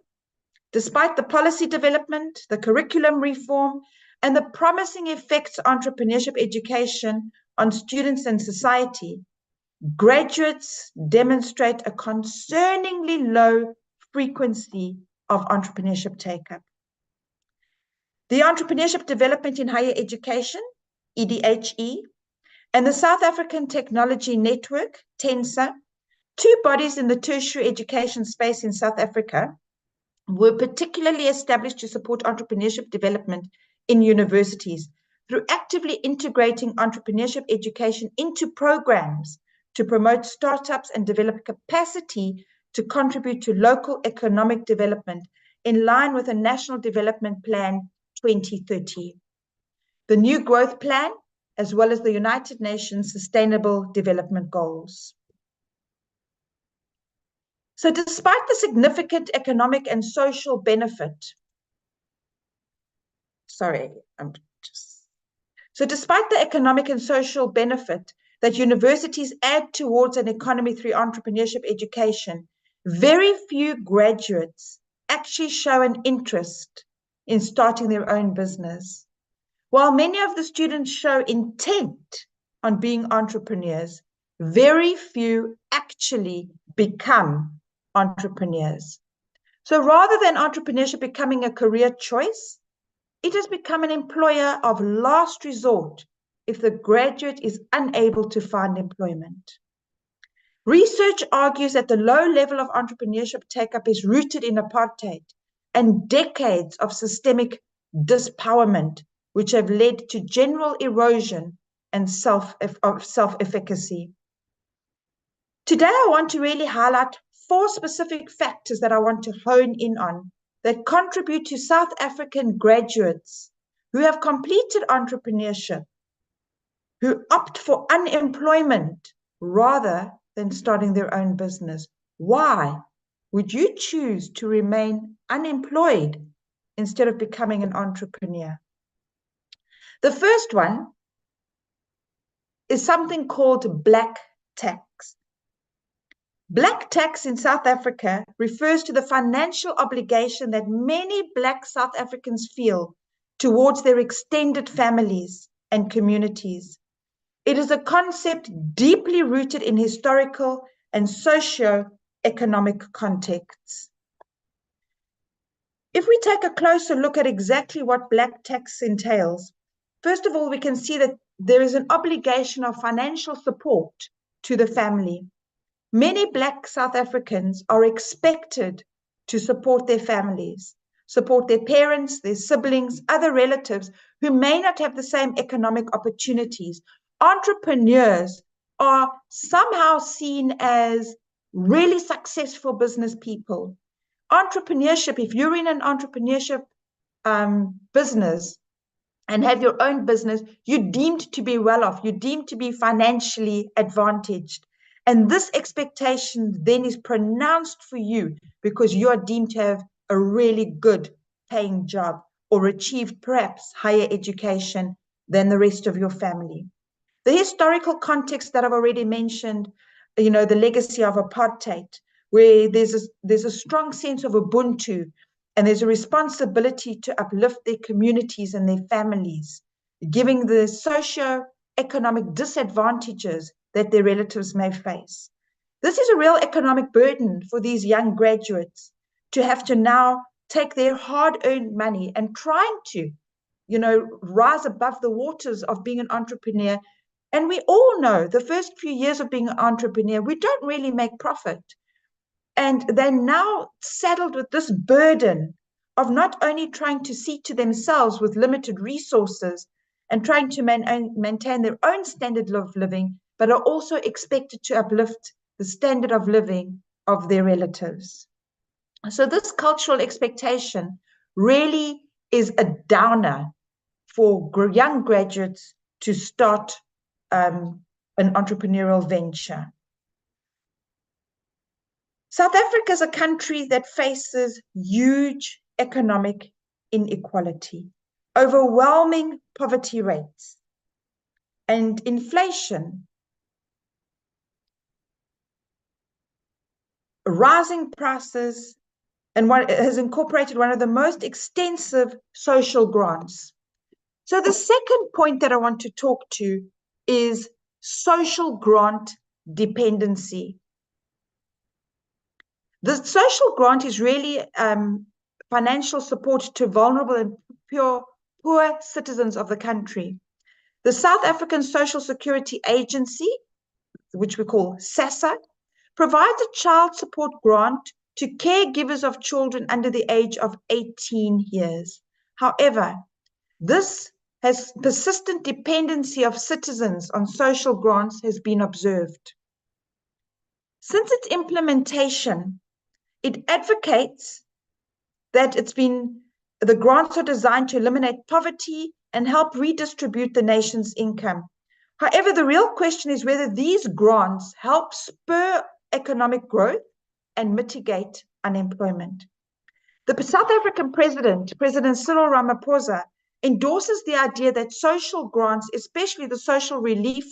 despite the policy development, the curriculum reform, and the promising effects of entrepreneurship education on students and society, graduates demonstrate a concerningly low frequency of entrepreneurship take-up. The Entrepreneurship Development in Higher Education, EDHE, and the South African Technology Network, TENSA, 2 bodies in the tertiary education space in South Africa, were particularly established to support entrepreneurship development in universities through actively integrating entrepreneurship education into programs to promote startups and develop capacity to contribute to local economic development in line with the National Development Plan 2030, the New Growth Plan, as well as the United Nations Sustainable Development Goals. So despite the significant economic and social benefit, despite the economic and social benefit that universities add towards an economy through entrepreneurship education, very few graduates actually show an interest in starting their own business. While many of the students show intent on being entrepreneurs, very few actually become entrepreneurs. So rather than entrepreneurship becoming a career choice, it has become an employer of last resort if the graduate is unable to find employment. Research argues that the low level of entrepreneurship take-up is rooted in apartheid and decades of systemic disempowerment, which have led to general erosion and self-efficacy. Today, I want to really highlight 4 specific factors that I want to hone in on that contribute to South African graduates who have completed entrepreneurship, who opt for unemployment rather than starting their own business. Why? would you choose to remain unemployed instead of becoming an entrepreneur? The first one is something called black tax. Black tax in South Africa refers to the financial obligation that many Black South Africans feel towards their extended families and communities. It is a concept deeply rooted in historical and socio-economic contexts. If we take a closer look at exactly what black tax entails, first of all, we can see that there is an obligation of financial support to the family. Many Black South Africans are expected to support their families, support their parents, their siblings, other relatives who may not have the same economic opportunities. Entrepreneurs are somehow seen as really successful business people. Entrepreneurship, if you're in an entrepreneurship business and have your own business, you're deemed to be well off, you're deemed to be financially advantaged. And this expectation then is pronounced for you because you are deemed to have a really good paying job or achieved perhaps higher education than the rest of your family. The historical context that I've already mentioned, the legacy of apartheid, where there's a strong sense of Ubuntu, and there's a responsibility to uplift their communities and their families, giving the socio-economic disadvantages that their relatives may face. This is a real economic burden for these young graduates to have to now take their hard-earned money and trying to, rise above the waters of being an entrepreneur. And we all know the first few years of being an entrepreneur, we don't really make profit. And they're now saddled with this burden of not only trying to see to themselves with limited resources and trying to maintain their own standard of living, but are also expected to uplift the standard of living of their relatives. So this cultural expectation really is a downer for young graduates to start an entrepreneurial venture. South Africa is a country that faces huge economic inequality, overwhelming poverty rates, and inflation, rising prices, and has incorporated one of the most extensive social grants. So the second point that I want to talk to is social grant dependency. The social grant is really financial support to vulnerable and poor citizens of the country. The South African Social Security Agency, which we call SASSA, provides a child support grant to caregivers of children under the age of 18 years. However, this has persistent dependency of citizens on social grants has been observed. Since its implementation, it advocates that the grants are designed to eliminate poverty and help redistribute the nation's income. However, the real question is whether these grants help spur economic growth and mitigate unemployment. The South African President Cyril Ramaphosa, endorses the idea that social grants, especially the social relief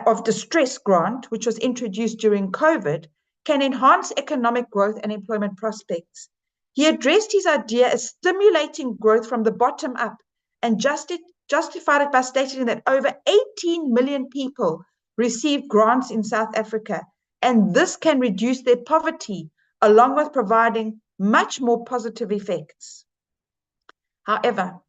of distress grant, which was introduced during COVID, can enhance economic growth and employment prospects. He addressed his idea as stimulating growth from the bottom up and justified it by stating that over 18 million people receive grants in South Africa, and this can reduce their poverty along with providing much more positive effects. However,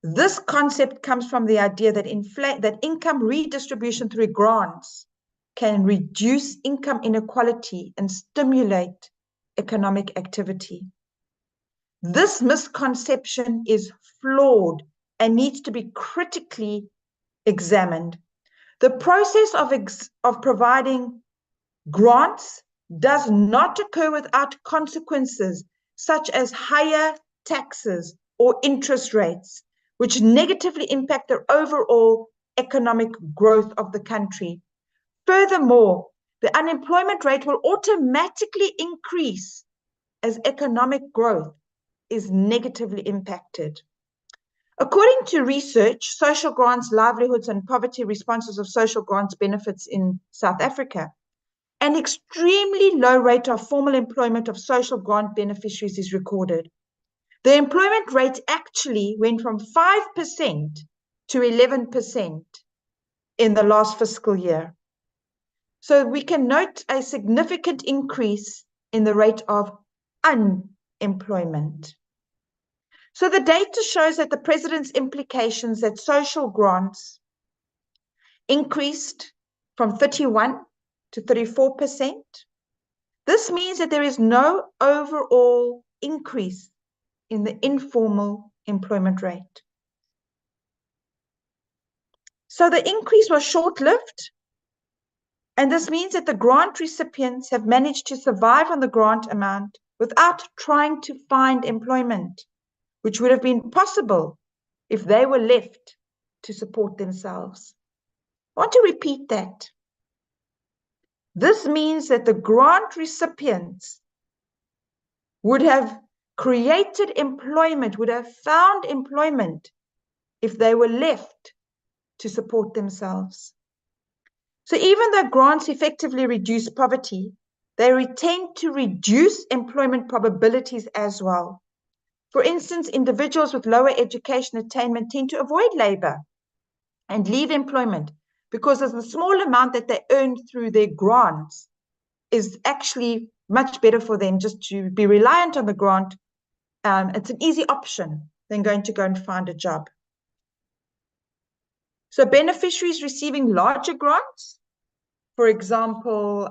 this concept comes from the idea that income redistribution through grants can reduce income inequality and stimulate economic activity. This misconception is flawed and needs to be critically examined. The process of providing grants does not occur without consequences such as higher taxes or interest rates, which negatively impact the overall economic growth of the country. Furthermore, the unemployment rate will automatically increase as economic growth is negatively impacted. According to research, social grants, livelihoods, and poverty responses of social grants benefits in South Africa, an extremely low rate of formal employment of social grant beneficiaries is recorded. The employment rate actually went from 5% to 11% in the last fiscal year. So we can note a significant increase in the rate of unemployment. So the data shows that the president's implications that social grants increased from 31 to 34%. This means that there is no overall increase in the informal employment rate. So the increase was short-lived, and this means that the grant recipients have managed to survive on the grant amount without trying to find employment, which would have been possible if they were left to support themselves. I want to repeat that. This means that the grant recipients would have created employment, would have found employment if they were left to support themselves. So even though grants effectively reduce poverty, they tend to reduce employment probabilities as well. For instance, individuals with lower education attainment tend to avoid labor and leave employment because of the small amount that they earn through their grants is actually much better for them just to be reliant on the grant. It's an easy option than going to go and find a job. So beneficiaries receiving larger grants, for example,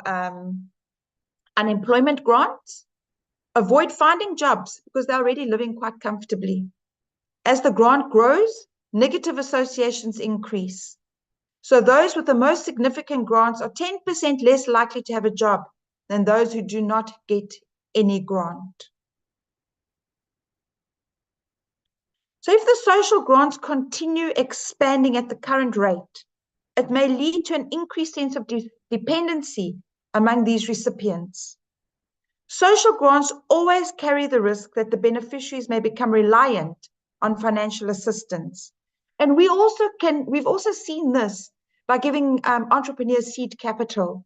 unemployment grants, avoid finding jobs because they're already living quite comfortably. As the grant grows, negative associations increase. So those with the most significant grants are 10% less likely to have a job than those who do not get any grant. So if the social grants continue expanding at the current rate, it may lead to an increased sense of dependency among these recipients. Social grants always carry the risk that the beneficiaries may become reliant on financial assistance. And we've also seen this by giving entrepreneurs seed capital.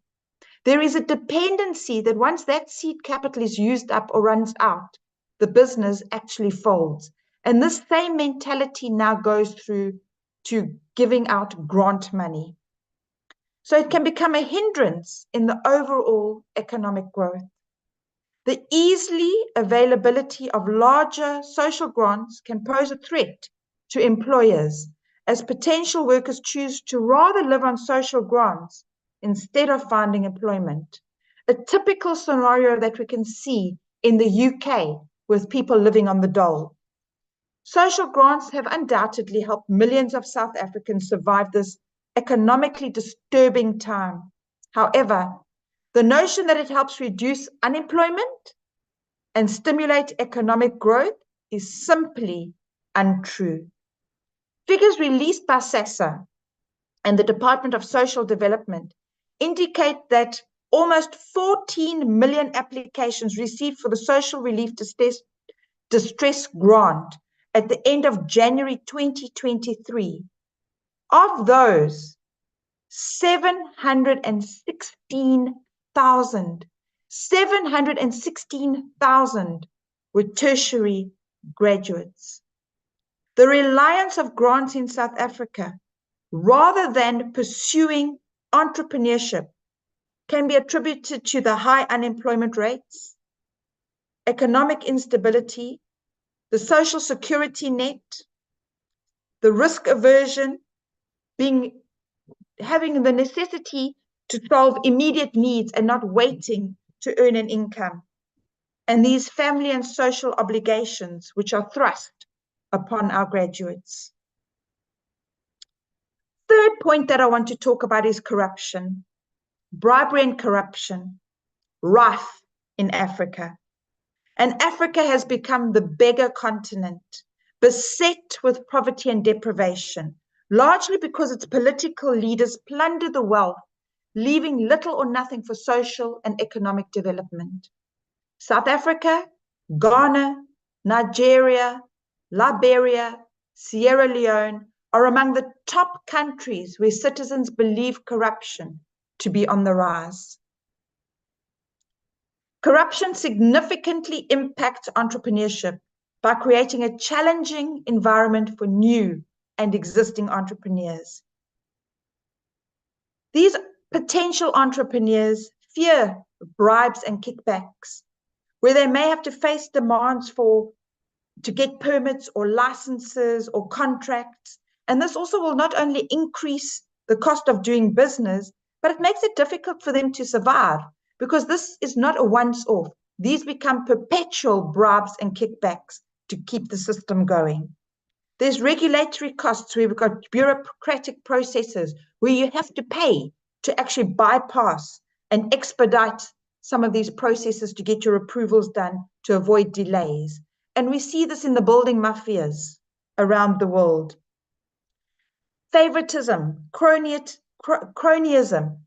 There is a dependency that once that seed capital is used up or runs out, the business actually folds. And this same mentality now goes through to giving out grant money. So it can become a hindrance in the overall economic growth. The easily availability of larger social grants can pose a threat to employers as potential workers choose to rather live on social grants instead of finding employment. A typical scenario that we can see in the UK with people living on the dole. Social grants have undoubtedly helped millions of South Africans survive this economically disturbing time. However, the notion that it helps reduce unemployment and stimulate economic growth is simply untrue. Figures released by SASSA and the Department of Social Development indicate that almost 14 million applications received for the Social Relief Distress Grant at the end of January 2023. Of those, 716,000 were tertiary graduates. The reliance of grants in South Africa, rather than pursuing entrepreneurship, can be attributed to the high unemployment rates, economic instability, the social security net, the risk aversion, having the necessity to solve immediate needs and not waiting to earn an income, and these family and social obligations which are thrust upon our graduates. Third point that I want to talk about is corruption. Bribery and corruption, rife in Africa. And Africa has become the beggar continent, beset with poverty and deprivation, largely because its political leaders plunder the wealth leaving little or nothing for social and economic development. South Africa, Ghana, Nigeria, Liberia, Sierra Leone are among the top countries where citizens believe corruption to be on the rise. Corruption significantly impacts entrepreneurship by creating a challenging environment for new and existing entrepreneurs. These potential entrepreneurs fear bribes and kickbacks, where they may have to face demands to get permits or licenses or contracts. And this also will not only increase the cost of doing business, but it makes it difficult for them to survive, because this is not a once-off. These become perpetual bribes and kickbacks to keep the system going. There's regulatory costs where we've got bureaucratic processes where you have to pay to actually bypass and expedite some of these processes to get your approvals done to avoid delays. And we see this in the building mafias around the world. Favoritism, cronyism.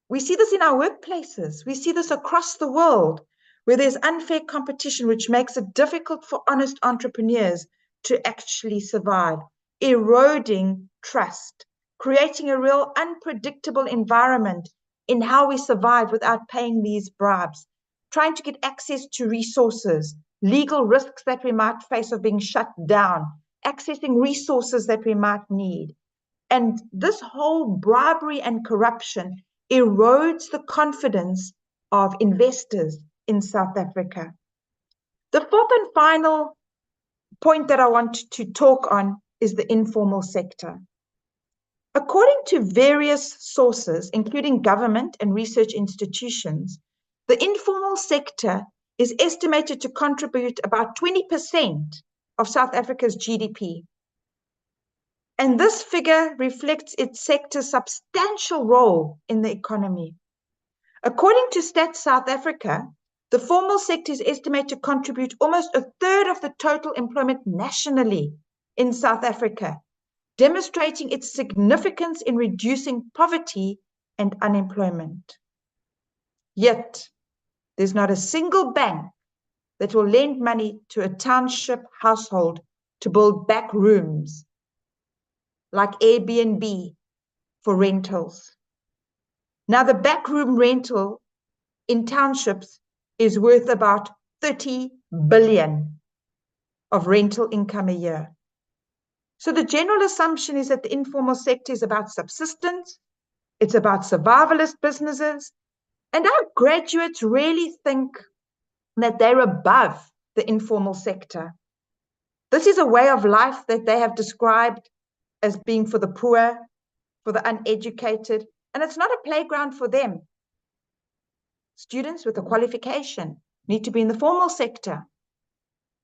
We see this in our workplaces. We see this across the world, where there's unfair competition, which makes it difficult for honest entrepreneurs to actually survive, eroding trust, creating a real unpredictable environment in how we survive without paying these bribes, trying to get access to resources, legal risks that we might face of being shut down, accessing resources that we might need. And this whole bribery and corruption erodes the confidence of investors in South Africa. The fourth and final point that I want to talk on is the informal sector. According to various sources, including government and research institutions, the informal sector is estimated to contribute about 20% of South Africa's GDP. And this figure reflects its sector's substantial role in the economy. According to Stats South Africa, the formal sector is estimated to contribute almost a third of the total employment nationally in South Africa, demonstrating its significance in reducing poverty and unemployment. Yet, there's not a single bank that will lend money to a township household to build back rooms like Airbnb for rentals. Now, the backroom rental in townships is worth about 30 billion of rental income a year. So the general assumption is that the informal sector is about subsistence, it's about survivalist businesses, and our graduates really think that they're above the informal sector. This is a way of life that they have described as being for the poor, for the uneducated, and it's not a playground for them. Students with a qualification need to be in the formal sector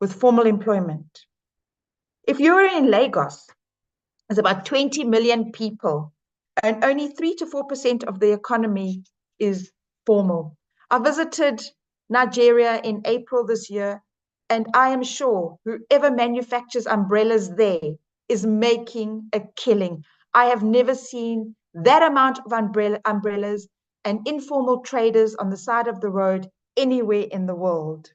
with formal employment. If you're in Lagos, there's about 20 million people, and only 3 to 4% of the economy is formal. I visited Nigeria in April this year, and I am sure whoever manufactures umbrellas there is making a killing. I have never seen that amount of umbrellas and informal traders on the side of the road anywhere in the world.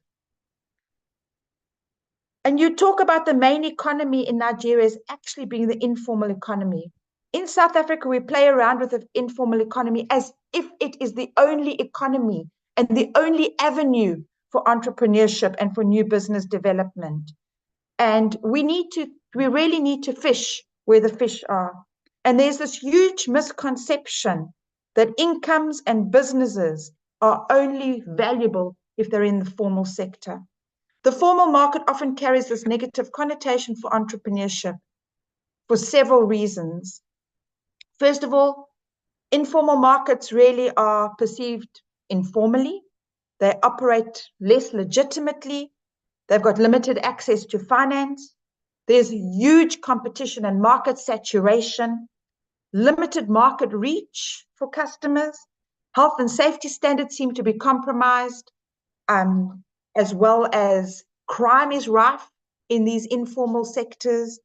And you talk about the main economy in Nigeria as actually being the informal economy. In South Africa, we play around with the informal economy as if it is the only economy and the only avenue for entrepreneurship and for new business development. And we really need to fish where the fish are. And there's this huge misconception that incomes and businesses are only valuable if they're in the formal sector. The formal market often carries this negative connotation for entrepreneurship for several reasons. First of all, informal markets really are perceived informally. They operate less legitimately. They've got limited access to finance. There's huge competition and market saturation, limited market reach for customers. Health and safety standards seem to be compromised, as well as crime is rife in these informal sectors.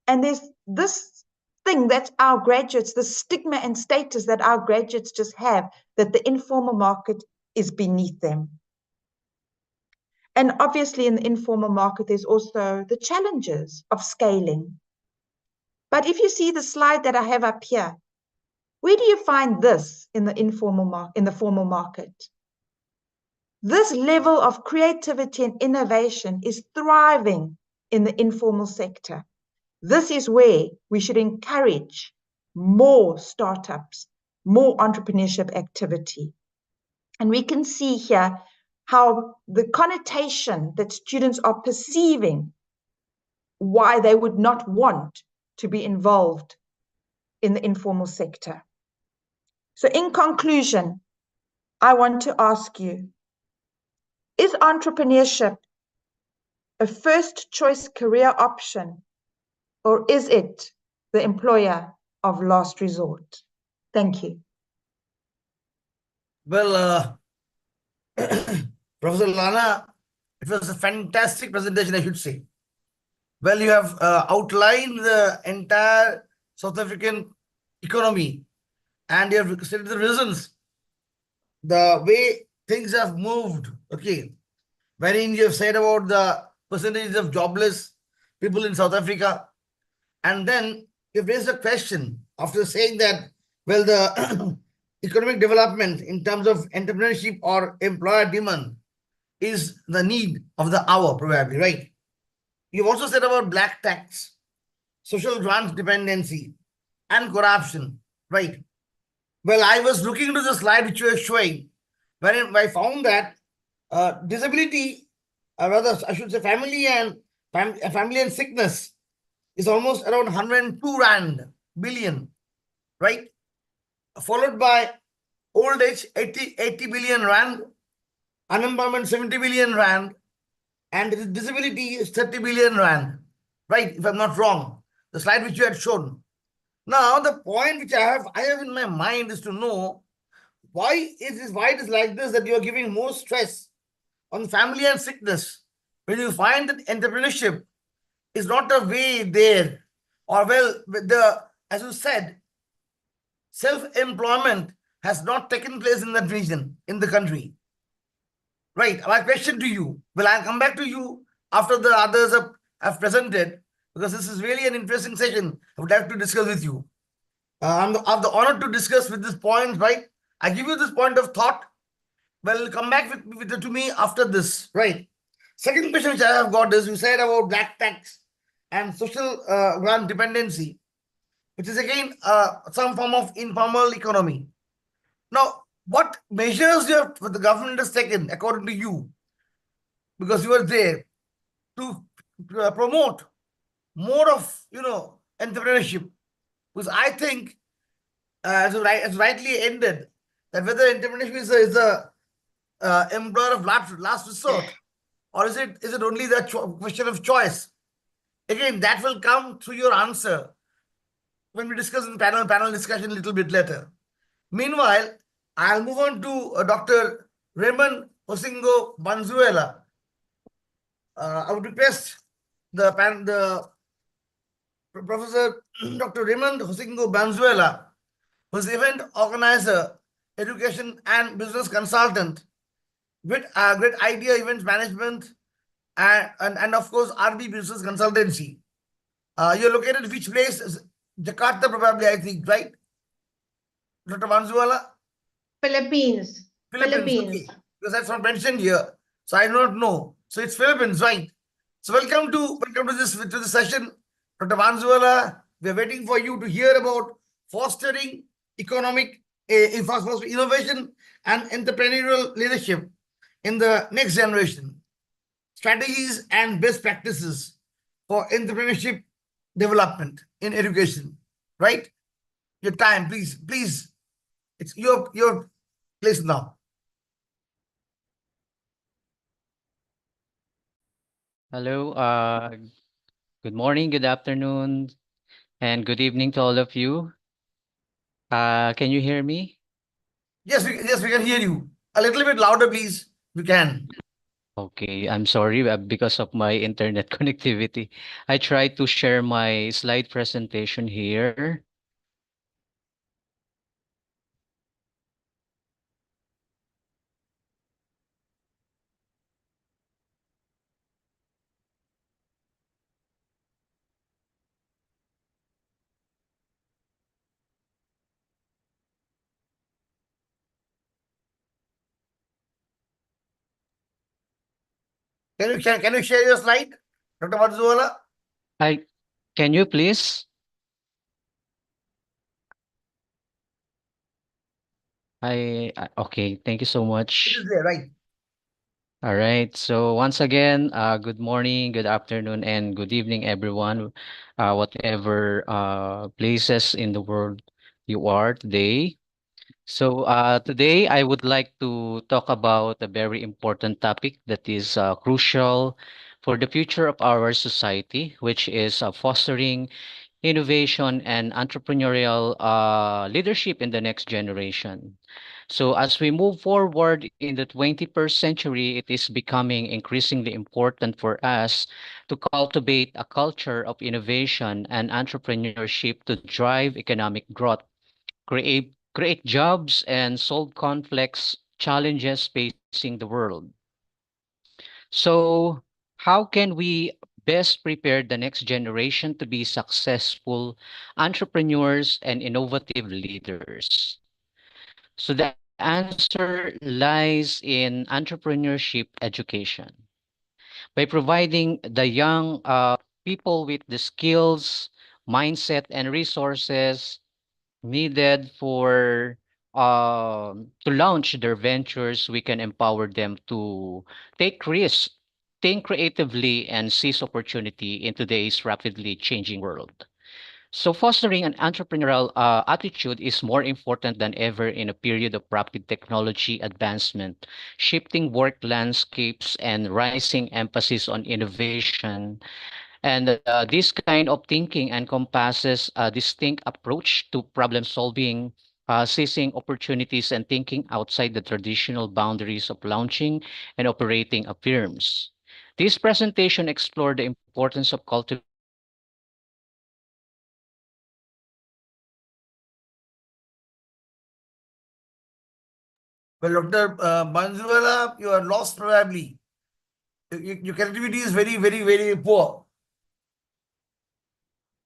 And there's this thing that our graduates, the stigma and status that our graduates just have, that the informal market is beneath them. And obviously in the informal market, there's also the challenges of scaling. But if you see the slide that I have up here, where do you find this in the informal market, in the formal market? This level of creativity and innovation is thriving in the informal sector. This is where we should encourage more startups, more entrepreneurship activity. And we can see here how the connotation that students are perceiving why they would not want to be involved in the informal sector. So in conclusion, I want to ask you, is entrepreneurship a first choice career option, or is it the employer of last resort? Thank you. Well, Professor Lana, it was a fantastic presentation, I should say. Well, you have outlined the entire South African economy, and you have stated the reasons, the way things have moved, okay, wherein you have said about the percentages of jobless people in South Africa. And then you've raised a question after saying that, well, the economic development in terms of entrepreneurship or employer demand is the need of the hour, probably, right? You've also said about black tax, social grant dependency, and corruption, right? Well, I was looking into the slide which you were showing, wherein I found that disability, or rather, I should say family and sickness is almost around 102 billion, right? Followed by old age, 80 billion rand, unemployment, 70 billion rand, and disability is 30 billion rand, right? If I'm not wrong, the slide which you had shown. Now, the point which I have in my mind is to know why it is like this, that you are giving more stress on family and sickness when you find that entrepreneurship is not a way there. Or well, as you said, self-employment has not taken place in that region, in the country. Right. My question to you, well, I'll come back to you after the others have presented, because this is really an interesting session I would like to discuss with you. I have the honor to discuss with this point, right? I give you this point of thought. Well, come back to me after this, right? Second question which I have got is, you said about black tax and social grant dependency, which is again some form of informal economy. Now, what measures the government has taken, according to you, because you were there, to promote more of entrepreneurship? Because I think, as rightly ended, that whether entrepreneurship is the employer of last resort, or is it only the question of choice? Again, that will come through your answer when we discuss in panel discussion a little bit later. Meanwhile, I'll move on to Dr. Raymond Hosingo Banzuela. I would request the Professor Dr. Raymond Hosingo Banzuela, who's event organizer, education and business consultant with great idea event management and of course RB business consultancy. You're located which place? Jakarta, probably, I think, right? Dr. Banzuela? Philippines. Okay. Because that's not mentioned here, so I do not know. So it's Philippines, right? So welcome to this session, Dr. Banzuela. We are waiting for you to hear about fostering economic innovation and entrepreneurial leadership in the next generation, strategies and best practices for entrepreneurship development in education. Right? Your time, please. It's your place now. Hello, good morning, good afternoon, and good evening to all of you. Can you hear me? Yes, we can hear you. A little bit louder, please. We can. Okay, I'm sorry because of my internet connectivity. I try to share my slide presentation here. Can you share your slide, Dr. Madhuwala? Can you please? Okay, thank you so It much. is there, right? All right. So once again, good morning, good afternoon, and good evening, everyone. Whatever places in the world you are today. So today I would like to talk about a very important topic that is crucial for the future of our society, which is fostering innovation and entrepreneurial leadership in the next generation. So, as we move forward in the 21st century, it is becoming increasingly important for us to cultivate a culture of innovation and entrepreneurship to drive economic growth, create jobs, and solve complex challenges facing the world. So, how can we best prepare the next generation to be successful entrepreneurs and innovative leaders? So, the answer lies in entrepreneurship education. By providing the young people with the skills, mindset, and resources needed for to launch their ventures, we can empower them to take risks, think creatively, and seize opportunity in today's rapidly changing world. So fostering an entrepreneurial attitude is more important than ever in a period of rapid technology advancement, shifting work landscapes, and rising emphasis on innovation. And this kind of thinking encompasses a distinct approach to problem solving, seizing opportunities, and thinking outside the traditional boundaries of launching and operating a firms. This presentation explored the importance of cultivating entrepreneurial attitude in the context of Well, Dr. Manzuela, you are lost probably. Your connectivity is very, very, very poor.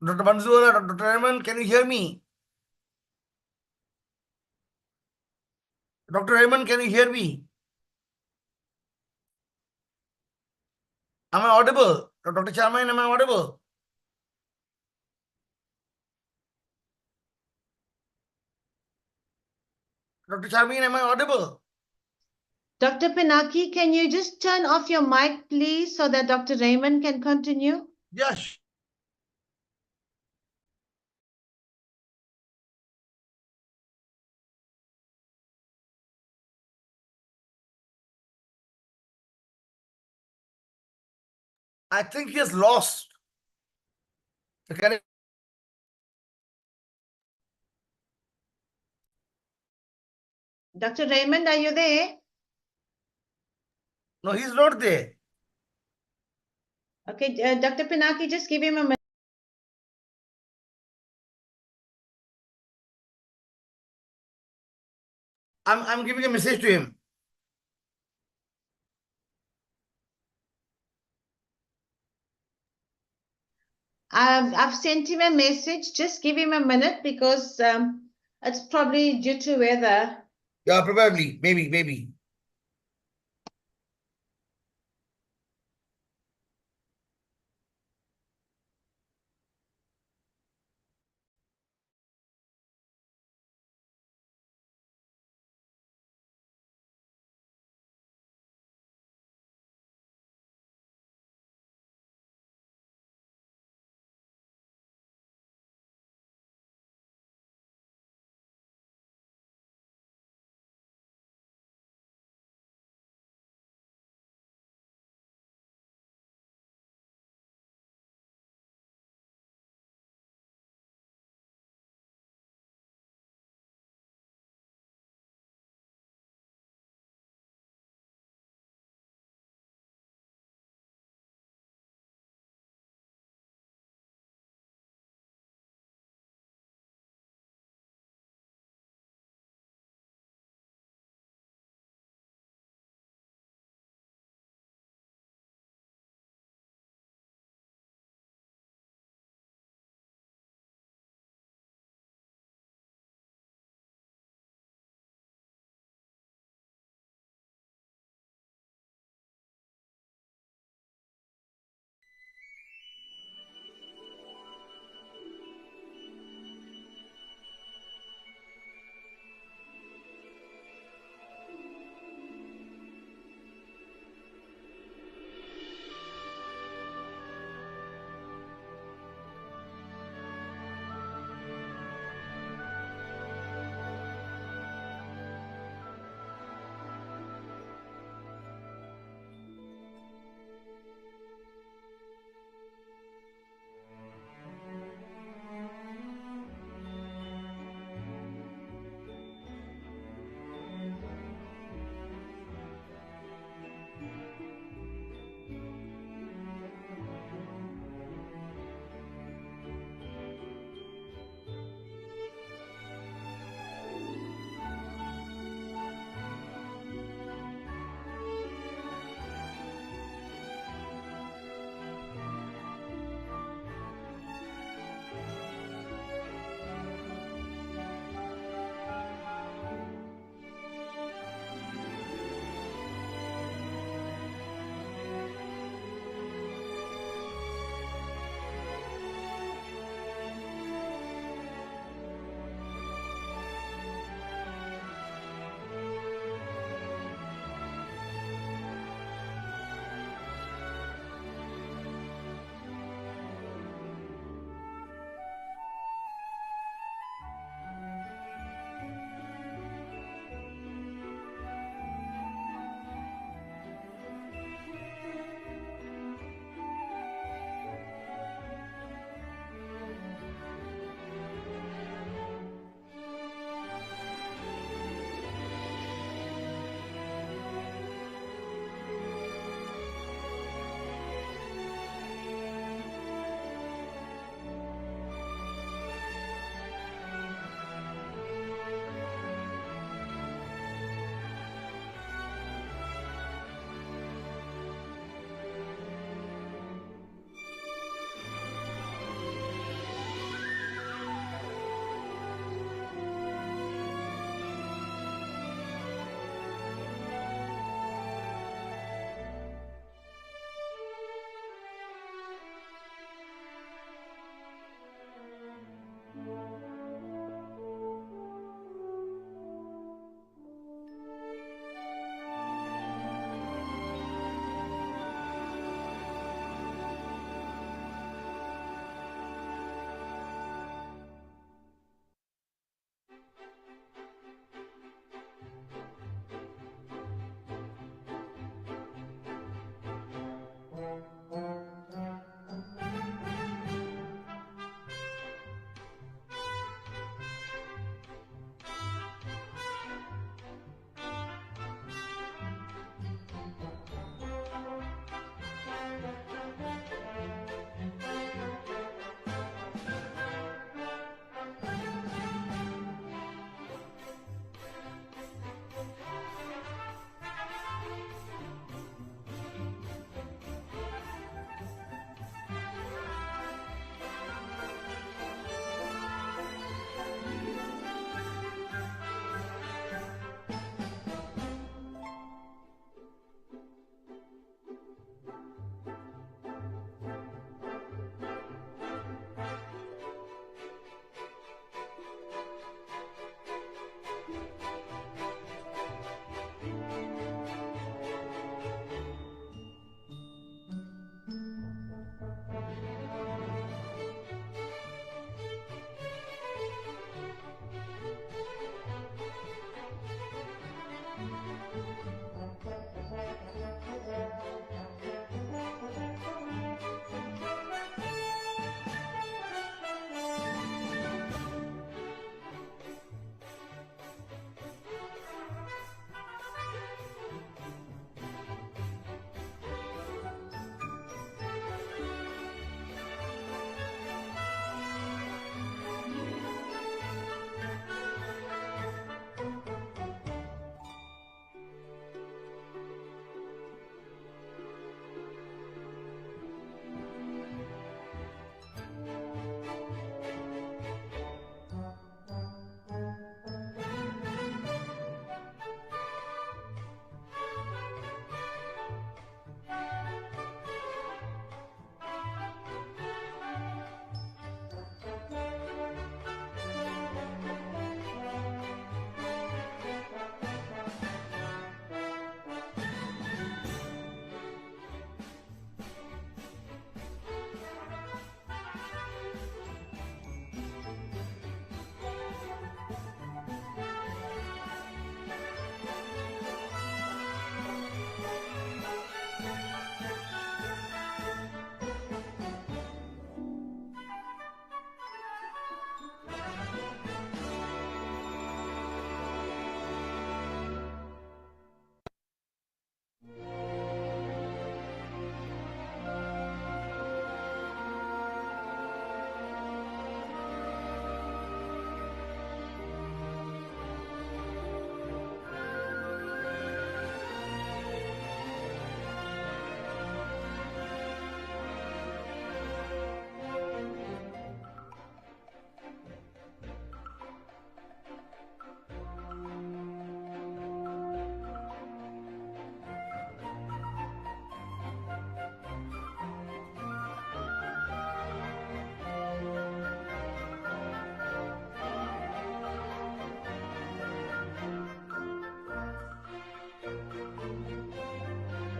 Dr. Manzuela, Dr. Rahman, can you hear me? Dr. Rahman, can you hear me? Am I audible? Dr. Charmaine, am I audible? Dr. Charmaine, am I audible? Dr. Pinaki, can you just turn off your mic, please, so that Dr. Raymond can continue? Yes. I think he has lost the connection. Dr. Raymond, are you there? No, he's not there. Okay, Dr. Pinaki, just give him a minute. I'm giving a message to him. I've sent him a message. Just give him a minute because it's probably due to weather. Yeah, probably. Maybe.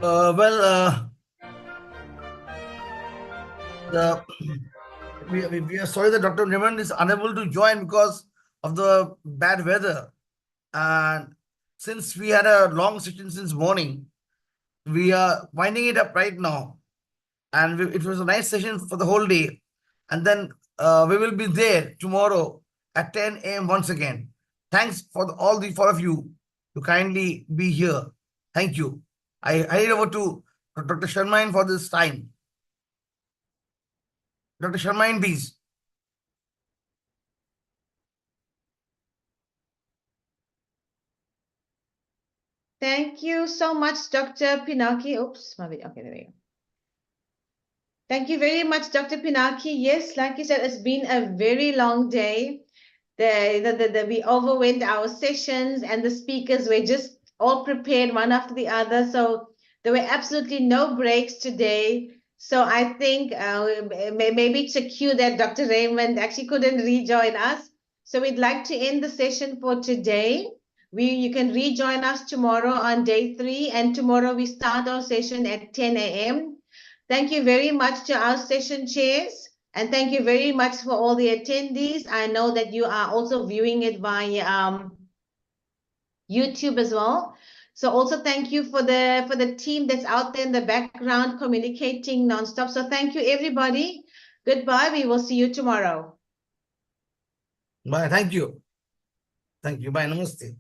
We are sorry that Dr. Raymond is unable to join because of the bad weather. And since we had a long session since morning, we are winding it up right now. And it was a nice session for the whole day. And then we will be there tomorrow at 10 a.m. once again. Thanks for all the 4 of you to kindly be here. Thank you. I hand over to Dr. Sharmain for this time. Dr. Sharmain, please. Thank you so much, Dr. Pinaki. Oops, my video. Okay, there we go. Thank you very much, Dr. Pinaki. Yes, like you said, it's been a very long day. We overwent our sessions and the speakers were just all prepared one after the other. So there were absolutely no breaks today. So I think maybe it's a cue that Dr. Raymond actually couldn't rejoin us. So we'd like to end the session for today. You can rejoin us tomorrow on day 3, and tomorrow we start our session at 10 a.m. Thank you very much to our session chairs, and thank you very much for all the attendees. I know that you are also viewing it via YouTube as well. So also thank you for the team that's out there in the background communicating nonstop. So thank you, everybody. Goodbye. We will see you tomorrow. Bye. Thank you. Thank you. Bye. Namaste.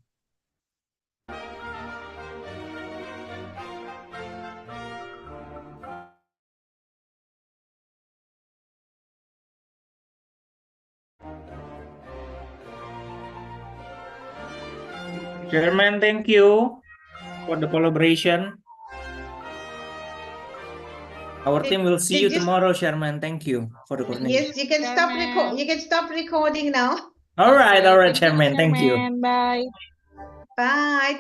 Chairman, thank you for the collaboration. Our team will see you tomorrow, Chairman. Thank you for the coordination. Yes, you can stop You can stop recording now. All right, Chairman. Thank you. Bye. Bye.